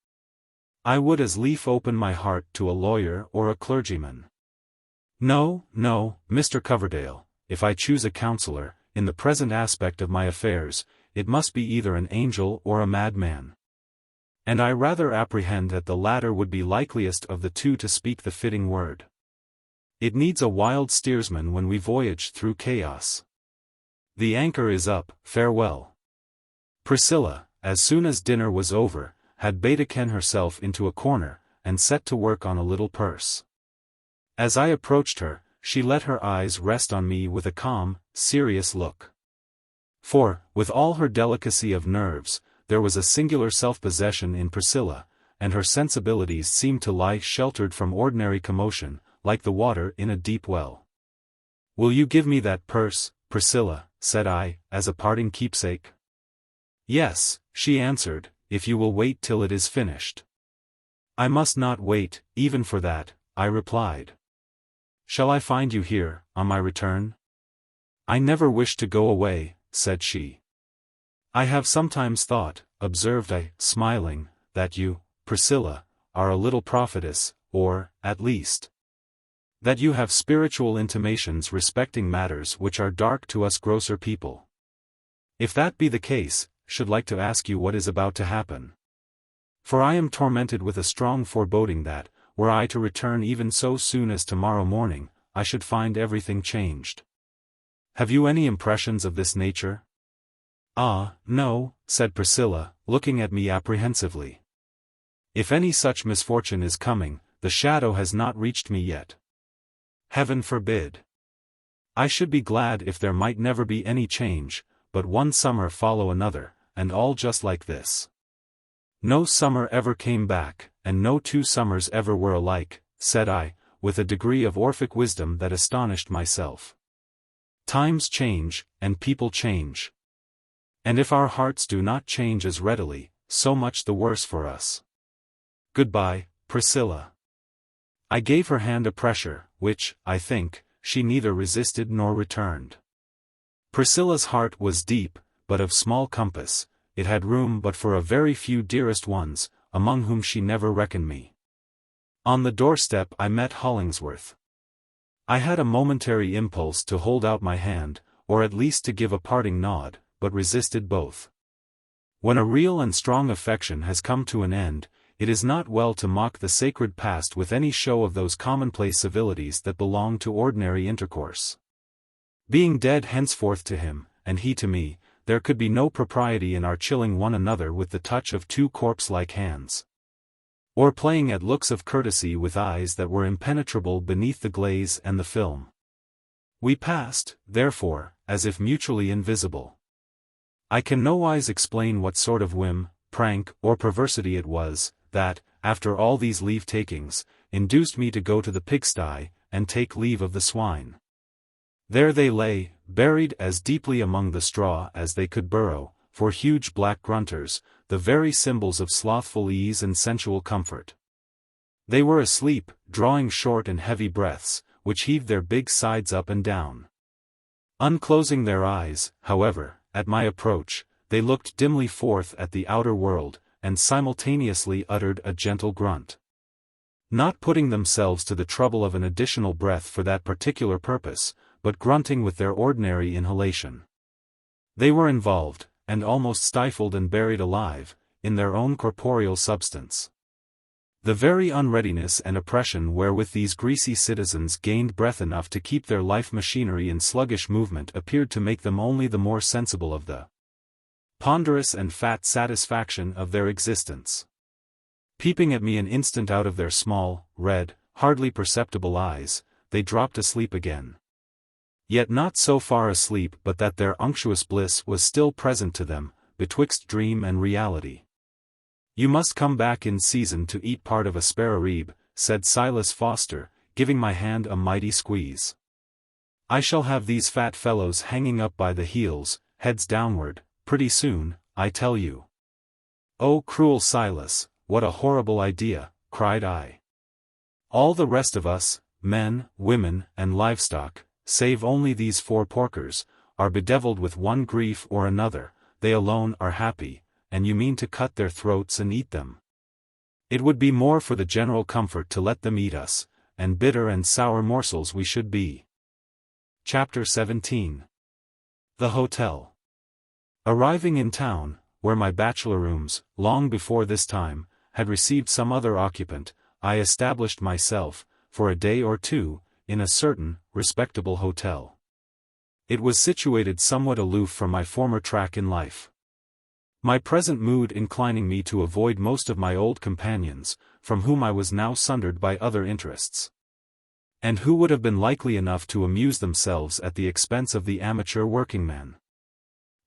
I would as lief open my heart to a lawyer or a clergyman. No, no, Mr. Coverdale, if I choose a counselor, in the present aspect of my affairs, it must be either an angel or a madman. And I rather apprehend that the latter would be likeliest of the two to speak the fitting word. It needs a wild steersman when we voyage through chaos. The anchor is up, farewell." Priscilla, as soon as dinner was over, had betaken herself into a corner, and set to work on a little purse. As I approached her, she let her eyes rest on me with a calm, serious look. For, with all her delicacy of nerves, there was a singular self-possession in Priscilla, and her sensibilities seemed to lie sheltered from ordinary commotion, like the water in a deep well. "Will you give me that purse, Priscilla?" said I, as a parting keepsake. "Yes," she answered, "if you will wait till it is finished." "I must not wait, even for that," I replied. "Shall I find you here, on my return?" "I never wish to go away," said she. "I have sometimes thought," observed I, smiling, "that you, Priscilla, are a little prophetess, or, at least, that you have spiritual intimations respecting matters which are dark to us grosser people. If that be the case, should like to ask you what is about to happen. For I am tormented with a strong foreboding that, were I to return even so soon as tomorrow morning, I should find everything changed. Have you any impressions of this nature?" "Ah, no," said Priscilla, looking at me apprehensively. "If any such misfortune is coming, the shadow has not reached me yet. Heaven forbid. I should be glad if there might never be any change, but one summer follow another, and all just like this." "No summer ever came back, and no two summers ever were alike," said I, with a degree of Orphic wisdom that astonished myself. "Times change, and people change. And if our hearts do not change as readily, so much the worse for us. Goodbye, Priscilla." I gave her hand a pressure, which, I think, she neither resisted nor returned. Priscilla's heart was deep, but of small compass. It had room but for a very few dearest ones, among whom she never reckoned me. On the doorstep I met Hollingsworth. I had a momentary impulse to hold out my hand, or at least to give a parting nod, but resisted both. When a real and strong affection has come to an end, it is not well to mock the sacred past with any show of those commonplace civilities that belong to ordinary intercourse. Being dead henceforth to him, and he to me, there could be no propriety in our chilling one another with the touch of two corpse-like hands, or playing at looks of courtesy with eyes that were impenetrable beneath the glaze and the film. We passed, therefore, as if mutually invisible. I can nowise explain what sort of whim, prank, or perversity it was, that, after all these leave-takings, induced me to go to the pigsty, and take leave of the swine. There they lay, buried as deeply among the straw as they could burrow, for huge black grunters, the very symbols of slothful ease and sensual comfort. They were asleep, drawing short and heavy breaths, which heaved their big sides up and down. Unclosing their eyes, however, at my approach, they looked dimly forth at the outer world, and simultaneously uttered a gentle grunt. Not putting themselves to the trouble of an additional breath for that particular purpose, but grunting with their ordinary inhalation. They were involved, and almost stifled and buried alive, in their own corporeal substance. The very unreadiness and oppression wherewith these greasy citizens gained breath enough to keep their life machinery in sluggish movement appeared to make them only the more sensible of the ponderous and fat satisfaction of their existence. Peeping at me an instant out of their small, red, hardly perceptible eyes, they dropped asleep again. Yet not so far asleep but that their unctuous bliss was still present to them, betwixt dream and reality. "You must come back in season to eat part of a sparerib," said Silas Foster, giving my hand a mighty squeeze. "I shall have these fat fellows hanging up by the heels, heads downward, pretty soon, I tell you." "Oh, cruel Silas, what a horrible idea," cried I. "All the rest of us, men, women, and livestock, save only these 4 porkers, are bedeviled with one grief or another, they alone are happy, and you mean to cut their throats and eat them. It would be more for the general comfort to let them eat us, and bitter and sour morsels we should be." Chapter 17. The Hotel. Arriving in town, where my bachelor rooms, long before this time, had received some other occupant, I established myself, for a day or two, in a certain, respectable hotel. It was situated somewhat aloof from my former track in life. My present mood inclining me to avoid most of my old companions, from whom I was now sundered by other interests, and who would have been likely enough to amuse themselves at the expense of the amateur workingman.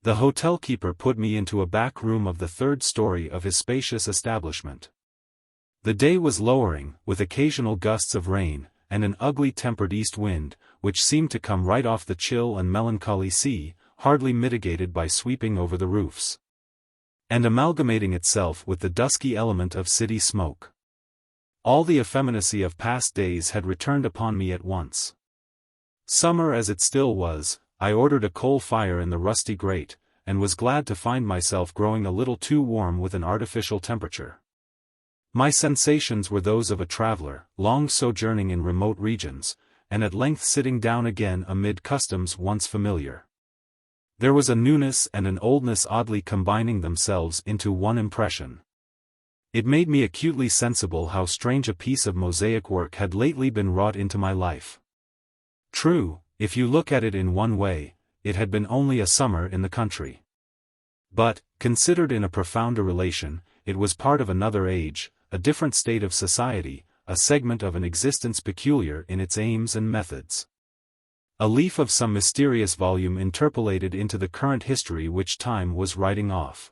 The hotel keeper put me into a back room of the 3rd story of his spacious establishment. The day was lowering, with occasional gusts of rain, and an ugly tempered east wind, which seemed to come right off the chill and melancholy sea, hardly mitigated by sweeping over the roofs, and amalgamating itself with the dusky element of city smoke. All the effeminacy of past days had returned upon me at once. Summer as it still was, I ordered a coal fire in the rusty grate, and was glad to find myself growing a little too warm with an artificial temperature. My sensations were those of a traveler, long sojourning in remote regions, and at length sitting down again amid customs once familiar. There was a newness and an oldness oddly combining themselves into one impression. It made me acutely sensible how strange a piece of mosaic work had lately been wrought into my life. True, if you look at it in one way, it had been only a summer in the country. But, considered in a profounder relation, it was part of another age, a different state of society, a segment of an existence peculiar in its aims and methods. A leaf of some mysterious volume interpolated into the current history which time was writing off.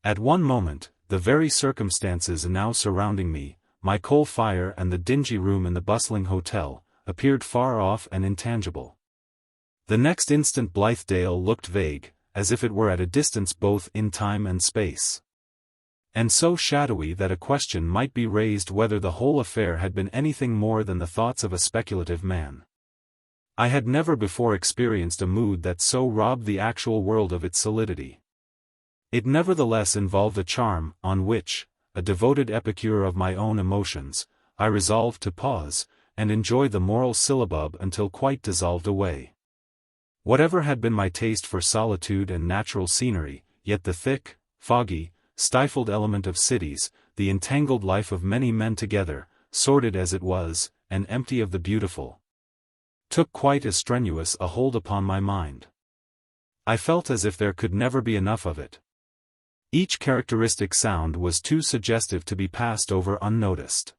At one moment, the very circumstances now surrounding me, my coal fire and the dingy room in the bustling hotel, appeared far off and intangible. The next instant Blithedale looked vague, as if it were at a distance both in time and space, and so shadowy that a question might be raised whether the whole affair had been anything more than the thoughts of a speculative man. I had never before experienced a mood that so robbed the actual world of its solidity. It nevertheless involved a charm, on which, a devoted epicure of my own emotions, I resolved to pause, and enjoy the moral syllabub until quite dissolved away. Whatever had been my taste for solitude and natural scenery, yet the thick, foggy, stifled element of cities, the entangled life of many men together, sordid as it was, and empty of the beautiful, took quite as strenuous a hold upon my mind. I felt as if there could never be enough of it. Each characteristic sound was too suggestive to be passed over unnoticed.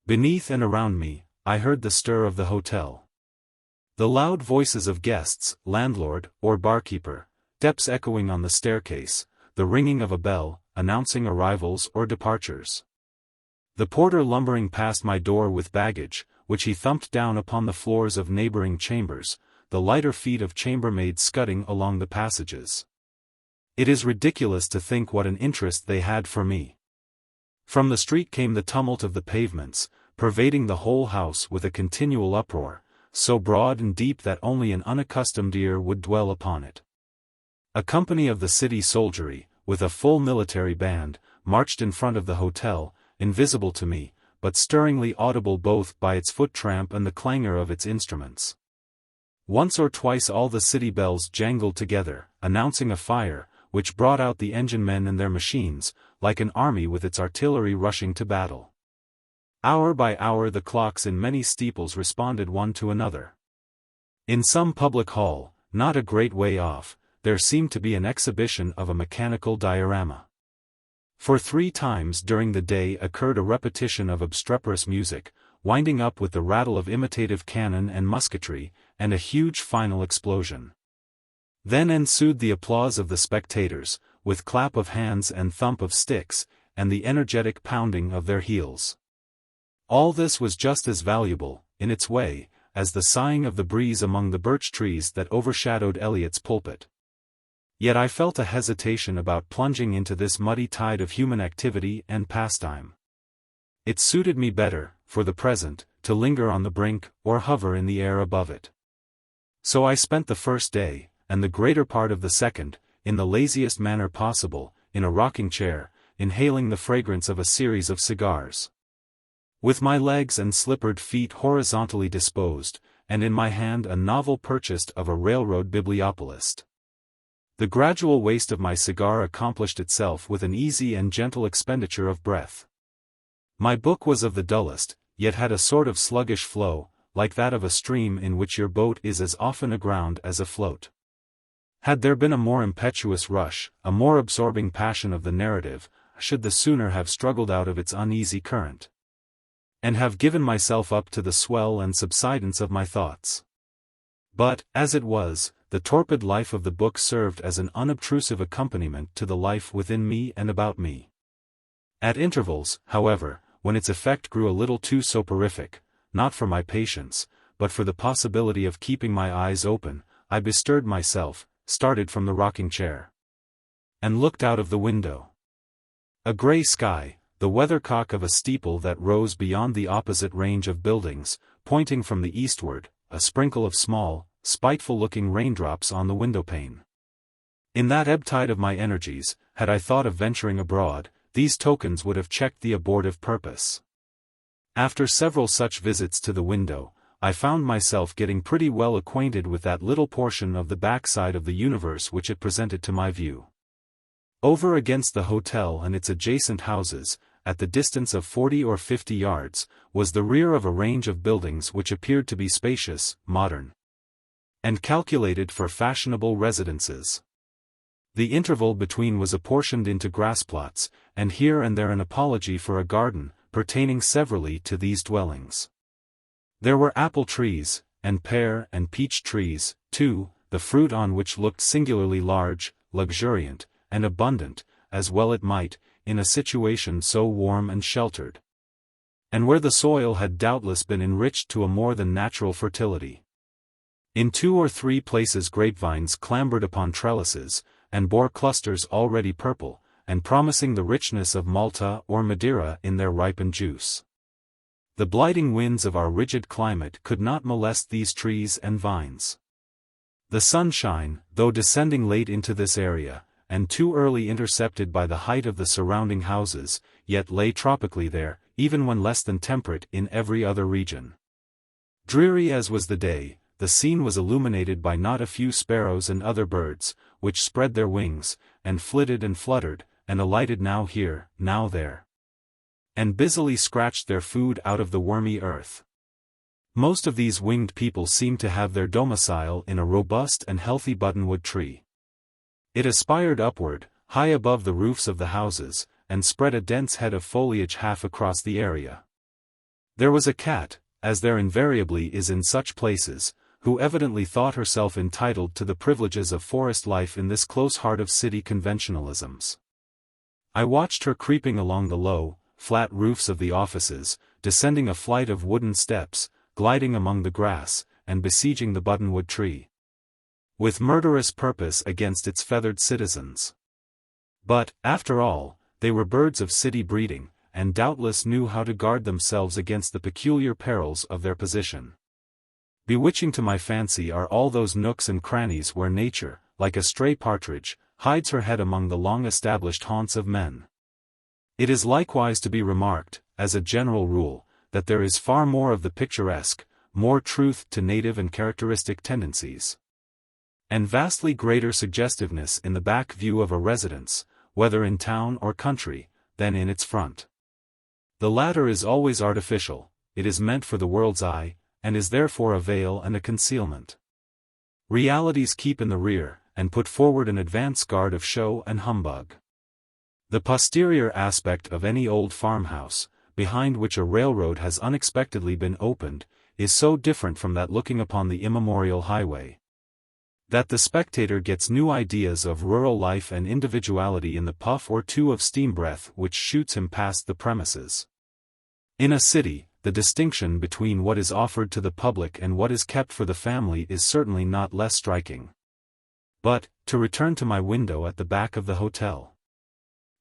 Beneath and around me, I heard the stir of the hotel. The loud voices of guests, landlord, or barkeeper, steps echoing on the staircase, the ringing of a bell, announcing arrivals or departures. The porter lumbering past my door with baggage, which he thumped down upon the floors of neighboring chambers, the lighter feet of chambermaids scudding along the passages. It is ridiculous to think what an interest they had for me. From the street came the tumult of the pavements, pervading the whole house with a continual uproar, so broad and deep that only an unaccustomed ear would dwell upon it. A company of the city soldiery, with a full military band, marched in front of the hotel, invisible to me, but stirringly audible both by its foot tramp and the clangor of its instruments. Once or twice all the city bells jangled together, announcing a fire, which brought out the engine-men and their machines, like an army with its artillery rushing to battle. Hour by hour the clocks in many steeples responded one to another. In some public hall, not a great way off, there seemed to be an exhibition of a mechanical diorama. For 3 times during the day occurred a repetition of obstreperous music, winding up with the rattle of imitative cannon and musketry, and a huge final explosion. Then ensued the applause of the spectators, with clap of hands and thump of sticks, and the energetic pounding of their heels. All this was just as valuable, in its way, as the sighing of the breeze among the birch trees that overshadowed Eliot's pulpit. Yet I felt a hesitation about plunging into this muddy tide of human activity and pastime. It suited me better, for the present, to linger on the brink, or hover in the air above it. So I spent the first day, and the greater part of the second, in the laziest manner possible, in a rocking chair, inhaling the fragrance of a series of cigars. With my legs and slippered feet horizontally disposed, and in my hand a novel purchased of a railroad bibliopolist. The gradual waste of my cigar accomplished itself with an easy and gentle expenditure of breath. My book was of the dullest, yet had a sort of sluggish flow, like that of a stream in which your boat is as often aground as afloat. Had there been a more impetuous rush, a more absorbing passion of the narrative, I should the sooner have struggled out of its uneasy current, and have given myself up to the swell and subsidence of my thoughts. But, as it was, the torpid life of the book served as an unobtrusive accompaniment to the life within me and about me. At intervals, however, when its effect grew a little too soporific, not for my patience, but for the possibility of keeping my eyes open, I bestirred myself, started from the rocking chair, and looked out of the window. A grey sky, the weathercock of a steeple that rose beyond the opposite range of buildings, pointing from the eastward, a sprinkle of small, spiteful-looking raindrops on the windowpane. In that ebb tide of my energies, had I thought of venturing abroad, these tokens would have checked the abortive purpose. After several such visits to the window, I found myself getting pretty well acquainted with that little portion of the backside of the universe which it presented to my view. Over against the hotel and its adjacent houses, at the distance of 40 or 50 yards, was the rear of a range of buildings which appeared to be spacious, modern, and calculated for fashionable residences. The interval between was apportioned into grass plots, and here and there an apology for a garden, pertaining severally to these dwellings. There were apple trees, and pear and peach trees, too, the fruit on which looked singularly large, luxuriant, and abundant, as well it might, in a situation so warm and sheltered, and where the soil had doubtless been enriched to a more than natural fertility. In 2 or 3 places grapevines clambered upon trellises, and bore clusters already purple, and promising the richness of Malta or Madeira in their ripened juice. The blighting winds of our rigid climate could not molest these trees and vines. The sunshine, though descending late into this area, and too early intercepted by the height of the surrounding houses, yet lay tropically there, even when less than temperate in every other region. Dreary as was the day, the scene was illuminated by not a few sparrows and other birds, which spread their wings, and flitted and fluttered, and alighted now here, now there, and busily scratched their food out of the wormy earth. Most of these winged people seemed to have their domicile in a robust and healthy buttonwood tree. It aspired upward, high above the roofs of the houses, and spread a dense head of foliage half across the area. There was a cat, as there invariably is in such places, who evidently thought herself entitled to the privileges of forest life in this close heart of city conventionalisms. I watched her creeping along the low, flat roofs of the offices, descending a flight of wooden steps, gliding among the grass, and besieging the buttonwood tree, with murderous purpose against its feathered citizens. But, after all, they were birds of city breeding, and doubtless knew how to guard themselves against the peculiar perils of their position. Bewitching to my fancy are all those nooks and crannies where nature, like a stray partridge, hides her head among the long-established haunts of men. It is likewise to be remarked, as a general rule, that there is far more of the picturesque, more truth to native and characteristic tendencies, and vastly greater suggestiveness in the back view of a residence, whether in town or country, than in its front. The latter is always artificial, it is meant for the world's eye, and is therefore a veil and a concealment. Realities keep in the rear, and put forward an advance guard of show and humbug. The posterior aspect of any old farmhouse, behind which a railroad has unexpectedly been opened, is so different from that looking upon the immemorial highway, that the spectator gets new ideas of rural life and individuality in the puff or two of steam breath which shoots him past the premises. In a city, the distinction between what is offered to the public and what is kept for the family is certainly not less striking. But, to return to my window at the back of the hotel.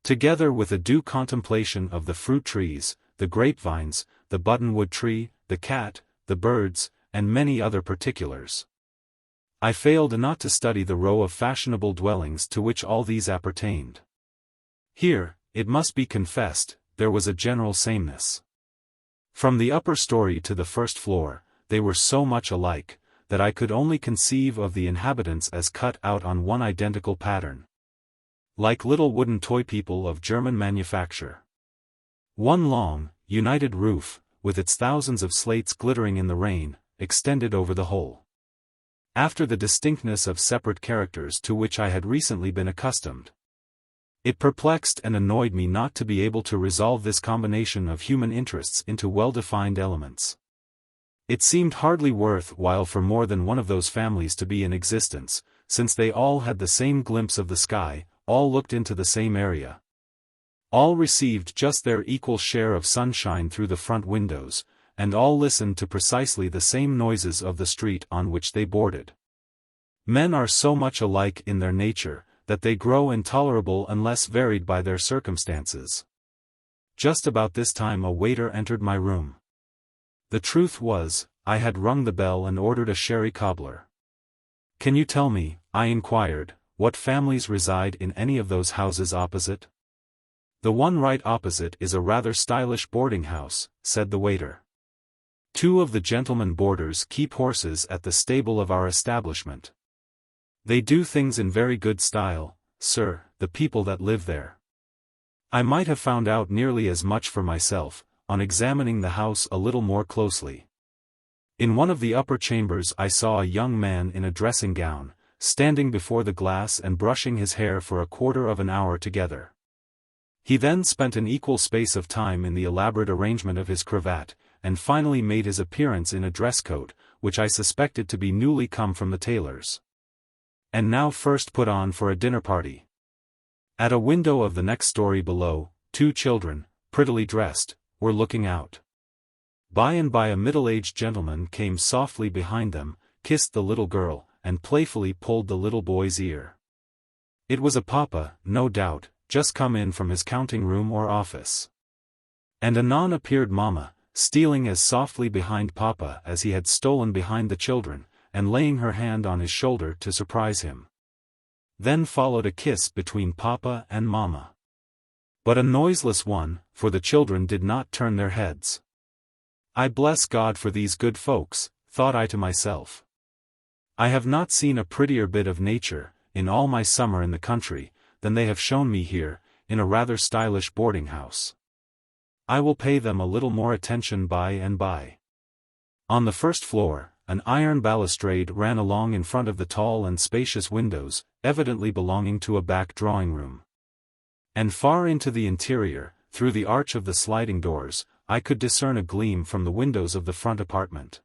Together with a due contemplation of the fruit trees, the grapevines, the buttonwood tree, the cat, the birds, and many other particulars, I failed not to study the row of fashionable dwellings to which all these appertained. Here, it must be confessed, there was a general sameness. From the upper story to the first floor, they were so much alike, that I could only conceive of the inhabitants as cut out on one identical pattern, like little wooden toy people of German manufacture. One long, united roof, with its thousands of slates glittering in the rain, extended over the whole. After the distinctness of separate characters to which I had recently been accustomed, it perplexed and annoyed me not to be able to resolve this combination of human interests into well-defined elements. It seemed hardly worth while for more than one of those families to be in existence, since they all had the same glimpse of the sky, all looked into the same area, all received just their equal share of sunshine through the front windows, and all listened to precisely the same noises of the street on which they boarded. Men are so much alike in their nature, that they grow intolerable unless varied by their circumstances. Just about this time a waiter entered my room. The truth was, I had rung the bell and ordered a sherry cobbler. "Can you tell me," I inquired, "what families reside in any of those houses opposite?" "The one right opposite is a rather stylish boarding house," said the waiter. "Two of the gentlemen boarders keep horses at the stable of our establishment. They do things in very good style, sir, the people that live there." I might have found out nearly as much for myself, on examining the house a little more closely. In one of the upper chambers I saw a young man in a dressing gown, standing before the glass and brushing his hair for a quarter of an hour together. He then spent an equal space of time in the elaborate arrangement of his cravat, and finally made his appearance in a dress coat, which I suspected to be newly come from the tailor's, and now first put on for a dinner party. At a window of the next story below, two children, prettily dressed, were looking out. By and by a middle-aged gentleman came softly behind them, kissed the little girl, and playfully pulled the little boy's ear. It was a papa, no doubt, just come in from his counting-room or office. And anon appeared mamma, stealing as softly behind papa as he had stolen behind the children, and laying her hand on his shoulder to surprise him. Then followed a kiss between papa and mamma. But a noiseless one, for the children did not turn their heads. "I bless God for these good folks," thought I to myself. "I have not seen a prettier bit of nature, in all my summer in the country, than they have shown me here, in a rather stylish boarding house. I will pay them a little more attention by and by." On the first floor, an iron balustrade ran along in front of the tall and spacious windows, evidently belonging to a back drawing-room. And far into the interior, through the arch of the sliding doors, I could discern a gleam from the windows of the front apartment.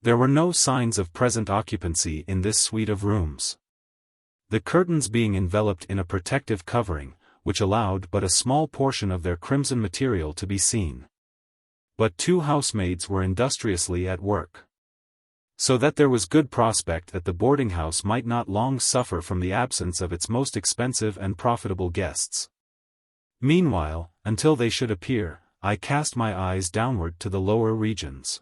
There were no signs of present occupancy in this suite of rooms, the curtains being enveloped in a protective covering, which allowed but a small portion of their crimson material to be seen. But two housemaids were industriously at work, so that there was good prospect that the boarding house might not long suffer from the absence of its most expensive and profitable guests. Meanwhile, until they should appear, I cast my eyes downward to the lower regions.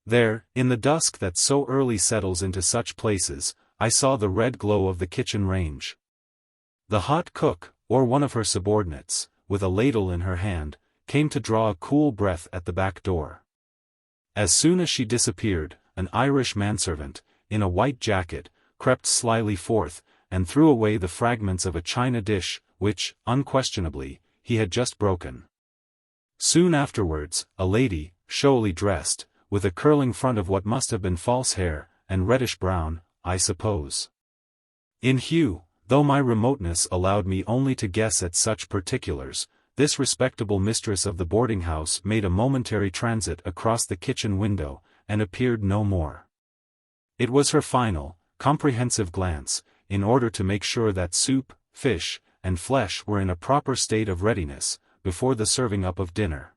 There, in the dusk that so early settles into such places, I saw the red glow of the kitchen range. The hot cook, or one of her subordinates, with a ladle in her hand, came to draw a cool breath at the back door. As soon as she disappeared, an Irish manservant, in a white jacket, crept slyly forth, and threw away the fragments of a china dish, which, unquestionably, he had just broken. Soon afterwards, a lady, showily dressed, with a curling front of what must have been false hair, and reddish-brown, I suppose, in hue, though my remoteness allowed me only to guess at such particulars, this respectable mistress of the boarding-house made a momentary transit across the kitchen window, and appeared no more. It was her final, comprehensive glance, in order to make sure that soup, fish, and flesh were in a proper state of readiness, before the serving up of dinner.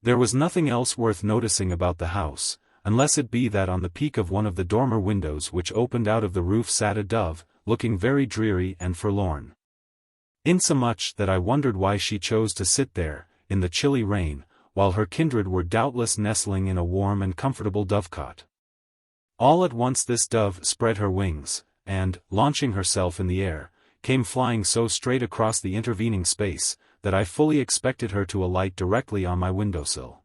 There was nothing else worth noticing about the house, unless it be that on the peak of one of the dormer windows which opened out of the roof sat a dove, looking very dreary and forlorn. Insomuch that I wondered why she chose to sit there, in the chilly rain, while her kindred were doubtless nestling in a warm and comfortable dovecot. All at once this dove spread her wings, and, launching herself in the air, came flying so straight across the intervening space, that I fully expected her to alight directly on my windowsill.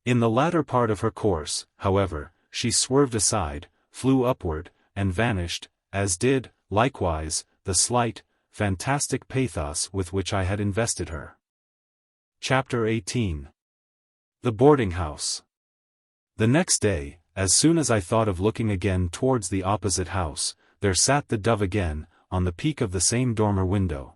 In the latter part of her course, however, she swerved aside, flew upward, and vanished, as did, likewise, the slight, fantastic pathos with which I had invested her. Chapter 18. The Boardinghouse. The next day, as soon as I thought of looking again towards the opposite house, there sat the dove again, on the peak of the same dormer window.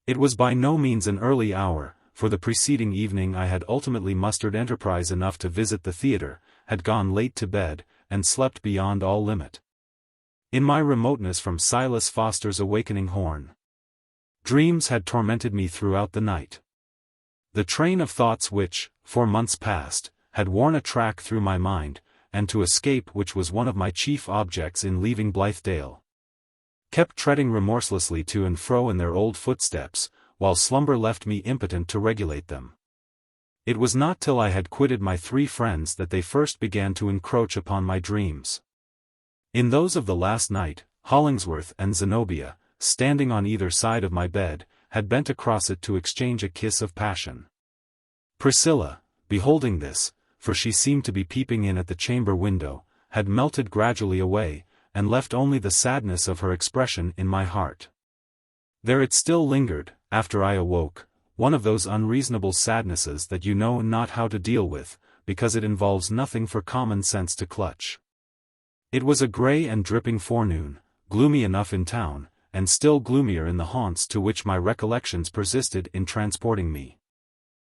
It was by no means an early hour, for the preceding evening I had ultimately mustered enterprise enough to visit the theatre, had gone late to bed, and slept beyond all limit. In my remoteness from Silas Foster's awakening horn, dreams had tormented me throughout the night. The train of thoughts which, for months past, had worn a track through my mind, and to escape which was one of my chief objects in leaving Blithedale, kept treading remorselessly to and fro in their old footsteps, while slumber left me impotent to regulate them. It was not till I had quitted my three friends that they first began to encroach upon my dreams. In those of the last night, Hollingsworth and Zenobia, standing on either side of my bed, had bent across it to exchange a kiss of passion. Priscilla, beholding this, for she seemed to be peeping in at the chamber window, had melted gradually away, and left only the sadness of her expression in my heart. There it still lingered, after I awoke, one of those unreasonable sadnesses that you know not how to deal with, because it involves nothing for common sense to clutch. It was a grey and dripping forenoon, gloomy enough in town, and still gloomier in the haunts to which my recollections persisted in transporting me.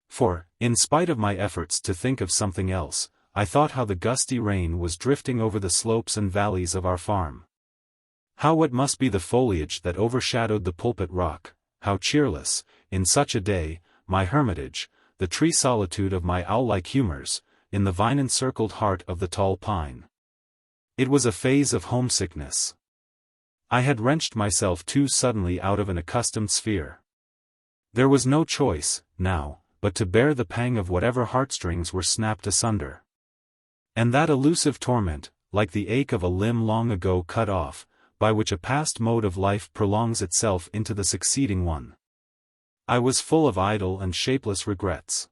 For, in spite of my efforts to think of something else, I thought how the gusty rain was drifting over the slopes and valleys of our farm. How wet must be the foliage that overshadowed the Pulpit rock, how cheerless, in such a day, my Hermitage, the tree solitude of my owl-like humours, in the vine-encircled heart of the tall pine. It was a phase of homesickness. I had wrenched myself too suddenly out of an accustomed sphere. There was no choice, now, but to bear the pang of whatever heartstrings were snapped asunder. And that elusive torment, like the ache of a limb long ago cut off, by which a past mode of life prolongs itself into the succeeding one. I was full of idle and shapeless regrets.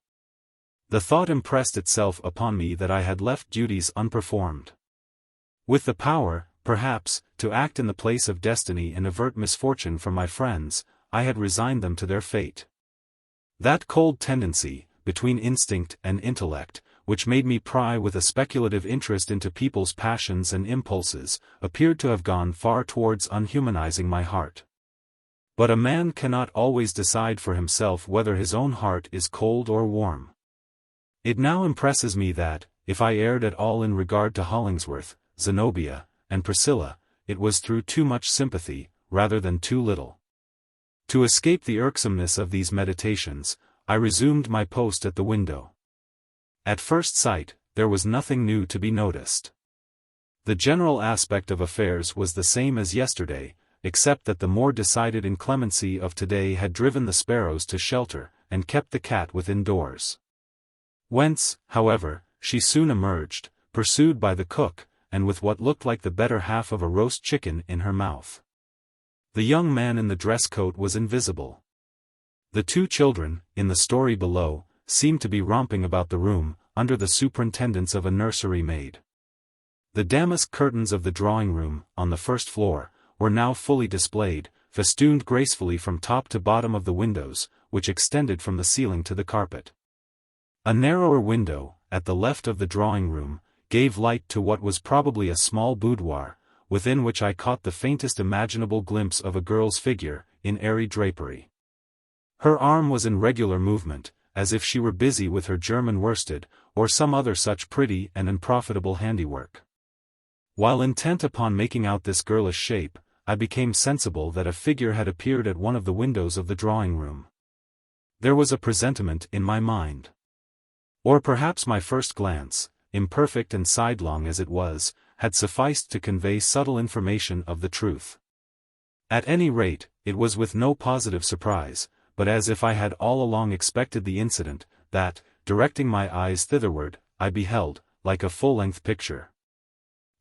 The thought impressed itself upon me that I had left duties unperformed. With the power, perhaps, to act in the place of destiny and avert misfortune from my friends, I had resigned them to their fate. That cold tendency, between instinct and intellect, which made me pry with a speculative interest into people's passions and impulses, appeared to have gone far towards unhumanizing my heart. But a man cannot always decide for himself whether his own heart is cold or warm. It now impresses me that, if I erred at all in regard to Hollingsworth, Zenobia, and Priscilla, it was through too much sympathy, rather than too little. To escape the irksomeness of these meditations, I resumed my post at the window. At first sight, there was nothing new to be noticed. The general aspect of affairs was the same as yesterday, except that the more decided inclemency of today had driven the sparrows to shelter, and kept the cat within doors. Whence, however, she soon emerged, pursued by the cook, and with what looked like the better half of a roast chicken in her mouth. The young man in the dress coat was invisible. The two children, in the story below, seemed to be romping about the room, under the superintendence of a nursery maid. The damask curtains of the drawing-room, on the first floor, were now fully displayed, festooned gracefully from top to bottom of the windows, which extended from the ceiling to the carpet. A narrower window, at the left of the drawing-room, gave light to what was probably a small boudoir, within which I caught the faintest imaginable glimpse of a girl's figure, in airy drapery. Her arm was in regular movement, as if she were busy with her German worsted, or some other such pretty and unprofitable handiwork. While intent upon making out this girlish shape, I became sensible that a figure had appeared at one of the windows of the drawing-room. There was a presentiment in my mind. Or perhaps my first glance, imperfect and sidelong as it was, had sufficed to convey subtle information of the truth. At any rate, it was with no positive surprise, but as if I had all along expected the incident, that, directing my eyes thitherward, I beheld, like a full-length picture,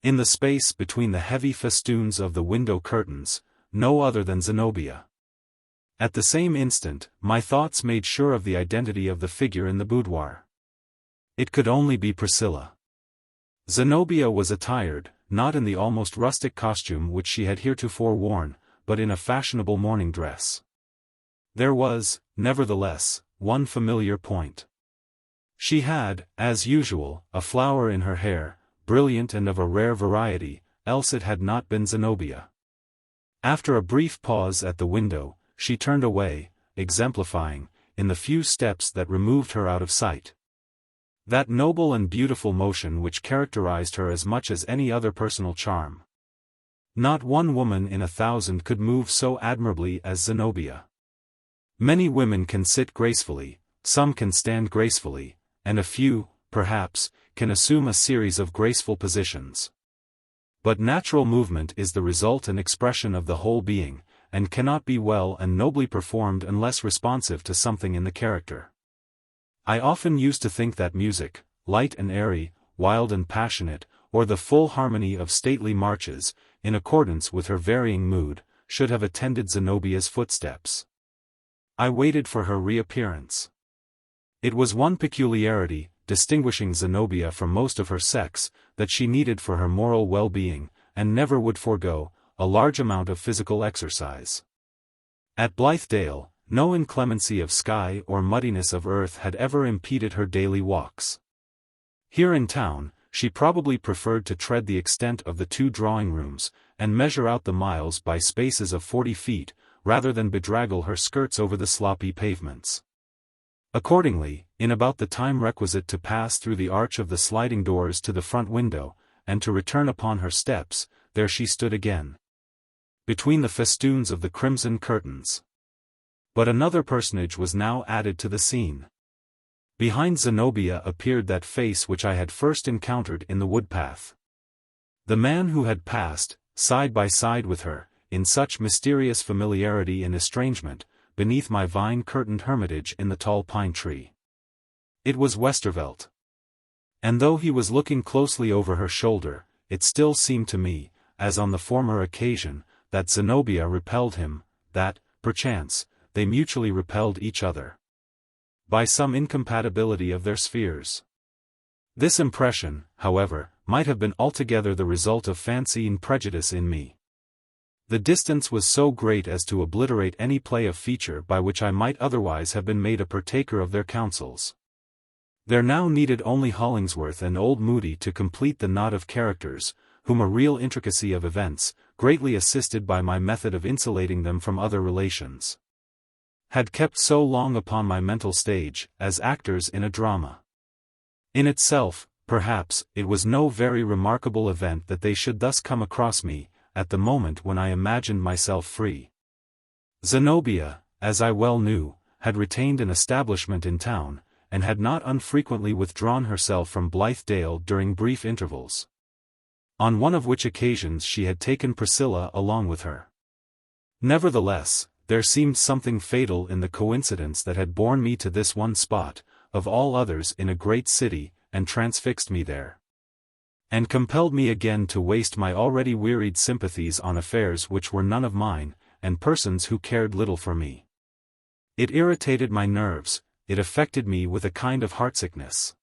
in the space between the heavy festoons of the window curtains, no other than Zenobia. At the same instant, my thoughts made sure of the identity of the figure in the boudoir. It could only be Priscilla. Zenobia was attired, not in the almost rustic costume which she had heretofore worn, but in a fashionable morning dress. There was, nevertheless, one familiar point. She had, as usual, a flower in her hair, brilliant and of a rare variety, else it had not been Zenobia. After a brief pause at the window, she turned away, exemplifying, in the few steps that removed her out of sight, that noble and beautiful motion which characterized her as much as any other personal charm. Not one woman in 1,000 could move so admirably as Zenobia. Many women can sit gracefully, some can stand gracefully, and a few, perhaps, can assume a series of graceful positions. But natural movement is the result and expression of the whole being, and cannot be well and nobly performed unless responsive to something in the character. I often used to think that music, light and airy, wild and passionate, or the full harmony of stately marches, in accordance with her varying mood, should have attended Zenobia's footsteps. I waited for her reappearance. It was one peculiarity, distinguishing Zenobia from most of her sex, that she needed for her moral well-being, and never would forego, a large amount of physical exercise. At Blithedale, no inclemency of sky or muddiness of earth had ever impeded her daily walks. Here in town, she probably preferred to tread the extent of the 2 drawing-rooms, and measure out the miles by spaces of 40 feet, rather than bedraggle her skirts over the sloppy pavements. Accordingly, in about the time requisite to pass through the arch of the sliding doors to the front window, and to return upon her steps, there she stood again, between the festoons of the crimson curtains. But another personage was now added to the scene. Behind Zenobia appeared that face which I had first encountered in the woodpath. The man who had passed, side by side with her, in such mysterious familiarity and estrangement, beneath my vine-curtained hermitage in the tall pine tree. It was Westervelt. And though he was looking closely over her shoulder, it still seemed to me, as on the former occasion, that Zenobia repelled him, that, perchance, they mutually repelled each other, by some incompatibility of their spheres. This impression, however, might have been altogether the result of fancy and prejudice in me. The distance was so great as to obliterate any play of feature by which I might otherwise have been made a partaker of their counsels. There now needed only Hollingsworth and old Moodie to complete the knot of characters, whom a real intricacy of events, greatly assisted by my method of insulating them from other relations, had kept so long upon my mental stage, as actors in a drama. In itself, perhaps, it was no very remarkable event that they should thus come across me, at the moment when I imagined myself free. Zenobia, as I well knew, had retained an establishment in town, and had not unfrequently withdrawn herself from Blithedale during brief intervals, on one of which occasions she had taken Priscilla along with her. Nevertheless, there seemed something fatal in the coincidence that had borne me to this one spot, of all others in a great city, and transfixed me there, and compelled me again to waste my already wearied sympathies on affairs which were none of mine, and persons who cared little for me. It irritated my nerves, it affected me with a kind of heartsickness.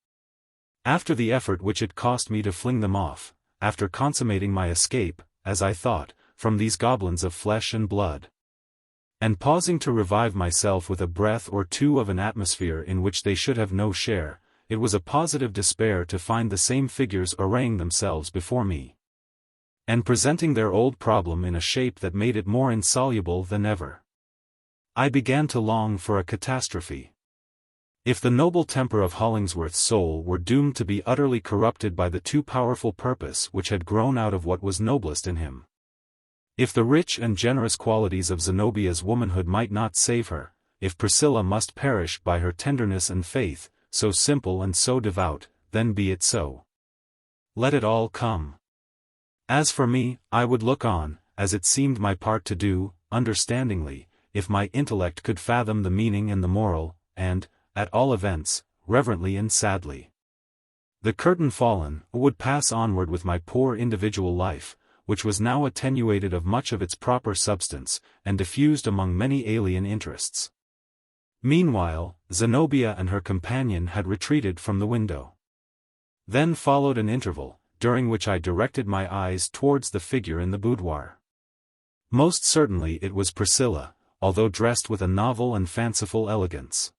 After the effort which it cost me to fling them off, after consummating my escape, as I thought, from these goblins of flesh and blood, and pausing to revive myself with a breath or two of an atmosphere in which they should have no share, it was a positive despair to find the same figures arraying themselves before me, and presenting their old problem in a shape that made it more insoluble than ever. I began to long for a catastrophe. If the noble temper of Hollingsworth's soul were doomed to be utterly corrupted by the too powerful purpose which had grown out of what was noblest in him, if the rich and generous qualities of Zenobia's womanhood might not save her, if Priscilla must perish by her tenderness and faith, so simple and so devout, then be it so. let it all come. As for me, I would look on, as it seemed my part to do, understandingly, if my intellect could fathom the meaning and the moral, and, at all events, reverently and sadly. The curtain fallen, would pass onward with my poor individual life, which was now attenuated of much of its proper substance, and diffused among many alien interests. Meanwhile, Zenobia and her companion had retreated from the window. Then followed an interval, during which I directed my eyes towards the figure in the boudoir. Most certainly it was Priscilla, although dressed with a novel and fanciful elegance.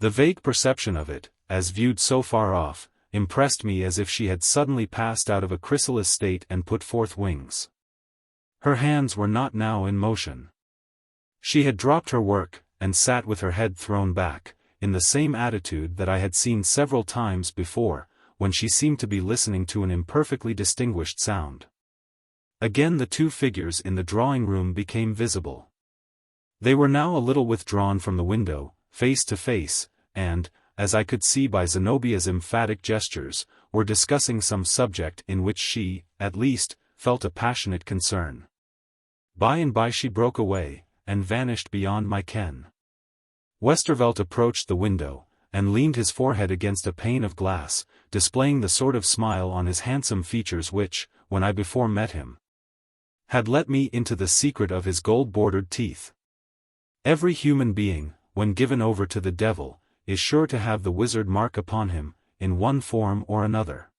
The vague perception of it, as viewed so far off, impressed me as if she had suddenly passed out of a chrysalis state and put forth wings. Her hands were not now in motion. She had dropped her work, and sat with her head thrown back, in the same attitude that I had seen several times before, when she seemed to be listening to an imperfectly distinguished sound. Again the two figures in the drawing-room became visible. They were now a little withdrawn from the window, face to face, and, as I could see by Zenobia's emphatic gestures, were discussing some subject in which she, at least, felt a passionate concern. By and by she broke away, and vanished beyond my ken. Westervelt approached the window, and leaned his forehead against a pane of glass, displaying the sort of smile on his handsome features which, when I before met him, had let me into the secret of his gold-bordered teeth. Every human being, when given over to the devil, is sure to have the wizard mark upon him, in one form or another.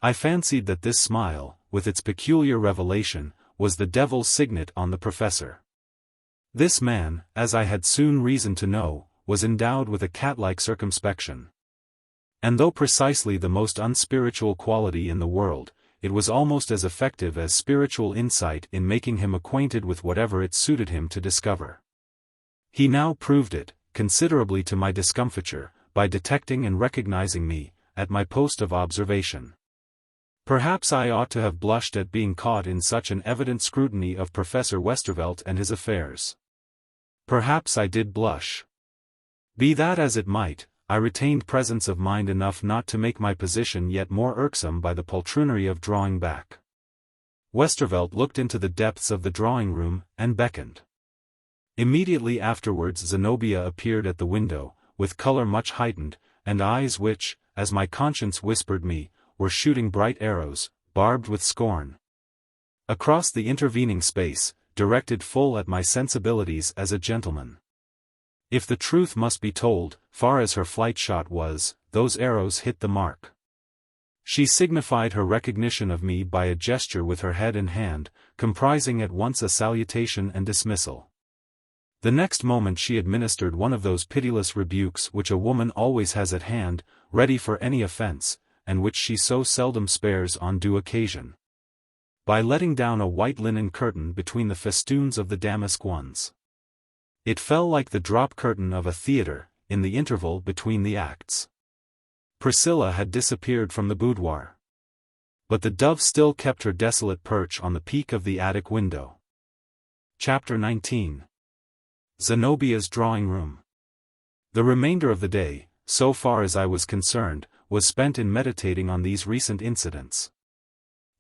I fancied that this smile, with its peculiar revelation, was the devil's signet on the professor. This man, as I had soon reason to know, was endowed with a cat-like circumspection. And though precisely the most unspiritual quality in the world, it was almost as effective as spiritual insight in making him acquainted with whatever it suited him to discover. He now proved it, considerably to my discomfiture, by detecting and recognizing me, at my post of observation. Perhaps I ought to have blushed at being caught in such an evident scrutiny of Professor Westervelt and his affairs. Perhaps I did blush. Be that as it might, I retained presence of mind enough not to make my position yet more irksome by the poltroonery of drawing back. Westervelt looked into the depths of the drawing-room, and beckoned. Immediately afterwards Zenobia appeared at the window, with color much heightened, and eyes which, as my conscience whispered me, were shooting bright arrows, barbed with scorn. Across the intervening space, directed full at my sensibilities as a gentleman. If the truth must be told, far as her flight shot was, those arrows hit the mark. She signified her recognition of me by a gesture with her head and hand, comprising at once a salutation and dismissal. The next moment she administered one of those pitiless rebukes which a woman always has at hand, ready for any offense, and which she so seldom spares on due occasion. By letting down a white linen curtain between the festoons of the damask ones. It fell like the drop curtain of a theatre, in the interval between the acts. Priscilla had disappeared from the boudoir. But the dove still kept her desolate perch on the peak of the attic window. Chapter 19. Zenobia's drawing-room. The remainder of the day, so far as I was concerned, was spent in meditating on these recent incidents.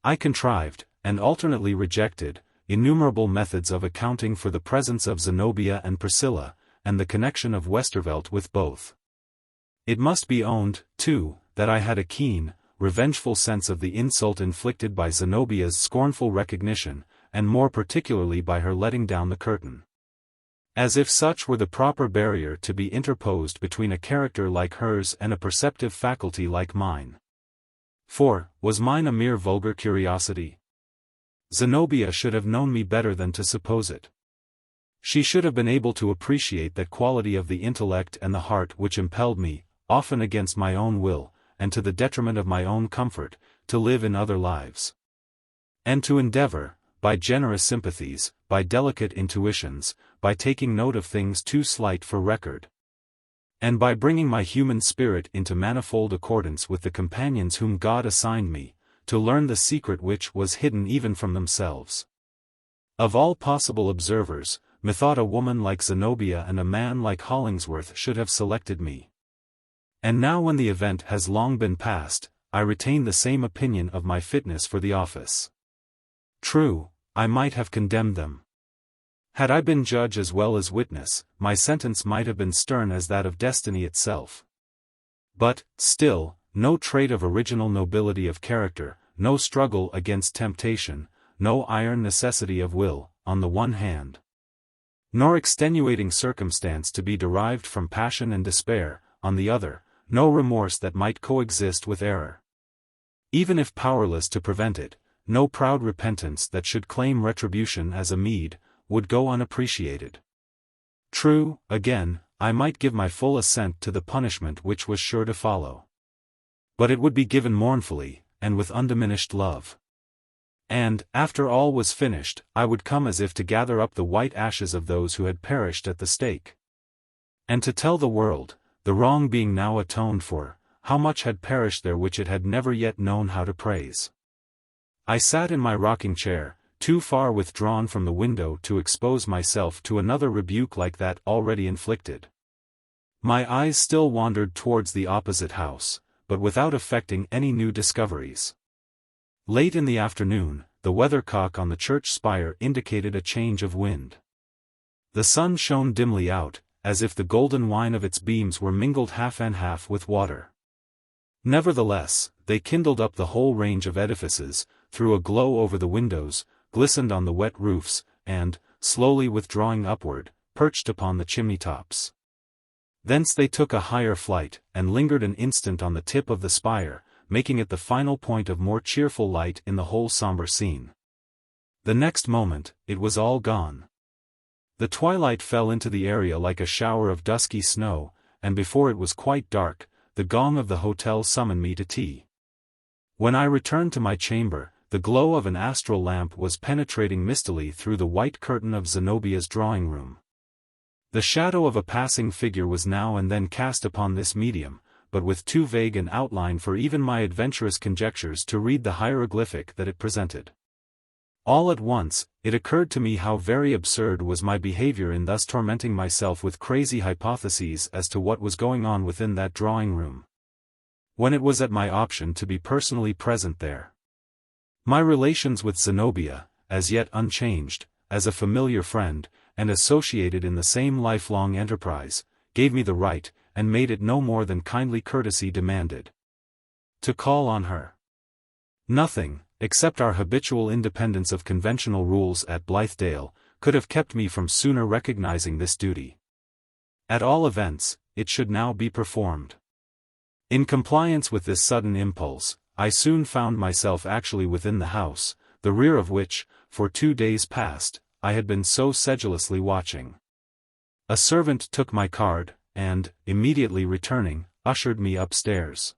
I contrived, and alternately rejected, innumerable methods of accounting for the presence of Zenobia and Priscilla, and the connection of Westervelt with both. It must be owned, too, that I had a keen, revengeful sense of the insult inflicted by Zenobia's scornful recognition, and more particularly by her letting down the curtain. As if such were the proper barrier to be interposed between a character like hers and a perceptive faculty like mine. For, was mine a mere vulgar curiosity? Zenobia should have known me better than to suppose it. She should have been able to appreciate that quality of the intellect and the heart which impelled me, often against my own will, and to the detriment of my own comfort, to live in other lives. And to endeavor, by generous sympathies, by delicate intuitions, by taking note of things too slight for record, and by bringing my human spirit into manifold accordance with the companions whom God assigned me, to learn the secret which was hidden even from themselves. Of all possible observers, methought a woman like Zenobia and a man like Hollingsworth should have selected me. And now when the event has long been past, I retain the same opinion of my fitness for the office. True, I might have condemned them. Had I been judge as well as witness, my sentence might have been stern as that of destiny itself. But, still, no trait of original nobility of character, no struggle against temptation, no iron necessity of will, on the one hand, nor extenuating circumstance to be derived from passion and despair, on the other, no remorse that might coexist with error, even if powerless to prevent it, no proud repentance that should claim retribution as a meed, would go unappreciated. True, again, I might give my full assent to the punishment which was sure to follow. But it would be given mournfully, and with undiminished love. And, after all was finished, I would come as if to gather up the white ashes of those who had perished at the stake, and to tell the world, the wrong being now atoned for, how much had perished there which it had never yet known how to praise. I sat in my rocking chair, too far withdrawn from the window to expose myself to another rebuke like that already inflicted. My eyes still wandered towards the opposite house, but without effecting any new discoveries. Late in the afternoon, the weathercock on the church spire indicated a change of wind. The sun shone dimly out, as if the golden wine of its beams were mingled half and half with water. Nevertheless, they kindled up the whole range of edifices, threw a glow over the windows, glistened on the wet roofs, and, slowly withdrawing upward, perched upon the chimney-tops. Thence they took a higher flight, and lingered an instant on the tip of the spire, making it the final point of more cheerful light in the whole sombre scene. The next moment, it was all gone. The twilight fell into the area like a shower of dusky snow, and before it was quite dark, the gong of the hotel summoned me to tea. When I returned to my chamber, the glow of an astral lamp was penetrating mistily through the white curtain of Zenobia's drawing-room. The shadow of a passing figure was now and then cast upon this medium, but with too vague an outline for even my adventurous conjectures to read the hieroglyphic that it presented. All at once, it occurred to me how very absurd was my behavior in thus tormenting myself with crazy hypotheses as to what was going on within that drawing-room, when it was at my option to be personally present there. My relations with Zenobia, as yet unchanged, as a familiar friend, and associated in the same lifelong enterprise, gave me the right, and made it no more than kindly courtesy demanded, to call on her. Nothing, except our habitual independence of conventional rules at Blithedale, could have kept me from sooner recognizing this duty. At all events, it should now be performed. In compliance with this sudden impulse, I soon found myself actually within the house, the rear of which, for 2 days past, I had been so sedulously watching. A servant took my card, and, immediately returning, ushered me upstairs.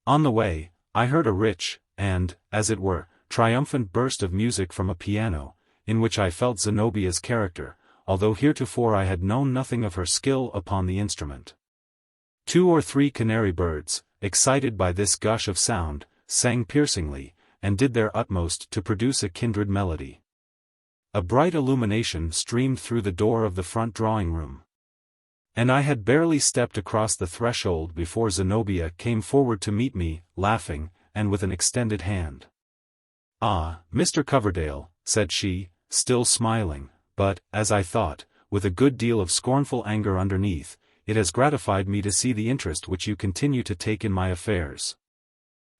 On the way, I heard a rich, and, as it were, triumphant burst of music from a piano, in which I felt Zenobia's character, although heretofore I had known nothing of her skill upon the instrument. 2 or 3 canary birds, excited by this gush of sound, sang piercingly, and did their utmost to produce a kindred melody. A bright illumination streamed through the door of the front drawing-room, and I had barely stepped across the threshold before Zenobia came forward to meet me, laughing, and with an extended hand. "Ah, Mr. Coverdale," said she, still smiling, but, as I thought, with a good deal of scornful anger underneath, "it has gratified me to see the interest which you continue to take in my affairs.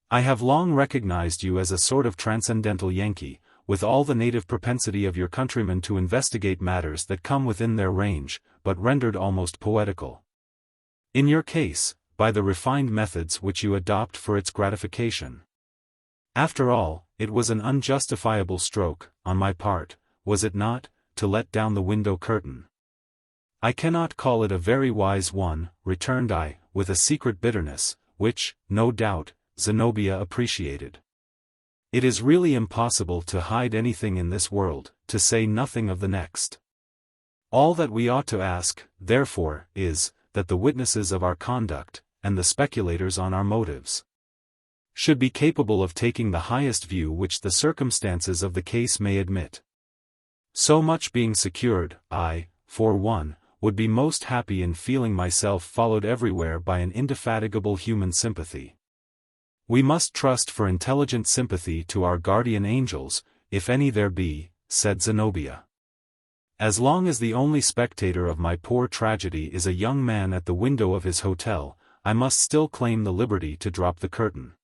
I have long recognized you as a sort of transcendental Yankee, with all the native propensity of your countrymen to investigate matters that come within their range, but rendered almost poetical. In your case, by the refined methods which you adopt for its gratification. After all, it was an unjustifiable stroke, on my part, was it not, to let down the window curtain?" "I cannot call it a very wise one," returned I, with a secret bitterness, which, no doubt, Zenobia appreciated. "It is really impossible to hide anything in this world, to say nothing of the next. All that we ought to ask, therefore, is, that the witnesses of our conduct, and the speculators on our motives, should be capable of taking the highest view which the circumstances of the case may admit. So much being secured, I, for one, would be most happy in feeling myself followed everywhere by an indefatigable human sympathy. We must trust for intelligent sympathy to our guardian angels, if any there be, said Zenobia. As long as the only spectator of my poor tragedy is a young man at the window of his hotel, I must still claim the liberty to drop the curtain.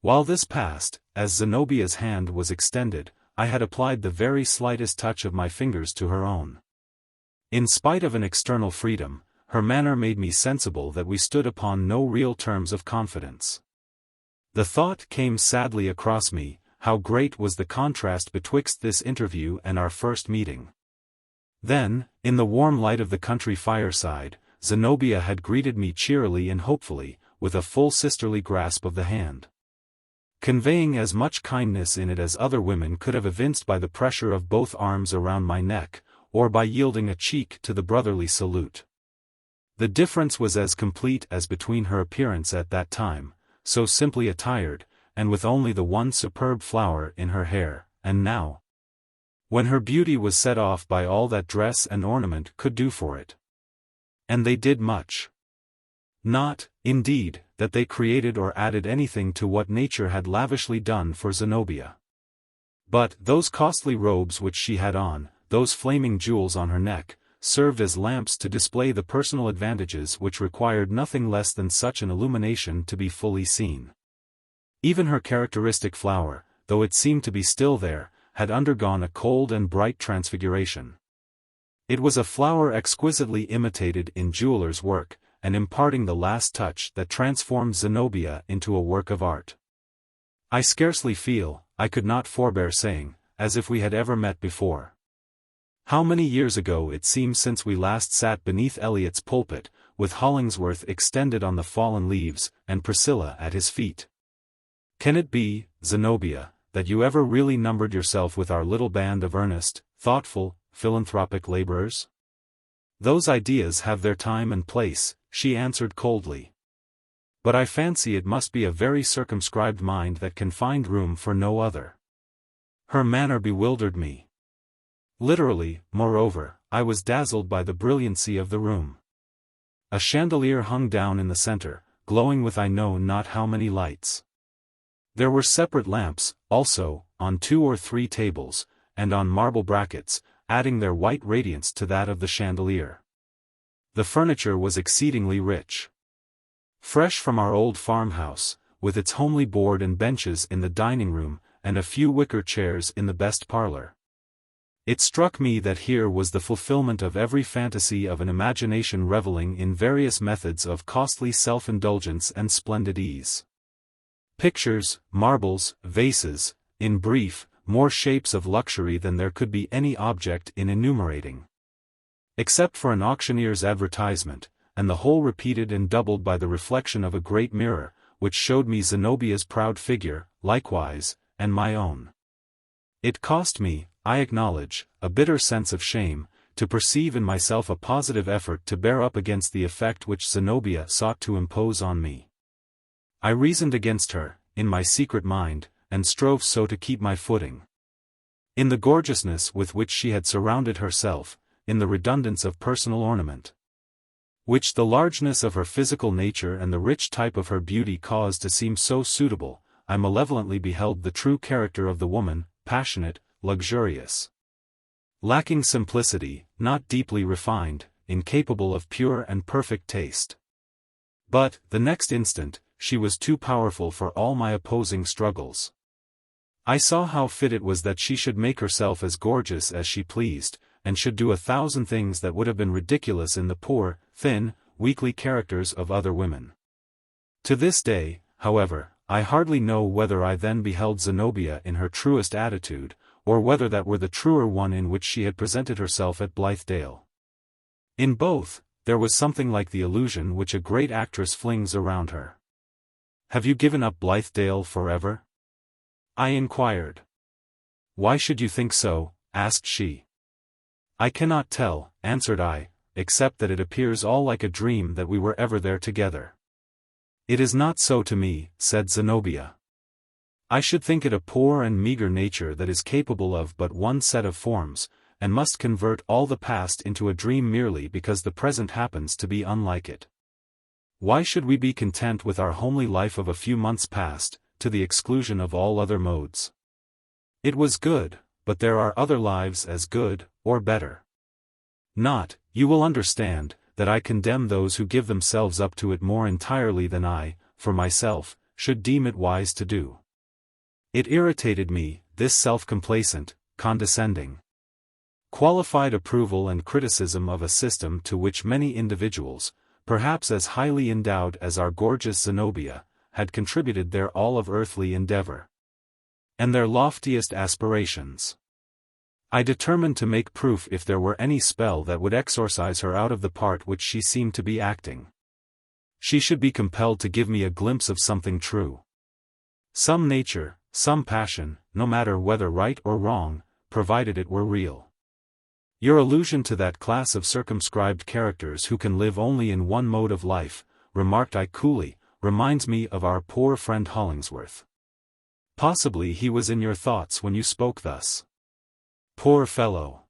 While this passed, as Zenobia's hand was extended, I had applied the very slightest touch of my fingers to her own. In spite of an external freedom, her manner made me sensible that we stood upon no real terms of confidence. The thought came sadly across me, how great was the contrast betwixt this interview and our first meeting. Then, in the warm light of the country fireside, Zenobia had greeted me cheerily and hopefully, with a full sisterly grasp of the hand, conveying as much kindness in it as other women could have evinced by the pressure of both arms around my neck, or by yielding a cheek to the brotherly salute. The difference was as complete as between her appearance at that time, so simply attired, and with only the one superb flower in her hair, and now, when her beauty was set off by all that dress and ornament could do for it. And they did much. Not, indeed, that they created or added anything to what nature had lavishly done for Zenobia. But those costly robes which she had on, those flaming jewels on her neck, served as lamps to display the personal advantages which required nothing less than such an illumination to be fully seen. Even her characteristic flower, though it seemed to be still there, had undergone a cold and bright transfiguration. It was a flower exquisitely imitated in jeweller's work, and imparting the last touch that transformed Zenobia into a work of art. I scarcely feel, I could not forbear saying, as if we had ever met before. How many years ago it seems since we last sat beneath Eliot's pulpit, with Hollingsworth extended on the fallen leaves, and Priscilla at his feet. Can it be, Zenobia, that you ever really numbered yourself with our little band of earnest, thoughtful, philanthropic laborers? Those ideas have their time and place, she answered coldly. But I fancy it must be a very circumscribed mind that can find room for no other. Her manner bewildered me. Literally, moreover, I was dazzled by the brilliancy of the room. A chandelier hung down in the center, glowing with I know not how many lights. There were separate lamps, also, on 2 or 3 tables, and on marble brackets, adding their white radiance to that of the chandelier. The furniture was exceedingly rich. Fresh from our old farmhouse, with its homely board and benches in the dining room, and a few wicker chairs in the best parlor. It struck me that here was the fulfillment of every fantasy of an imagination reveling in various methods of costly self-indulgence and splendid ease. Pictures, marbles, vases, in brief, more shapes of luxury than there could be any object in enumerating. Except for an auctioneer's advertisement, and the whole repeated and doubled by the reflection of a great mirror, which showed me Zenobia's proud figure, likewise, and my own. It cost me, I acknowledge, a bitter sense of shame, to perceive in myself a positive effort to bear up against the effect which Zenobia sought to impose on me. I reasoned against her, in my secret mind, and strove so to keep my footing. In the gorgeousness with which she had surrounded herself, in the redundance of personal ornament, which the largeness of her physical nature and the rich type of her beauty caused to seem so suitable, I malevolently beheld the true character of the woman, passionate, luxurious, lacking simplicity, not deeply refined, incapable of pure and perfect taste. But, the next instant, she was too powerful for all my opposing struggles. I saw how fit it was that she should make herself as gorgeous as she pleased, and should do 1,000 things that would have been ridiculous in the poor, thin, weakly characters of other women. To this day, however, I hardly know whether I then beheld Zenobia in her truest attitude, or whether that were the truer one in which she had presented herself at Blithedale. In both, there was something like the illusion which a great actress flings around her. "Have you given up Blithedale forever?" I inquired. "Why should you think so?" asked she. "I cannot tell," answered I, "except that it appears all like a dream that we were ever there together." "It is not so to me," said Zenobia. "I should think it a poor and meager nature that is capable of but one set of forms, and must convert all the past into a dream merely because the present happens to be unlike it." Why should we be content with our homely life of a few months past, to the exclusion of all other modes? It was good, but there are other lives as good, or better. Not, you will understand, that I condemn those who give themselves up to it more entirely than I, for myself, should deem it wise to do. It irritated me, this self-complacent, condescending, qualified approval and criticism of a system to which many individuals, perhaps as highly endowed as our gorgeous Zenobia, had contributed their all of earthly endeavor and their loftiest aspirations. I determined to make proof if there were any spell that would exorcise her out of the part which she seemed to be acting. She should be compelled to give me a glimpse of something true. Some nature, some passion, no matter whether right or wrong, provided it were real. Your allusion to that class of circumscribed characters who can live only in one mode of life, remarked I coolly, reminds me of our poor friend Hollingsworth. Possibly he was in your thoughts when you spoke thus. Poor fellow!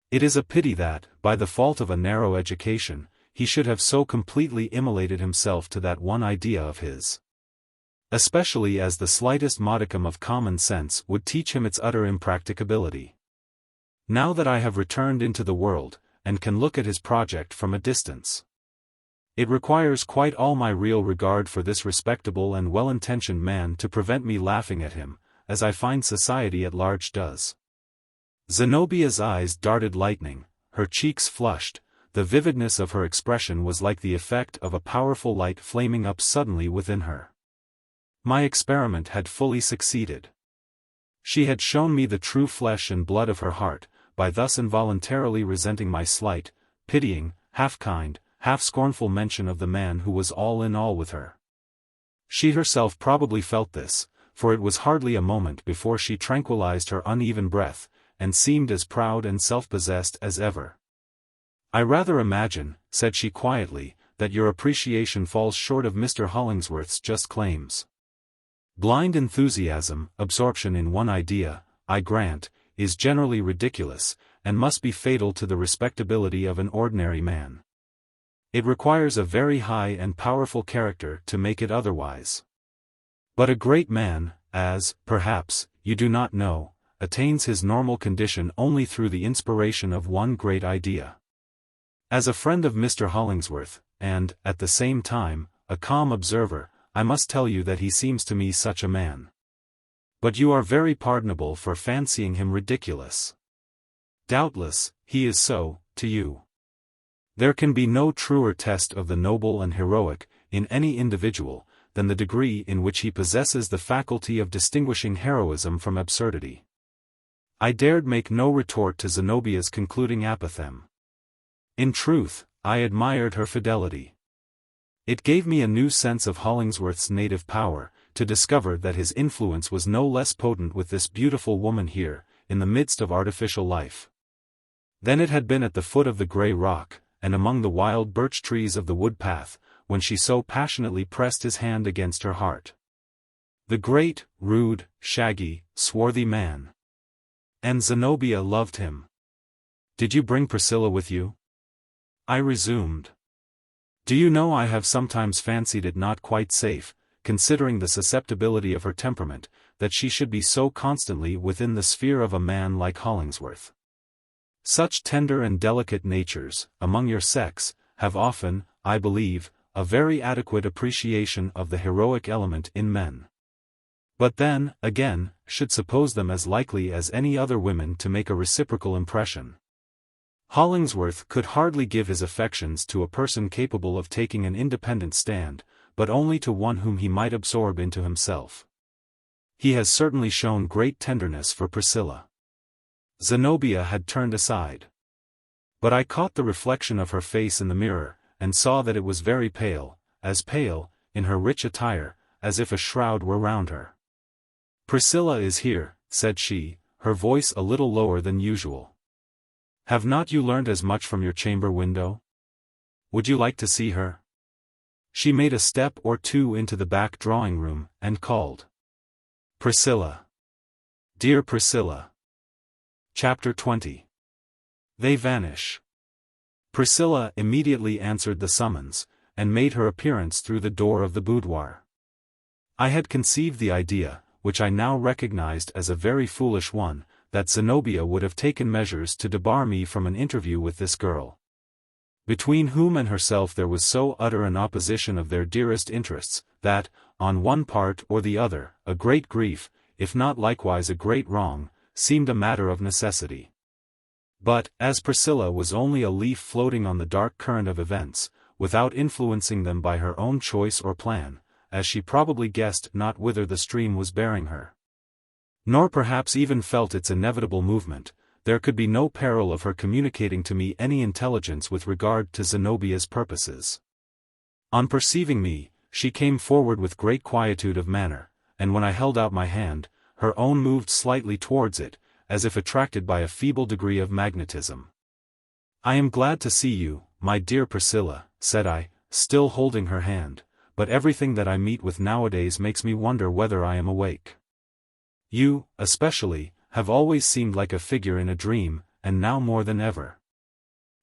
It is a pity that, by the fault of a narrow education, he should have so completely immolated himself to that one idea of his. Especially as the slightest modicum of common sense would teach him its utter impracticability. Now that I have returned into the world, and can look at his project from a distance, it requires quite all my real regard for this respectable and well-intentioned man to prevent me laughing at him, as I find society at large does. Zenobia's eyes darted lightning, her cheeks flushed, the vividness of her expression was like the effect of a powerful light flaming up suddenly within her. My experiment had fully succeeded. She had shown me the true flesh and blood of her heart, by thus involuntarily resenting my slight, pitying, half-kind, half-scornful mention of the man who was all in all with her. She herself probably felt this, for it was hardly a moment before she tranquilized her uneven breath, and seemed as proud and self-possessed as ever. I rather imagine, said she quietly, that your appreciation falls short of Mr. Hollingsworth's just claims. Blind enthusiasm, absorption in one idea, I grant, is generally ridiculous, and must be fatal to the respectability of an ordinary man. It requires a very high and powerful character to make it otherwise. But a great man, as, perhaps, you do not know, attains his normal condition only through the inspiration of one great idea. As a friend of Mr. Hollingsworth, and, at the same time, a calm observer, I must tell you that he seems to me such a man. But you are very pardonable for fancying him ridiculous. Doubtless, he is so, to you. There can be no truer test of the noble and heroic, in any individual, than the degree in which he possesses the faculty of distinguishing heroism from absurdity. I dared make no retort to Zenobia's concluding apothegm. In truth, I admired her fidelity. It gave me a new sense of Hollingsworth's native power, to discover that his influence was no less potent with this beautiful woman here, in the midst of artificial life, than it had been at the foot of the grey rock, and among the wild birch trees of the wood path, when she so passionately pressed his hand against her heart. The great, rude, shaggy, swarthy man. And Zenobia loved him. Did you bring Priscilla with you? I resumed. Do you know, I have sometimes fancied it not quite safe, considering the susceptibility of her temperament, that she should be so constantly within the sphere of a man like Hollingsworth. Such tender and delicate natures, among your sex, have often, I believe, a very adequate appreciation of the heroic element in men. But then, again, should suppose them as likely as any other women to make a reciprocal impression. Hollingsworth could hardly give his affections to a person capable of taking an independent stand, but only to one whom he might absorb into himself. He has certainly shown great tenderness for Priscilla. Zenobia had turned aside. But I caught the reflection of her face in the mirror, and saw that it was very pale, in her rich attire, as if a shroud were round her. Priscilla is here, said she, her voice a little lower than usual. Have not you learnt as much from your chamber window? Would you like to see her? She made a step or two into the back drawing-room, and called. Priscilla. Dear Priscilla. Chapter 20. They vanish. Priscilla immediately answered the summons, and made her appearance through the door of the boudoir. I had conceived the idea, which I now recognized as a very foolish one, that Zenobia would have taken measures to debar me from an interview with this girl, between whom and herself there was so utter an opposition of their dearest interests, that, on one part or the other, a great grief, if not likewise a great wrong, seemed a matter of necessity. But, as Priscilla was only a leaf floating on the dark current of events, without influencing them by her own choice or plan, as she probably guessed not whither the stream was bearing her, nor perhaps even felt its inevitable movement, there could be no peril of her communicating to me any intelligence with regard to Zenobia's purposes. On perceiving me, she came forward with great quietude of manner, and when I held out my hand, her own moved slightly towards it, as if attracted by a feeble degree of magnetism. "I am glad to see you, my dear Priscilla," said I, still holding her hand, "but everything that I meet with nowadays makes me wonder whether I am awake. You, especially, have always seemed like a figure in a dream, and now more than ever."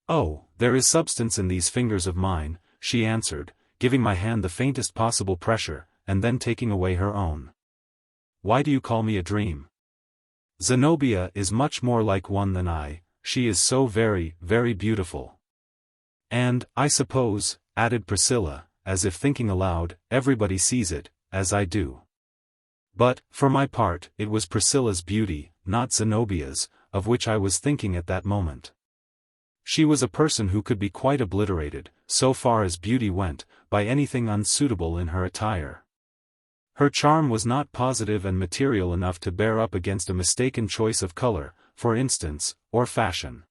"Oh, there is substance in these fingers of mine," she answered, giving my hand the faintest possible pressure, and then taking away her own. "Why do you call me a dream? Zenobia is much more like one than I, she is so very, very beautiful. And, I suppose," added Priscilla, as if thinking aloud, "everybody sees it, as I do." But, for my part, it was Priscilla's beauty, not Zenobia's, of which I was thinking at that moment. She was a person who could be quite obliterated, so far as beauty went, by anything unsuitable in her attire. Her charm was not positive and material enough to bear up against a mistaken choice of color, for instance, or fashion.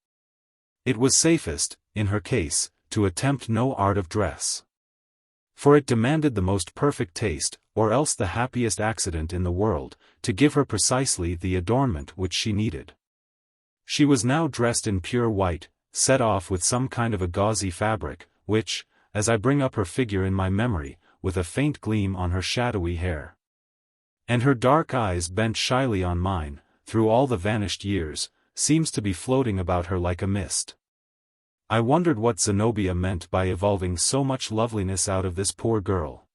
It was safest, in her case, to attempt no art of dress, for it demanded the most perfect taste, or else the happiest accident in the world, to give her precisely the adornment which she needed. She was now dressed in pure white, set off with some kind of a gauzy fabric, which, as I bring up her figure in my memory, with a faint gleam on her shadowy hair, and her dark eyes bent shyly on mine, through all the vanished years, seems to be floating about her like a mist. I wondered what Zenobia meant by evolving so much loveliness out of this poor girl.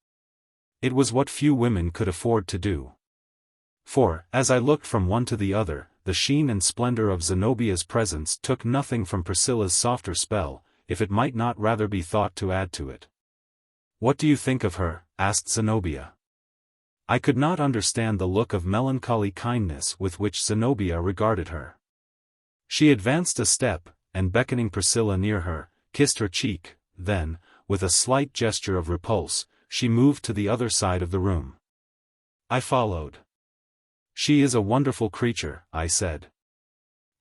It was what few women could afford to do. For, as I looked from one to the other, the sheen and splendor of Zenobia's presence took nothing from Priscilla's softer spell, if it might not rather be thought to add to it. "What do you think of her?" asked Zenobia. I could not understand the look of melancholy kindness with which Zenobia regarded her. She advanced a step, and beckoning Priscilla near her, kissed her cheek, then, with a slight gesture of repulse, she moved to the other side of the room. I followed. "She is a wonderful creature," I said.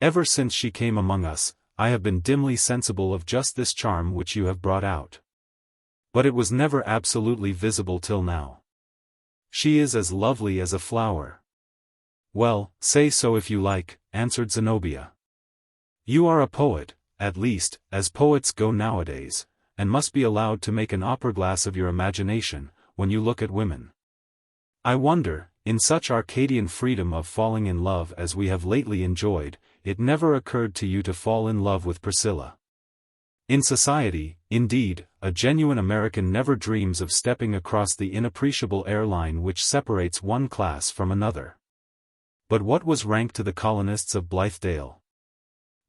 "Ever since she came among us, I have been dimly sensible of just this charm which you have brought out. But it was never absolutely visible till now. She is as lovely as a flower." "Well, say so if you like," answered Zenobia. "You are a poet, at least, as poets go nowadays, and must be allowed to make an opera glass of your imagination, when you look at women. I wonder, in such Arcadian freedom of falling in love as we have lately enjoyed, it never occurred to you to fall in love with Priscilla. In society, indeed, a genuine American never dreams of stepping across the inappreciable airline which separates one class from another. But what was rank to the colonists of Blithedale?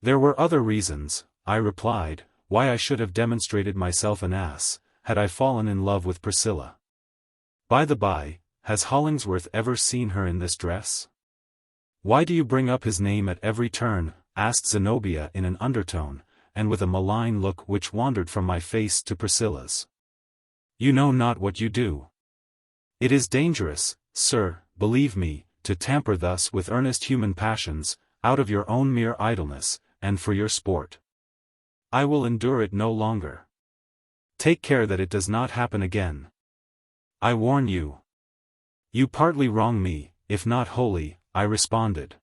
There were other reasons," I replied, "why I should have demonstrated myself an ass, had I fallen in love with Priscilla. By the by, has Hollingsworth ever seen her in this dress?" "Why do you bring up his name at every turn?" asked Zenobia in an undertone, and with a malign look which wandered from my face to Priscilla's. "You know not what you do. It is dangerous, sir, believe me, to tamper thus with earnest human passions, out of your own mere idleness, and for your sport. I will endure it no longer. Take care that it does not happen again. I warn you." "You partly wrong me, if not wholly," I responded.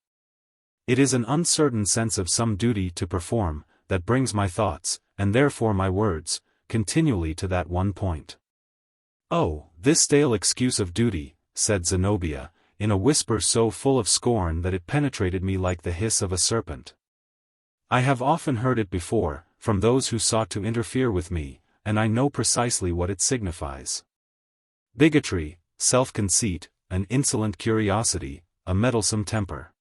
"It is an uncertain sense of some duty to perform, that brings my thoughts, and therefore my words, continually to that one point." "Oh, this stale excuse of duty," said Zenobia, in a whisper so full of scorn that it penetrated me like the hiss of a serpent. "I have often heard it before, from those who sought to interfere with me, and I know precisely what it signifies. Bigotry, self-conceit, an insolent curiosity, a meddlesome temper.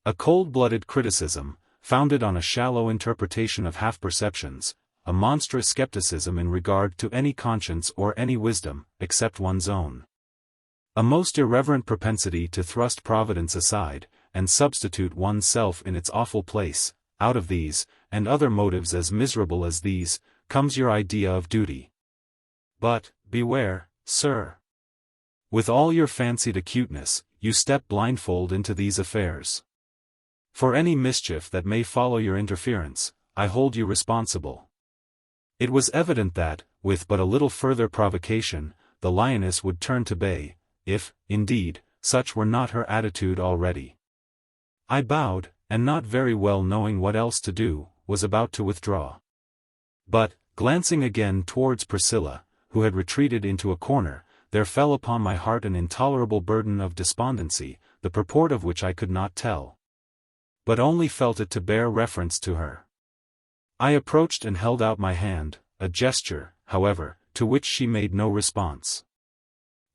A cold-blooded criticism, founded on a shallow interpretation of half-perceptions, a monstrous skepticism in regard to any conscience or any wisdom, except one's own. A most irreverent propensity to thrust Providence aside, and substitute one's self in its awful place. Out of these, and other motives as miserable as these, comes your idea of duty. But, beware, sir. With all your fancied acuteness, you step blindfold into these affairs. For any mischief that may follow your interference, I hold you responsible. It was evident that, with but a little further provocation, the lioness would turn to bay, if, indeed, such were not her attitude already. I bowed, and not very well knowing what else to do, was about to withdraw. But, glancing again towards Priscilla, who had retreated into a corner, there fell upon my heart an intolerable burden of despondency, the purport of which I could not tell. But only felt it to bear reference to her. I approached and held out my hand, a gesture, however, to which she made no response.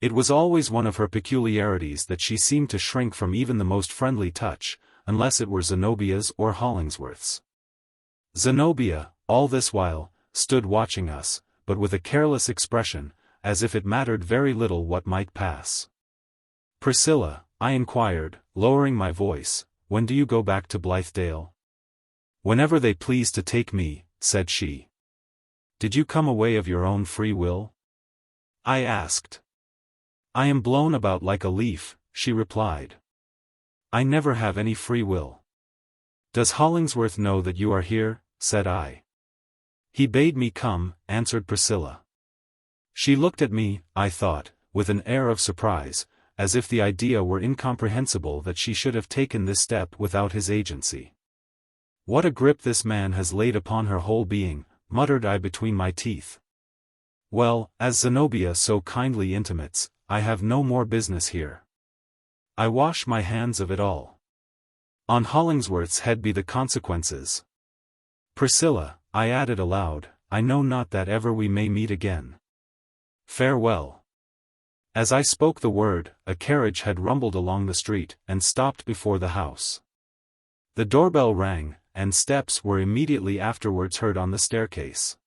It was always one of her peculiarities that she seemed to shrink from even the most friendly touch, unless it were Zenobia's or Hollingsworth's. Zenobia, all this while, stood watching us, but with a careless expression, as if it mattered very little what might pass. "Priscilla," I inquired, lowering my voice, "when do you go back to Blithedale?" "Whenever they please to take me," said she. "Did you come away of your own free will?" I asked. "I am blown about like a leaf," she replied. "I never have any free will." "Does Hollingsworth know that you are here?" said I. "He bade me come," answered Priscilla. She looked at me, I thought, with an air of surprise, as if the idea were incomprehensible that she should have taken this step without his agency. "What a grip this man has laid upon her whole being," muttered I between my teeth. "Well, as Zenobia so kindly intimates, I have no more business here. I wash my hands of it all. On Hollingsworth's head be the consequences. Priscilla," I added aloud, "I know not that ever we may meet again. Farewell." As I spoke the word, a carriage had rumbled along the street, and stopped before the house. The doorbell rang, and steps were immediately afterwards heard on the staircase.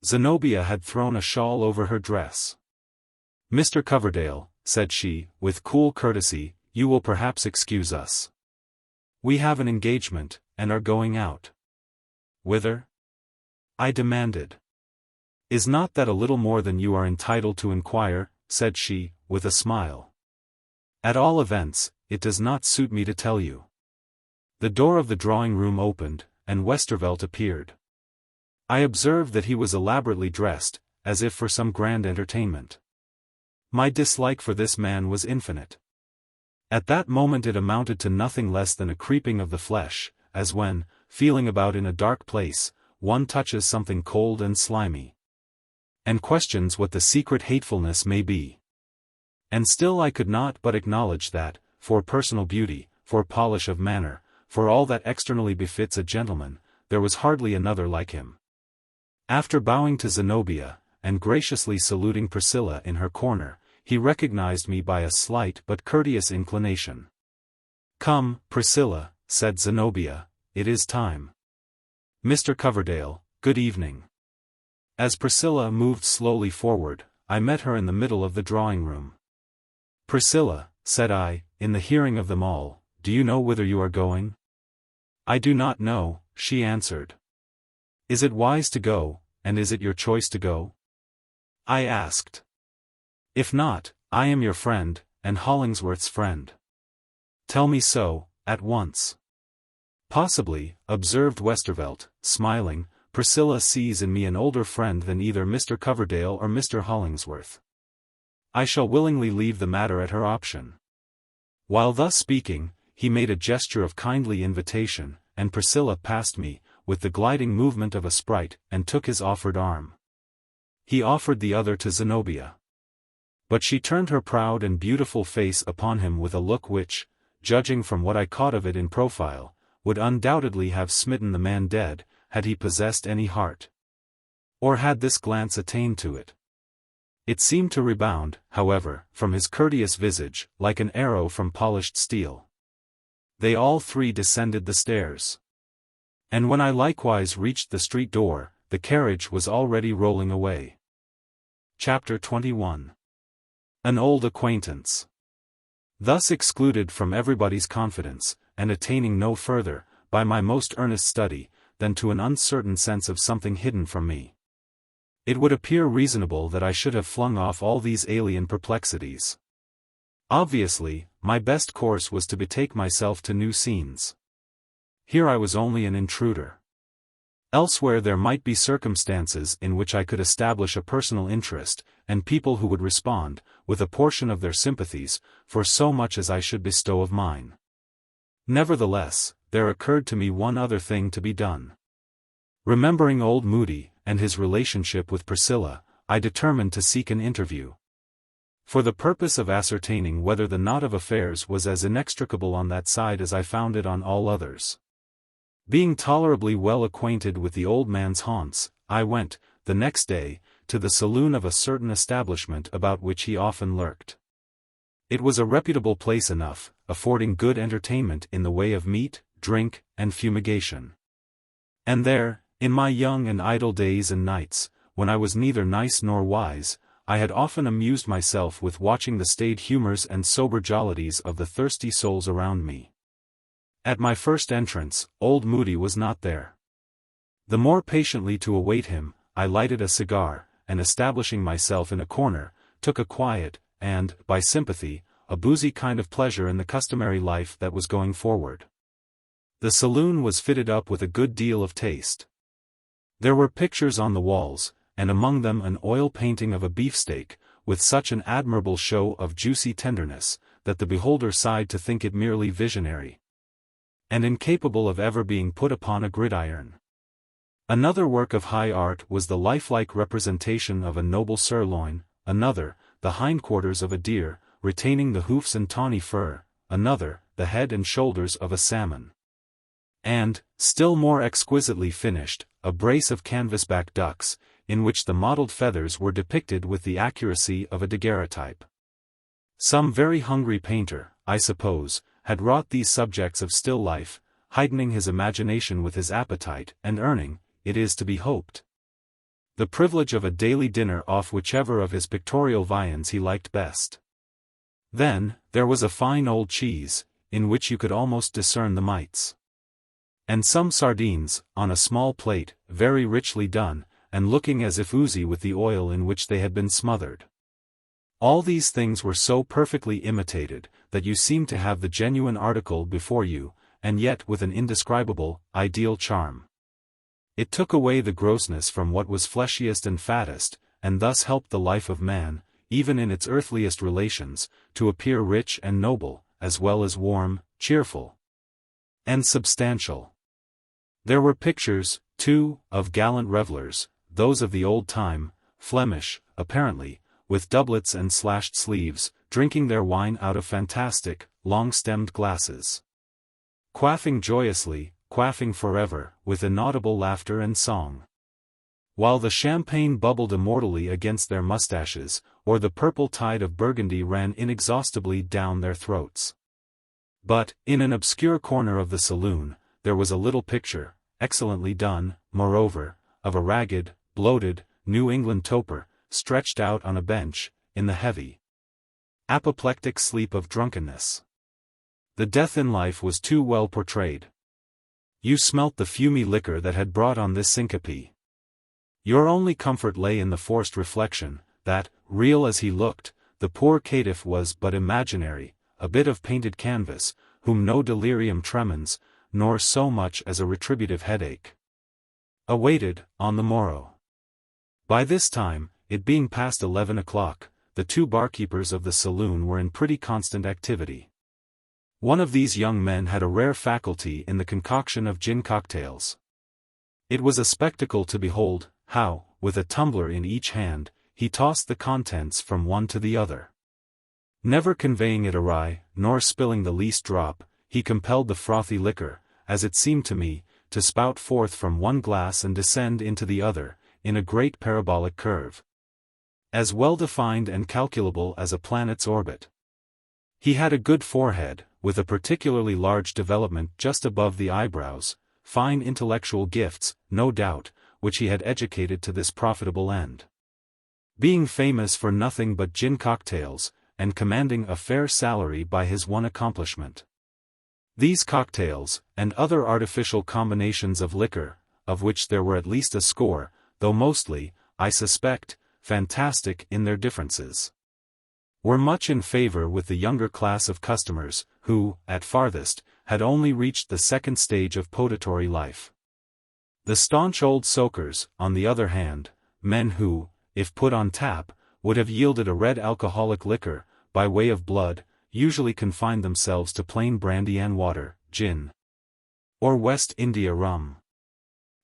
Zenobia had thrown a shawl over her dress. "Mr. Coverdale," said she, with cool courtesy, "you will perhaps excuse us. We have an engagement, and are going out." "Whither?" I demanded. "Is not that a little more than you are entitled to inquire?" said she, with a smile. "At all events, it does not suit me to tell you." The door of the drawing-room opened, and Westervelt appeared. I observed that he was elaborately dressed, as if for some grand entertainment. My dislike for this man was infinite. At that moment it amounted to nothing less than a creeping of the flesh, as when, feeling about in a dark place, one touches something cold and slimy, and questions what the secret hatefulness may be. And still I could not but acknowledge that, for personal beauty, for polish of manner, for all that externally befits a gentleman, there was hardly another like him. After bowing to Zenobia, and graciously saluting Priscilla in her corner, he recognized me by a slight but courteous inclination. "Come, Priscilla," said Zenobia, "it is time. Mr. Coverdale, good evening." As Priscilla moved slowly forward, I met her in the middle of the drawing-room. "Priscilla," said I, in the hearing of them all, "do you know whither you are going?" "I do not know," she answered. "Is it wise to go, and is it your choice to go?" I asked. "If not, I am your friend, and Hollingsworth's friend. Tell me so, at once." "Possibly," observed Westervelt, smiling, "Priscilla sees in me an older friend than either Mr. Coverdale or Mr. Hollingsworth. I shall willingly leave the matter at her option." While thus speaking, he made a gesture of kindly invitation, and Priscilla passed me, with the gliding movement of a sprite, and took his offered arm. He offered the other to Zenobia. But she turned her proud and beautiful face upon him with a look which, judging from what I caught of it in profile, would undoubtedly have smitten the man dead, had he possessed any heart. Or had this glance attained to it? It seemed to rebound, however, from his courteous visage, like an arrow from polished steel. They all three descended the stairs. And when I likewise reached the street door, the carriage was already rolling away. Chapter 21. An Old Acquaintance. Thus excluded from everybody's confidence, and attaining no further, by my most earnest study, than to an uncertain sense of something hidden from me. It would appear reasonable that I should have flung off all these alien perplexities. Obviously, my best course was to betake myself to new scenes. Here I was only an intruder. Elsewhere there might be circumstances in which I could establish a personal interest, and people who would respond, with a portion of their sympathies, for so much as I should bestow of mine. Nevertheless, there occurred to me one other thing to be done. Remembering old Moodie, and his relationship with Priscilla, I determined to seek an interview. For the purpose of ascertaining whether the knot of affairs was as inextricable on that side as I found it on all others. Being tolerably well acquainted with the old man's haunts, I went, the next day, to the saloon of a certain establishment about which he often lurked. It was a reputable place enough, affording good entertainment in the way of meat, drink, and fumigation. And there, in my young and idle days and nights, when I was neither nice nor wise, I had often amused myself with watching the staid humors and sober jollities of the thirsty souls around me. At my first entrance, old Moodie was not there. The more patiently to await him, I lighted a cigar, and establishing myself in a corner, took a quiet, and, by sympathy, a boozy kind of pleasure in the customary life that was going forward. The saloon was fitted up with a good deal of taste. There were pictures on the walls, and among them an oil painting of a beefsteak, with such an admirable show of juicy tenderness, that the beholder sighed to think it merely visionary, and incapable of ever being put upon a gridiron. Another work of high art was the lifelike representation of a noble sirloin, another, the hindquarters of a deer, retaining the hoofs and tawny fur, another, the head and shoulders of a salmon. And, still more exquisitely finished, a brace of canvasback ducks, in which the mottled feathers were depicted with the accuracy of a daguerreotype. Some very hungry painter, I suppose, had wrought these subjects of still life, heightening his imagination with his appetite, and earning, it is to be hoped, the privilege of a daily dinner off whichever of his pictorial viands he liked best. Then, there was a fine old cheese, in which you could almost discern the mites. And some sardines, on a small plate, very richly done, and looking as if oozy with the oil in which they had been smothered. All these things were so perfectly imitated, that you seemed to have the genuine article before you, and yet with an indescribable, ideal charm. It took away the grossness from what was fleshiest and fattest, and thus helped the life of man, even in its earthliest relations, to appear rich and noble, as well as warm, cheerful, and substantial. There were pictures, too, of gallant revellers, those of the old time, Flemish, apparently, with doublets and slashed sleeves, drinking their wine out of fantastic, long-stemmed glasses. Quaffing joyously, quaffing forever, with inaudible laughter and song. While the champagne bubbled immortally against their mustaches, or the purple tide of Burgundy ran inexhaustibly down their throats. But, in an obscure corner of the saloon, there was a little picture, excellently done, moreover, of a ragged, bloated, New England toper, stretched out on a bench, in the heavy, apoplectic sleep of drunkenness. The death in life was too well portrayed. You smelt the fumy liquor that had brought on this syncope. Your only comfort lay in the forced reflection, that, real as he looked, the poor caitiff was but imaginary, a bit of painted canvas, whom no delirium tremens, nor so much as a retributive headache awaited, on the morrow. By this time, it being past 11 o'clock, the two barkeepers of the saloon were in pretty constant activity. One of these young men had a rare faculty in the concoction of gin cocktails. It was a spectacle to behold, how, with a tumbler in each hand, he tossed the contents from one to the other. Never conveying it awry, nor spilling the least drop, he compelled the frothy liquor, as it seemed to me, to spout forth from one glass and descend into the other, in a great parabolic curve. As well-defined and calculable as a planet's orbit. He had a good forehead, with a particularly large development just above the eyebrows, fine intellectual gifts, no doubt, which he had educated to this profitable end. Being famous for nothing but gin cocktails, and commanding a fair salary by his one accomplishment. These cocktails, and other artificial combinations of liquor, of which there were at least a score, though mostly, I suspect, fantastic in their differences, were much in favor with the younger class of customers, who, at farthest, had only reached the second stage of potatory life. The staunch old soakers, on the other hand, men who, if put on tap, would have yielded a red alcoholic liquor, by way of blood, usually confined themselves to plain brandy and water, gin, or West India rum.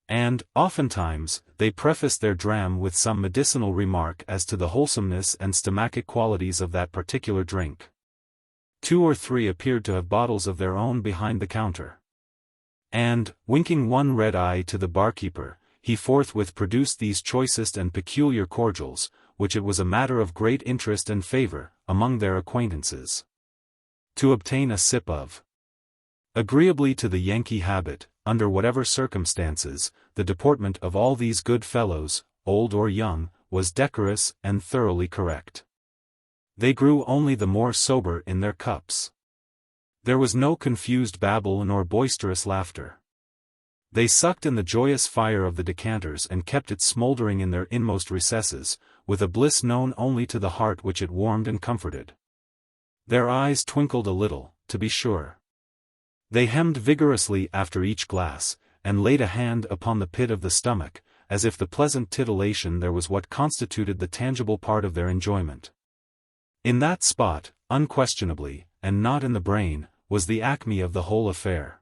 And, oftentimes, they prefaced their dram with some medicinal remark as to the wholesomeness and stomachic qualities of that particular drink. 2 or 3 appeared to have bottles of their own behind the counter. And, winking one red eye to the barkeeper, he forthwith produced these choicest and peculiar cordials, which it was a matter of great interest and favor, among their acquaintances, to obtain a sip of. Agreeably to the Yankee habit, under whatever circumstances, the deportment of all these good fellows, old or young, was decorous and thoroughly correct. They grew only the more sober in their cups. There was no confused babble nor boisterous laughter. They sucked in the joyous fire of the decanters and kept it smouldering in their inmost recesses, with a bliss known only to the heart which it warmed and comforted. Their eyes twinkled a little, to be sure. They hemmed vigorously after each glass, and laid a hand upon the pit of the stomach, as if the pleasant titillation there was what constituted the tangible part of their enjoyment. In that spot, unquestionably, and not in the brain, was the acme of the whole affair.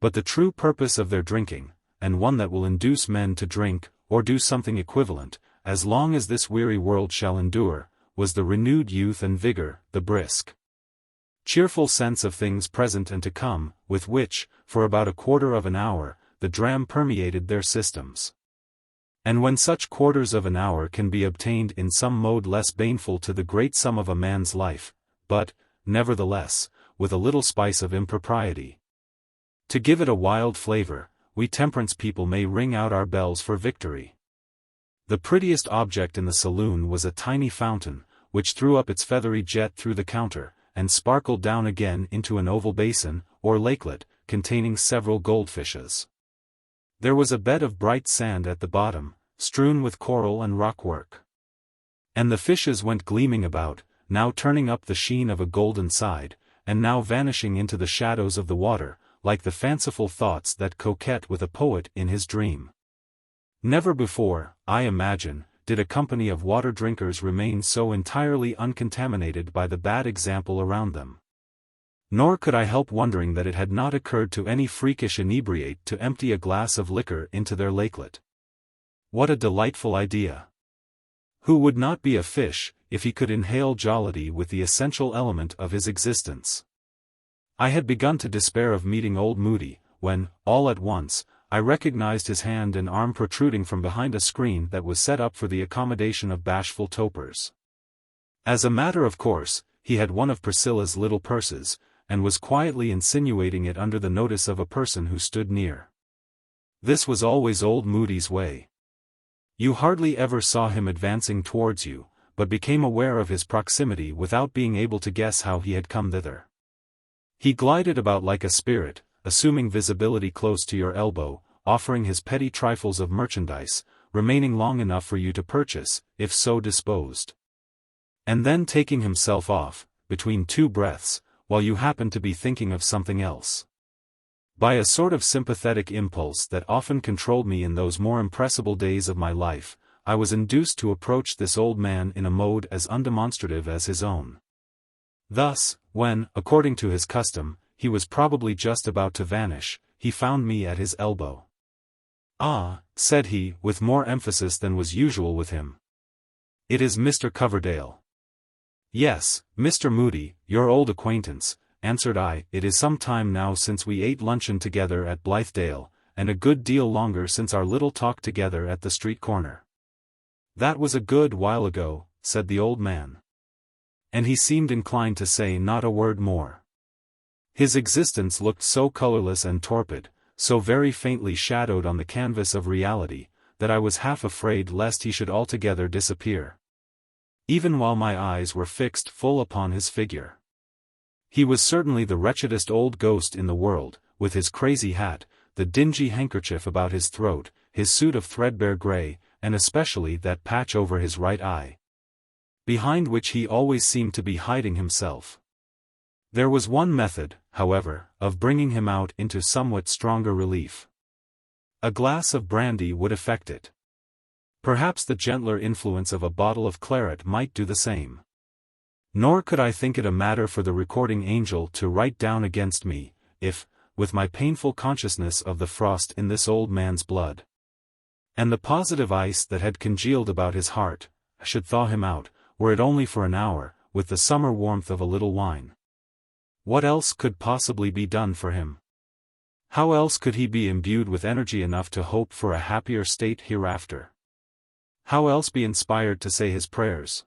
But the true purpose of their drinking, and one that will induce men to drink, or do something equivalent, as long as this weary world shall endure, was the renewed youth and vigor, the brisk, cheerful sense of things present and to come, with which, for about a quarter of an hour, the dram permeated their systems. And when such quarters of an hour can be obtained in some mode less baneful to the great sum of a man's life, but, nevertheless, with a little spice of impropriety, to give it a wild flavor, we temperance people may ring out our bells for victory. The prettiest object in the saloon was a tiny fountain, which threw up its feathery jet through the counter, and sparkled down again into an oval basin, or lakelet, containing several goldfishes. There was a bed of bright sand at the bottom, strewn with coral and rockwork. And the fishes went gleaming about, now turning up the sheen of a golden side, and now vanishing into the shadows of the water, like the fanciful thoughts that coquet with a poet in his dream. Never before, I imagine, did a company of water drinkers remain so entirely uncontaminated by the bad example around them. Nor could I help wondering that it had not occurred to any freakish inebriate to empty a glass of liquor into their lakelet. What a delightful idea! Who would not be a fish, if he could inhale jollity with the essential element of his existence? I had begun to despair of meeting old Moodie, when, all at once, I recognized his hand and arm protruding from behind a screen that was set up for the accommodation of bashful topers. As a matter of course, he had one of Priscilla's little purses, and was quietly insinuating it under the notice of a person who stood near. This was always old Moodie's way. You hardly ever saw him advancing towards you, but became aware of his proximity without being able to guess how he had come thither. He glided about like a spirit, assuming visibility close to your elbow, offering his petty trifles of merchandise, remaining long enough for you to purchase, if so disposed. And then taking himself off, between 2 breaths, while you happened to be thinking of something else. By a sort of sympathetic impulse that often controlled me in those more impressible days of my life, I was induced to approach this old man in a mode as undemonstrative as his own. Thus, when, according to his custom, he was probably just about to vanish, he found me at his elbow. "Ah," said he, with more emphasis than was usual with him. "It is Mr. Coverdale." "Yes, Mr. Moodie, your old acquaintance," answered I. "It is some time now since we ate luncheon together at Blithedale, and a good deal longer since our little talk together at the street corner." "That was a good while ago," said the old man. And he seemed inclined to say not a word more. His existence looked so colorless and torpid, so very faintly shadowed on the canvas of reality, that I was half afraid lest he should altogether disappear. Even while my eyes were fixed full upon his figure. He was certainly the wretchedest old ghost in the world, with his crazy hat, the dingy handkerchief about his throat, his suit of threadbare grey, and especially that patch over his right eye, behind which he always seemed to be hiding himself. There was one method, however, of bringing him out into somewhat stronger relief. A glass of brandy would effect it. Perhaps the gentler influence of a bottle of claret might do the same. Nor could I think it a matter for the recording angel to write down against me, if, with my painful consciousness of the frost in this old man's blood, and the positive ice that had congealed about his heart, I should thaw him out, were it only for an hour, with the summer warmth of a little wine. What else could possibly be done for him? How else could he be imbued with energy enough to hope for a happier state hereafter? How else be inspired to say his prayers?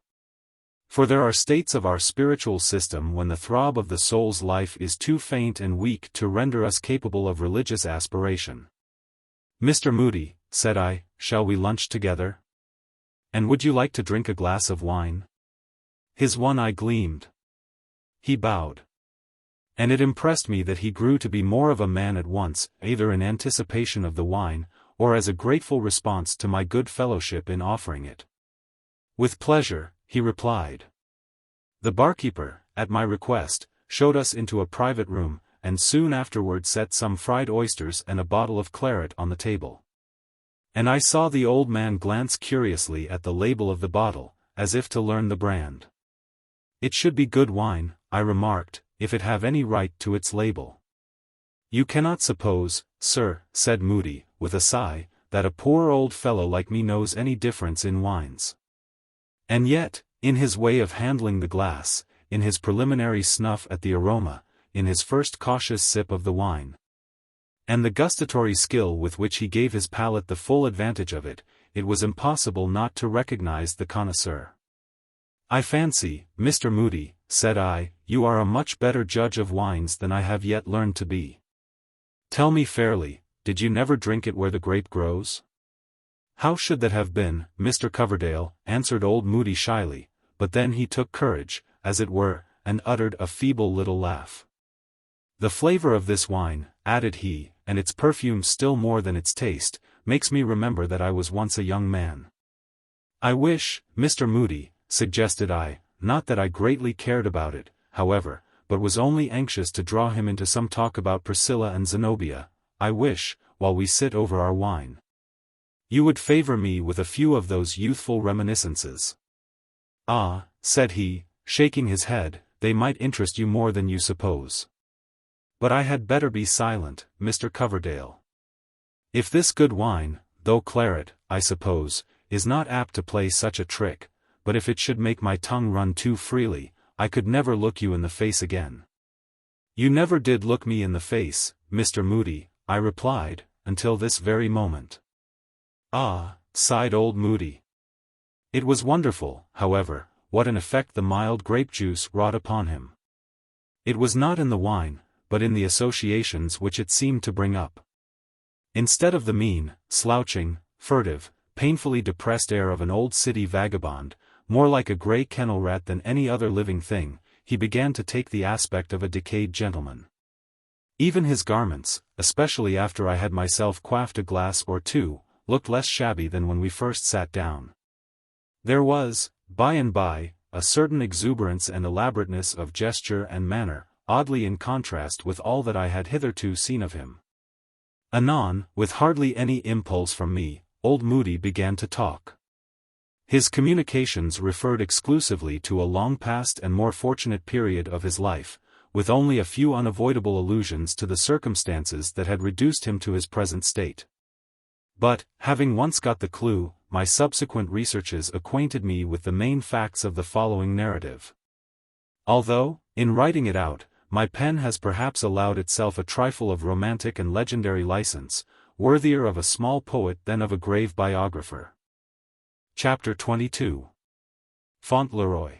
For there are states of our spiritual system when the throb of the soul's life is too faint and weak to render us capable of religious aspiration. "Mr. Moodie," said I, "shall we lunch together? And would you like to drink a glass of wine?" His one eye gleamed. He bowed. And it impressed me that he grew to be more of a man at once, either in anticipation of the wine, or as a grateful response to my good fellowship in offering it. "With pleasure," he replied. The barkeeper, at my request, showed us into a private room, and soon afterward set some fried oysters and a bottle of claret on the table. And I saw the old man glance curiously at the label of the bottle, as if to learn the brand. "It should be good wine," I remarked, "if it have any right to its label." "You cannot suppose, sir," said Moodie, with a sigh, "that a poor old fellow like me knows any difference in wines." And yet, in his way of handling the glass, in his preliminary snuff at the aroma, in his first cautious sip of the wine, and the gustatory skill with which he gave his palate the full advantage of it, it was impossible not to recognize the connoisseur. "I fancy, Mr. Moodie," said I, "you are a much better judge of wines than I have yet learned to be. Tell me fairly, did you never drink it where the grape grows?" "How should that have been, Mr. Coverdale?" answered old Moodie shyly, but then he took courage, as it were, and uttered a feeble little laugh. "The flavor of this wine," added he, "and its perfume still more than its taste, makes me remember that I was once a young man." "I wish, Mr. Moodie," suggested I, not that I greatly cared about it, however, but was only anxious to draw him into some talk about Priscilla and Zenobia, "I wish, while we sit over our wine, you would favor me with a few of those youthful reminiscences." "Ah," said he, shaking his head, "they might interest you more than you suppose. But I had better be silent, Mr. Coverdale. If this good wine, though claret, I suppose, is not apt to play such a trick, but if it should make my tongue run too freely, I could never look you in the face again." "You never did look me in the face, Mr. Moodie," I replied, "until this very moment." "Ah," sighed old Moodie. It was wonderful, however, what an effect the mild grape juice wrought upon him. It was not in the wine, but in the associations which it seemed to bring up. Instead of the mean, slouching, furtive, painfully depressed air of an old city vagabond, more like a grey kennel rat than any other living thing, he began to take the aspect of a decayed gentleman. Even his garments, especially after I had myself quaffed a glass or two, looked less shabby than when we first sat down. There was, by and by, a certain exuberance and elaborateness of gesture and manner, oddly in contrast with all that I had hitherto seen of him. Anon, with hardly any impulse from me, old Moodie began to talk. His communications referred exclusively to a long past and more fortunate period of his life, with only a few unavoidable allusions to the circumstances that had reduced him to his present state. But, having once got the clue, my subsequent researches acquainted me with the main facts of the following narrative. Although, in writing it out, my pen has perhaps allowed itself a trifle of romantic and legendary license, worthier of a small poet than of a grave biographer. Chapter 22. Fauntleroy.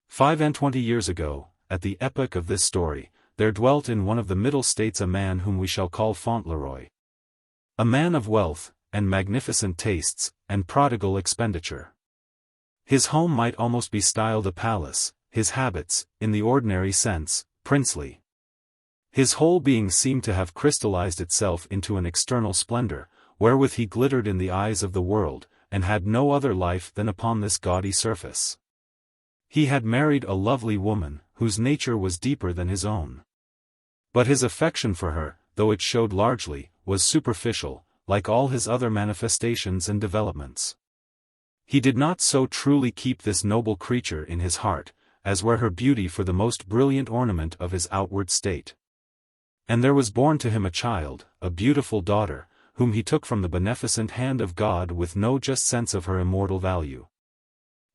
25 years ago, at the epoch of this story, there dwelt in one of the Middle States a man whom we shall call Fauntleroy. A man of wealth, and magnificent tastes, and prodigal expenditure. His home might almost be styled a palace, his habits, in the ordinary sense, princely. His whole being seemed to have crystallized itself into an external splendor, wherewith he glittered in the eyes of the world, and had no other life than upon this gaudy surface. He had married a lovely woman, whose nature was deeper than his own. But his affection for her, though it showed largely, was superficial, like all his other manifestations and developments. He did not so truly keep this noble creature in his heart, as were her beauty for the most brilliant ornament of his outward state. And there was born to him a child, a beautiful daughter, whom he took from the beneficent hand of God with no just sense of her immortal value.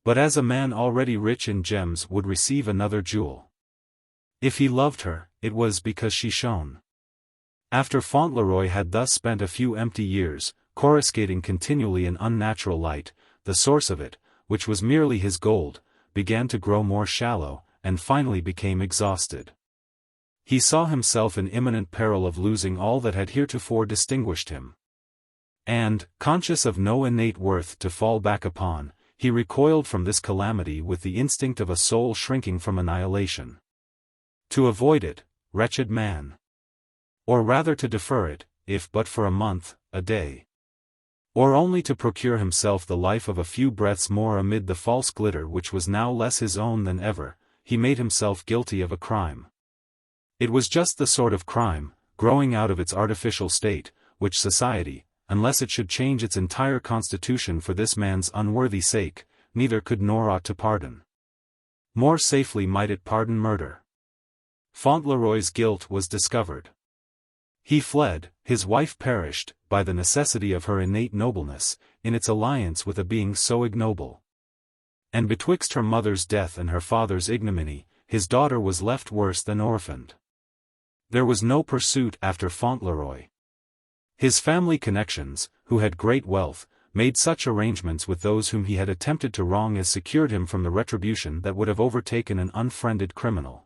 But as a man already rich in gems would receive another jewel. If he loved her, it was because she shone. After Fauntleroy had thus spent a few empty years, coruscating continually in unnatural light, the source of it, which was merely his gold, began to grow more shallow, and finally became exhausted. He saw himself in imminent peril of losing all that had heretofore distinguished him. And, conscious of no innate worth to fall back upon, he recoiled from this calamity with the instinct of a soul shrinking from annihilation. To avoid it, wretched man! Or rather to defer it, if but for a month, a day. Or only to procure himself the life of a few breaths more amid the false glitter which was now less his own than ever, he made himself guilty of a crime. It was just the sort of crime, growing out of its artificial state, which society, unless it should change its entire constitution for this man's unworthy sake, neither could nor ought to pardon. More safely might it pardon murder. Fauntleroy's guilt was discovered. He fled, his wife perished, by the necessity of her innate nobleness, in its alliance with a being so ignoble. And betwixt her mother's death and her father's ignominy, his daughter was left worse than orphaned. There was no pursuit after Fauntleroy. His family connections, who had great wealth, made such arrangements with those whom he had attempted to wrong as secured him from the retribution that would have overtaken an unfriended criminal.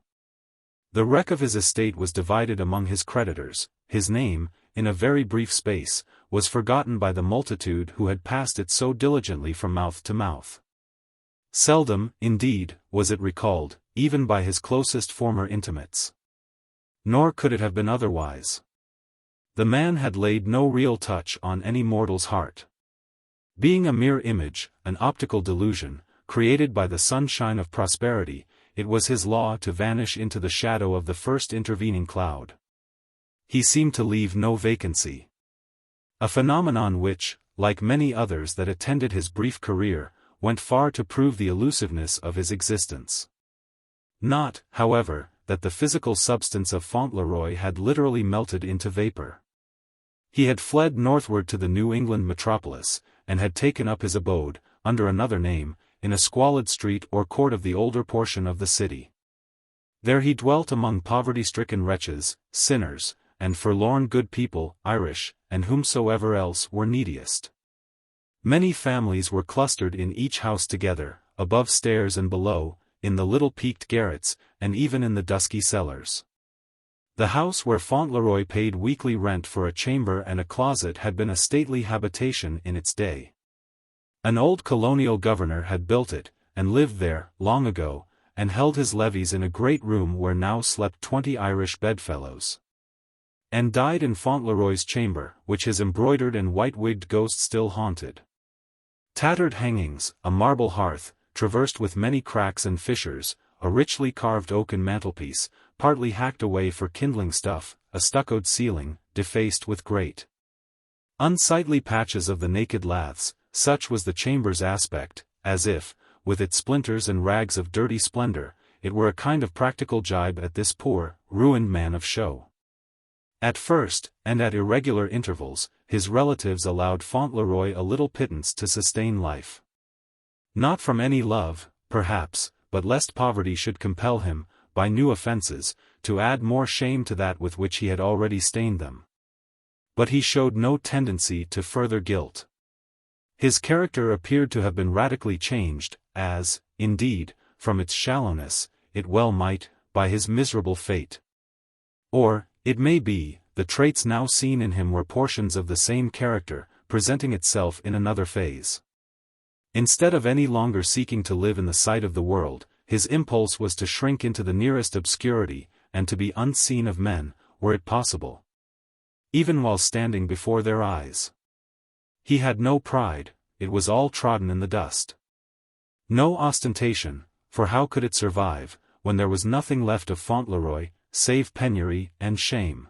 The wreck of his estate was divided among his creditors, his name, in a very brief space, was forgotten by the multitude who had passed it so diligently from mouth to mouth. Seldom, indeed, was it recalled, even by his closest former intimates. Nor could it have been otherwise. The man had laid no real touch on any mortal's heart. Being a mere image, an optical delusion, created by the sunshine of prosperity, it was his law to vanish into the shadow of the first intervening cloud. He seemed to leave no vacancy. A phenomenon which, like many others that attended his brief career, went far to prove the elusiveness of his existence. Not, however, that the physical substance of Fauntleroy had literally melted into vapor. He had fled northward to the New England metropolis, and had taken up his abode, under another name, in a squalid street or court of the older portion of the city. There he dwelt among poverty-stricken wretches, sinners, and forlorn good people, Irish, and whomsoever else were neediest. Many families were clustered in each house together, above stairs and below, in the little peaked garrets, and even in the dusky cellars. The house where Fauntleroy paid weekly rent for a chamber and a closet had been a stately habitation in its day. An old colonial governor had built it, and lived there, long ago, and held his levees in a great room where now slept 20 Irish bedfellows. And died in Fauntleroy's chamber, which his embroidered and white-wigged ghost still haunted. Tattered hangings, a marble hearth, traversed with many cracks and fissures, a richly carved oaken mantelpiece, partly hacked away for kindling stuff, a stuccoed ceiling, defaced with great unsightly patches of the naked laths, such was the chamber's aspect, as if, with its splinters and rags of dirty splendor, it were a kind of practical jibe at this poor, ruined man of show. At first, and at irregular intervals, his relatives allowed Fauntleroy a little pittance to sustain life. Not from any love, perhaps, but lest poverty should compel him, by new offences, to add more shame to that with which he had already stained them. But he showed no tendency to further guilt. His character appeared to have been radically changed, as, indeed, from its shallowness, it well might, by his miserable fate. Or, it may be, the traits now seen in him were portions of the same character, presenting itself in another phase. Instead of any longer seeking to live in the sight of the world, his impulse was to shrink into the nearest obscurity, and to be unseen of men, were it possible. Even while standing before their eyes. He had no pride, it was all trodden in the dust. No ostentation, for how could it survive, when there was nothing left of Fauntleroy, save penury and shame?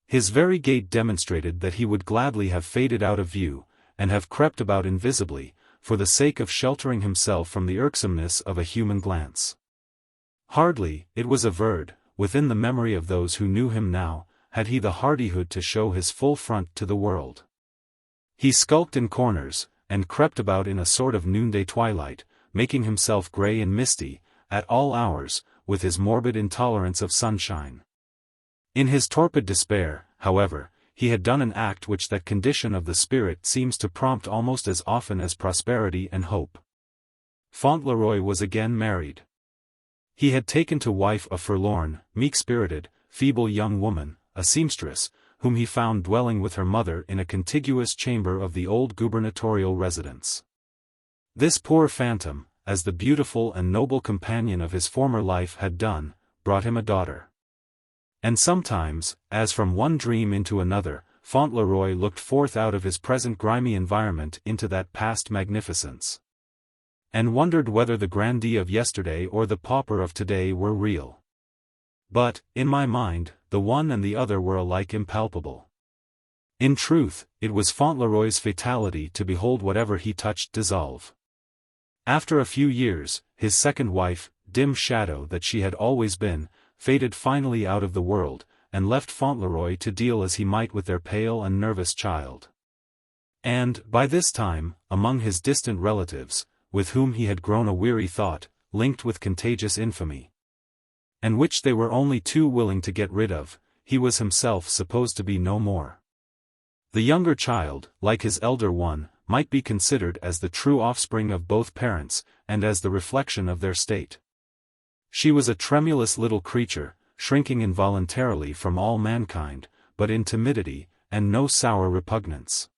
His very gait demonstrated that he would gladly have faded out of view, and have crept about invisibly, for the sake of sheltering himself from the irksomeness of a human glance. Hardly, it was averred, within the memory of those who knew him now, had he the hardihood to show his full front to the world. He skulked in corners, and crept about in a sort of noonday twilight, making himself grey and misty, at all hours, with his morbid intolerance of sunshine. In his torpid despair, however, he had done an act which that condition of the spirit seems to prompt almost as often as prosperity and hope. Fauntleroy was again married. He had taken to wife a forlorn, meek-spirited, feeble young woman, a seamstress, whom he found dwelling with her mother in a contiguous chamber of the old gubernatorial residence. This poor phantom, as the beautiful and noble companion of his former life had done, brought him a daughter. And sometimes, as from one dream into another, Fauntleroy looked forth out of his present grimy environment into that past magnificence. And wondered whether the grandee of yesterday or the pauper of today were real. But, in my mind, the one and the other were alike impalpable. In truth, it was Fauntleroy's fatality to behold whatever he touched dissolve. After a few years, his second wife, dim shadow that she had always been, faded finally out of the world, and left Fauntleroy to deal as he might with their pale and nervous child. And, by this time, among his distant relatives, with whom he had grown a weary thought, linked with contagious infamy, and which they were only too willing to get rid of, he was himself supposed to be no more. The younger child, like his elder one, might be considered as the true offspring of both parents, and as the reflection of their state. She was a tremulous little creature, shrinking involuntarily from all mankind, but in timidity, and no sour repugnance.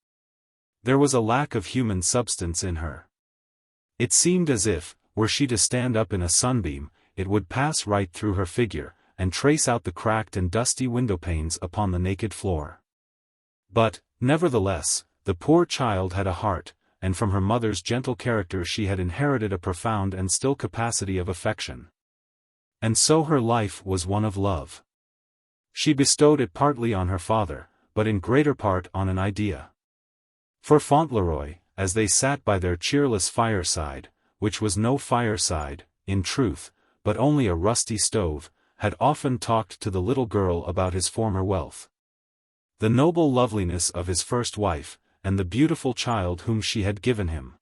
There was a lack of human substance in her. It seemed as if, were she to stand up in a sunbeam, it would pass right through her figure, and trace out the cracked and dusty windowpanes upon the naked floor. But, nevertheless, the poor child had a heart, and from her mother's gentle character she had inherited a profound and still capacity of affection. And so her life was one of love. She bestowed it partly on her father, but in greater part on an idea. For Fauntleroy, as they sat by their cheerless fireside, which was no fireside, in truth, but only a rusty stove, had often talked to the little girl about his former wealth, the noble loveliness of his first wife, and the beautiful child whom she had given him.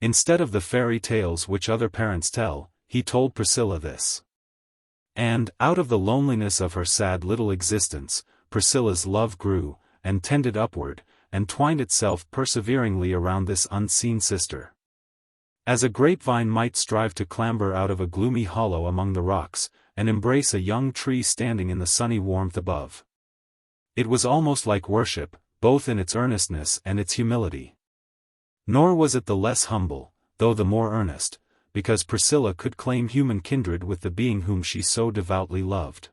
Instead of the fairy tales which other parents tell, he told Priscilla this. And, out of the loneliness of her sad little existence, Priscilla's love grew, and tended upward, and twined itself perseveringly around this unseen sister. As a grapevine might strive to clamber out of a gloomy hollow among the rocks, and embrace a young tree standing in the sunny warmth above. It was almost like worship, both in its earnestness and its humility. Nor was it the less humble, though the more earnest, because Priscilla could claim human kindred with the being whom she so devoutly loved.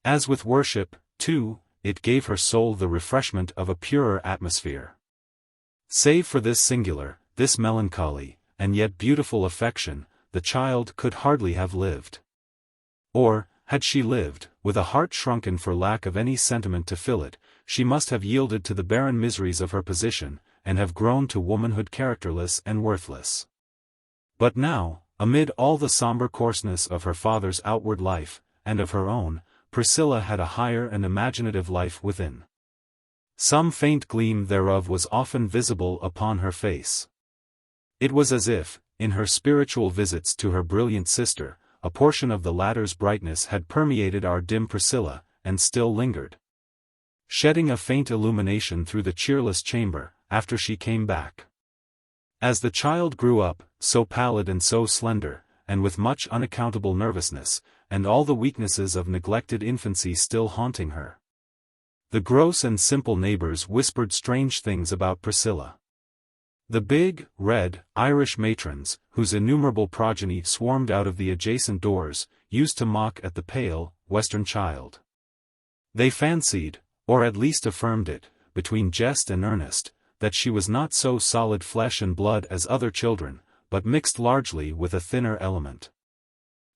As with worship, too, it gave her soul the refreshment of a purer atmosphere. Save for this singular, this melancholy, and yet beautiful affection, the child could hardly have lived. Or, had she lived, with a heart shrunken for lack of any sentiment to fill it, she must have yielded to the barren miseries of her position, and have grown to womanhood characterless and worthless. But now, amid all the somber coarseness of her father's outward life, and of her own, Priscilla had a higher and imaginative life within. Some faint gleam thereof was often visible upon her face. It was as if, in her spiritual visits to her brilliant sister, a portion of the latter's brightness had permeated our dim Priscilla, and still lingered. shedding a faint illumination through the cheerless chamber, after she came back. As the child grew up, so pallid and so slender, and with much unaccountable nervousness, and all the weaknesses of neglected infancy still haunting her, the gross and simple neighbors whispered strange things about Priscilla. The big, red, Irish matrons, whose innumerable progeny swarmed out of the adjacent doors, used to mock at the pale, Western child. They fancied, or at least affirmed it, between jest and earnest, that she was not so solid flesh and blood as other children, but mixed largely with a thinner element.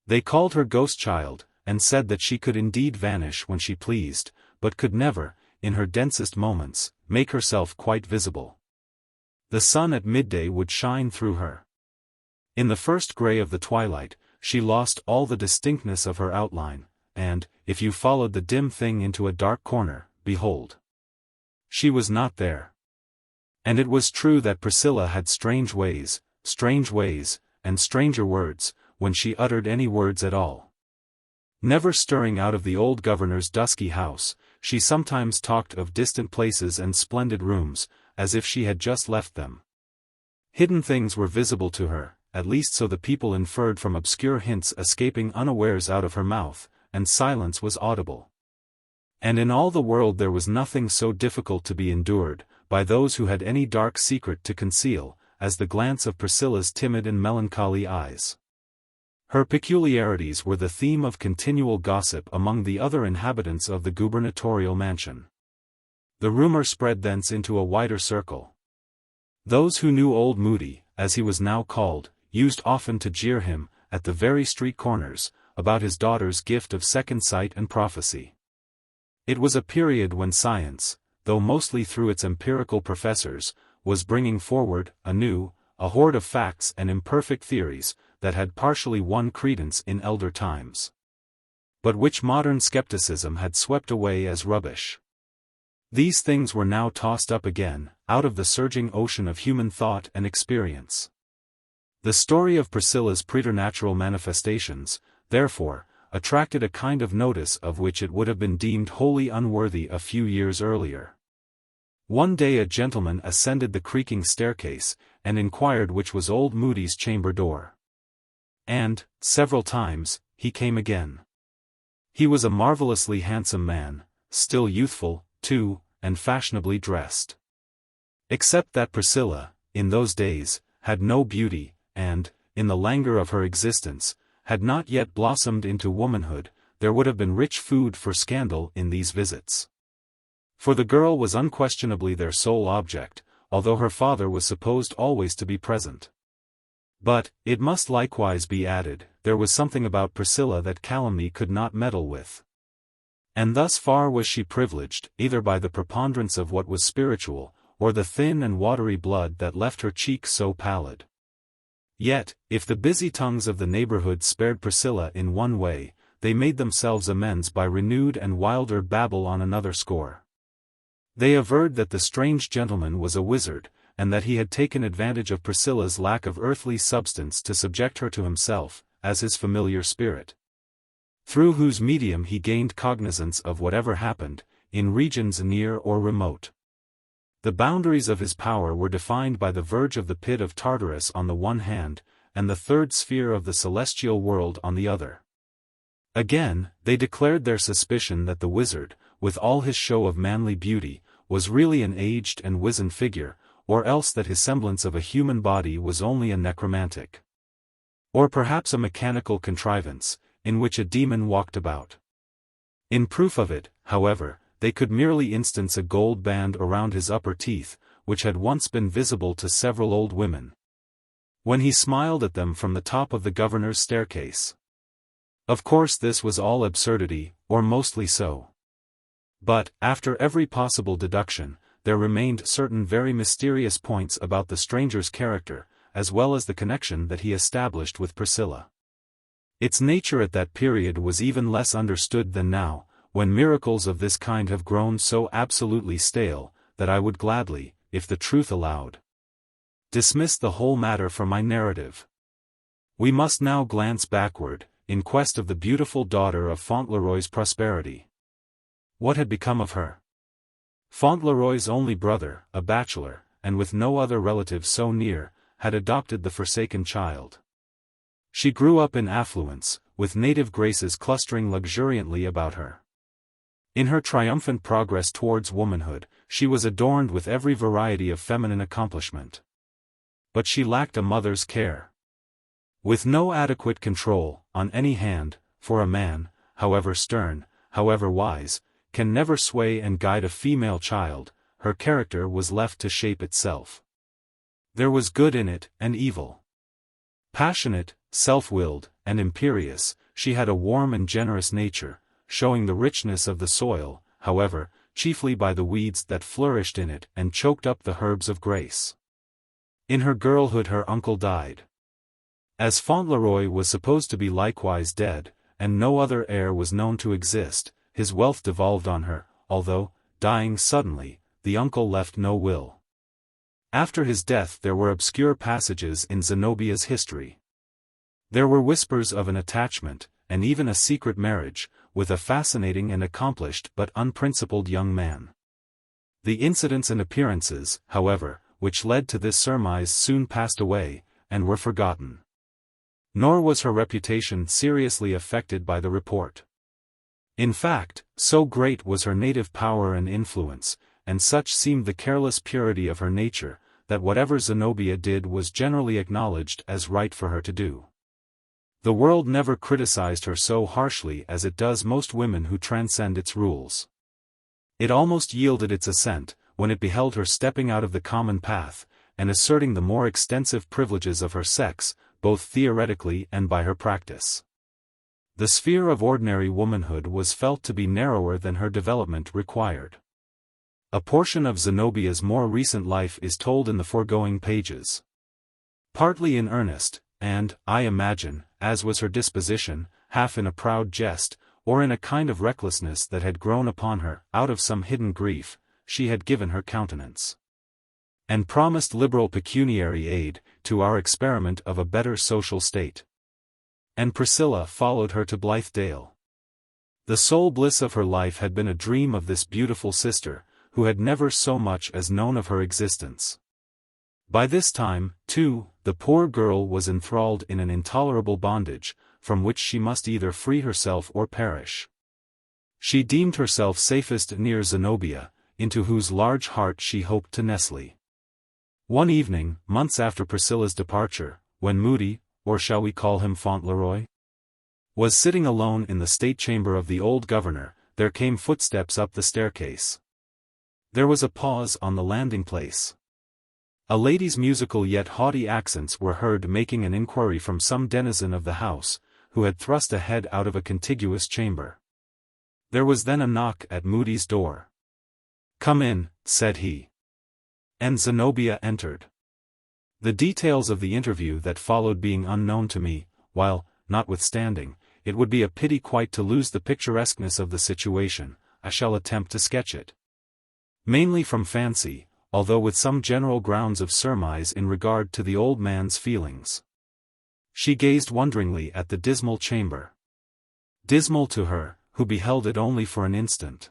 They called her ghost child, and said that she could indeed vanish when she pleased, but could never, in her densest moments, make herself quite visible. The sun at midday would shine through her. In the first grey of the twilight, she lost all the distinctness of her outline, and, if you followed the dim thing into a dark corner, behold, she was not there. And it was true that Priscilla had strange ways, and stranger words, when she uttered any words at all. Never stirring out of the old governor's dusky house, she sometimes talked of distant places and splendid rooms, as if she had just left them. Hidden things were visible to her, at least so the people inferred from obscure hints escaping unawares out of her mouth, and silence was audible. And in all the world there was nothing so difficult to be endured, by those who had any dark secret to conceal, as the glance of Priscilla's timid and melancholy eyes. Her peculiarities were the theme of continual gossip among the other inhabitants of the gubernatorial mansion. The rumor spread thence into a wider circle. Those who knew old Moodie, as he was now called, used often to jeer him, at the very street corners, about his daughter's gift of second sight and prophecy. It was a period when science, though mostly through its empirical professors, was bringing forward, anew, a horde of facts and imperfect theories, that had partially won credence in elder times, but which modern skepticism had swept away as rubbish. These things were now tossed up again, out of the surging ocean of human thought and experience. The story of Priscilla's preternatural manifestations, therefore, attracted a kind of notice of which it would have been deemed wholly unworthy a few years earlier. One day a gentleman ascended the creaking staircase, and inquired which was old Moodie's chamber door. And, several times, he came again. He was a marvellously handsome man, still youthful, too, and fashionably dressed. Except that Priscilla, in those days, had no beauty, and, in the languor of her existence, had not yet blossomed into womanhood, there would have been rich food for scandal in these visits. For the girl was unquestionably their sole object, although her father was supposed always to be present. But, it must likewise be added, there was something about Priscilla that calumny could not meddle with. And thus far was she privileged, either by the preponderance of what was spiritual, or the thin and watery blood that left her cheeks so pallid. Yet, if the busy tongues of the neighborhood spared Priscilla in one way, they made themselves amends by renewed and wilder babble on another score. They averred that the strange gentleman was a wizard, and that he had taken advantage of Priscilla's lack of earthly substance to subject her to himself, as his familiar spirit, through whose medium he gained cognizance of whatever happened, in regions near or remote. The boundaries of his power were defined by the verge of the pit of Tartarus on the one hand, and the third sphere of the celestial world on the other. Again, they declared their suspicion that the wizard, with all his show of manly beauty, was really an aged and wizened figure, or else that his semblance of a human body was only a necromantic, or perhaps a mechanical contrivance, in which a demon walked about. In proof of it, however, they could merely instance a gold band around his upper teeth, which had once been visible to several old women, when he smiled at them from the top of the governor's staircase. Of course this was all absurdity, or mostly so. But, after every possible deduction, there remained certain very mysterious points about the stranger's character, as well as the connection that he established with Priscilla. Its nature at that period was even less understood than now, when miracles of this kind have grown so absolutely stale, that I would gladly, if the truth allowed, dismiss the whole matter from my narrative. We must now glance backward, in quest of the beautiful daughter of Fauntleroy's prosperity. What had become of her? Fauntleroy's only brother, a bachelor, and with no other relative so near, had adopted the forsaken child. She grew up in affluence, with native graces clustering luxuriantly about her. In her triumphant progress towards womanhood, she was adorned with every variety of feminine accomplishment. But she lacked a mother's care. With no adequate control, on any hand, for a man, however stern, however wise, can never sway and guide a female child, her character was left to shape itself. There was good in it, and evil. Passionate, self-willed, and imperious, she had a warm and generous nature, showing the richness of the soil, however, chiefly by the weeds that flourished in it and choked up the herbs of grace. In her girlhood her uncle died. As Fauntleroy was supposed to be likewise dead, and no other heir was known to exist, his wealth devolved on her, although, dying suddenly, the uncle left no will. After his death there were obscure passages in Zenobia's history. There were whispers of an attachment, and even a secret marriage, with a fascinating and accomplished but unprincipled young man. The incidents and appearances, however, which led to this surmise soon passed away, and were forgotten. Nor was her reputation seriously affected by the report. In fact, so great was her native power and influence, and such seemed the careless purity of her nature, that whatever Zenobia did was generally acknowledged as right for her to do. The world never criticized her so harshly as it does most women who transcend its rules. It almost yielded its assent, when it beheld her stepping out of the common path, and asserting the more extensive privileges of her sex, both theoretically and by her practice. The sphere of ordinary womanhood was felt to be narrower than her development required. A portion of Zenobia's more recent life is told in the foregoing pages. Partly in earnest, and, I imagine, as was her disposition, half in a proud jest, or in a kind of recklessness that had grown upon her, out of some hidden grief, she had given her countenance, and promised liberal pecuniary aid, to our experiment of a better social state. And Priscilla followed her to Blithedale. The sole bliss of her life had been a dream of this beautiful sister, who had never so much as known of her existence. By this time, too, the poor girl was enthralled in an intolerable bondage, from which she must either free herself or perish. She deemed herself safest near Zenobia, into whose large heart she hoped to nestle. One evening, months after Priscilla's departure, when Moodie, or shall we call him Fauntleroy, was sitting alone in the state chamber of the old governor, there came footsteps up the staircase. There was a pause on the landing-place. A lady's musical yet haughty accents were heard making an inquiry from some denizen of the house, who had thrust a head out of a contiguous chamber. There was then a knock at Moodie's door. "Come in," said he. And Zenobia entered. The details of the interview that followed being unknown to me, while, notwithstanding, it would be a pity quite to lose the picturesqueness of the situation, I shall attempt to sketch it. Mainly from fancy, although with some general grounds of surmise in regard to the old man's feelings. She gazed wonderingly at the dismal chamber. Dismal to her, who beheld it only for an instant.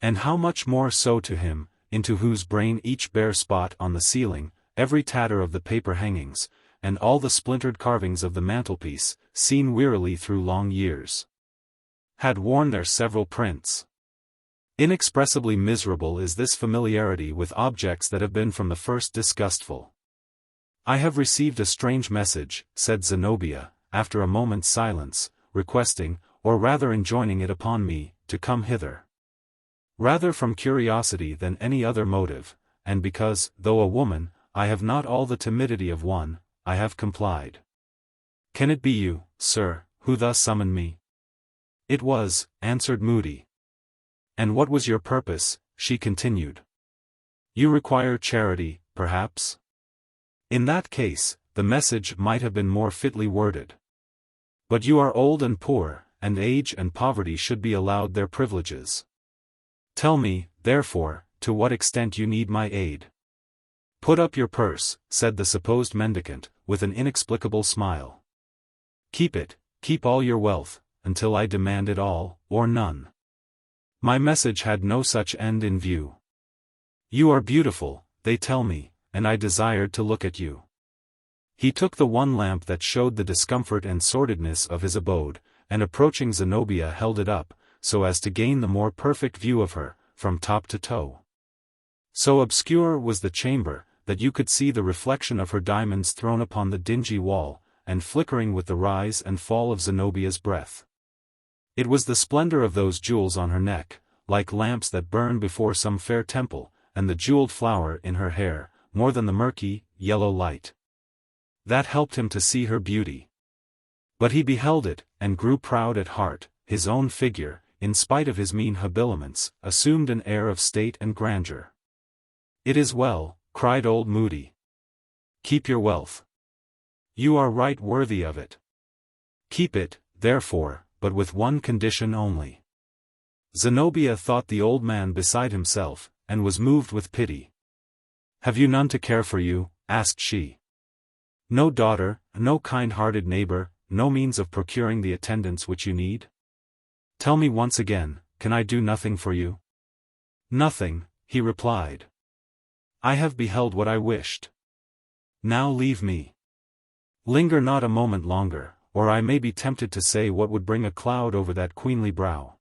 And how much more so to him, into whose brain each bare spot on the ceiling, every tatter of the paper hangings, and all the splintered carvings of the mantelpiece, seen wearily through long years, had worn their several prints. Inexpressibly miserable is this familiarity with objects that have been from the first disgustful. "I have received a strange message," said Zenobia, after a moment's silence, requesting, or rather enjoining it upon me, to come hither. Rather from curiosity than any other motive, and because, though a woman, I have not all the timidity of one, I have complied. "Can it be you, sir, who thus summoned me?" "It was," answered Moodie. "And what was your purpose?" she continued. "You require charity, perhaps? In that case, the message might have been more fitly worded. But you are old and poor, and age and poverty should be allowed their privileges. Tell me, therefore, to what extent you need my aid." "Put up your purse," said the supposed mendicant, with an inexplicable smile. "Keep it, keep all your wealth, until I demand it all, or none." My message had no such end in view. You are beautiful, they tell me, and I desired to look at you. He took the one lamp that showed the discomfort and sordidness of his abode, and approaching Zenobia held it up, so as to gain the more perfect view of her, from top to toe. So obscure was the chamber, that you could see the reflection of her diamonds thrown upon the dingy wall, and flickering with the rise and fall of Zenobia's breath. It was the splendor of those jewels on her neck, like lamps that burn before some fair temple, and the jeweled flower in her hair, more than the murky, yellow light. That helped him to see her beauty. But he beheld it, and grew proud at heart. His own figure, in spite of his mean habiliments, assumed an air of state and grandeur. "It is well," cried old Moodie. "Keep your wealth. You are right worthy of it. Keep it, therefore, but with one condition only." Zenobia thought the old man beside himself, and was moved with pity. "Have you none to care for you?" asked she. "No daughter, no kind-hearted neighbor, no means of procuring the attendance which you need? Tell me once again, can I do nothing for you?" "Nothing," he replied. "I have beheld what I wished. Now leave me. Linger not a moment longer, or I may be tempted to say what would bring a cloud over that queenly brow.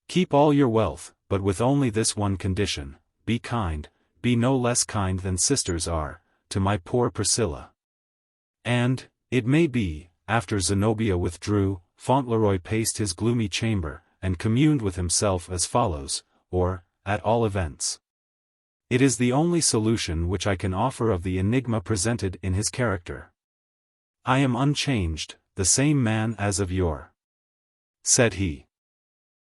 Keep all your wealth, but with only this one condition: be kind, be no less kind than sisters are, to my poor Priscilla." And, it may be, after Zenobia withdrew, Fauntleroy paced his gloomy chamber, and communed with himself as follows, or, at all events, it is the only solution which I can offer of the enigma presented in his character. "I am unchanged, the same man as of yore," said he.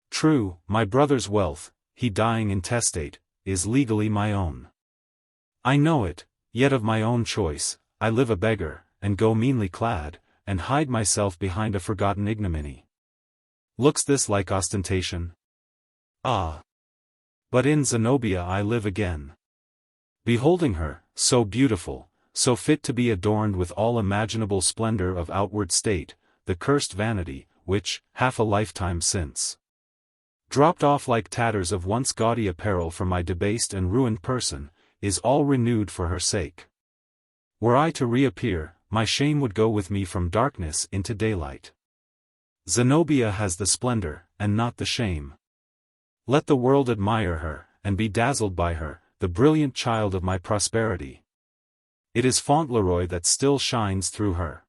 "True, my brother's wealth, he dying intestate, is legally my own. I know it, yet of my own choice, I live a beggar, and go meanly clad, and hide myself behind a forgotten ignominy. Looks this like ostentation? Ah! But in Zenobia I live again. Beholding her, so beautiful, so fit to be adorned with all imaginable splendor of outward state, the cursed vanity, which, half a lifetime since, dropped off like tatters of once gaudy apparel from my debased and ruined person, is all renewed for her sake. Were I to reappear, my shame would go with me from darkness into daylight. Zenobia has the splendor, and not the shame. Let the world admire her, and be dazzled by her, the brilliant child of my prosperity. It is Fauntleroy that still shines through her."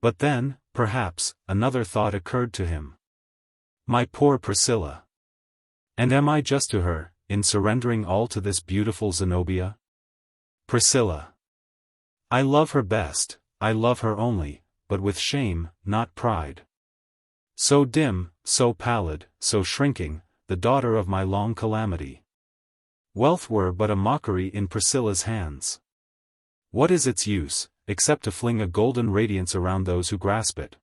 But then, perhaps, another thought occurred to him. My poor Priscilla! And am I just to her, in surrendering all to this beautiful Zenobia? Priscilla! I love her best, I love her only, but with shame, not pride. So dim, so pallid, so shrinking, the daughter of my long calamity. Wealth were but a mockery in Priscilla's hands. What is its use, except to fling a golden radiance around those who grasp it?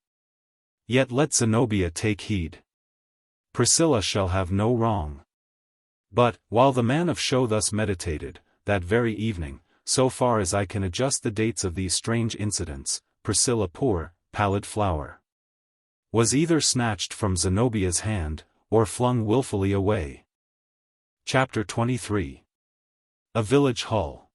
Yet let Zenobia take heed. Priscilla shall have no wrong. But, while the man of show thus meditated, that very evening, so far as I can adjust the dates of these strange incidents, Priscilla, poor, pallid flower, was either snatched from Zenobia's hand, or flung wilfully away. Chapter 23. A Village Hall.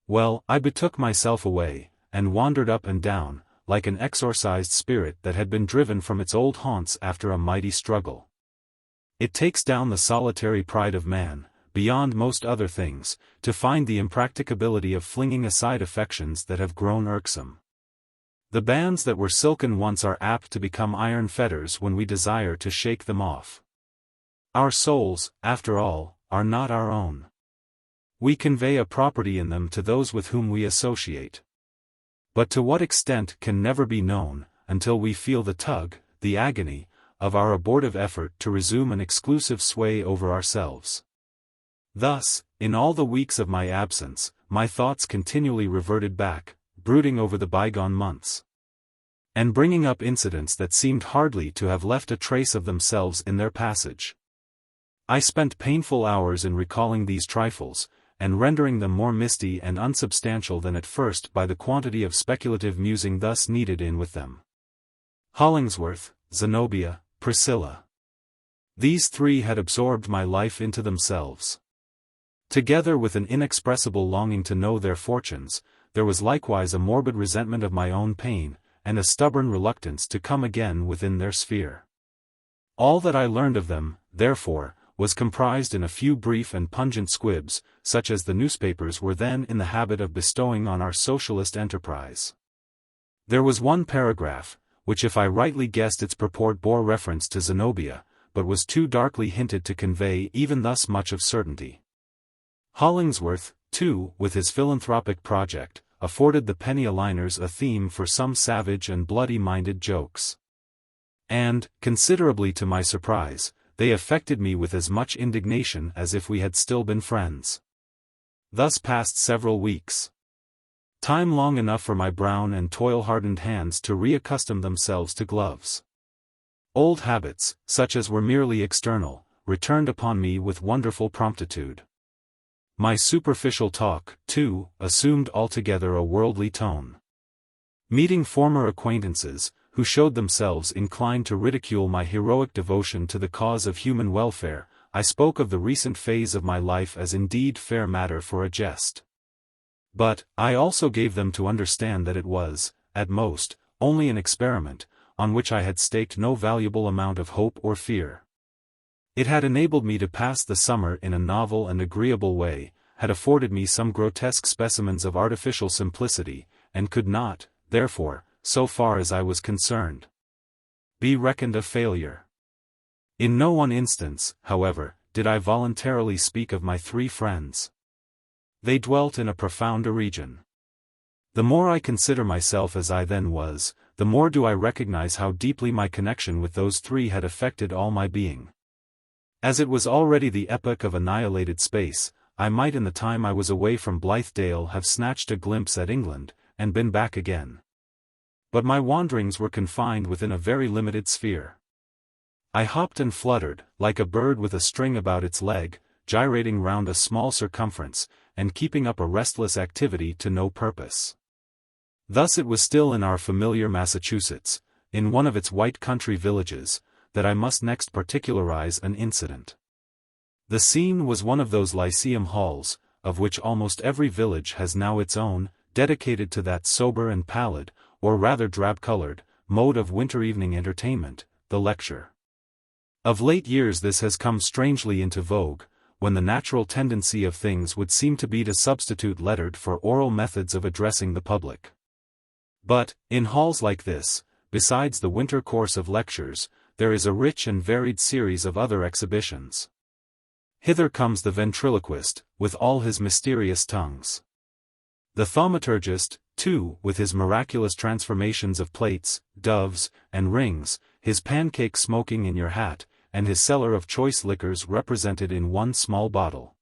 Well, I betook myself away, and wandered up and down, like an exorcised spirit that had been driven from its old haunts after a mighty struggle. It takes down the solitary pride of man, beyond most other things, to find the impracticability of flinging aside affections that have grown irksome. The bands that were silken once are apt to become iron fetters when we desire to shake them off. Our souls, after all, are not our own. We convey a property in them to those with whom we associate. But to what extent can never be known, until we feel the tug, the agony, of our abortive effort to resume an exclusive sway over ourselves. Thus, in all the weeks of my absence, my thoughts continually reverted back, brooding over the bygone months, and bringing up incidents that seemed hardly to have left a trace of themselves in their passage. I spent painful hours in recalling these trifles, and rendering them more misty and unsubstantial than at first by the quantity of speculative musing thus needed in with them. Hollingsworth, Zenobia, Priscilla. These three had absorbed my life into themselves. Together with an inexpressible longing to know their fortunes, there was likewise a morbid resentment of my own pain, and a stubborn reluctance to come again within their sphere. All that I learned of them, therefore, was comprised in a few brief and pungent squibs, such as the newspapers were then in the habit of bestowing on our socialist enterprise. There was one paragraph, which if I rightly guessed its purport bore reference to Zenobia, but was too darkly hinted to convey even thus much of certainty. Hollingsworth, too, with his philanthropic project, afforded the penny-a-liners a theme for some savage and bloody-minded jokes. And, considerably to my surprise, they affected me with as much indignation as if we had still been friends. Thus passed several weeks. Time long enough for my brown and toil-hardened hands to reaccustom themselves to gloves. Old habits, such as were merely external, returned upon me with wonderful promptitude. My superficial talk, too, assumed altogether a worldly tone. Meeting former acquaintances, who showed themselves inclined to ridicule my heroic devotion to the cause of human welfare, I spoke of the recent phase of my life as indeed fair matter for a jest. But, I also gave them to understand that it was, at most, only an experiment, on which I had staked no valuable amount of hope or fear. It had enabled me to pass the summer in a novel and agreeable way, had afforded me some grotesque specimens of artificial simplicity, and could not, therefore, so far as I was concerned, be reckoned a failure. In no one instance, however, did I voluntarily speak of my three friends. They dwelt in a profounder region. The more I consider myself as I then was, the more do I recognize how deeply my connection with those three had affected all my being. As it was already the epoch of annihilated space, I might in the time I was away from Blithedale have snatched a glimpse at England, and been back again. But my wanderings were confined within a very limited sphere. I hopped and fluttered, like a bird with a string about its leg, gyrating round a small circumference, and keeping up a restless activity to no purpose. Thus it was still in our familiar Massachusetts, in one of its white country villages, that I must next particularize an incident. The scene was one of those lyceum halls, of which almost every village has now its own, dedicated to that sober and pallid, or rather drab-colored, mode of winter evening entertainment, the lecture. Of late years this has come strangely into vogue, when the natural tendency of things would seem to be to substitute lettered for oral methods of addressing the public. But, in halls like this, besides the winter course of lectures, there is a rich and varied series of other exhibitions. Hither comes the ventriloquist, with all his mysterious tongues. The thaumaturgist, too, with his miraculous transformations of plates, doves, and rings, his pancake smoking in your hat, and his cellar of choice liquors represented in one small bottle.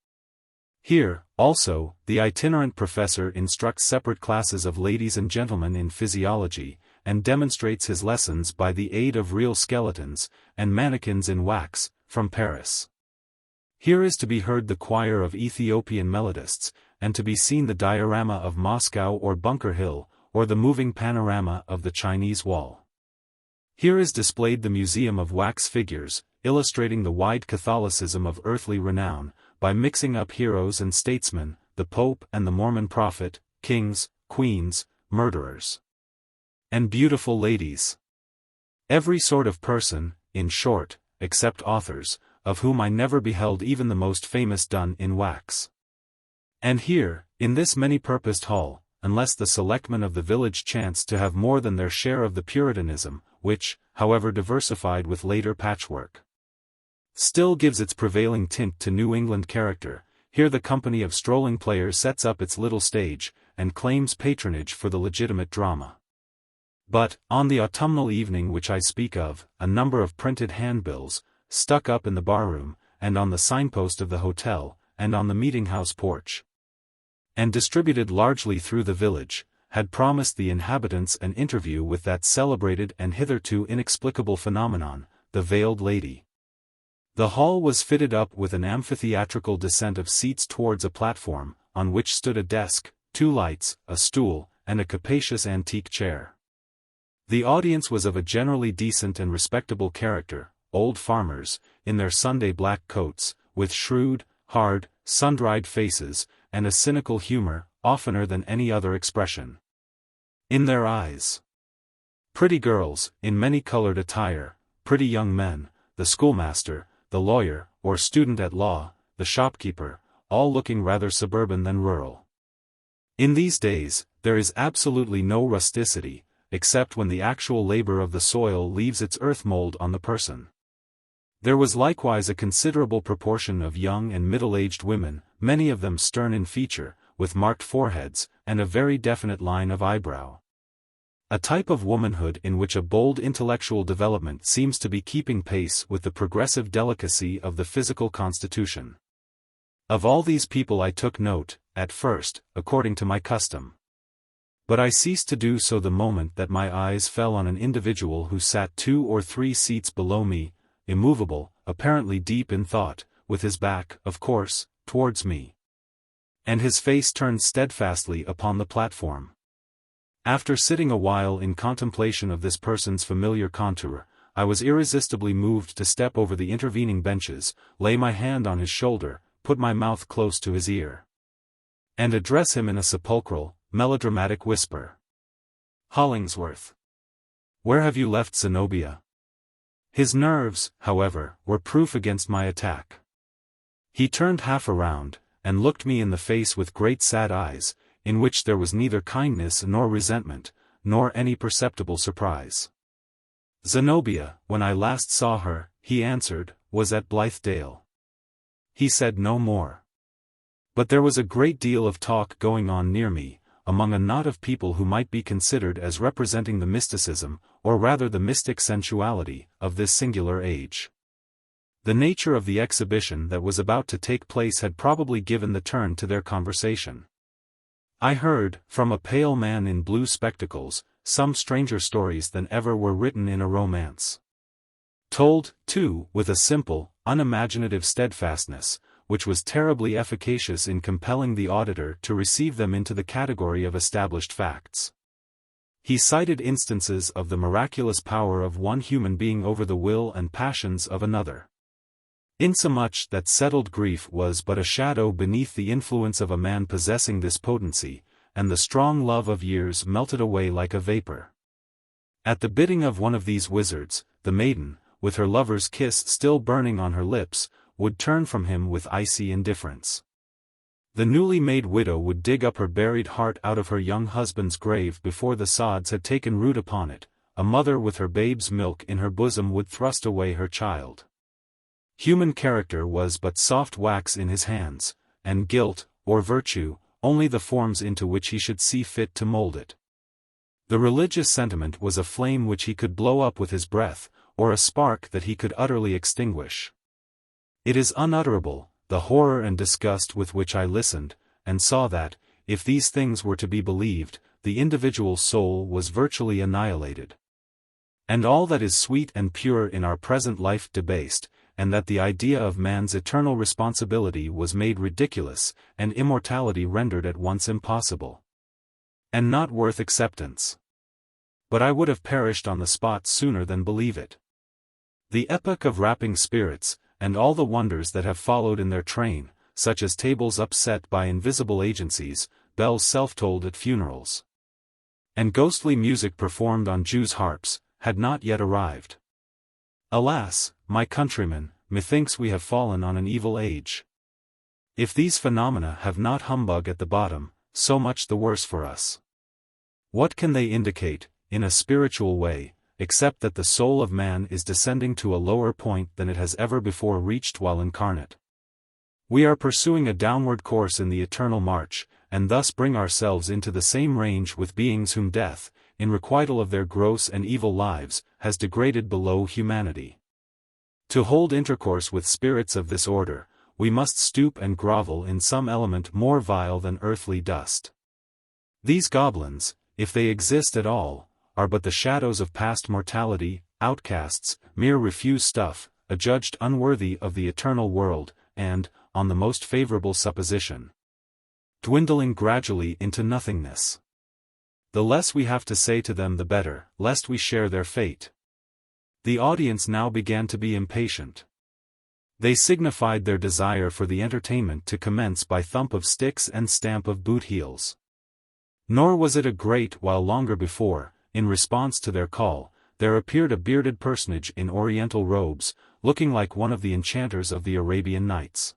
Here, also, the itinerant professor instructs separate classes of ladies and gentlemen in physiology, and demonstrates his lessons by the aid of real skeletons, and mannequins in wax, from Paris. Here is to be heard the choir of Ethiopian melodists, and to be seen the diorama of Moscow or Bunker Hill, or the moving panorama of the Chinese Wall. Here is displayed the museum of wax figures, illustrating the wide Catholicism of earthly renown, by mixing up heroes and statesmen, the Pope and the Mormon prophet, kings, queens, murderers, and beautiful ladies. Every sort of person, in short, except authors, of whom I never beheld even the most famous done in wax. And here, in this many-purposed hall, unless the selectmen of the village chanced to have more than their share of the Puritanism, which, however diversified with later patchwork, still gives its prevailing tint to New England character, here the company of strolling players sets up its little stage, and claims patronage for the legitimate drama. But, on the autumnal evening which I speak of, a number of printed handbills, stuck up in the barroom, and on the signpost of the hotel, and on the meeting-house porch, and distributed largely through the village, had promised the inhabitants an interview with that celebrated and hitherto inexplicable phenomenon, the veiled lady. The hall was fitted up with an amphitheatrical descent of seats towards a platform, on which stood a desk, 2 lights, a stool, and a capacious antique chair. The audience was of a generally decent and respectable character, old farmers, in their Sunday black coats, with shrewd, hard, sun-dried faces, and a cynical humor, oftener than any other expression in their eyes. Pretty girls, in many-colored attire, pretty young men, the schoolmaster, the lawyer, or student at law, the shopkeeper, all looking rather suburban than rural. In these days, there is absolutely no rusticity, except when the actual labor of the soil leaves its earth mold on the person. There was likewise a considerable proportion of young and middle-aged women, many of them stern in feature, with marked foreheads, and a very definite line of eyebrow. A type of womanhood in which a bold intellectual development seems to be keeping pace with the progressive delicacy of the physical constitution. Of all these people I took note, at first, according to my custom. But I ceased to do so the moment that my eyes fell on an individual who sat 2 or 3 seats below me, immovable, apparently deep in thought, with his back, of course, towards me, and his face turned steadfastly upon the platform. After sitting a while in contemplation of this person's familiar contour, I was irresistibly moved to step over the intervening benches, lay my hand on his shoulder, put my mouth close to his ear, and address him in a sepulchral, melodramatic whisper. "Hollingsworth. Where have you left Zenobia?" His nerves, however, were proof against my attack. He turned half around, and looked me in the face with great sad eyes, in which there was neither kindness nor resentment, nor any perceptible surprise. "Zenobia, when I last saw her," he answered, "was at Blithedale." He said no more. But there was a great deal of talk going on near me, among a knot of people who might be considered as representing the mysticism, or rather the mystic sensuality, of this singular age. The nature of the exhibition that was about to take place had probably given the turn to their conversation. I heard, from a pale man in blue spectacles, some stranger stories than ever were written in a romance. Told, too, with a simple, unimaginative steadfastness, which was terribly efficacious in compelling the auditor to receive them into the category of established facts. He cited instances of the miraculous power of one human being over the will and passions of another, insomuch that settled grief was but a shadow beneath the influence of a man possessing this potency, and the strong love of years melted away like a vapor. At the bidding of one of these wizards, the maiden, with her lover's kiss still burning on her lips, would turn from him with icy indifference. The newly made widow would dig up her buried heart out of her young husband's grave before the sods had taken root upon it. A mother with her babe's milk in her bosom would thrust away her child. Human character was but soft wax in his hands, and guilt, or virtue, only the forms into which he should see fit to mold it. The religious sentiment was a flame which he could blow up with his breath, or a spark that he could utterly extinguish. It is unutterable, the horror and disgust with which I listened, and saw that, if these things were to be believed, the individual soul was virtually annihilated, and all that is sweet and pure in our present life debased, and that the idea of man's eternal responsibility was made ridiculous, and immortality rendered at once impossible, and not worth acceptance. But I would have perished on the spot sooner than believe it. The epoch of rapping spirits, and all the wonders that have followed in their train, such as tables upset by invisible agencies, bells self-tolled at funerals, and ghostly music performed on Jews' harps, had not yet arrived. Alas, my countrymen, methinks we have fallen on an evil age. If these phenomena have not humbug at the bottom, so much the worse for us. What can they indicate, in a spiritual way, except that the soul of man is descending to a lower point than it has ever before reached while incarnate? We are pursuing a downward course in the eternal march, and thus bring ourselves into the same range with beings whom death, in requital of their gross and evil lives, has degraded below humanity. To hold intercourse with spirits of this order, we must stoop and grovel in some element more vile than earthly dust. These goblins, if they exist at all, are but the shadows of past mortality, outcasts, mere refuse stuff, adjudged unworthy of the eternal world, and, on the most favorable supposition, dwindling gradually into nothingness. The less we have to say to them the better, lest we share their fate. The audience now began to be impatient. They signified their desire for the entertainment to commence by thump of sticks and stamp of boot heels. Nor was it a great while longer before, in response to their call, there appeared a bearded personage in oriental robes, looking like one of the enchanters of the Arabian Nights.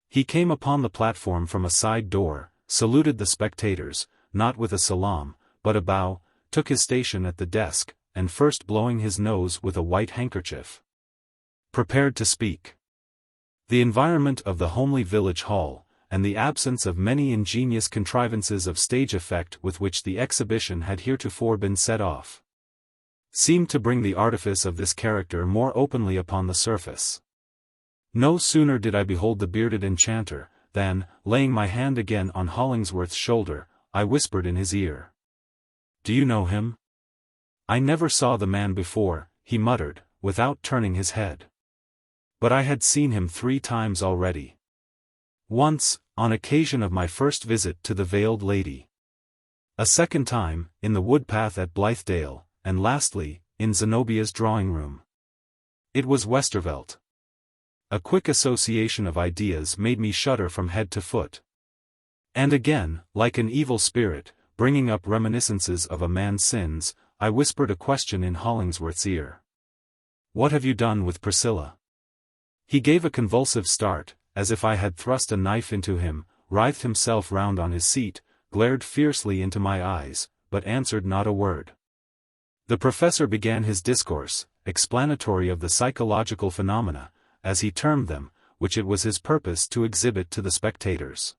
He came upon the platform from a side door, saluted the spectators, not with a salaam, but a bow, took his station at the desk, and first blowing his nose with a white handkerchief, prepared to speak. The environment of the homely village hall, and the absence of many ingenious contrivances of stage effect with which the exhibition had heretofore been set off, seemed to bring the artifice of this character more openly upon the surface. No sooner did I behold the bearded enchanter, than, laying my hand again on Hollingsworth's shoulder, I whispered in his ear. "Do you know him?" "I never saw the man before," he muttered, without turning his head. "But I had seen him 3 times already. Once, on occasion of my first visit to the Veiled Lady. A second time, in the wood-path at Blithedale, and lastly, in Zenobia's drawing-room. It was Westervelt." A quick association of ideas made me shudder from head to foot. And again, like an evil spirit, bringing up reminiscences of a man's sins, I whispered a question in Hollingsworth's ear. "What have you done with Priscilla?" He gave a convulsive start, as if I had thrust a knife into him, writhed himself round on his seat, glared fiercely into my eyes, but answered not a word. The professor began his discourse, explanatory of the psychological phenomena, as he termed them, which it was his purpose to exhibit to the spectators.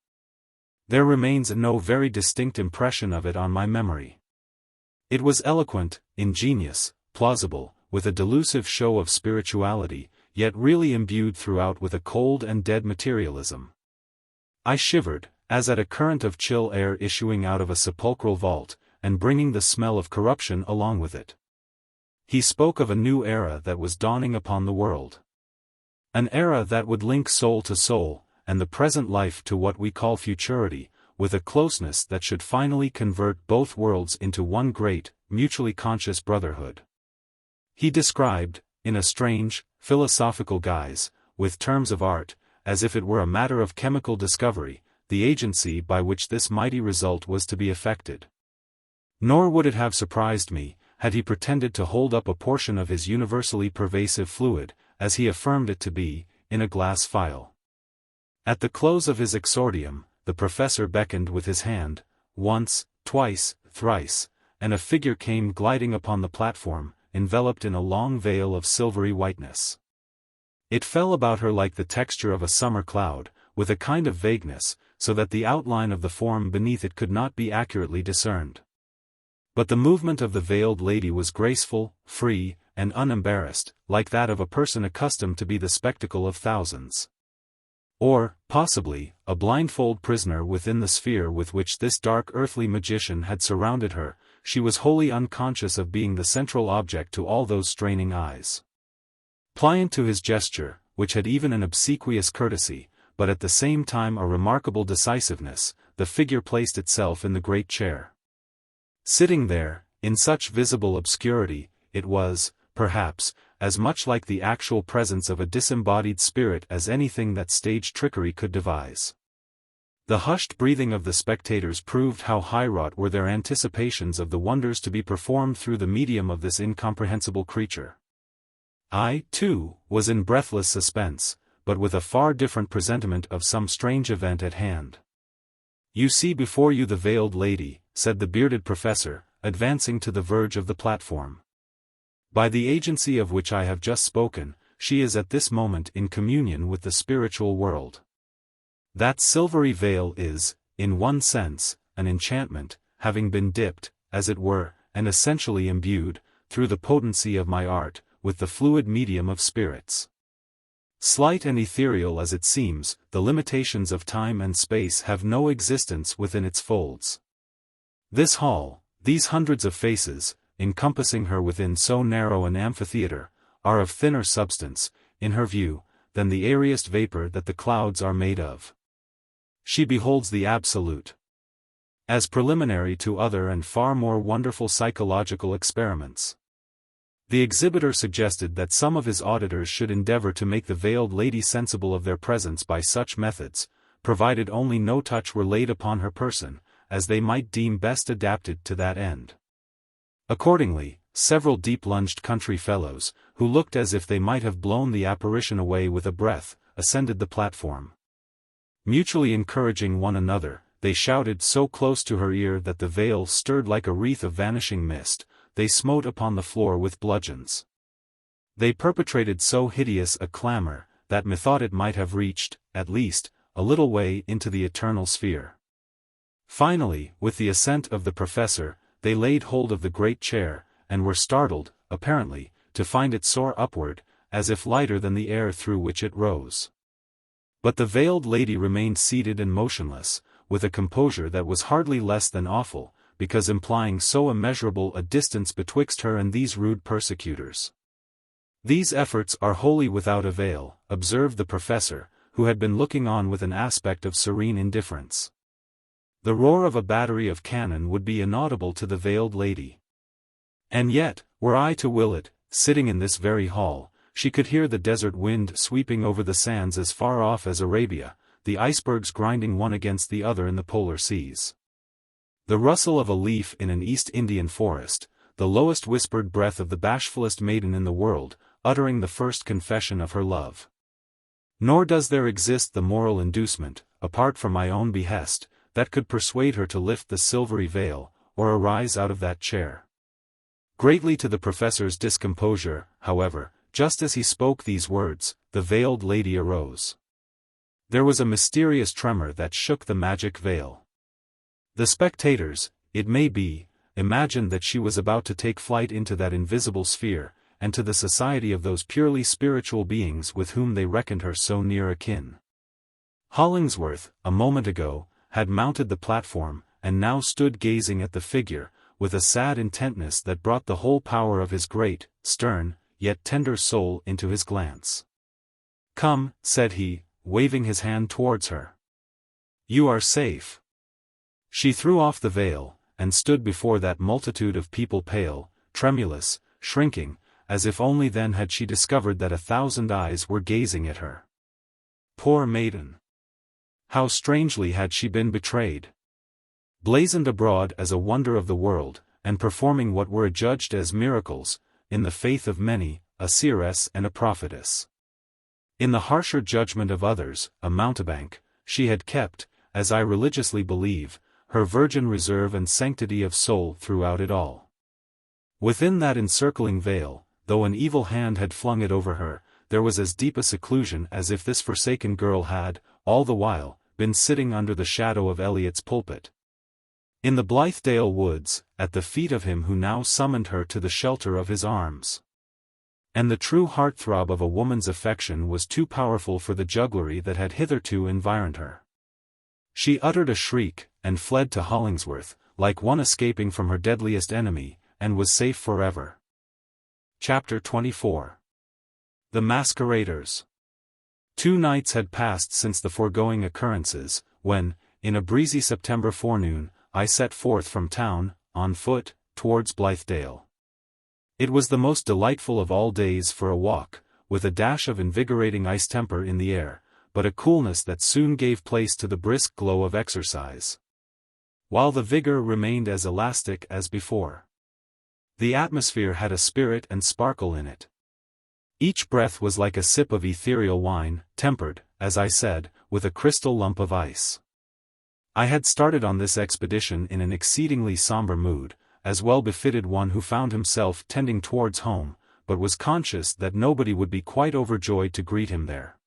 There remains no very distinct impression of it on my memory. It was eloquent, ingenious, plausible, with a delusive show of spirituality, yet really imbued throughout with a cold and dead materialism. I shivered, as at a current of chill air issuing out of a sepulchral vault, and bringing the smell of corruption along with it. He spoke of a new era that was dawning upon the world. An era that would link soul to soul, and the present life to what we call futurity, with a closeness that should finally convert both worlds into one great, mutually conscious brotherhood. He described, in a strange, philosophical guise, with terms of art, as if it were a matter of chemical discovery, the agency by which this mighty result was to be effected. Nor would it have surprised me, had he pretended to hold up a portion of his universally pervasive fluid, as he affirmed it to be, in a glass phial. At the close of his exordium, the professor beckoned with his hand, once, twice, thrice, and a figure came gliding upon the platform, enveloped in a long veil of silvery whiteness. It fell about her like the texture of a summer cloud, with a kind of vagueness, so that the outline of the form beneath it could not be accurately discerned. But the movement of the veiled lady was graceful, free, and unembarrassed, like that of a person accustomed to be the spectacle of thousands. Or, possibly, a blindfold prisoner within the sphere with which this dark earthly magician had surrounded her. She was wholly unconscious of being the central object to all those straining eyes. Pliant to his gesture, which had even an obsequious courtesy, but at the same time a remarkable decisiveness, the figure placed itself in the great chair. Sitting there, in such visible obscurity, it was, perhaps, as much like the actual presence of a disembodied spirit as anything that stage trickery could devise. The hushed breathing of the spectators proved how high-wrought were their anticipations of the wonders to be performed through the medium of this incomprehensible creature. I, too, was in breathless suspense, but with a far different presentiment of some strange event at hand. "You see before you the veiled lady," said the bearded professor, advancing to the verge of the platform. "By the agency of which I have just spoken, she is at this moment in communion with the spiritual world. That silvery veil is, in one sense, an enchantment, having been dipped, as it were, and essentially imbued, through the potency of my art, with the fluid medium of spirits. Slight and ethereal as it seems, the limitations of time and space have no existence within its folds. This hall, these hundreds of faces, encompassing her within so narrow an amphitheatre, are of thinner substance, in her view, than the airiest vapor that the clouds are made of. She beholds the absolute. As preliminary to other and far more wonderful psychological experiments. The exhibitor suggested that some of his auditors should endeavor to make the veiled lady sensible of their presence by such methods, provided only no touch were laid upon her person, as they might deem best adapted to that end. Accordingly, several deep-lunged country fellows, who looked as if they might have blown the apparition away with a breath, ascended the platform. Mutually encouraging one another, they shouted so close to her ear that the veil stirred like a wreath of vanishing mist. They smote upon the floor with bludgeons. They perpetrated so hideous a clamor, that methought it might have reached, at least, a little way into the eternal sphere. Finally, with the assent of the professor, they laid hold of the great chair, and were startled, apparently, to find it soar upward, as if lighter than the air through which it rose. But the veiled lady remained seated and motionless, with a composure that was hardly less than awful, because implying so immeasurable a distance betwixt her and these rude persecutors. These efforts are wholly without avail, observed the professor, who had been looking on with an aspect of serene indifference. The roar of a battery of cannon would be inaudible to the veiled lady. And yet, were I to will it, sitting in this very hall, she could hear the desert wind sweeping over the sands as far off as Arabia, the icebergs grinding one against the other in the polar seas. The rustle of a leaf in an East Indian forest, the lowest whispered breath of the bashfulest maiden in the world, uttering the first confession of her love. Nor does there exist the moral inducement, apart from my own behest, that could persuade her to lift the silvery veil, or arise out of that chair. Greatly to the professor's discomposure, however, just as he spoke these words, the veiled lady arose. There was a mysterious tremor that shook the magic veil. The spectators, it may be, imagined that she was about to take flight into that invisible sphere, and to the society of those purely spiritual beings with whom they reckoned her so near akin. Hollingsworth, a moment ago, had mounted the platform, and now stood gazing at the figure, with a sad intentness that brought the whole power of his great, stern, yet tender soul into his glance. "Come," said he, waving his hand towards her. "You are safe." She threw off the veil, and stood before that multitude of people pale, tremulous, shrinking, as if only then had she discovered that 1,000 eyes were gazing at her. Poor maiden! How strangely had she been betrayed! Blazoned abroad as a wonder of the world, and performing what were adjudged as miracles, in the faith of many, a seeress and a prophetess. In the harsher judgment of others, a mountebank, she had kept, as I religiously believe, her virgin reserve and sanctity of soul throughout it all. Within that encircling veil, though an evil hand had flung it over her, there was as deep a seclusion as if this forsaken girl had, all the while, been sitting under the shadow of Eliot's pulpit. In the Blithedale woods, at the feet of him who now summoned her to the shelter of his arms. And the true heart-throb of a woman's affection was too powerful for the jugglery that had hitherto environed her. She uttered a shriek, and fled to Hollingsworth, like one escaping from her deadliest enemy, and was safe forever. Chapter 24. The Masqueraders. 2 nights had passed since the foregoing occurrences, when, in a breezy September forenoon, I set forth from town, on foot, towards Blithedale. It was the most delightful of all days for a walk, with a dash of invigorating ice temper in the air, but a coolness that soon gave place to the brisk glow of exercise, while the vigor remained as elastic as before. The atmosphere had a spirit and sparkle in it. Each breath was like a sip of ethereal wine, tempered, as I said, with a crystal lump of ice. I had started on this expedition in an exceedingly somber mood, as well befitted one who found himself tending towards home, but was conscious that nobody would be quite overjoyed to greet him there.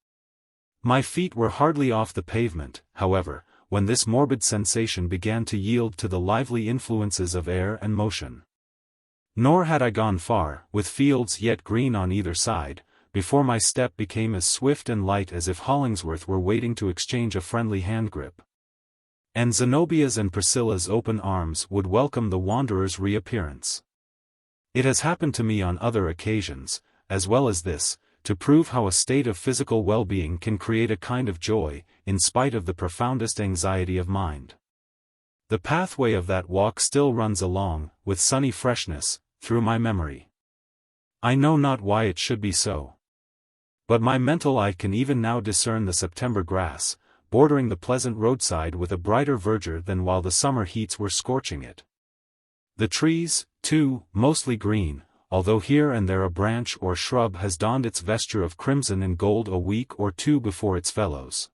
My feet were hardly off the pavement, however, when this morbid sensation began to yield to the lively influences of air and motion. Nor had I gone far, with fields yet green on either side, before my step became as swift and light as if Hollingsworth were waiting to exchange a friendly hand-grip. And Zenobia's and Priscilla's open arms would welcome the wanderer's reappearance. It has happened to me on other occasions, as well as this, to prove how a state of physical well-being can create a kind of joy, in spite of the profoundest anxiety of mind. The pathway of that walk still runs along, with sunny freshness, through my memory. I know not why it should be so. But my mental eye can even now discern the September grass, bordering the pleasant roadside with a brighter verdure than while the summer heats were scorching it. The trees, too, mostly green, although here and there a branch or shrub has donned its vesture of crimson and gold a week or two before its fellows.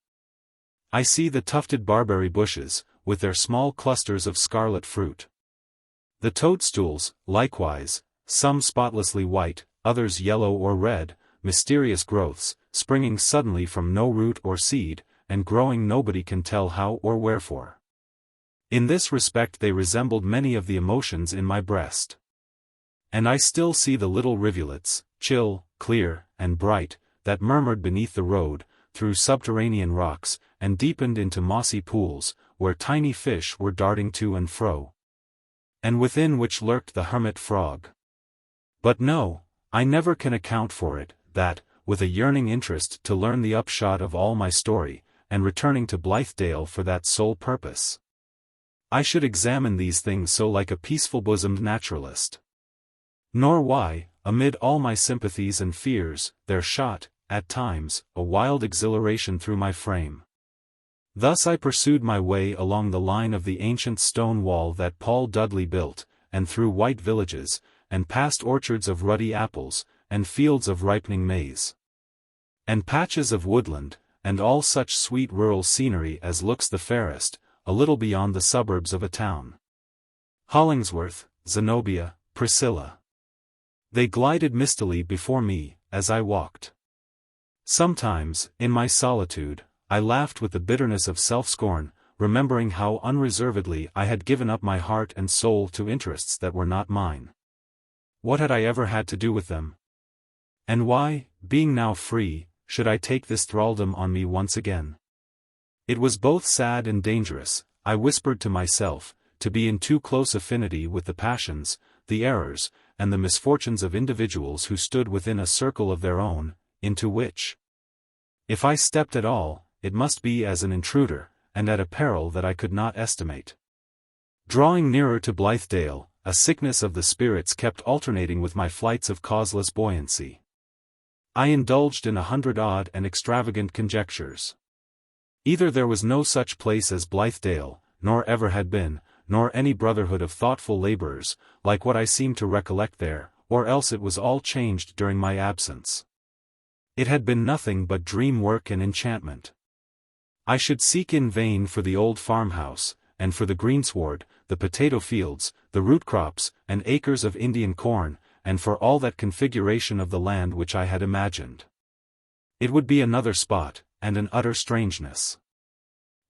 I see the tufted barberry bushes, with their small clusters of scarlet fruit. The toadstools, likewise, some spotlessly white, others yellow or red, mysterious growths, springing suddenly from no root or seed, and growing nobody can tell how or wherefore. In this respect they resembled many of the emotions in my breast. And I still see the little rivulets, chill, clear, and bright, that murmured beneath the road, through subterranean rocks, and deepened into mossy pools, where tiny fish were darting to and fro, and within which lurked the hermit frog. But no, I never can account for it, that, with a yearning interest to learn the upshot of all my story, and returning to Blithedale for that sole purpose, I should examine these things so like a peaceful-bosomed naturalist. Nor why, amid all my sympathies and fears, there shot, at times, a wild exhilaration through my frame. Thus I pursued my way along the line of the ancient stone wall that Paul Dudley built, and through white villages, and past orchards of ruddy apples, and fields of ripening maize, and patches of woodland, and all such sweet rural scenery as looks the fairest, a little beyond the suburbs of a town. Hollingsworth, Zenobia, Priscilla. They glided mistily before me, as I walked. Sometimes, in my solitude, I laughed with the bitterness of self-scorn, remembering how unreservedly I had given up my heart and soul to interests that were not mine. What had I ever had to do with them? And why, being now free, should I take this thraldom on me once again? It was both sad and dangerous, I whispered to myself, to be in too close affinity with the passions, the errors, and the misfortunes of individuals who stood within a circle of their own, into which, if I stepped at all, it must be as an intruder, and at a peril that I could not estimate. Drawing nearer to Blithedale, a sickness of the spirits kept alternating with my flights of causeless buoyancy. I indulged in 100 odd and extravagant conjectures. Either there was no such place as Blithedale, nor ever had been, nor any brotherhood of thoughtful laborers, like what I seemed to recollect there, or else it was all changed during my absence. It had been nothing but dream work and enchantment. I should seek in vain for the old farmhouse, and for the greensward, the potato fields, the root crops, and acres of Indian corn, and for all that configuration of the land which I had imagined. It would be another spot, and an utter strangeness.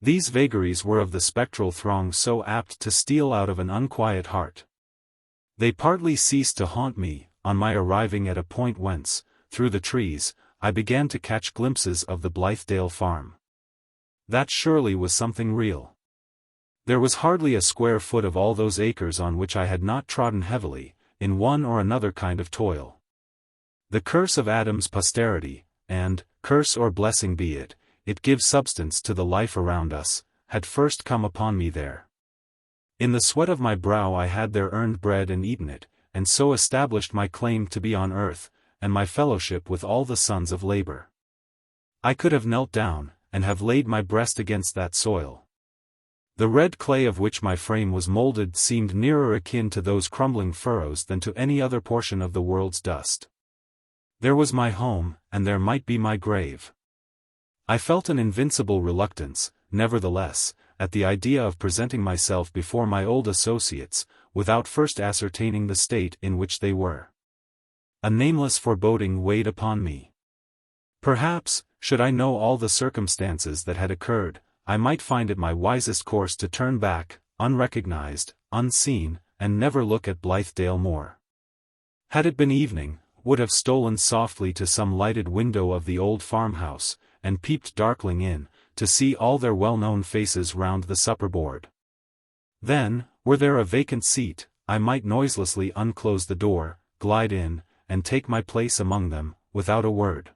These vagaries were of the spectral throng so apt to steal out of an unquiet heart. They partly ceased to haunt me, on my arriving at a point whence, through the trees, I began to catch glimpses of the Blithedale farm. That surely was something real. There was hardly a square foot of all those acres on which I had not trodden heavily, in one or another kind of toil. The curse of Adam's posterity, and, curse or blessing be it, it gives substance to the life around us, had first come upon me there. In the sweat of my brow I had there earned bread and eaten it, and so established my claim to be on earth, and my fellowship with all the sons of labor. I could have knelt down, and have laid my breast against that soil. The red clay of which my frame was molded seemed nearer akin to those crumbling furrows than to any other portion of the world's dust. There was my home, and there might be my grave. I felt an invincible reluctance, nevertheless, at the idea of presenting myself before my old associates, without first ascertaining the state in which they were. A nameless foreboding weighed upon me. Perhaps, should I know all the circumstances that had occurred, I might find it my wisest course to turn back, unrecognized, unseen, and never look at Blithedale more. Had it been evening, would have stolen softly to some lighted window of the old farmhouse, and peeped darkling in, to see all their well-known faces round the supper board. Then, were there a vacant seat, I might noiselessly unclose the door, glide in, and take my place among them, without a word.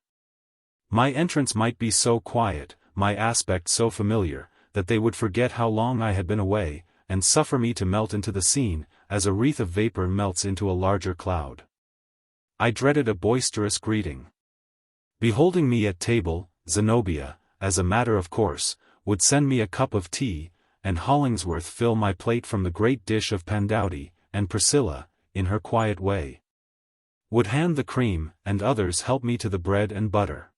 My entrance might be so quiet, my aspect so familiar, that they would forget how long I had been away, and suffer me to melt into the scene, as a wreath of vapor melts into a larger cloud. I dreaded a boisterous greeting. Beholding me at table, Zenobia, as a matter of course, would send me a cup of tea, and Hollingsworth fill my plate from the great dish of pandowdy, and Priscilla, in her quiet way, would hand the cream, and others help me to the bread and butter.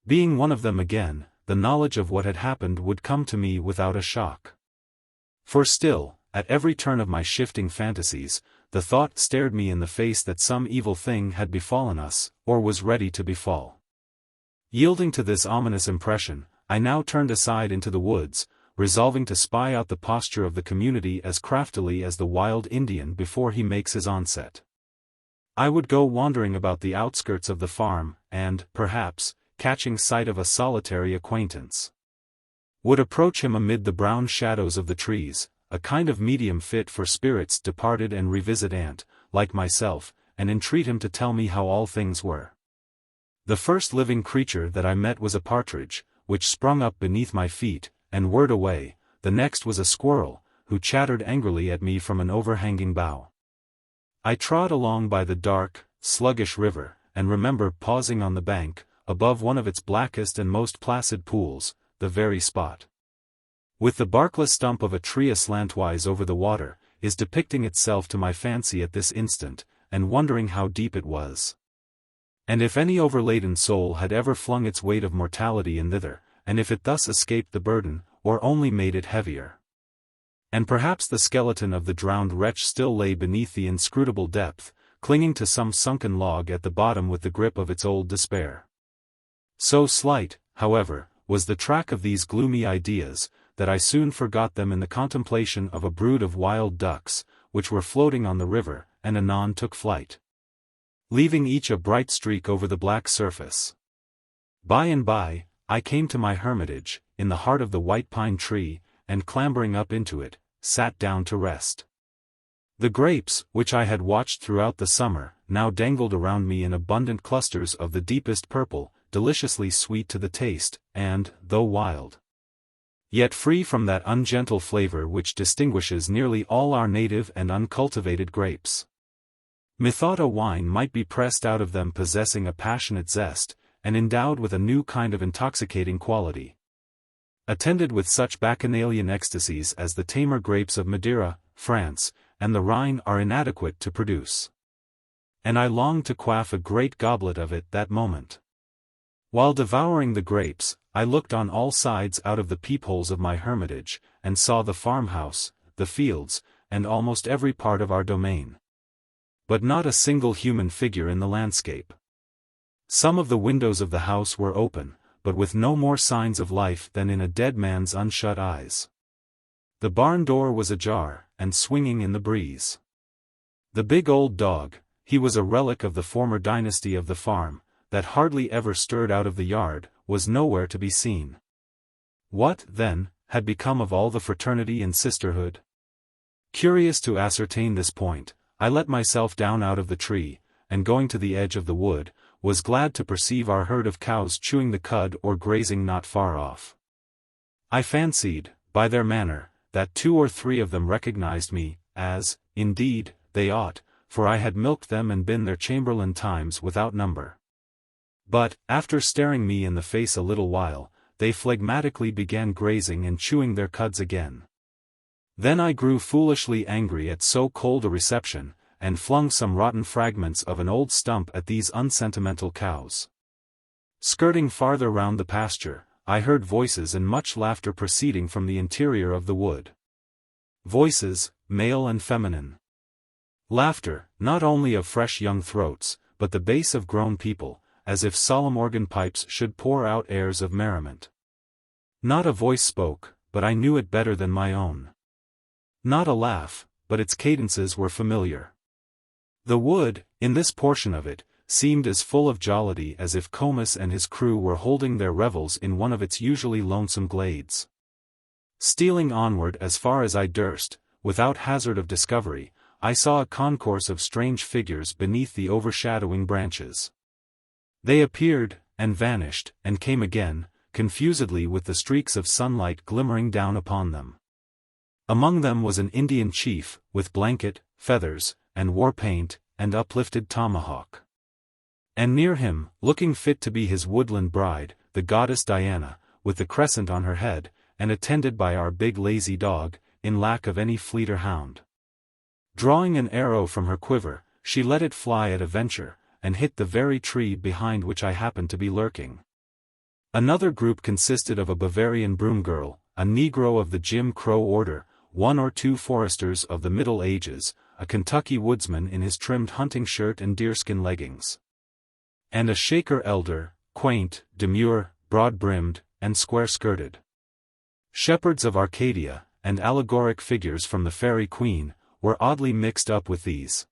Being one of them again, the knowledge of what had happened would come to me without a shock. For still, at every turn of my shifting fantasies, the thought stared me in the face that some evil thing had befallen us, or was ready to befall. Yielding to this ominous impression, I now turned aside into the woods, resolving to spy out the posture of the community as craftily as the wild Indian before he makes his onset. I would go wandering about the outskirts of the farm, and, perhaps, catching sight of a solitary acquaintance, would approach him amid the brown shadows of the trees, a kind of medium fit for spirits departed and revisit aunt, like myself, and entreat him to tell me how all things were. The first living creature that I met was a partridge, which sprung up beneath my feet, and whirred away. The next was a squirrel, who chattered angrily at me from an overhanging bough. I trod along by the dark, sluggish river, and remember pausing on the bank, above one of its blackest and most placid pools, the very spot, with the barkless stump of a tree aslantwise over the water, is depicting itself to my fancy at this instant, and wondering how deep it was, and if any overladen soul had ever flung its weight of mortality in thither, and if it thus escaped the burden, or only made it heavier. And perhaps the skeleton of the drowned wretch still lay beneath the inscrutable depth, clinging to some sunken log at the bottom with the grip of its old despair. So slight, however, was the track of these gloomy ideas, that I soon forgot them in the contemplation of a brood of wild ducks, which were floating on the river, and anon took flight, leaving each a bright streak over the black surface. By and by, I came to my hermitage, in the heart of the white pine tree, and clambering up into it, sat down to rest. The grapes, which I had watched throughout the summer, now dangled around me in abundant clusters of the deepest purple, deliciously sweet to the taste, and, though wild, yet free from that ungentle flavor which distinguishes nearly all our native and uncultivated grapes. Methought a wine might be pressed out of them possessing a passionate zest, and endowed with a new kind of intoxicating quality, attended with such bacchanalian ecstasies as the tamer grapes of Madeira, France, and the Rhine are inadequate to produce. And I longed to quaff a great goblet of it that moment. While devouring the grapes, I looked on all sides out of the peepholes of my hermitage, and saw the farmhouse, the fields, and almost every part of our domain, but not a single human figure in the landscape. Some of the windows of the house were open, but with no more signs of life than in a dead man's unshut eyes. The barn door was ajar, and swinging in the breeze. The big old dog, he was a relic of the former dynasty of the farm, that hardly ever stirred out of the yard, was nowhere to be seen. What, then, had become of all the fraternity and sisterhood? Curious to ascertain this point, I let myself down out of the tree, and going to the edge of the wood, was glad to perceive our herd of cows chewing the cud or grazing not far off. I fancied, by their manner, that 2 or 3 of them recognized me, as, indeed, they ought, for I had milked them and been their chamberlain times without number. But, after staring me in the face a little while, they phlegmatically began grazing and chewing their cuds again. Then I grew foolishly angry at so cold a reception, and flung some rotten fragments of an old stump at these unsentimental cows. Skirting farther round the pasture, I heard voices and much laughter proceeding from the interior of the wood. Voices, male and feminine. Laughter, not only of fresh young throats, but the bass of grown people, as if solemn organ pipes should pour out airs of merriment. Not a voice spoke, but I knew it better than my own. Not a laugh, but its cadences were familiar. The wood, in this portion of it, seemed as full of jollity as if Comus and his crew were holding their revels in one of its usually lonesome glades. Stealing onward as far as I durst, without hazard of discovery, I saw a concourse of strange figures beneath the overshadowing branches. They appeared, and vanished, and came again, confusedly with the streaks of sunlight glimmering down upon them. Among them was an Indian chief, with blanket, feathers, and war paint, and uplifted tomahawk. And near him, looking fit to be his woodland bride, the goddess Diana, with the crescent on her head, and attended by our big lazy dog, in lack of any fleeter hound. Drawing an arrow from her quiver, she let it fly at a venture, and hit the very tree behind which I happened to be lurking. Another group consisted of a Bavarian broom girl, a Negro of the Jim Crow order, 1 or 2 foresters of the Middle Ages, a Kentucky woodsman in his trimmed hunting shirt and deerskin leggings, and a Shaker elder, quaint, demure, broad-brimmed, and square-skirted. Shepherds of Arcadia, and allegoric figures from the Fairy Queen, were oddly mixed up with these.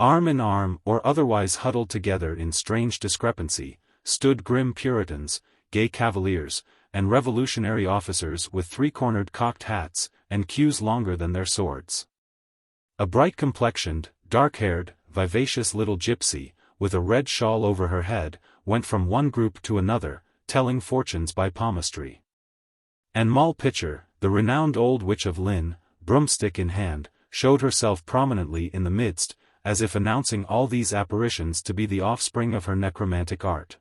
Arm in arm, or otherwise huddled together in strange discrepancy, stood grim Puritans, gay cavaliers, and revolutionary officers with 3-cornered cocked hats, and queues longer than their swords. A bright-complexioned, dark-haired, vivacious little gypsy, with a red shawl over her head, went from one group to another, telling fortunes by palmistry. And Moll Pitcher, the renowned old witch of Lynn, broomstick in hand, showed herself prominently in the midst, as if announcing all these apparitions to be the offspring of her necromantic art.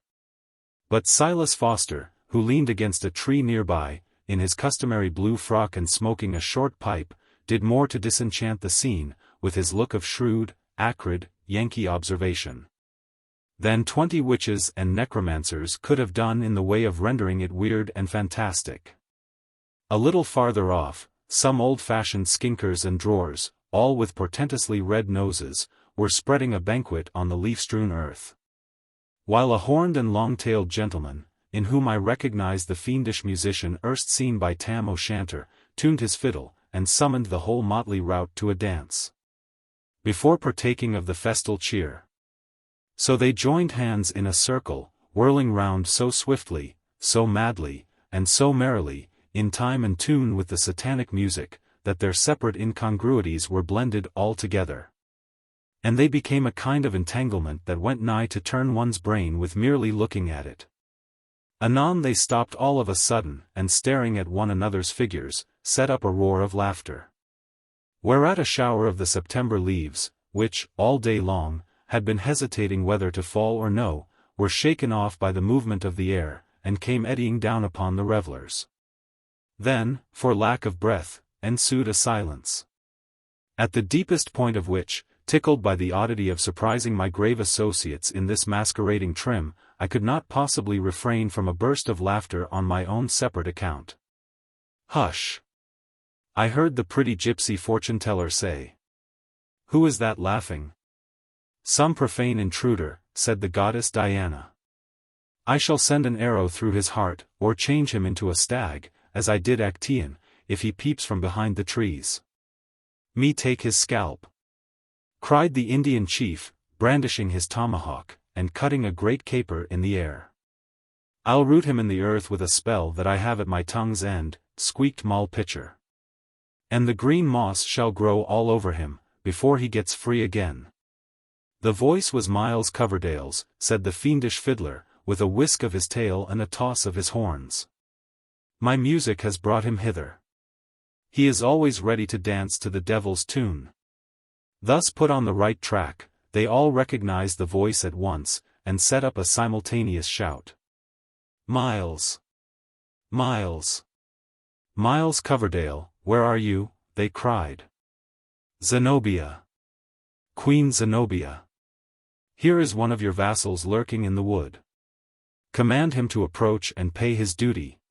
But Silas Foster, who leaned against a tree nearby, in his customary blue frock and smoking a short pipe, did more to disenchant the scene, with his look of shrewd, acrid, Yankee observation, than 20 witches and necromancers could have done in the way of rendering it weird and fantastic. A little farther off, some old-fashioned skinkers and drawers, all with portentously red noses, were spreading a banquet on the leaf-strewn earth. While a horned and long-tailed gentleman, in whom I recognized the fiendish musician erst seen by Tam O'Shanter, tuned his fiddle, and summoned the whole motley rout to a dance, before partaking of the festal cheer. So they joined hands in a circle, whirling round so swiftly, so madly, and so merrily, in time and tune with the satanic music, that their separate incongruities were blended all together. And they became a kind of entanglement that went nigh to turn one's brain with merely looking at it. Anon they stopped all of a sudden, and staring at one another's figures, set up a roar of laughter. Whereat a shower of the September leaves, which, all day long, had been hesitating whether to fall or no, were shaken off by the movement of the air, and came eddying down upon the revellers. Then, for lack of breath, ensued a silence, at the deepest point of which, tickled by the oddity of surprising my grave associates in this masquerading trim, I could not possibly refrain from a burst of laughter on my own separate account. "Hush!" I heard the pretty gypsy fortune-teller say. "Who is that laughing?" "Some profane intruder," said the goddess Diana. "I shall send an arrow through his heart, or change him into a stag, as I did XVIII, if he peeps from behind the trees. Me take his scalp," cried the Indian chief, brandishing his tomahawk, and cutting a great caper in the air. "I'll root him in the earth with a spell that I have at my tongue's end," squeaked Moll Pitcher. "And the green moss shall grow all over him, before he gets free again." The voice was Miles Coverdale's, said the fiendish fiddler, with a whisk of his tail and a toss of his horns. "My music has brought him hither. He is always ready to dance to the devil's tune." Thus put on the right track, they all recognized the voice at once, and set up a simultaneous shout. "Miles! Miles! Miles Coverdale, where are you?" they cried. "Zenobia! Queen Zenobia! Here is one of your vassals lurking in the wood. Command him to approach and pay his duty."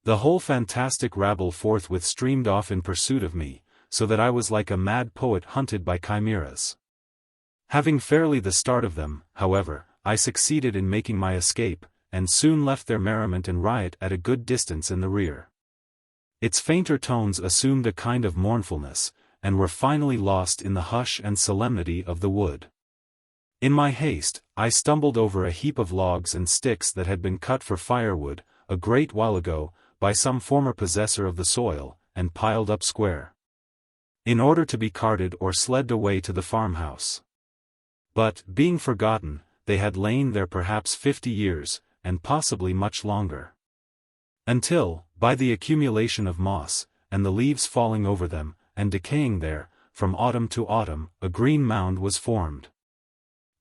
The whole fantastic rabble forthwith streamed off in pursuit of me, so that I was like a mad poet hunted by chimeras. Having fairly the start of them, however, I succeeded in making my escape, and soon left their merriment and riot at a good distance in the rear. Its fainter tones assumed a kind of mournfulness, and were finally lost in the hush and solemnity of the wood. In my haste, I stumbled over a heap of logs and sticks that had been cut for firewood, a great while ago, by some former possessor of the soil, and piled up square, in order to be carted or sledged away to the farmhouse. But, being forgotten, they had lain there perhaps 50 years, and possibly much longer. Until, by the accumulation of moss, and the leaves falling over them, and decaying there, from autumn to autumn, a green mound was formed.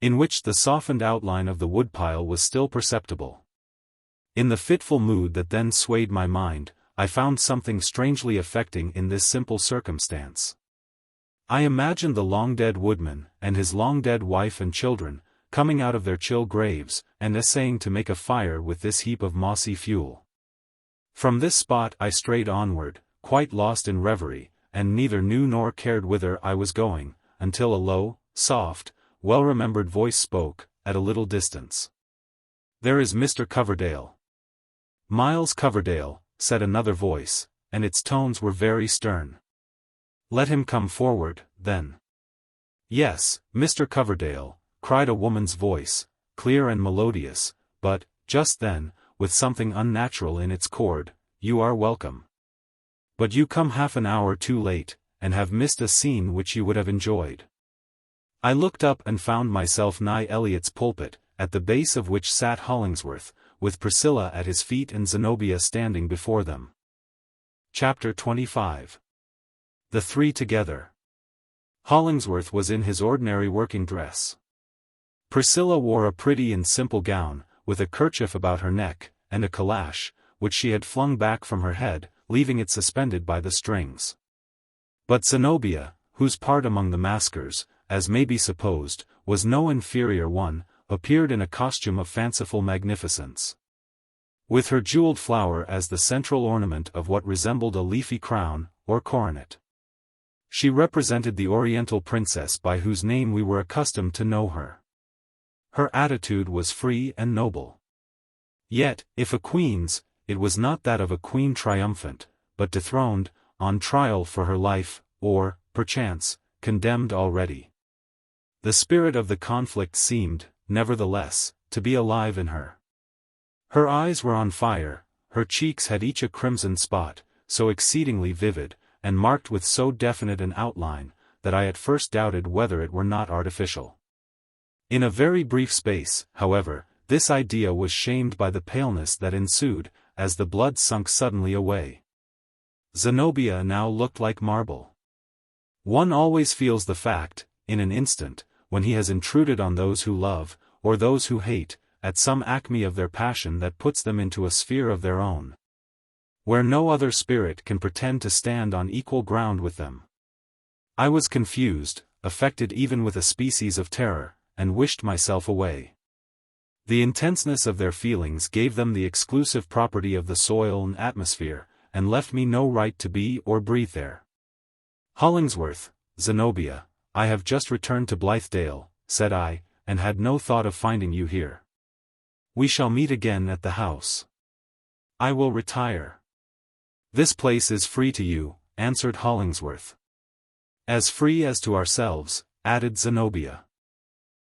in which the softened outline of the woodpile was still perceptible. In the fitful mood that then swayed my mind, I found something strangely affecting in this simple circumstance. I imagined the long-dead woodman, and his long-dead wife and children, coming out of their chill graves, and essaying to make a fire with this heap of mossy fuel. From this spot I strayed onward, quite lost in reverie, and neither knew nor cared whither I was going, until a low, soft, well-remembered voice spoke, at a little distance. "There is Mr. Coverdale." "Miles Coverdale," said another voice, and its tones were very stern. "Let him come forward, then." "Yes, Mr. Coverdale," cried a woman's voice, clear and melodious, but, just then, with something unnatural in its chord, "you are welcome. But you come half an hour too late, and have missed a scene which you would have enjoyed." I looked up and found myself nigh Eliot's pulpit, at the base of which sat Hollingsworth, with Priscilla at his feet and Zenobia standing before them. Chapter 25. The three together. Hollingsworth was in his ordinary working dress. Priscilla wore a pretty and simple gown, with a kerchief about her neck, and a calash, which she had flung back from her head, leaving it suspended by the strings. But Zenobia, whose part among the maskers, as may be supposed, was no inferior one, appeared in a costume of fanciful magnificence. With her jeweled flower as the central ornament of what resembled a leafy crown, or coronet. She represented the Oriental princess by whose name we were accustomed to know her. Her attitude was free and noble. Yet, if a queen's, it was not that of a queen triumphant, but dethroned, on trial for her life, or, perchance, condemned already. The spirit of the conflict seemed, nevertheless, to be alive in her. Her eyes were on fire, her cheeks had each a crimson spot, so exceedingly vivid, and marked with so definite an outline, that I at first doubted whether it were not artificial. In a very brief space, however, this idea was shamed by the paleness that ensued, as the blood sunk suddenly away. Zenobia now looked like marble. One always feels the fact, in an instant, when he has intruded on those who love, or those who hate, at some acme of their passion that puts them into a sphere of their own, where no other spirit can pretend to stand on equal ground with them. I was confused, affected even with a species of terror, and wished myself away. The intenseness of their feelings gave them the exclusive property of the soil and atmosphere, and left me no right to be or breathe there. "Hollingsworth, Zenobia, I have just returned to Blithedale," said I, "and had no thought of finding you here. We shall meet again at the house. I will retire." "This place is free to you," answered Hollingsworth. "As free as to ourselves," added Zenobia.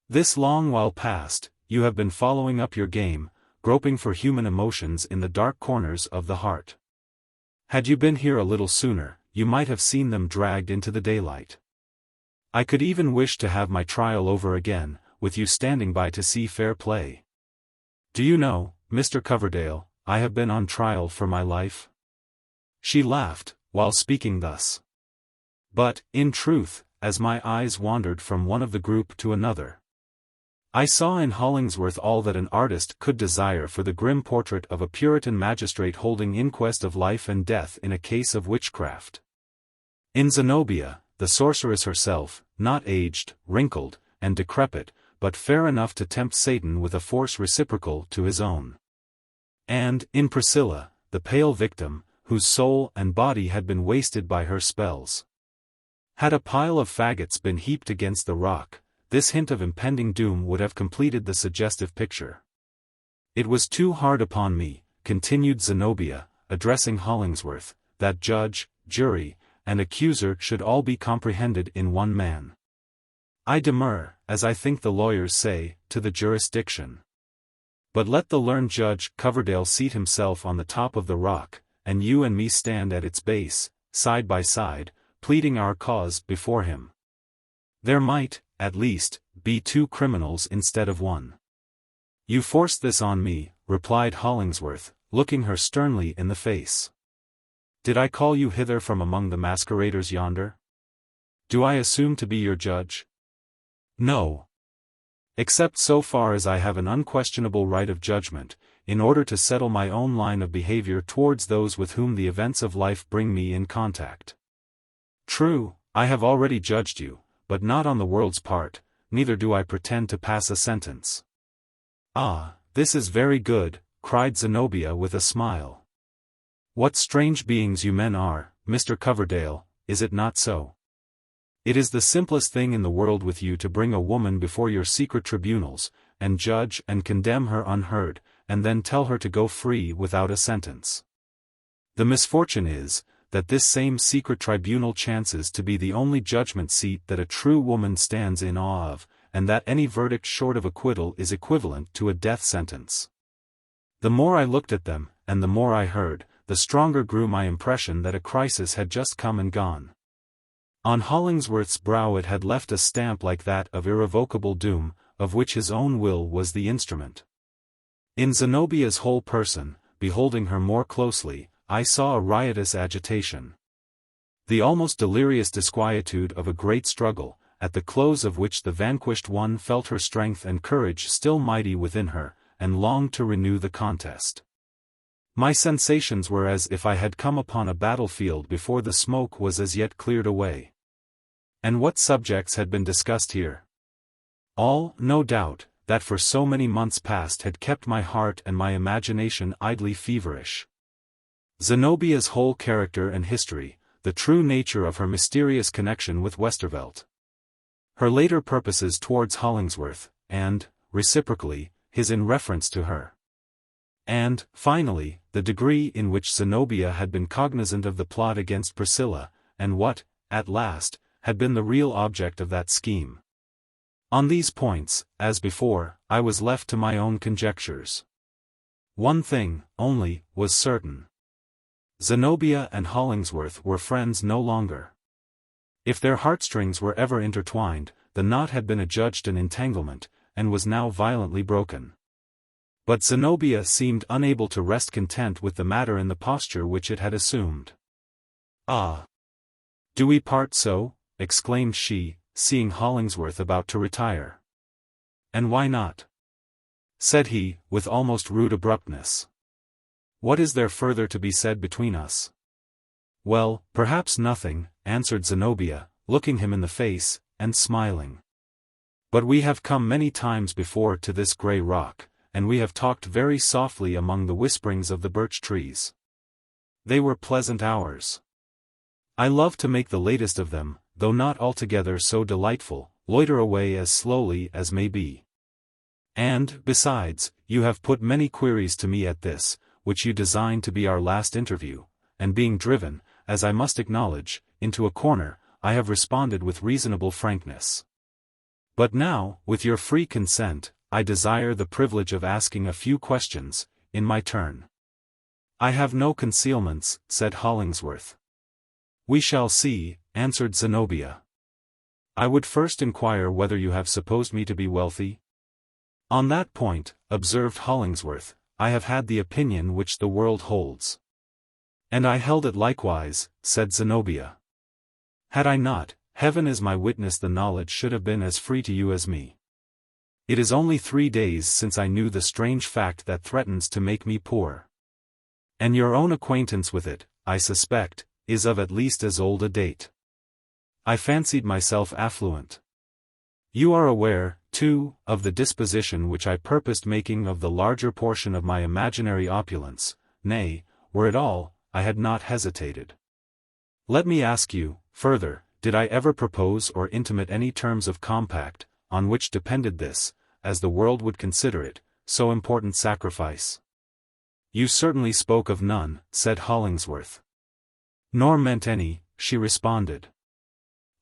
"This long while past, you have been following up your game, groping for human emotions in the dark corners of the heart. Had you been here a little sooner, you might have seen them dragged into the daylight. I could even wish to have my trial over again, with you standing by to see fair play. Do you know, Mr. Coverdale, I have been on trial for my life?" She laughed, while speaking thus. But, in truth, as my eyes wandered from one of the group to another, I saw in Hollingsworth all that an artist could desire for the grim portrait of a Puritan magistrate holding inquest of life and death in a case of witchcraft. In Zenobia, the sorceress herself, not aged, wrinkled, and decrepit, but fair enough to tempt Satan with a force reciprocal to his own. And, in Priscilla, the pale victim, whose soul and body had been wasted by her spells. Had a pile of faggots been heaped against the rock, this hint of impending doom would have completed the suggestive picture. "It was too hard upon me," continued Zenobia, addressing Hollingsworth, "that judge, jury, and accuser should all be comprehended in one man. I demur, as I think the lawyers say, to the jurisdiction. But let the learned Judge Coverdale seat himself on the top of the rock, and you and me stand at its base, side by side, pleading our cause before him. There might, at least, be two criminals instead of one." "You forced this on me," replied Hollingsworth, looking her sternly in the face. "Did I call you hither from among the masqueraders yonder? Do I assume to be your judge? No. Except so far as I have an unquestionable right of judgment, in order to settle my own line of behavior towards those with whom the events of life bring me in contact. True, I have already judged you, but not on the world's part, neither do I pretend to pass a sentence. Ah, this is very good, cried Zenobia with a smile. What strange beings you men are, Mr. Coverdale, is it not so? It is the simplest thing in the world with you to bring a woman before your secret tribunals, and judge and condemn her unheard, and then tell her to go free without a sentence. The misfortune is, that this same secret tribunal chances to be the only judgment seat that a true woman stands in awe of, and that any verdict short of acquittal is equivalent to a death sentence. The more I looked at them, and the more I heard, the stronger grew my impression that a crisis had just come and gone. On Hollingsworth's brow it had left a stamp like that of irrevocable doom, of which his own will was the instrument. In Zenobia's whole person, beholding her more closely, I saw a riotous agitation. The almost delirious disquietude of a great struggle, at the close of which the vanquished one felt her strength and courage still mighty within her, and longed to renew the contest. My sensations were as if I had come upon a battlefield before the smoke was as yet cleared away. And what subjects had been discussed here? All, no doubt, that for so many months past had kept my heart and my imagination idly feverish. Zenobia's whole character and history, the true nature of her mysterious connection with Westervelt. Her later purposes towards Hollingsworth, and, reciprocally, his in reference to her. And, finally, the degree in which Zenobia had been cognizant of the plot against Priscilla, and what, at last, had been the real object of that scheme. On these points, as before, I was left to my own conjectures. One thing, only, was certain. Zenobia and Hollingsworth were friends no longer. If their heartstrings were ever intertwined, the knot had been adjudged an entanglement, and was now violently broken. But Zenobia seemed unable to rest content with the matter in the posture which it had assumed. "Ah! Do we part so?" exclaimed she, seeing Hollingsworth about to retire. "And why not?" said he, with almost rude abruptness. "What is there further to be said between us?" "Well, perhaps nothing," answered Zenobia, looking him in the face, and smiling. "But we have come many times before to this grey rock, and we have talked very softly among the whisperings of the birch trees. They were pleasant hours. I love to make the latest of them, though not altogether so delightful, loiter away as slowly as may be. And, besides, you have put many queries to me at this, which you designed to be our last interview, and being driven, as I must acknowledge, into a corner, I have responded with reasonable frankness. But now, with your free consent, I desire the privilege of asking a few questions, in my turn." "I have no concealments," said Hollingsworth. "We shall see," answered Zenobia. "I would first inquire whether you have supposed me to be wealthy?" "On that point," observed Hollingsworth, "I have had the opinion which the world holds." "And I held it likewise," said Zenobia. "Had I not, heaven is my witness, the knowledge should have been as free to you as me. It is only 3 days since I knew the strange fact that threatens to make me poor. And your own acquaintance with it, I suspect, is of at least as old a date. I fancied myself affluent. You are aware, too, of the disposition which I purposed making of the larger portion of my imaginary opulence, nay, were it all, I had not hesitated. Let me ask you, further, did I ever propose or intimate any terms of compact, on which depended this, as the world would consider it, so important sacrifice?" "You certainly spoke of none," said Hollingsworth. "Nor meant any," she responded.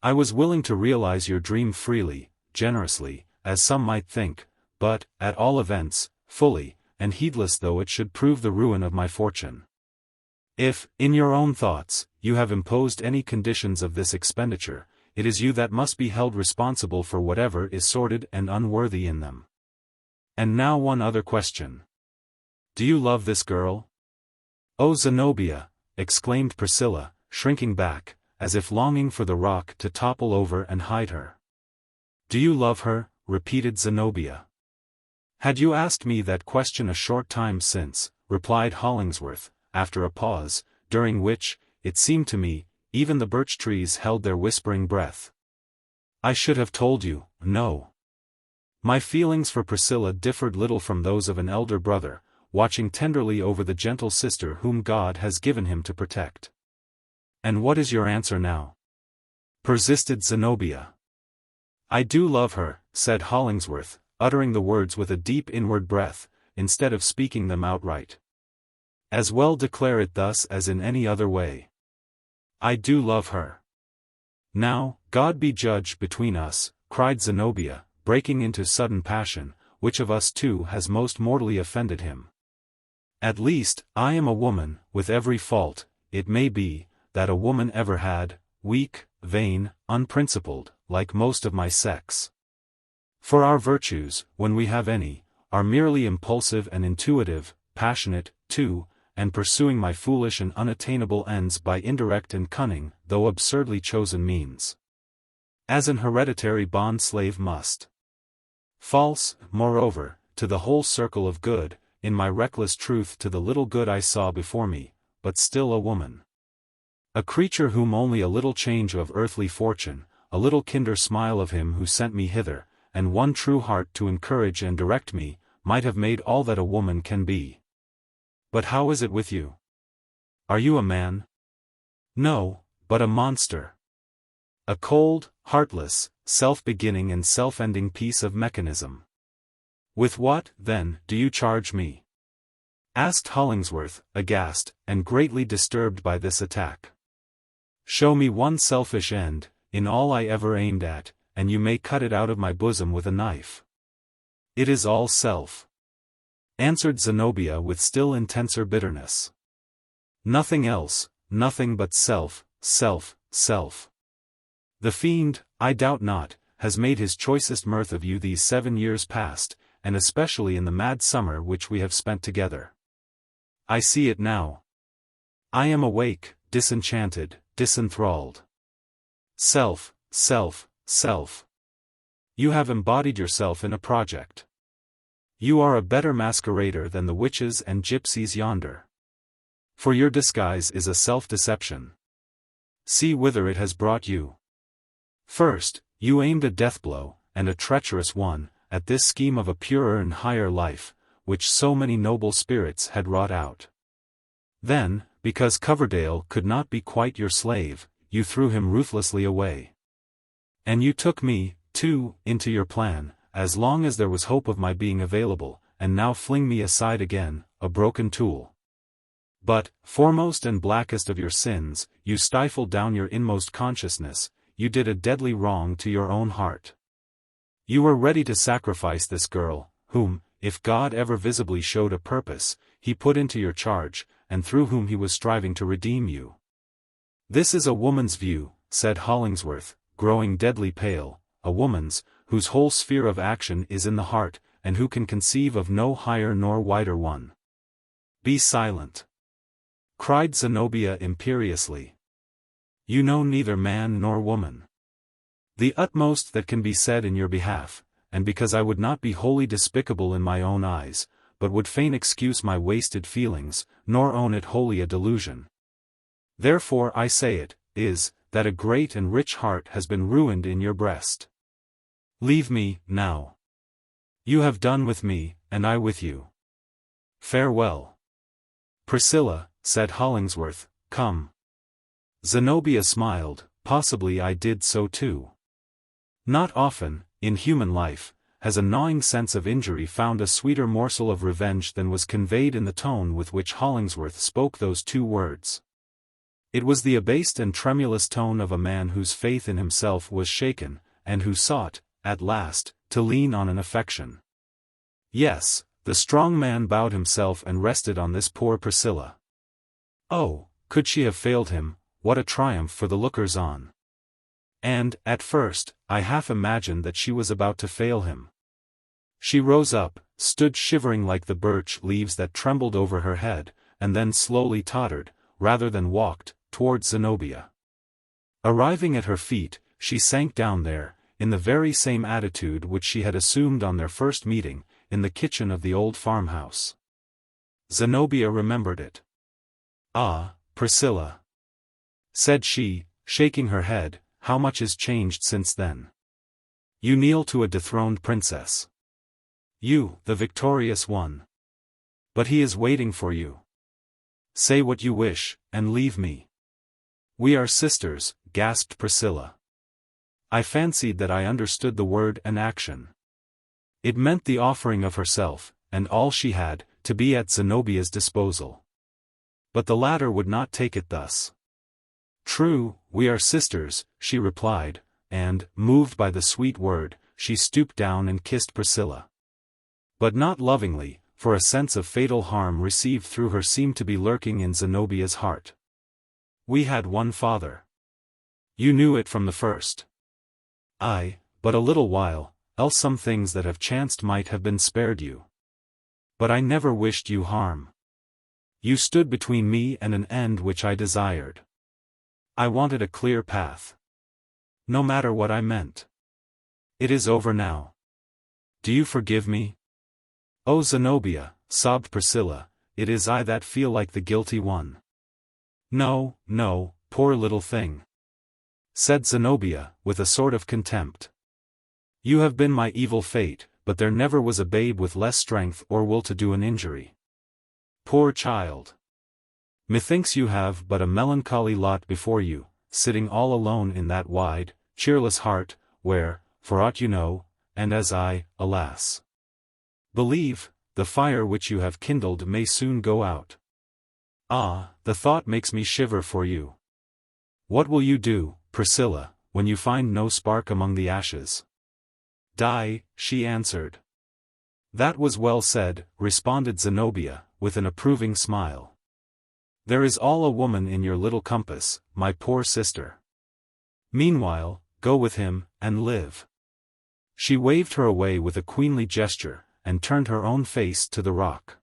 "I was willing to realize your dream freely, generously, as some might think, but, at all events, fully, and heedless though it should prove the ruin of my fortune. If, in your own thoughts, you have imposed any conditions of this expenditure, it is you that must be held responsible for whatever is sordid and unworthy in them. And now one other question. Do you love this girl?" "Oh, Zenobia!" exclaimed Priscilla, shrinking back, as if longing for the rock to topple over and hide her. "Do you love her, repeated Zenobia. Had you asked me that question a short time since, replied Hollingsworth, after a pause, during which, it seemed to me, even the birch trees held their whispering breath, I should have told you, no. My feelings for Priscilla differed little from those of an elder brother, watching tenderly over the gentle sister whom God has given him to protect. And what is your answer now? Persisted Zenobia. I do love her, said Hollingsworth, uttering the words with a deep inward breath, instead of speaking them outright. As well declare it thus as in any other way. I do love her. Now, God be judge between us, cried Zenobia, breaking into sudden passion, which of us two has most mortally offended him? At least, I am a woman, with every fault, it may be, that a woman ever had, weak, vain, unprincipled, like most of my sex. For our virtues, when we have any, are merely impulsive and intuitive, passionate, too, and pursuing my foolish and unattainable ends by indirect and cunning, though absurdly chosen means. As an hereditary bond-slave must. False, moreover, to the whole circle of good, in my reckless truth to the little good I saw before me, but still a woman. A creature whom only a little change of earthly fortune, a little kinder smile of him who sent me hither, and one true heart to encourage and direct me, might have made all that a woman can be. But how is it with you? Are you a man? No, but a monster. A cold, heartless, self-beginning and self-ending piece of mechanism. With what, then, do you charge me? Asked Hollingsworth, aghast, and greatly disturbed by this attack. Show me one selfish end, in all I ever aimed at, and you may cut it out of my bosom with a knife. It is all self. Answered Zenobia with still intenser bitterness. Nothing else, nothing but self, self, self. The fiend, I doubt not, has made his choicest mirth of you these 7 years past, and especially in the mad summer which we have spent together. I see it now. I am awake, disenchanted, disenthralled. Self, self, self. You have embodied yourself in a project. You are a better masquerader than the witches and gypsies yonder. For your disguise is a self-deception. See whither it has brought you. First, you aimed a death blow, and a treacherous one, at this scheme of a purer and higher life, which so many noble spirits had wrought out. Then, because Coverdale could not be quite your slave, you threw him ruthlessly away. And you took me, too, into your plan, as long as there was hope of my being available, and now fling me aside again, a broken tool. But, foremost and blackest of your sins, you stifled down your inmost consciousness, you did a deadly wrong to your own heart. You were ready to sacrifice this girl, whom, if God ever visibly showed a purpose, he put into your charge, and through whom he was striving to redeem you. This is a woman's view, said Hollingsworth, growing deadly pale, a woman's, whose whole sphere of action is in the heart, and who can conceive of no higher nor wider one. Be silent, cried Zenobia imperiously. You know neither man nor woman. The utmost that can be said in your behalf, and because I would not be wholly despicable in my own eyes, but would fain excuse my wasted feelings, nor own it wholly a delusion. Therefore I say it, is, that a great and rich heart has been ruined in your breast. Leave me, now. You have done with me, and I with you. Farewell. Priscilla, said Hollingsworth, come. Zenobia smiled, possibly I did so too. Not often, in human life, has a gnawing sense of injury found a sweeter morsel of revenge than was conveyed in the tone with which Hollingsworth spoke those 2 words. It was the abased and tremulous tone of a man whose faith in himself was shaken, and who sought, at last, to lean on an affection. Yes, the strong man bowed himself and rested on this poor Priscilla. Oh, could she have failed him, what a triumph for the lookers-on. And, at first, I half imagined that she was about to fail him. She rose up, stood shivering like the birch leaves that trembled over her head, and then slowly tottered, rather than walked, towards Zenobia. Arriving at her feet, she sank down there, in the very same attitude which she had assumed on their first meeting, in the kitchen of the old farmhouse. Zenobia remembered it. "Ah, Priscilla," said she, shaking her head, "how much is changed since then. You kneel to a dethroned princess. You, the victorious one. But he is waiting for you. Say what you wish, and leave me." "We are sisters," gasped Priscilla. I fancied that I understood the word and action. It meant the offering of herself, and all she had, to be at Zenobia's disposal. But the latter would not take it thus. "True, we are sisters," she replied, and, moved by the sweet word, she stooped down and kissed Priscilla. But not lovingly, for a sense of fatal harm received through her seemed to be lurking in Zenobia's heart. "We had one father. You knew it from the first." "Aye, but a little while, else some things that have chanced might have been spared you. But I never wished you harm. You stood between me and an end which I desired. I wanted a clear path. No matter what I meant. It is over now. Do you forgive me?" "Oh Zenobia," sobbed Priscilla, "it is I that feel like the guilty one." "No, no, poor little thing," said Zenobia, with a sort of contempt. "You have been my evil fate, but there never was a babe with less strength or will to do an injury. Poor child! Methinks you have but a melancholy lot before you, sitting all alone in that wide, cheerless heart, where, for aught you know, and as I, alas, believe, the fire which you have kindled may soon go out. Ah, the thought makes me shiver for you. What will you do, Priscilla, when you find no spark among the ashes?" "Die," she answered. "That was well said," responded Zenobia, with an approving smile. "There is all a woman in your little compass, my poor sister. Meanwhile, go with him, and live." She waved her away with a queenly gesture, and turned her own face to the rock.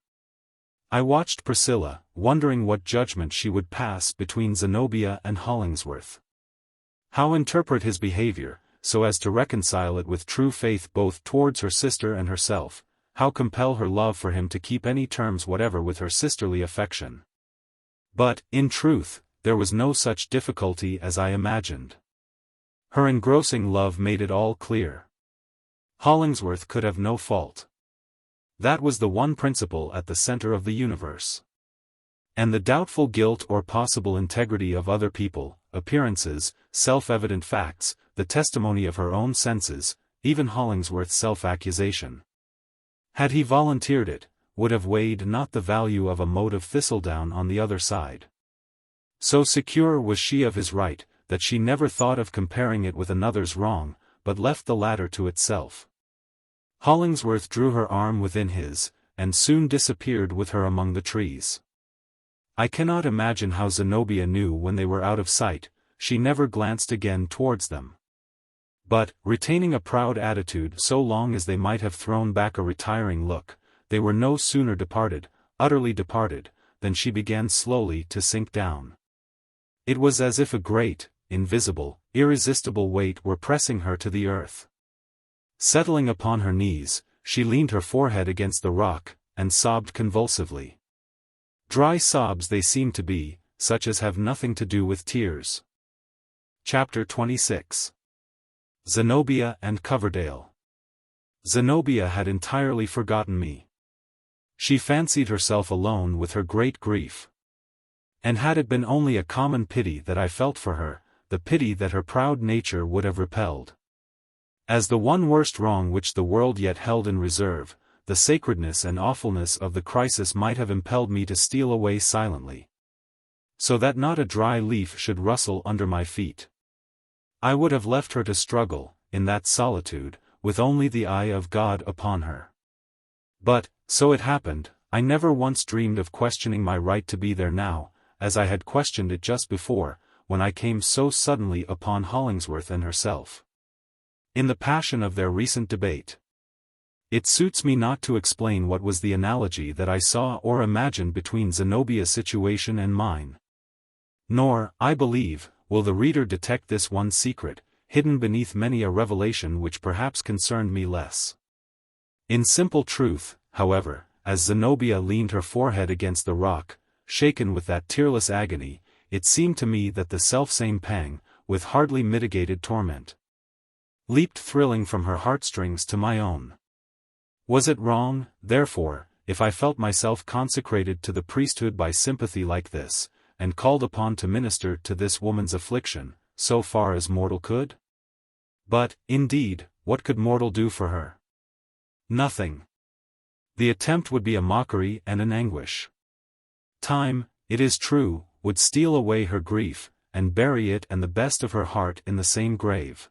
I watched Priscilla, wondering what judgment she would pass between Zenobia and Hollingsworth. How interpret his behavior, so as to reconcile it with true faith both towards her sister and herself, how compel her love for him to keep any terms whatever with her sisterly affection. But, in truth, there was no such difficulty as I imagined. Her engrossing love made it all clear. Hollingsworth could have no fault. That was the one principle at the center of the universe. And the doubtful guilt or possible integrity of other people, appearances, self-evident facts, the testimony of her own senses, even Hollingsworth's self-accusation, had he volunteered it, would have weighed not the value of a mote of thistledown on the other side. So secure was she of his right, that she never thought of comparing it with another's wrong, but left the latter to itself. Hollingsworth drew her arm within his, and soon disappeared with her among the trees. I cannot imagine how Zenobia knew when they were out of sight, she never glanced again towards them. But, retaining a proud attitude so long as they might have thrown back a retiring look, they were no sooner departed, utterly departed, than she began slowly to sink down. It was as if a great, invisible, irresistible weight were pressing her to the earth. Settling upon her knees, she leaned her forehead against the rock, and sobbed convulsively. Dry sobs they seemed to be, such as have nothing to do with tears. Chapter 26. Zenobia and Coverdale. Zenobia had entirely forgotten me. She fancied herself alone with her great grief. And had it been only a common pity that I felt for her, the pity that her proud nature would have repelled. As the one worst wrong which the world yet held in reserve, the sacredness and awfulness of the crisis might have impelled me to steal away silently, so that not a dry leaf should rustle under my feet. I would have left her to struggle, in that solitude, with only the eye of God upon her. But, so it happened, I never once dreamed of questioning my right to be there now, as I had questioned it just before, when I came so suddenly upon Hollingsworth and herself, in the passion of their recent debate. It suits me not to explain what was the analogy that I saw or imagined between Zenobia's situation and mine. Nor, I believe, will the reader detect this one secret, hidden beneath many a revelation which perhaps concerned me less. In simple truth, however, as Zenobia leaned her forehead against the rock, shaken with that tearless agony, it seemed to me that the selfsame pang, with hardly mitigated torment, leaped thrilling from her heartstrings to my own. Was it wrong, therefore, if I felt myself consecrated to the priesthood by sympathy like this, and called upon to minister to this woman's affliction, so far as mortal could? But, indeed, what could mortal do for her? Nothing. The attempt would be a mockery and an anguish. Time, it is true, would steal away her grief, and bury it and the best of her heart in the same grave.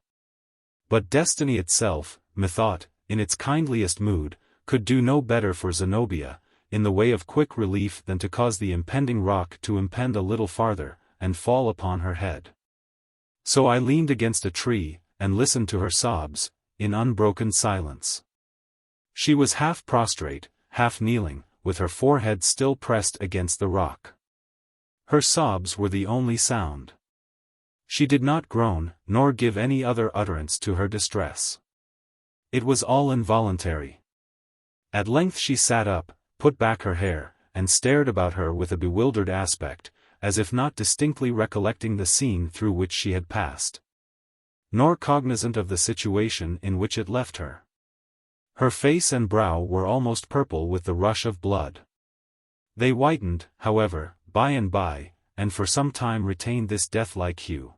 But destiny itself, methought, in its kindliest mood, could do no better for Zenobia, in the way of quick relief than to cause the impending rock to impend a little farther, and fall upon her head. So I leaned against a tree, and listened to her sobs, in unbroken silence. She was half prostrate, half kneeling, with her forehead still pressed against the rock. Her sobs were the only sound. She did not groan, nor give any other utterance to her distress. It was all involuntary. At length she sat up, put back her hair, and stared about her with a bewildered aspect, as if not distinctly recollecting the scene through which she had passed, nor cognizant of the situation in which it left her. Her face and brow were almost purple with the rush of blood. They whitened, however, by and by, and for some time retained this death-like hue.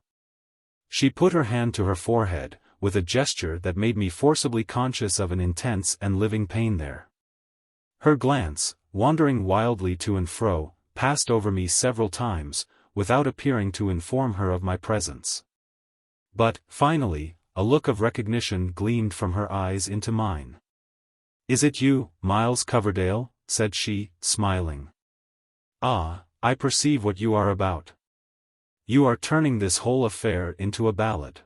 She put her hand to her forehead, with a gesture that made me forcibly conscious of an intense and living pain there. Her glance, wandering wildly to and fro, passed over me several times, without appearing to inform her of my presence. But, finally, a look of recognition gleamed from her eyes into mine. "Is it you, Miles Coverdale?" said she, smiling. "Ah, I perceive what you are about. You are turning this whole affair into a ballad.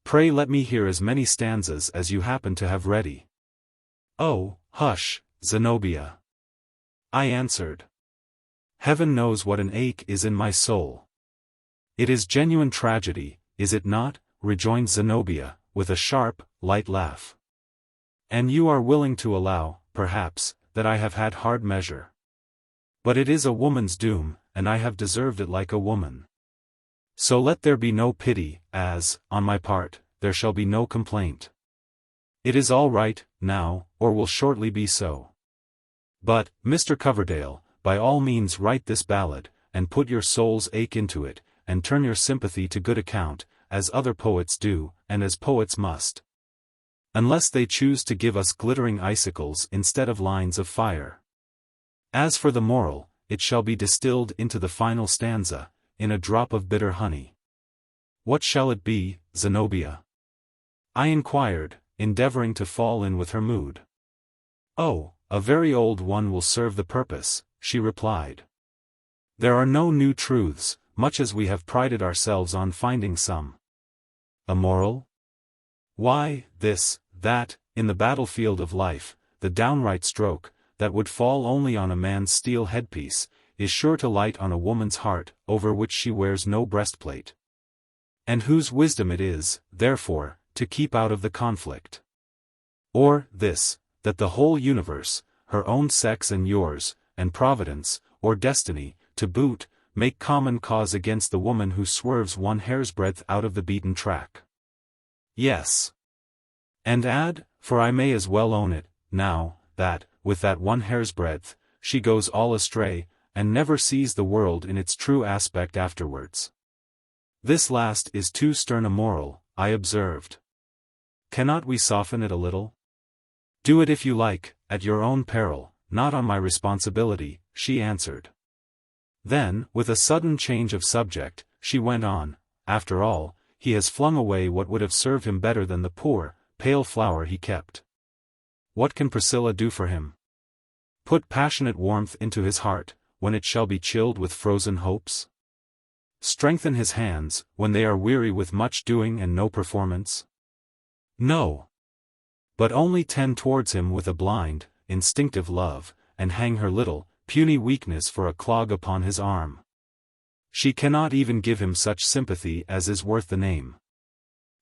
Pray let me hear as many stanzas as you happen to have ready." "Oh, hush, Zenobia," I answered. "Heaven knows what an ache is in my soul." "It is genuine tragedy, is it not?" rejoined Zenobia, with a sharp, light laugh. "And you are willing to allow, perhaps, that I have had hard measure. But it is a woman's doom, and I have deserved it like a woman. So let there be no pity, as, on my part, there shall be no complaint. It is all right, now, or will shortly be so. But, Mr. Coverdale, by all means write this ballad, and put your soul's ache into it, and turn your sympathy to good account, as other poets do, and as poets must. Unless they choose to give us glittering icicles instead of lines of fire. As for the moral, it shall be distilled into the final stanza, in a drop of bitter honey." "What shall it be, Zenobia?" I inquired, endeavoring to fall in with her mood. "Oh, a very old one will serve the purpose," she replied. "There are no new truths, much as we have prided ourselves on finding some." "A moral?" "Why, this, that, in the battlefield of life, the downright stroke, that would fall only on a man's steel headpiece, is sure to light on a woman's heart, over which she wears no breastplate. And whose wisdom it is, therefore, to keep out of the conflict. Or, this, that the whole universe, her own sex and yours, and Providence, or Destiny, to boot, make common cause against the woman who swerves one hair's breadth out of the beaten track. Yes. And add, for I may as well own it, now, that, with that one hair's breadth, she goes all astray, and never sees the world in its true aspect afterwards. This last is too stern a moral, I observed. Cannot we soften it a little? Do it if you like, at your own peril, not on my responsibility, she answered. Then, with a sudden change of subject, she went on, after all, he has flung away what would have served him better than the poor, pale flower he kept. What can Priscilla do for him? Put passionate warmth into his heart, when it shall be chilled with frozen hopes? Strengthen his hands, when they are weary with much doing and no performance? No. But only tend towards him with a blind, instinctive love, and hang her little, puny weakness for a clog upon his arm. She cannot even give him such sympathy as is worth the name.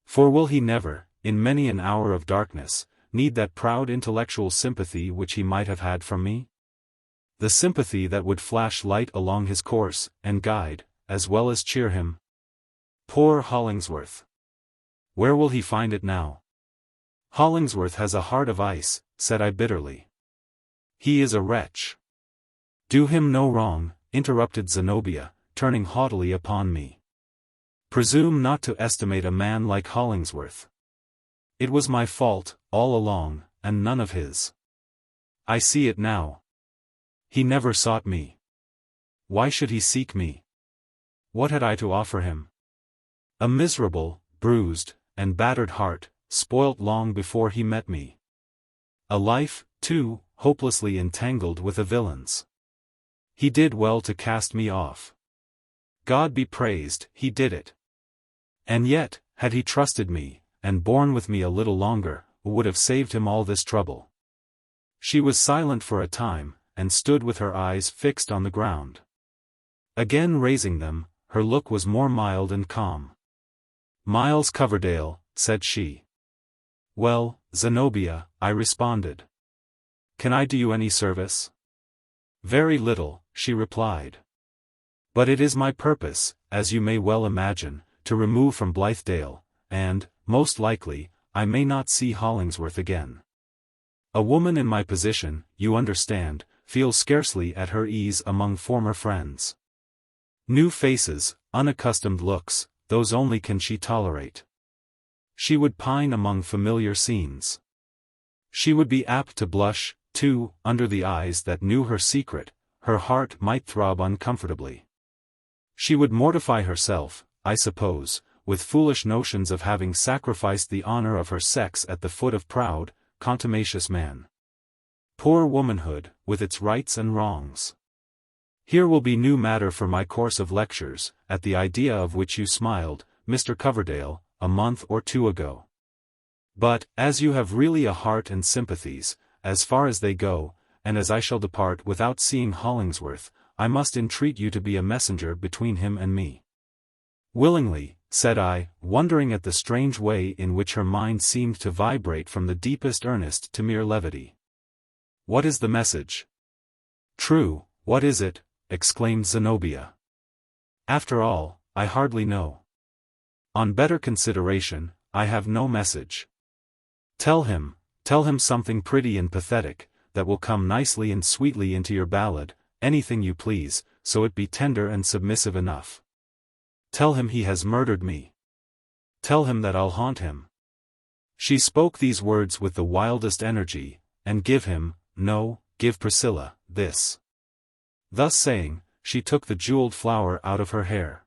For will he never, in many an hour of darkness, need that proud intellectual sympathy which he might have had from me? The sympathy that would flash light along his course, and guide, as well as cheer him. Poor Hollingsworth! Where will he find it now? Hollingsworth has a heart of ice, said I bitterly. He is a wretch. Do him no wrong, interrupted Zenobia, turning haughtily upon me. Presume not to estimate a man like Hollingsworth. It was my fault, all along, and none of his. I see it now. He never sought me. Why should he seek me? What had I to offer him? A miserable, bruised, and battered heart, spoilt long before he met me. A life, too, hopelessly entangled with a villain's. He did well to cast me off. God be praised, he did it. And yet, had he trusted me, and borne with me a little longer, would have saved him all this trouble. She was silent for a time, and stood with her eyes fixed on the ground. Again raising them, her look was more mild and calm. Miles Coverdale, said she. Well, Zenobia, I responded. Can I do you any service? Very little, she replied. But it is my purpose, as you may well imagine, to remove from Blithedale, and, most likely, I may not see Hollingsworth again. A woman in my position, you understand, feels scarcely at her ease among former friends. New faces, unaccustomed looks, those only can she tolerate. She would pine among familiar scenes. She would be apt to blush, too, under the eyes that knew her secret, her heart might throb uncomfortably. She would mortify herself, I suppose, with foolish notions of having sacrificed the honor of her sex at the foot of proud, contumacious man. Poor womanhood, with its rights and wrongs. Here will be new matter for my course of lectures, at the idea of which you smiled, Mr. Coverdale, a month or two ago. But, as you have really a heart and sympathies, as far as they go, and as I shall depart without seeing Hollingsworth, I must entreat you to be a messenger between him and me. Willingly, said I, wondering at the strange way in which her mind seemed to vibrate from the deepest earnest to mere levity. What is the message? True, what is it? Exclaimed Zenobia. After all, I hardly know. On better consideration, I have no message. Tell him something pretty and pathetic, that will come nicely and sweetly into your ballad, anything you please, so it be tender and submissive enough. Tell him he has murdered me. Tell him that I'll haunt him. She spoke these words with the wildest energy, and give Priscilla, this. Thus saying, she took the jeweled flower out of her hair.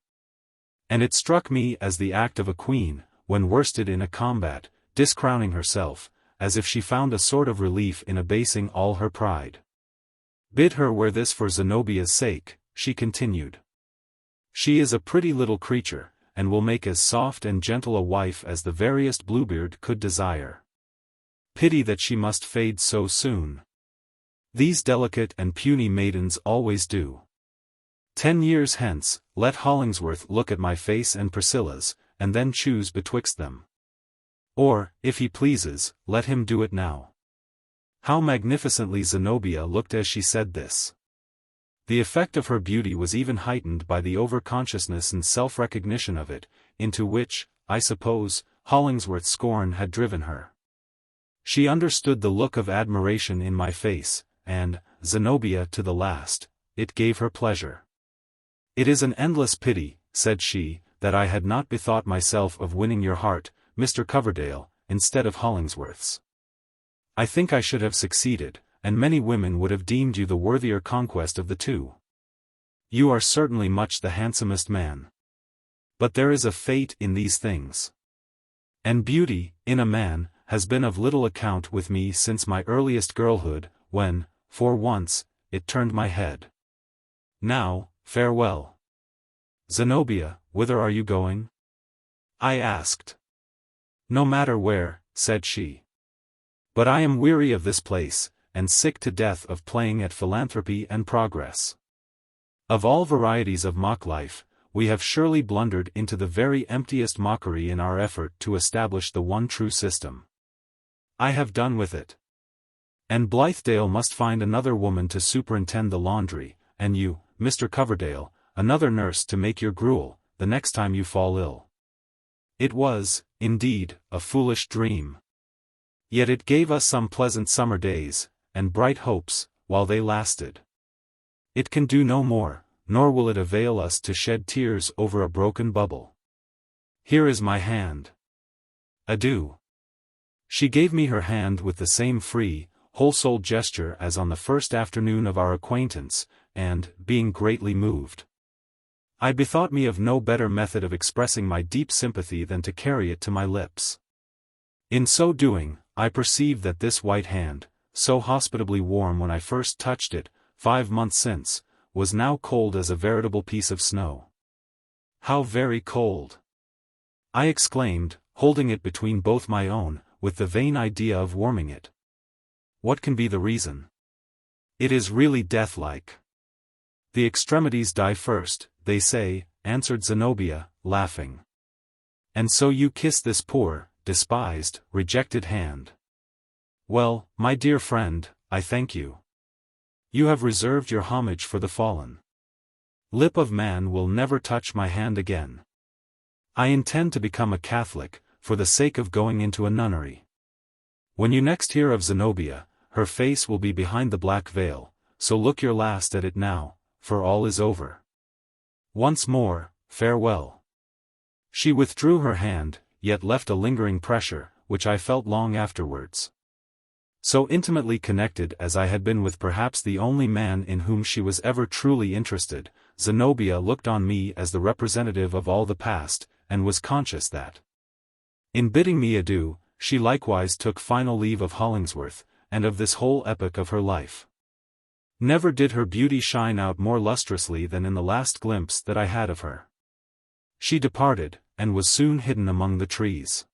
And it struck me as the act of a queen, when worsted in a combat, discrowning herself, as if she found a sort of relief in abasing all her pride. Bid her wear this for Zenobia's sake, she continued. She is a pretty little creature, and will make as soft and gentle a wife as the veriest Bluebeard could desire. Pity that she must fade so soon. These delicate and puny maidens always do. 10 years hence, let Hollingsworth look at my face and Priscilla's, and then choose betwixt them. Or, if he pleases, let him do it now. How magnificently Zenobia looked as she said this. The effect of her beauty was even heightened by the over-consciousness and self-recognition of it, into which, I suppose, Hollingsworth's scorn had driven her. She understood the look of admiration in my face, and, Zenobia to the last, it gave her pleasure. It is an endless pity, said she, that I had not bethought myself of winning your heart, Mr. Coverdale, instead of Hollingsworth's. I think I should have succeeded, and many women would have deemed you the worthier conquest of the two. You are certainly much the handsomest man. But there is a fate in these things. And beauty, in a man, has been of little account with me since my earliest girlhood, when, for once, it turned my head. Now, farewell. Zenobia, whither are you going? I asked. No matter where, said she. But I am weary of this place, and sick to death of playing at philanthropy and progress. Of all varieties of mock life, we have surely blundered into the very emptiest mockery in our effort to establish the one true system. I have done with it. And Blithedale must find another woman to superintend the laundry, and you, Mr. Coverdale, another nurse to make your gruel, the next time you fall ill. It was, indeed, a foolish dream. Yet it gave us some pleasant summer days, and bright hopes, while they lasted. It can do no more, nor will it avail us to shed tears over a broken bubble. Here is my hand. Adieu. She gave me her hand with the same free, whole-souled gesture as on the first afternoon of our acquaintance, and, being greatly moved, I bethought me of no better method of expressing my deep sympathy than to carry it to my lips. In so doing, I perceived that this white hand, so hospitably warm when I first touched it, 5 months since, was now cold as a veritable piece of snow. How very cold! I exclaimed, holding it between both my own, with the vain idea of warming it. What can be the reason? It is really death-like. The extremities die first, they say, answered Zenobia, laughing. And so you kiss this poor, despised, rejected hand. Well, my dear friend, I thank you. You have reserved your homage for the fallen. Lip of man will never touch my hand again. I intend to become a Catholic, for the sake of going into a nunnery. When you next hear of Zenobia, her face will be behind the black veil, so look your last at it now, for all is over. Once more, farewell. She withdrew her hand, yet left a lingering pressure, which I felt long afterwards. So intimately connected as I had been with perhaps the only man in whom she was ever truly interested, Zenobia looked on me as the representative of all the past, and was conscious that, in bidding me adieu, she likewise took final leave of Hollingsworth, and of this whole epoch of her life. Never did her beauty shine out more lustrously than in the last glimpse that I had of her. She departed, and was soon hidden among the trees.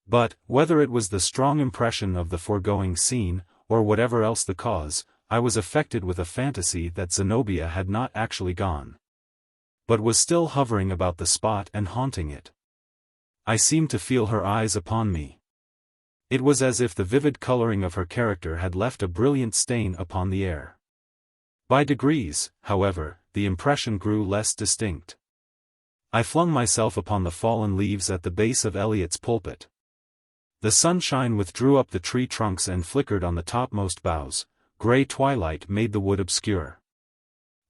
But, whether it was the strong impression of the foregoing scene, or whatever else the cause, I was affected with a fantasy that Zenobia had not actually gone, but was still hovering about the spot and haunting it. I seemed to feel her eyes upon me. It was as if the vivid coloring of her character had left a brilliant stain upon the air. By degrees, however, the impression grew less distinct. I flung myself upon the fallen leaves at the base of Eliot's pulpit. The sunshine withdrew up the tree trunks and flickered on the topmost boughs, grey twilight made the wood obscure.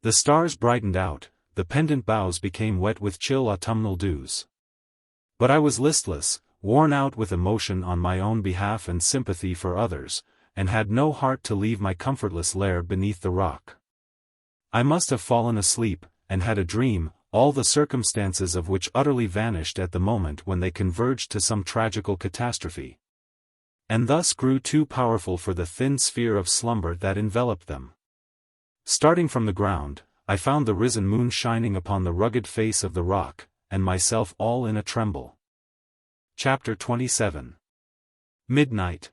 The stars brightened out, the pendant boughs became wet with chill autumnal dews. But I was listless, worn out with emotion on my own behalf and sympathy for others, and had no heart to leave my comfortless lair beneath the rock. I must have fallen asleep, and had a dream, all the circumstances of which utterly vanished at the moment when they converged to some tragical catastrophe, and thus grew too powerful for the thin sphere of slumber that enveloped them. Starting from the ground, I found the risen moon shining upon the rugged face of the rock, and myself all in a tremble. Chapter 27. Midnight.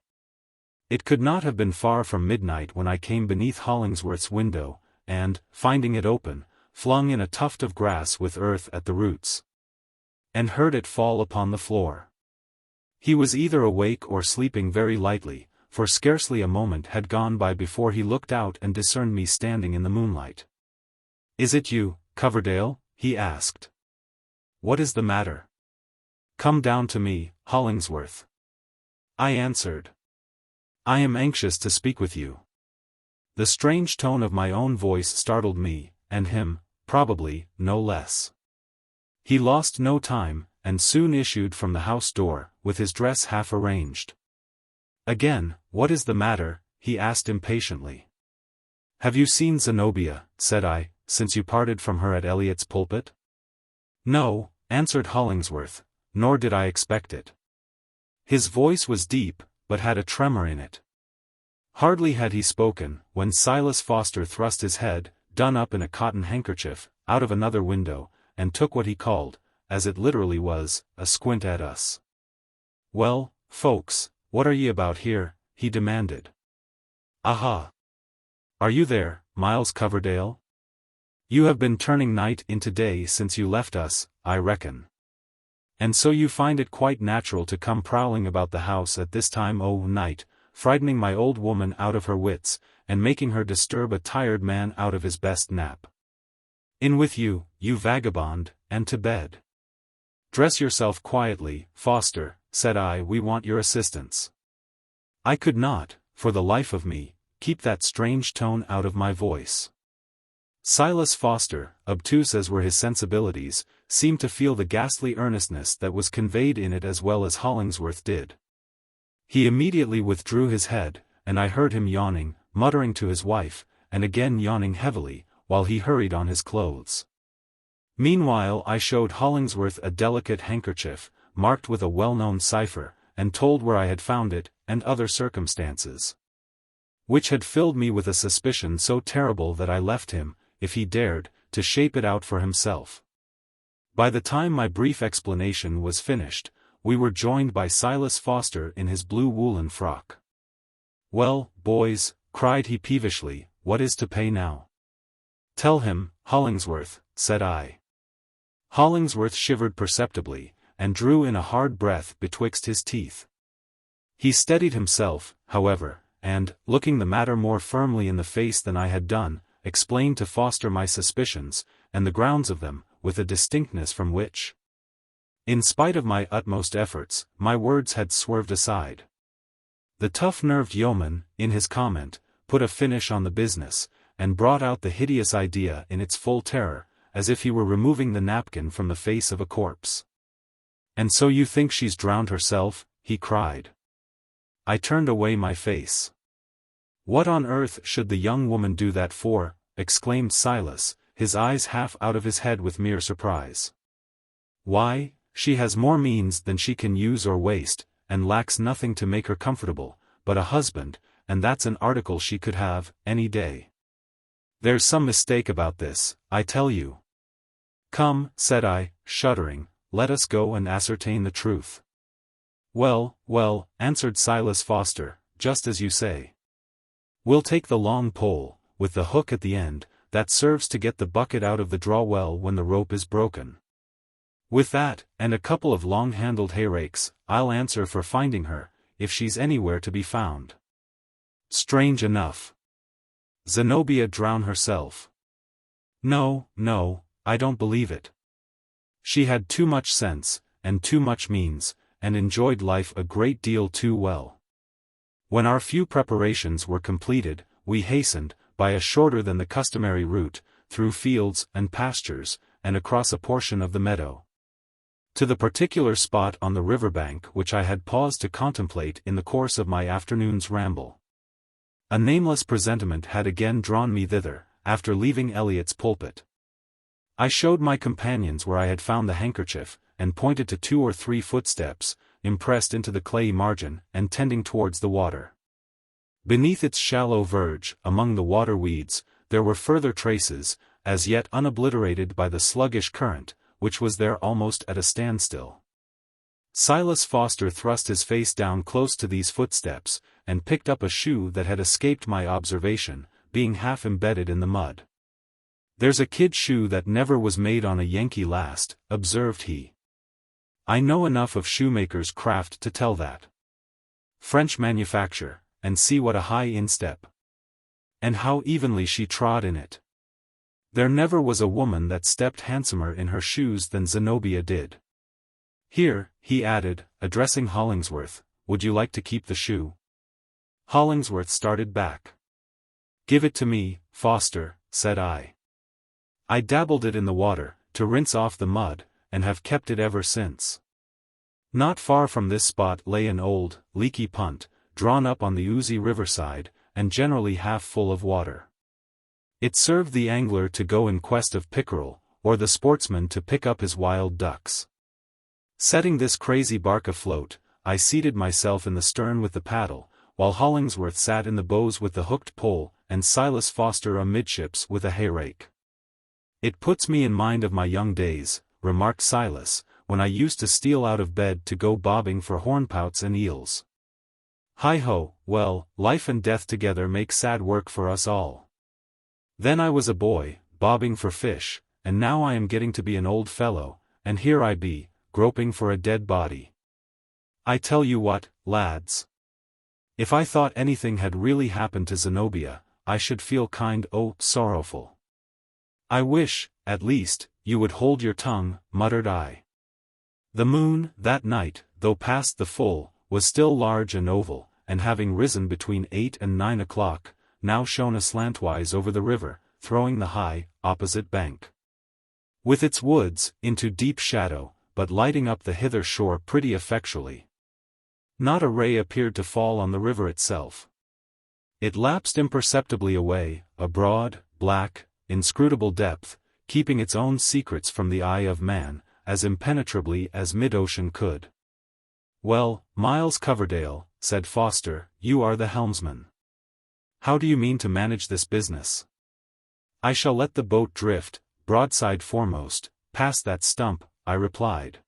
It could not have been far from midnight when I came beneath Hollingsworth's window, and, finding it open, flung in a tuft of grass with earth at the roots, and heard it fall upon the floor. He was either awake or sleeping very lightly, for scarcely a moment had gone by before he looked out and discerned me standing in the moonlight. "Is it you, Coverdale?" he asked. "What is the matter?" "Come down to me, Hollingsworth." I answered. "I am anxious to speak with you." The strange tone of my own voice startled me, and him, probably, no less. He lost no time, and soon issued from the house door, with his dress half arranged. Again, "What is the matter?" he asked impatiently. "Have you seen Zenobia," said I, "since you parted from her at Eliot's pulpit?" "No," answered Hollingsworth, "nor did I expect it." His voice was deep, but had a tremor in it. Hardly had he spoken, when Silas Foster thrust his head, done up in a cotton handkerchief, out of another window, and took what he called, as it literally was, a squint at us. "Well, folks, what are ye about here?" he demanded. "Aha! Are you there, Miles Coverdale?" You have been turning night into day since you left us, I reckon. And so you find it quite natural to come prowling about the house at this time o' night, frightening my old woman out of her wits, and making her disturb a tired man out of his best nap. In with you, you vagabond, and to bed. Dress yourself quietly, Foster, said I. We want your assistance. I could not, for the life of me, keep that strange tone out of my voice. Silas Foster, obtuse as were his sensibilities, seemed to feel the ghastly earnestness that was conveyed in it as well as Hollingsworth did. He immediately withdrew his head, and I heard him yawning, muttering to his wife, and again yawning heavily, while he hurried on his clothes. Meanwhile I showed Hollingsworth a delicate handkerchief, marked with a well-known cipher, and told where I had found it, and other circumstances, which had filled me with a suspicion so terrible that I left him, if he dared, to shape it out for himself. By the time my brief explanation was finished, we were joined by Silas Foster in his blue woolen frock. Well, boys, cried he peevishly, what is to pay now? Tell him, Hollingsworth, said I. Hollingsworth shivered perceptibly, and drew in a hard breath betwixt his teeth. He steadied himself, however, and, looking the matter more firmly in the face than I had done, explained to Foster my suspicions, and the grounds of them, with a distinctness from which, in spite of my utmost efforts, my words had swerved aside. The tough-nerved yeoman, in his comment, put a finish on the business, and brought out the hideous idea in its full terror, as if he were removing the napkin from the face of a corpse. And so you think she's drowned herself? He cried. I turned away my face. What on earth should the young woman do that for? Exclaimed Silas, his eyes half out of his head with mere surprise. Why, she has more means than she can use or waste, and lacks nothing to make her comfortable, but a husband, and that's an article she could have, any day. There's some mistake about this, I tell you. Come, said I, shuddering, let us go and ascertain the truth. Well, well, answered Silas Foster, just as you say. We'll take the long pole, with the hook at the end, that serves to get the bucket out of the draw-well when the rope is broken. With that, and a couple of long-handled hayrakes, I'll answer for finding her, if she's anywhere to be found. Strange enough. Zenobia drown herself. No, no, I don't believe it. She had too much sense, and too much means, and enjoyed life a great deal too well. When our few preparations were completed, we hastened, by a shorter than the customary route, through fields and pastures, and across a portion of the meadow, to the particular spot on the river-bank which I had paused to contemplate in the course of my afternoon's ramble. A nameless presentiment had again drawn me thither, after leaving Eliot's pulpit. I showed my companions where I had found the handkerchief, and pointed to 2 or 3 footsteps, impressed into the clayey margin, and tending towards the water. Beneath its shallow verge, among the water weeds, there were further traces, as yet unobliterated by the sluggish current, which was there almost at a standstill. Silas Foster thrust his face down close to these footsteps, and picked up a shoe that had escaped my observation, being half embedded in the mud. There's a kid shoe that never was made on a Yankee last, observed he. I know enough of shoemaker's craft to tell that. French manufacture, and see what a high instep. And how evenly she trod in it. There never was a woman that stepped handsomer in her shoes than Zenobia did. Here, he added, addressing Hollingsworth, would you like to keep the shoe? Hollingsworth started back. Give it to me, Foster, said I. I dabbled it in the water, to rinse off the mud, and have kept it ever since. Not far from this spot lay an old, leaky punt, drawn up on the oozy riverside, and generally half full of water. It served the angler to go in quest of pickerel, or the sportsman to pick up his wild ducks. Setting this crazy bark afloat, I seated myself in the stern with the paddle, while Hollingsworth sat in the bows with the hooked pole, and Silas Foster amidships with a hayrake. It puts me in mind of my young days, remarked Silas, when I used to steal out of bed to go bobbing for hornpouts and eels. Hi-ho, well, life and death together make sad work for us all. Then I was a boy, bobbing for fish, and now I am getting to be an old fellow, and here I be, groping for a dead body. I tell you what, lads. If I thought anything had really happened to Zenobia, I should feel sorrowful. I wish, at least, you would hold your tongue, muttered I. The moon, that night, though past the full, was still large and oval, and having risen between 8 and 9 o'clock, now shone aslantwise over the river, throwing the high, opposite bank, with its woods, into deep shadow, but lighting up the hither shore pretty effectually. Not a ray appeared to fall on the river itself. It lapsed imperceptibly away, a broad, black, inscrutable depth, keeping its own secrets from the eye of man, as impenetrably as mid-ocean could. Well, Miles Coverdale, said Foster, you are the helmsman. How do you mean to manage this business? I shall let the boat drift, broadside foremost, past that stump, I replied.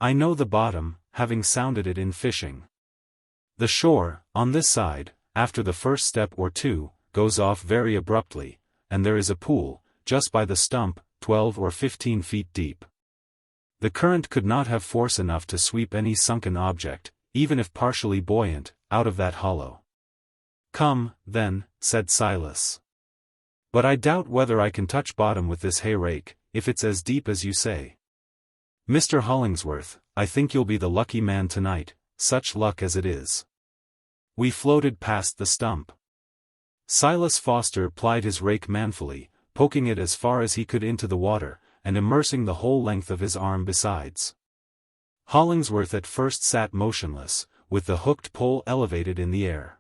I know the bottom, having sounded it in fishing. The shore, on this side, after the first step or two, goes off very abruptly, and there is a pool, just by the stump, 12 or 15 feet deep. The current could not have force enough to sweep any sunken object, even if partially buoyant, out of that hollow. Come, then, said Silas. But I doubt whether I can touch bottom with this hay rake, if it's as deep as you say. Mr. Hollingsworth, I think you'll be the lucky man tonight, such luck as it is. We floated past the stump. Silas Foster plied his rake manfully, poking it as far as he could into the water, and immersing the whole length of his arm besides. Hollingsworth at first sat motionless, with the hooked pole elevated in the air.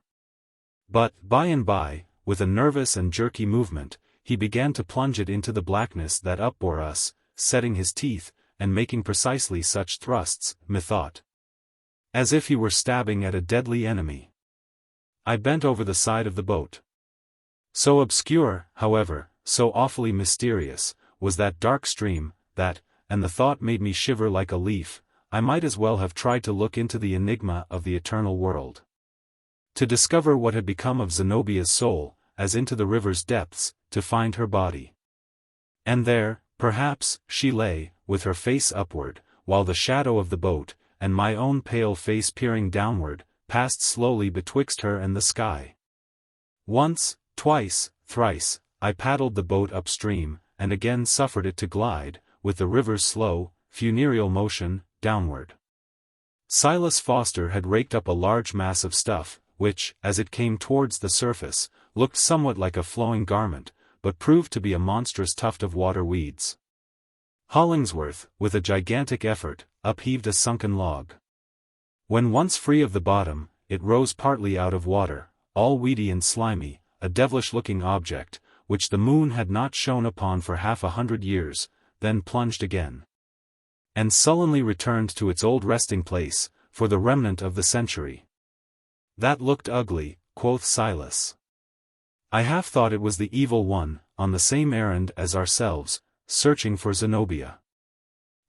But, by and by, with a nervous and jerky movement, he began to plunge it into the blackness that upbore us, setting his teeth, and making precisely such thrusts, methought, as if he were stabbing at a deadly enemy. I bent over the side of the boat. So obscure, however, so awfully mysterious, was that dark stream, that, and the thought made me shiver like a leaf, I might as well have tried to look into the enigma of the eternal world. To discover what had become of Zenobia's soul, as into the river's depths, to find her body. And there, perhaps, she lay, with her face upward, while the shadow of the boat, and my own pale face peering downward, passed slowly betwixt her and the sky. Once, twice, thrice, I paddled the boat upstream, and again suffered it to glide, with the river's slow, funereal motion, downward. Silas Foster had raked up a large mass of stuff, which, as it came towards the surface, looked somewhat like a flowing garment, but proved to be a monstrous tuft of water weeds. Hollingsworth, with a gigantic effort, upheaved a sunken log. When once free of the bottom, it rose partly out of water, all weedy and slimy, a devilish-looking object, which the moon had not shone upon for 100 years, then plunged again, and sullenly returned to its old resting place, for the remnant of the century. That looked ugly, quoth Silas. I half thought it was the evil one, on the same errand as ourselves, searching for Zenobia.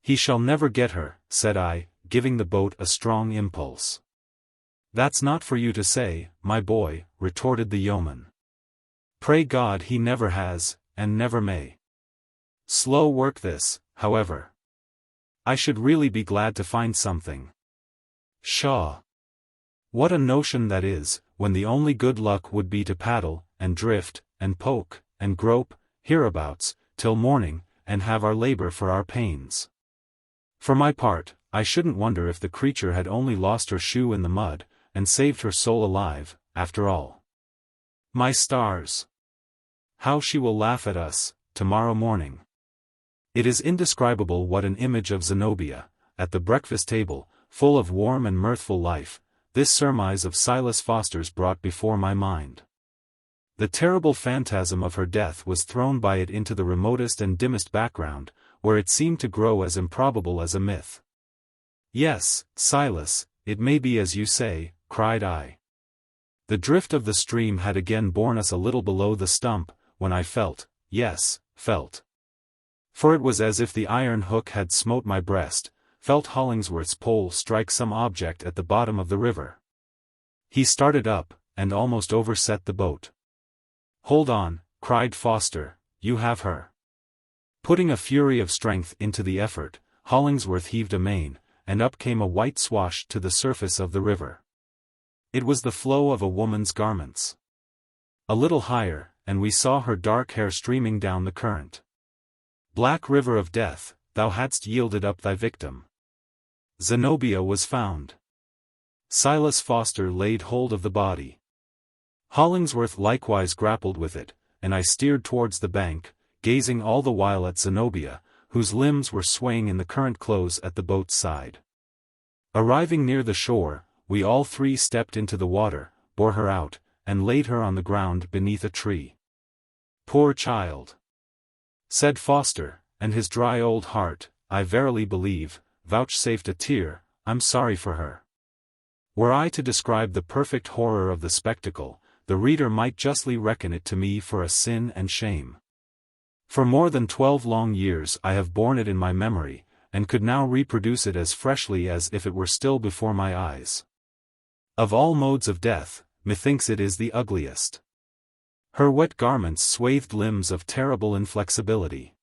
He shall never get her, said I, giving the boat a strong impulse. That's not for you to say, my boy, retorted the yeoman. Pray God he never has, and never may. Slow work this, however. I should really be glad to find something. Pshaw! What a notion that is, when the only good luck would be to paddle, and drift, and poke, and grope, hereabouts, till morning, and have our labor for our pains. For my part, I shouldn't wonder if the creature had only lost her shoe in the mud, and saved her soul alive, after all. My stars! How she will laugh at us, tomorrow morning. It is indescribable what an image of Zenobia, at the breakfast table, full of warm and mirthful life, this surmise of Silas Foster's brought before my mind. The terrible phantasm of her death was thrown by it into the remotest and dimmest background, where it seemed to grow as improbable as a myth. Yes, Silas, it may be as you say, cried I. The drift of the stream had again borne us a little below the stump, when I felt, yes, felt. For it was as if the iron hook had smote my breast, felt Hollingsworth's pole strike some object at the bottom of the river. He started up, and almost overset the boat. Hold on, cried Foster, you have her. Putting a fury of strength into the effort, Hollingsworth heaved amain, and up came a white swash to the surface of the river. It was the flow of a woman's garments. A little higher, and we saw her dark hair streaming down the current. Black river of death, thou hadst yielded up thy victim. Zenobia was found. Silas Foster laid hold of the body. Hollingsworth likewise grappled with it, and I steered towards the bank, gazing all the while at Zenobia, whose limbs were swaying in the current close at the boat's side. Arriving near the shore, we all three stepped into the water, bore her out, and laid her on the ground beneath a tree. Poor child! Said Foster, and his dry old heart, I verily believe, vouchsafed a tear. I'm sorry for her. Were I to describe the perfect horror of the spectacle, the reader might justly reckon it to me for a sin and shame. For more than 12 long years I have borne it in my memory, and could now reproduce it as freshly as if it were still before my eyes. Of all modes of death, methinks it is the ugliest. Her wet garments swathed limbs of terrible inflexibility.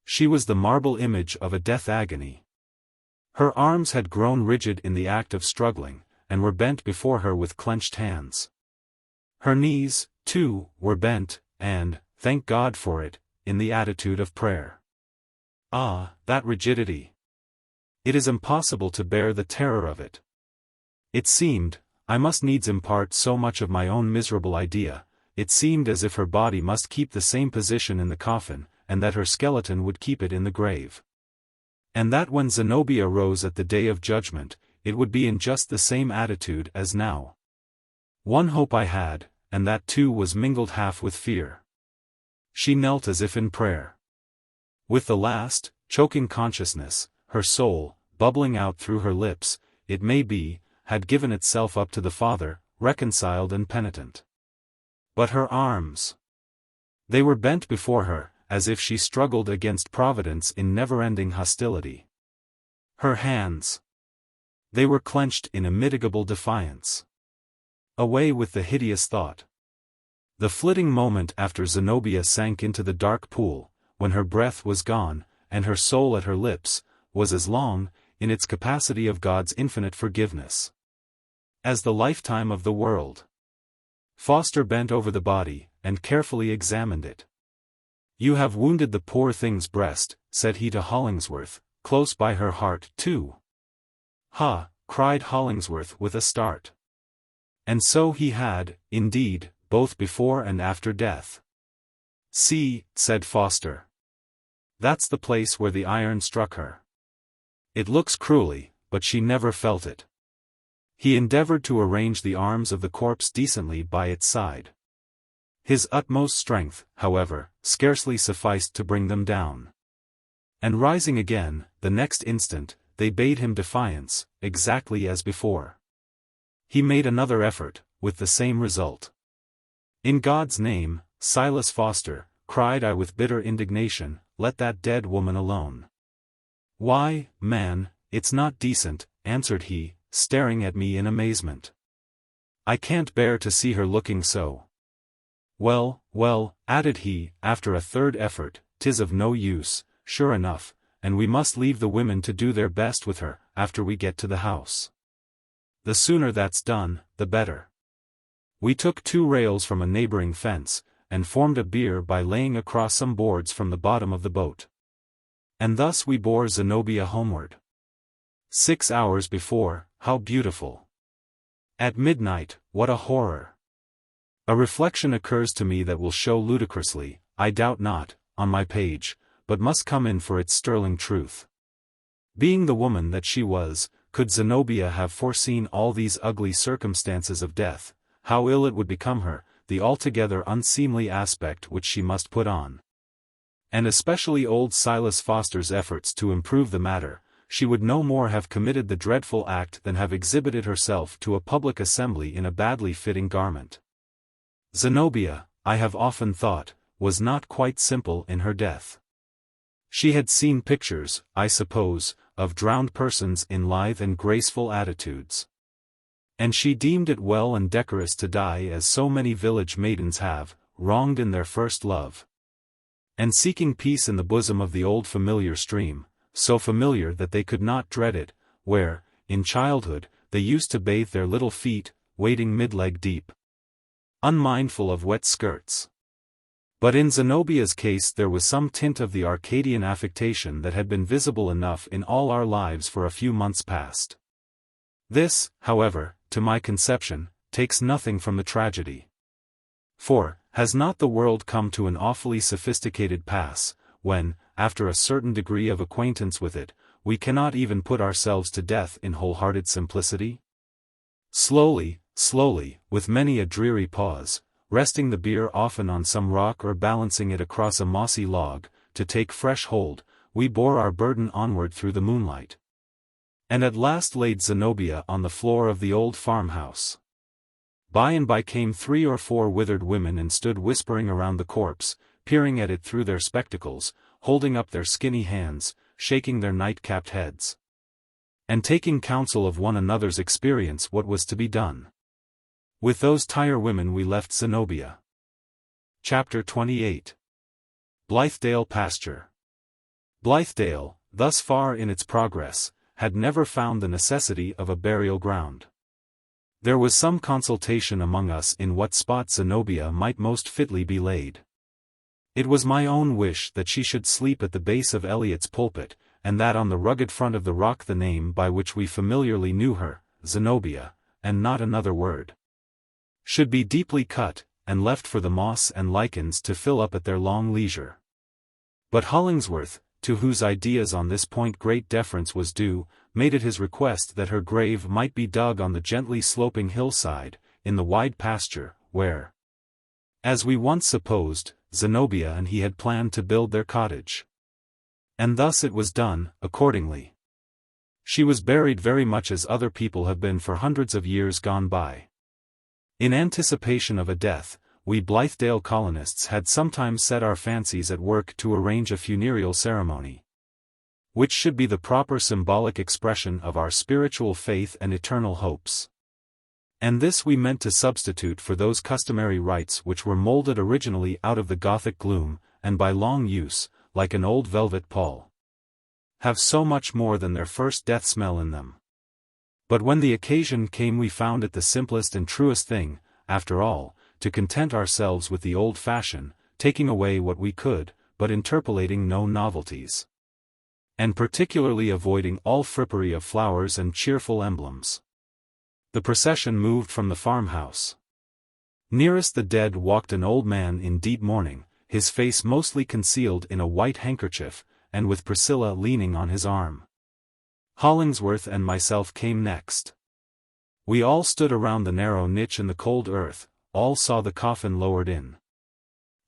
She was the marble image of a death agony. Her arms had grown rigid in the act of struggling, and were bent before her with clenched hands. Her knees, too, were bent, and, thank God for it, in the attitude of prayer. Ah, that rigidity! It is impossible to bear the terror of it. It seemed, I must needs impart so much of my own miserable idea, it seemed as if her body must keep the same position in the coffin, and that her skeleton would keep it in the grave. And that when Zenobia rose at the day of judgment, it would be in just the same attitude as now. One hope I had, and that too was mingled half with fear. She knelt as if in prayer. With the last, choking consciousness, her soul, bubbling out through her lips, it may be, had given itself up to the Father, reconciled and penitent. But her arms! They were bent before her, as if she struggled against Providence in never-ending hostility. Her hands! They were clenched in immitigable defiance. Away with the hideous thought. The flitting moment after Zenobia sank into the dark pool, when her breath was gone, and her soul at her lips, was as long, in its capacity of God's infinite forgiveness, as the lifetime of the world. Foster bent over the body, and carefully examined it. You have wounded the poor thing's breast, said he to Hollingsworth, close by her heart, too. Ha! Cried Hollingsworth with a start. And so he had, indeed, both before and after death. See, said Foster. That's the place where the iron struck her. It looks cruelly, but she never felt it. He endeavored to arrange the arms of the corpse decently by its side. His utmost strength, however, scarcely sufficed to bring them down. And rising again, the next instant, they bade him defiance, exactly as before. He made another effort, with the same result. In God's name, Silas Foster, cried I with bitter indignation, let that dead woman alone. Why, man, it's not decent, answered he, staring at me in amazement. I can't bear to see her looking so. Well, well, added he, after a third effort, 'tis of no use, sure enough, and we must leave the women to do their best with her, after we get to the house. The sooner that's done, the better. We took 2 rails from a neighboring fence, and formed a bier by laying across some boards from the bottom of the boat. And thus we bore Zenobia homeward. 6 hours before, how beautiful! At midnight, what a horror! A reflection occurs to me that will show ludicrously, I doubt not, on my page, but must come in for its sterling truth. Being the woman that she was, could Zenobia have foreseen all these ugly circumstances of death, how ill it would become her, the altogether unseemly aspect which she must put on. And especially old Silas Foster's efforts to improve the matter, she would no more have committed the dreadful act than have exhibited herself to a public assembly in a badly fitting garment. Zenobia, I have often thought, was not quite simple in her death. She had seen pictures, I suppose, of drowned persons in lithe and graceful attitudes. And she deemed it well and decorous to die as so many village maidens have, wronged in their first love. and seeking peace in the bosom of the old familiar stream, so familiar that they could not dread it, where, in childhood, they used to bathe their little feet, wading mid-leg deep, unmindful of wet skirts. But in Zenobia's case there was some tint of the Arcadian affectation that had been visible enough in all our lives for a few months past. This, however, to my conception, takes nothing from the tragedy. For, has not the world come to an awfully sophisticated pass, when, after a certain degree of acquaintance with it, we cannot even put ourselves to death in wholehearted simplicity? Slowly, slowly, with many a dreary pause, resting the bier often on some rock or balancing it across a mossy log, to take fresh hold, we bore our burden onward through the moonlight. And at last laid Zenobia on the floor of the old farmhouse. By and by came 3 or 4 withered women and stood whispering around the corpse, peering at it through their spectacles, holding up their skinny hands, shaking their night-capped heads, and taking counsel of one another's experience what was to be done. With those tire-women we left Zenobia. Chapter 28. Blithedale Pasture. Blithedale, thus far in its progress, had never found the necessity of a burial ground. There was some consultation among us in what spot Zenobia might most fitly be laid. It was my own wish that she should sleep at the base of Eliot's Pulpit, and that on the rugged front of the rock the name by which we familiarly knew her, Zenobia, and not another word, should be deeply cut, and left for the moss and lichens to fill up at their long leisure. But Hollingsworth, to whose ideas on this point great deference was due, made it his request that her grave might be dug on the gently sloping hillside, in the wide pasture, where, as we once supposed, Zenobia and he had planned to build their cottage. And thus it was done, accordingly. She was buried very much as other people have been for hundreds of years gone by. In anticipation of a death, we Blithedale colonists had sometimes set our fancies at work to arrange a funereal ceremony, which should be the proper symbolic expression of our spiritual faith and eternal hopes. And this we meant to substitute for those customary rites which were molded originally out of the Gothic gloom, and by long use, like an old velvet pall, have so much more than their first death smell in them. But when the occasion came we found it the simplest and truest thing, after all, to content ourselves with the old fashion, taking away what we could, but interpolating no novelties, and particularly avoiding all frippery of flowers and cheerful emblems. The procession moved from the farmhouse. Nearest the dead walked an old man in deep mourning, his face mostly concealed in a white handkerchief, and with Priscilla leaning on his arm. Hollingsworth and myself came next. We all stood around the narrow niche in the cold earth, all saw the coffin lowered in.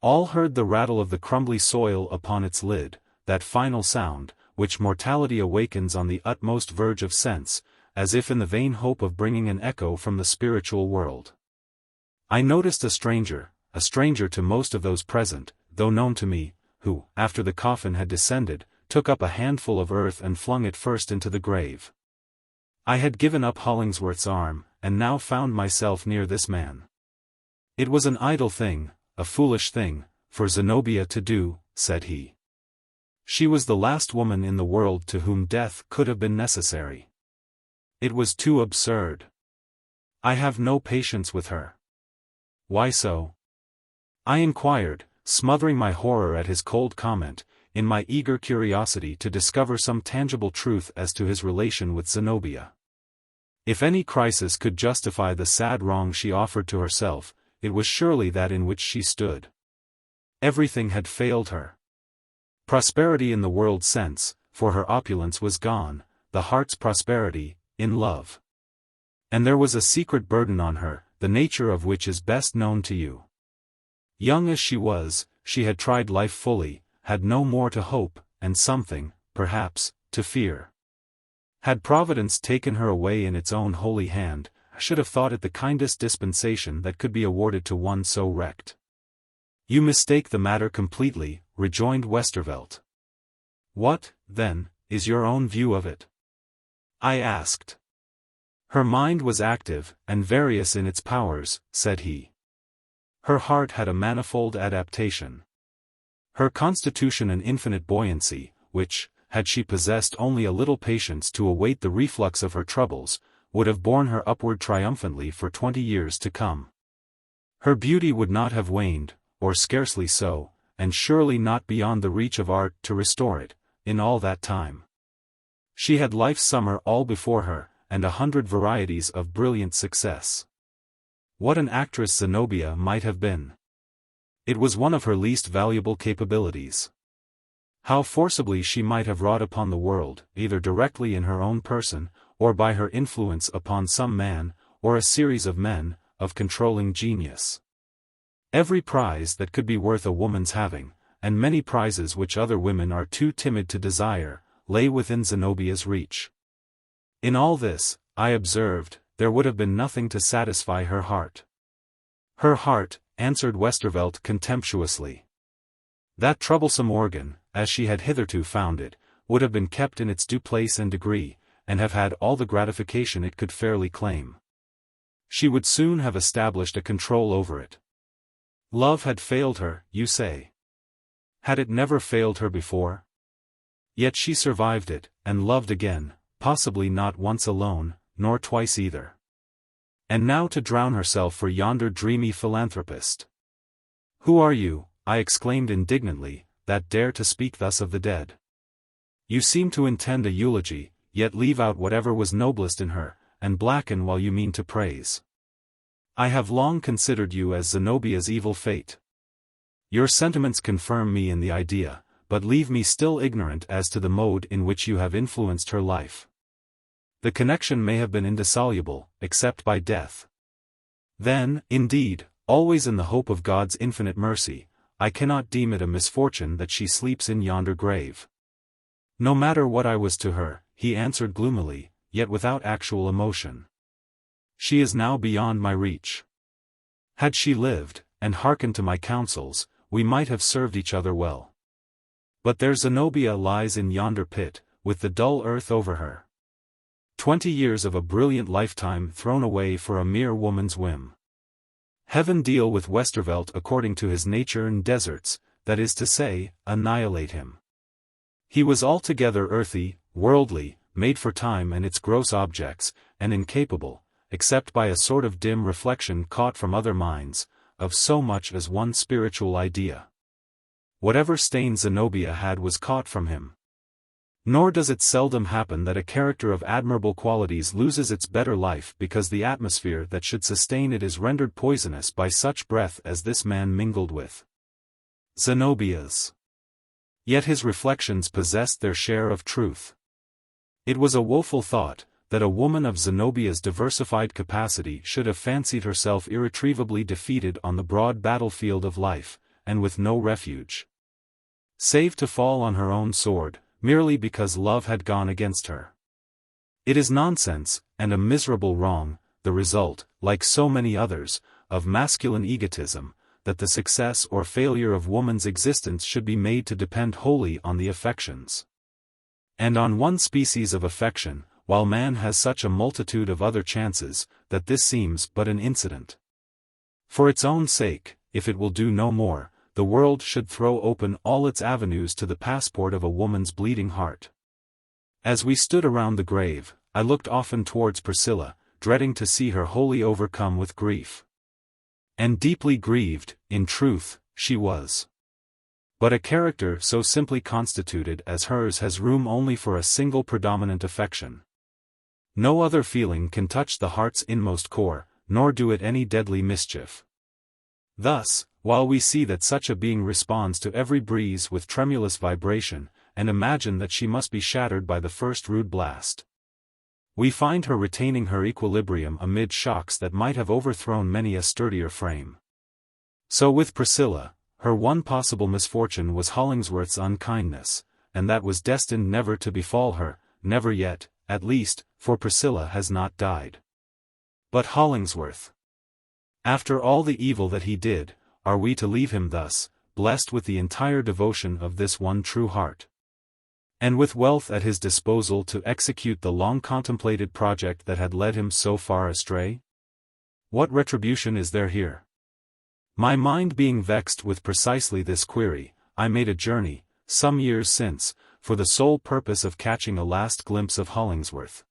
All heard the rattle of the crumbly soil upon its lid, that final sound, which mortality awakens on the utmost verge of sense, as if in the vain hope of bringing an echo from the spiritual world. I noticed a stranger to most of those present, though known to me, who, after the coffin had descended, took up a handful of earth and flung it first into the grave. I had given up Hollingsworth's arm, and now found myself near this man. It was an idle thing, a foolish thing, for Zenobia to do, said he. She was the last woman in the world to whom death could have been necessary. It was too absurd. I have no patience with her. Why so? I inquired, smothering my horror at his cold comment, in my eager curiosity to discover some tangible truth as to his relation with Zenobia. If any crisis could justify the sad wrong she offered to herself, it was surely that in which she stood. Everything had failed her. Prosperity in the world's sense, for her opulence was gone, the heart's prosperity, in love. And there was a secret burden on her, the nature of which is best known to you. Young as she was, she had tried life fully, had no more to hope, and something, perhaps, to fear. Had Providence taken her away in its own holy hand, I should have thought it the kindest dispensation that could be awarded to one so wrecked. You mistake the matter completely, rejoined Westervelt. What, then, is your own view of it? I asked. Her mind was active, and various in its powers, said he. Her heart had a manifold adaptation. Her constitution an infinite buoyancy, which, had she possessed only a little patience to await the reflux of her troubles, would have borne her upward triumphantly for 20 years to come. Her beauty would not have waned, or scarcely so, and surely not beyond the reach of art to restore it, in all that time. She had life's summer all before her, and 100 varieties of brilliant success. What an actress Zenobia might have been! It was one of her least valuable capabilities. How forcibly she might have wrought upon the world, either directly in her own person, or by her influence upon some man, or a series of men, of controlling genius. Every prize that could be worth a woman's having, and many prizes which other women are too timid to desire, lay within Zenobia's reach. In all this, I observed, there would have been nothing to satisfy her heart. Her heart, answered Westervelt contemptuously. That troublesome organ, as she had hitherto found it, would have been kept in its due place and degree, and have had all the gratification it could fairly claim. She would soon have established a control over it. Love had failed her, you say. Had it never failed her before? Yet she survived it, and loved again, possibly not once alone, nor twice either. And now to drown herself for yonder dreamy philanthropist. Who are you, I exclaimed indignantly, that dare to speak thus of the dead? You seem to intend a eulogy, yet leave out whatever was noblest in her, and blacken while you mean to praise. I have long considered you as Zenobia's evil fate. Your sentiments confirm me in the idea, but leave me still ignorant as to the mode in which you have influenced her life. The connection may have been indissoluble, except by death. Then, indeed, always in the hope of God's infinite mercy, I cannot deem it a misfortune that she sleeps in yonder grave. No matter what I was to her, he answered gloomily, yet without actual emotion. She is now beyond my reach. Had she lived, and hearkened to my counsels, we might have served each other well. But there Zenobia lies in yonder pit, with the dull earth over her. 20 years of a brilliant lifetime thrown away for a mere woman's whim. Heaven deal with Westervelt according to his nature in deserts, that is to say, annihilate him. He was altogether earthy, worldly, made for time and its gross objects, and incapable, except by a sort of dim reflection caught from other minds, of so much as one spiritual idea. Whatever stain Zenobia had was caught from him. Nor does it seldom happen that a character of admirable qualities loses its better life because the atmosphere that should sustain it is rendered poisonous by such breath as this man mingled with Zenobia's. Yet his reflections possessed their share of truth. It was a woeful thought, that a woman of Zenobia's diversified capacity should have fancied herself irretrievably defeated on the broad battlefield of life, and with no refuge, save to fall on her own sword, merely because love had gone against her. It is nonsense, and a miserable wrong, the result, like so many others, of masculine egotism, that the success or failure of woman's existence should be made to depend wholly on the affections. And on one species of affection, while man has such a multitude of other chances, that this seems but an incident. For its own sake, if it will do no more, the world should throw open all its avenues to the passport of a woman's bleeding heart. As we stood around the grave, I looked often towards Priscilla, dreading to see her wholly overcome with grief. And deeply grieved, in truth, she was. But a character so simply constituted as hers has room only for a single predominant affection. No other feeling can touch the heart's inmost core, nor do it any deadly mischief. Thus, while we see that such a being responds to every breeze with tremulous vibration, and imagine that she must be shattered by the first rude blast, we find her retaining her equilibrium amid shocks that might have overthrown many a sturdier frame. So with Priscilla, her one possible misfortune was Hollingsworth's unkindness, and that was destined never to befall her, never yet, at least, for Priscilla has not died. But Hollingsworth. After all the evil that he did, are we to leave him thus, blessed with the entire devotion of this one true heart, and with wealth at his disposal to execute the long-contemplated project that had led him so far astray? What retribution is there here? My mind being vexed with precisely this query, I made a journey, some years since, for the sole purpose of catching a last glimpse of Hollingsworth,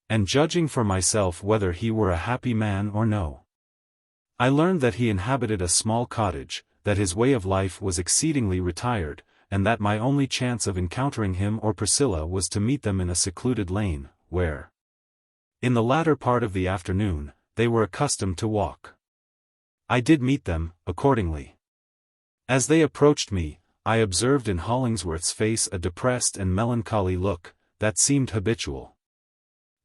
and judging for myself whether he were a happy man or no. I learned that he inhabited a small cottage, that his way of life was exceedingly retired, and that my only chance of encountering him or Priscilla was to meet them in a secluded lane, where, in the latter part of the afternoon, they were accustomed to walk. I did meet them, accordingly. As they approached me, I observed in Hollingsworth's face a depressed and melancholy look, that seemed habitual.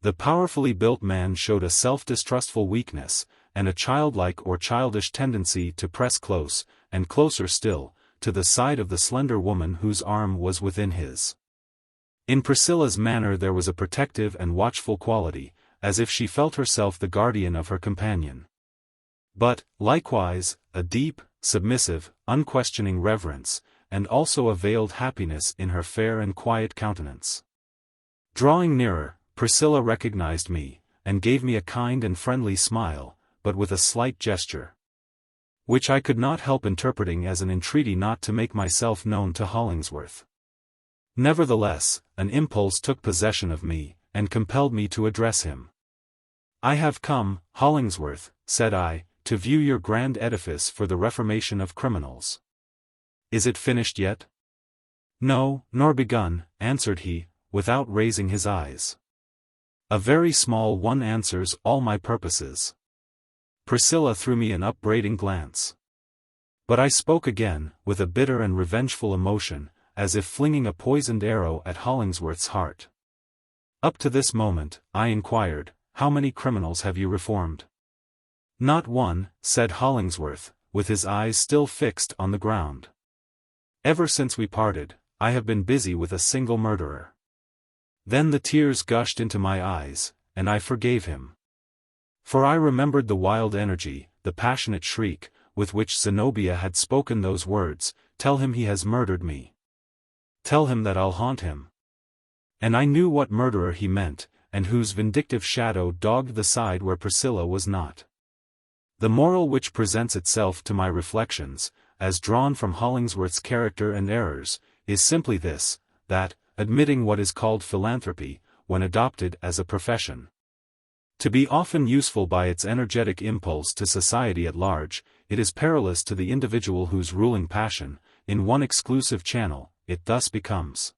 The powerfully built man showed a self-distrustful weakness, and a childlike or childish tendency to press close, and closer still, to the side of the slender woman whose arm was within his. In Priscilla's manner there was a protective and watchful quality, as if she felt herself the guardian of her companion. But, likewise, a deep, submissive, unquestioning reverence, and also a veiled happiness in her fair and quiet countenance. Drawing nearer, Priscilla recognized me, and gave me a kind and friendly smile, but with a slight gesture, which I could not help interpreting as an entreaty not to make myself known to Hollingsworth. Nevertheless, an impulse took possession of me, and compelled me to address him. "I have come, Hollingsworth," said I, "to view your grand edifice for the reformation of criminals. Is it finished yet?" "No, nor begun," answered he, without raising his eyes. "A very small one answers all my purposes." Priscilla threw me an upbraiding glance. But I spoke again, with a bitter and revengeful emotion, as if flinging a poisoned arrow at Hollingsworth's heart. "Up to this moment," I inquired, "how many criminals have you reformed?" "Not one," said Hollingsworth, with his eyes still fixed on the ground. "Ever since we parted, I have been busy with a single murderer." Then the tears gushed into my eyes, and I forgave him. For I remembered the wild energy, the passionate shriek, with which Zenobia had spoken those words, "Tell him he has murdered me. Tell him that I'll haunt him." And I knew what murderer he meant, and whose vindictive shadow dogged the side where Priscilla was not. The moral which presents itself to my reflections, as drawn from Hollingsworth's character and errors, is simply this, that, admitting what is called philanthropy, when adopted as a profession, to be often useful by its energetic impulse to society at large, it is perilous to the individual whose ruling passion, in one exclusive channel, it thus becomes.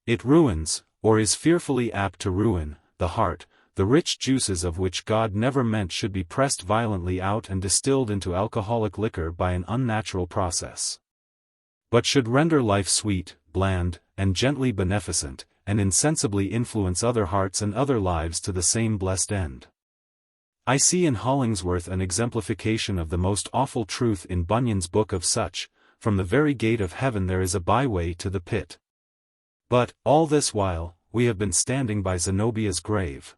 It ruins, or is fearfully apt to ruin, the heart, the rich juices of which God never meant should be pressed violently out and distilled into alcoholic liquor by an unnatural process, but should render life sweet, bland, and gently beneficent, and insensibly influence other hearts and other lives to the same blessed end. I see in Hollingsworth an exemplification of the most awful truth in Bunyan's book of such, "From the very gate of heaven there is a byway to the pit." But, all this while, we have been standing by Zenobia's grave.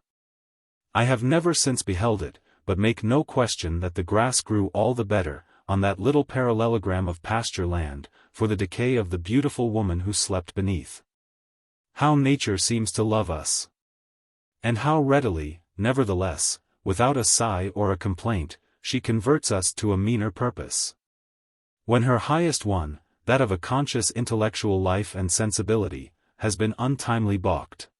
I have never since beheld it, but make no question that the grass grew all the better, on that little parallelogram of pasture land, for the decay of the beautiful woman who slept beneath. How nature seems to love us! And how readily, nevertheless, without a sigh or a complaint, she converts us to a meaner purpose. When her highest one, that of a conscious intellectual life and sensibility, has been untimely balked.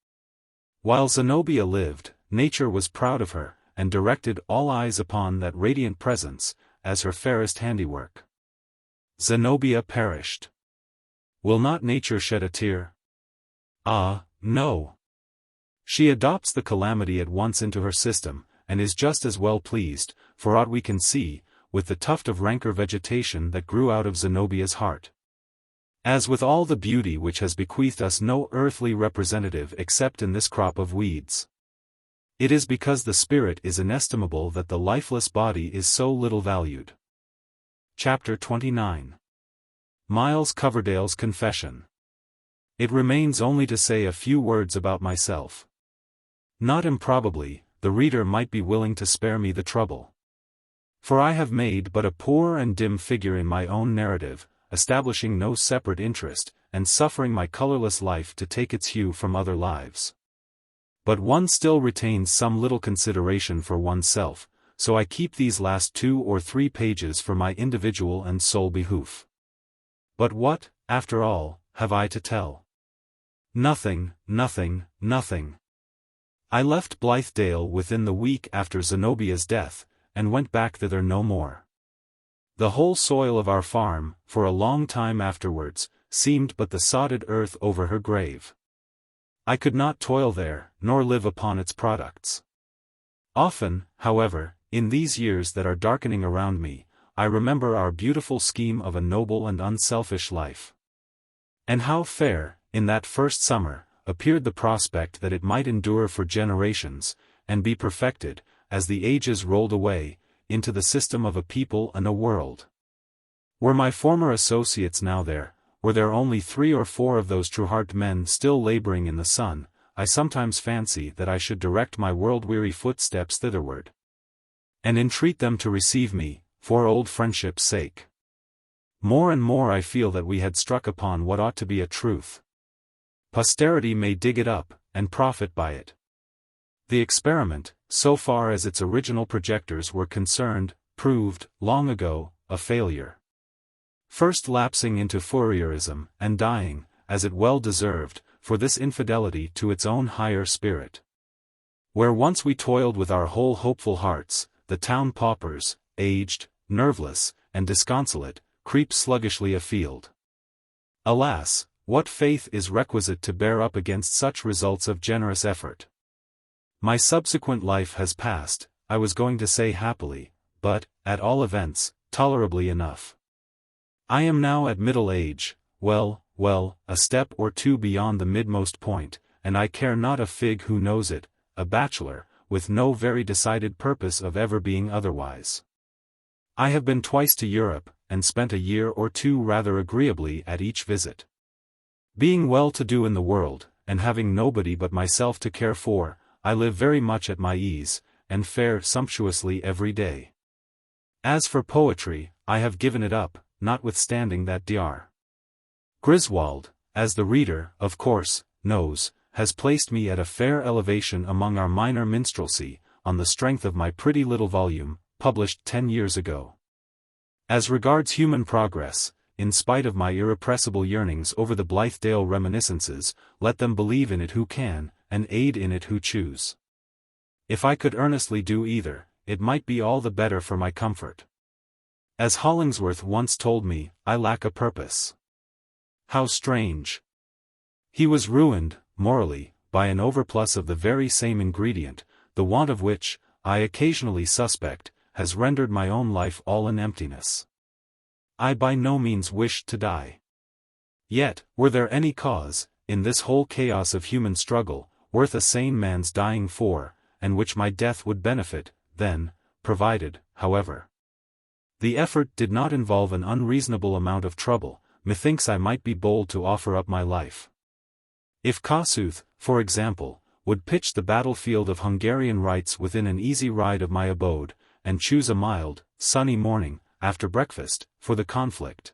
While Zenobia lived, nature was proud of her, and directed all eyes upon that radiant presence, as her fairest handiwork. Zenobia perished. Will not nature shed a tear? Ah, no. She adopts the calamity at once into her system, and is just as well pleased, for aught we can see, with the tuft of ranker vegetation that grew out of Zenobia's heart, as with all the beauty which has bequeathed us no earthly representative except in this crop of weeds. It is because the spirit is inestimable that the lifeless body is so little valued. Chapter 29. Miles Coverdale's Confession. It remains only to say a few words about myself. Not improbably, the reader might be willing to spare me the trouble. For I have made but a poor and dim figure in my own narrative, establishing no separate interest, and suffering my colorless life to take its hue from other lives. But one still retains some little consideration for oneself, so I keep these last 2 or 3 pages for my individual and sole behoof. But what, after all, have I to tell? Nothing, nothing, nothing. I left Blithedale within the week after Zenobia's death, and went back thither no more. The whole soil of our farm, for a long time afterwards, seemed but the sodded earth over her grave. I could not toil there, nor live upon its products. Often, however, in these years that are darkening around me, I remember our beautiful scheme of a noble and unselfish life. And how fair, in that first summer, appeared the prospect that it might endure for generations, and be perfected, as the ages rolled away, into the system of a people and a world. Were my former associates now there, were there only 3 or 4 of those true-heart men still laboring in the sun, I sometimes fancy that I should direct my world-weary footsteps thitherward, and entreat them to receive me, for old friendship's sake. More and more I feel that we had struck upon what ought to be a truth. Posterity may dig it up, and profit by it. The experiment, so far as its original projectors were concerned, proved, long ago, a failure. First lapsing into Fourierism, and dying, as it well deserved, for this infidelity to its own higher spirit. Where once we toiled with our whole hopeful hearts, the town paupers, aged, nerveless, and disconsolate, creep sluggishly afield. Alas, what faith is requisite to bear up against such results of generous effort? My subsequent life has passed, I was going to say happily, but, at all events, tolerably enough. I am now at middle age, well, a step or 2 beyond the midmost point, and I care not a fig who knows it, a bachelor, with no very decided purpose of ever being otherwise. I have been twice to Europe, and spent a year or 2 rather agreeably at each visit. Being well to do in the world, and having nobody but myself to care for, I live very much at my ease, and fare sumptuously every day. As for poetry, I have given it up, notwithstanding that Dr. Griswold, as the reader, of course, knows, has placed me at a fair elevation among our minor minstrelsy, on the strength of my pretty little volume, published 10 years ago. As regards human progress, in spite of my irrepressible yearnings over the Blithedale reminiscences, let them believe in it who can, and aid in it who choose. If I could earnestly do either, it might be all the better for my comfort. As Hollingsworth once told me, I lack a purpose. How strange! He was ruined, morally, by an overplus of the very same ingredient, the want of which, I occasionally suspect, has rendered my own life all an emptiness. I by no means wished to die. Yet, were there any cause, in this whole chaos of human struggle, worth a sane man's dying for, and which my death would benefit, then, provided, however, the effort did not involve an unreasonable amount of trouble, methinks I might be bold to offer up my life. If Kossuth, for example, would pitch the battlefield of Hungarian rights within an easy ride of my abode, and choose a mild, sunny morning, after breakfast, for the conflict,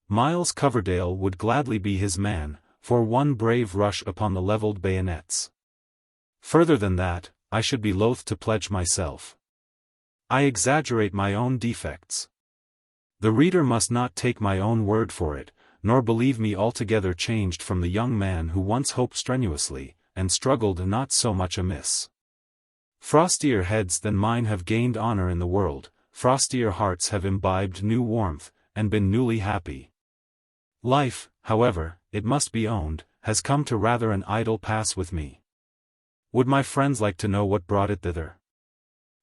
Miles Coverdale would gladly be his man, for one brave rush upon the levelled bayonets. Further than that, I should be loath to pledge myself. I exaggerate my own defects. The reader must not take my own word for it, nor believe me altogether changed from the young man who once hoped strenuously, and struggled not so much amiss. Frostier heads than mine have gained honor in the world, frostier hearts have imbibed new warmth, and been newly happy. Life, however, it must be owned, has come to rather an idle pass with me. Would my friends like to know what brought it thither?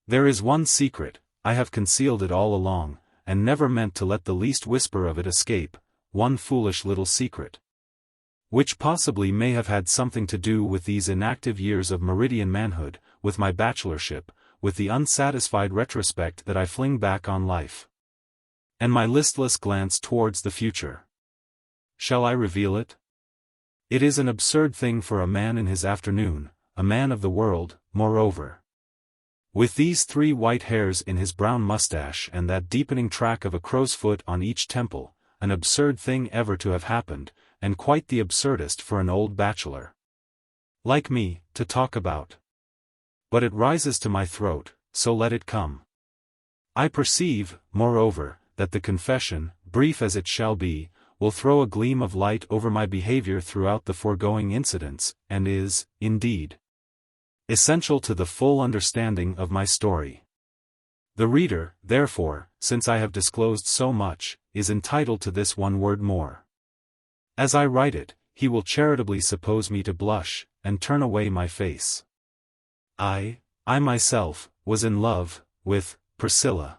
There is one secret, I have concealed it all along, and never meant to let the least whisper of it escape, one foolish little secret, which possibly may have had something to do with these inactive years of meridian manhood, with my bachelorship, with the unsatisfied retrospect that I fling back on life, and my listless glance towards the future. Shall I reveal it? It is an absurd thing for a man in his afternoon, a man of the world, moreover, with these 3 white hairs in his brown mustache and that deepening track of a crow's foot on each temple, an absurd thing ever to have happened, and quite the absurdest for an old bachelor like me, to talk about. But it rises to my throat, so let it come. I perceive, moreover, that the confession, brief as it shall be, will throw a gleam of light over my behavior throughout the foregoing incidents, and is, indeed, essential to the full understanding of my story. The reader, therefore, since I have disclosed so much, is entitled to this one word more. As I write it, he will charitably suppose me to blush, and turn away my face. I myself, was in love, with Priscilla.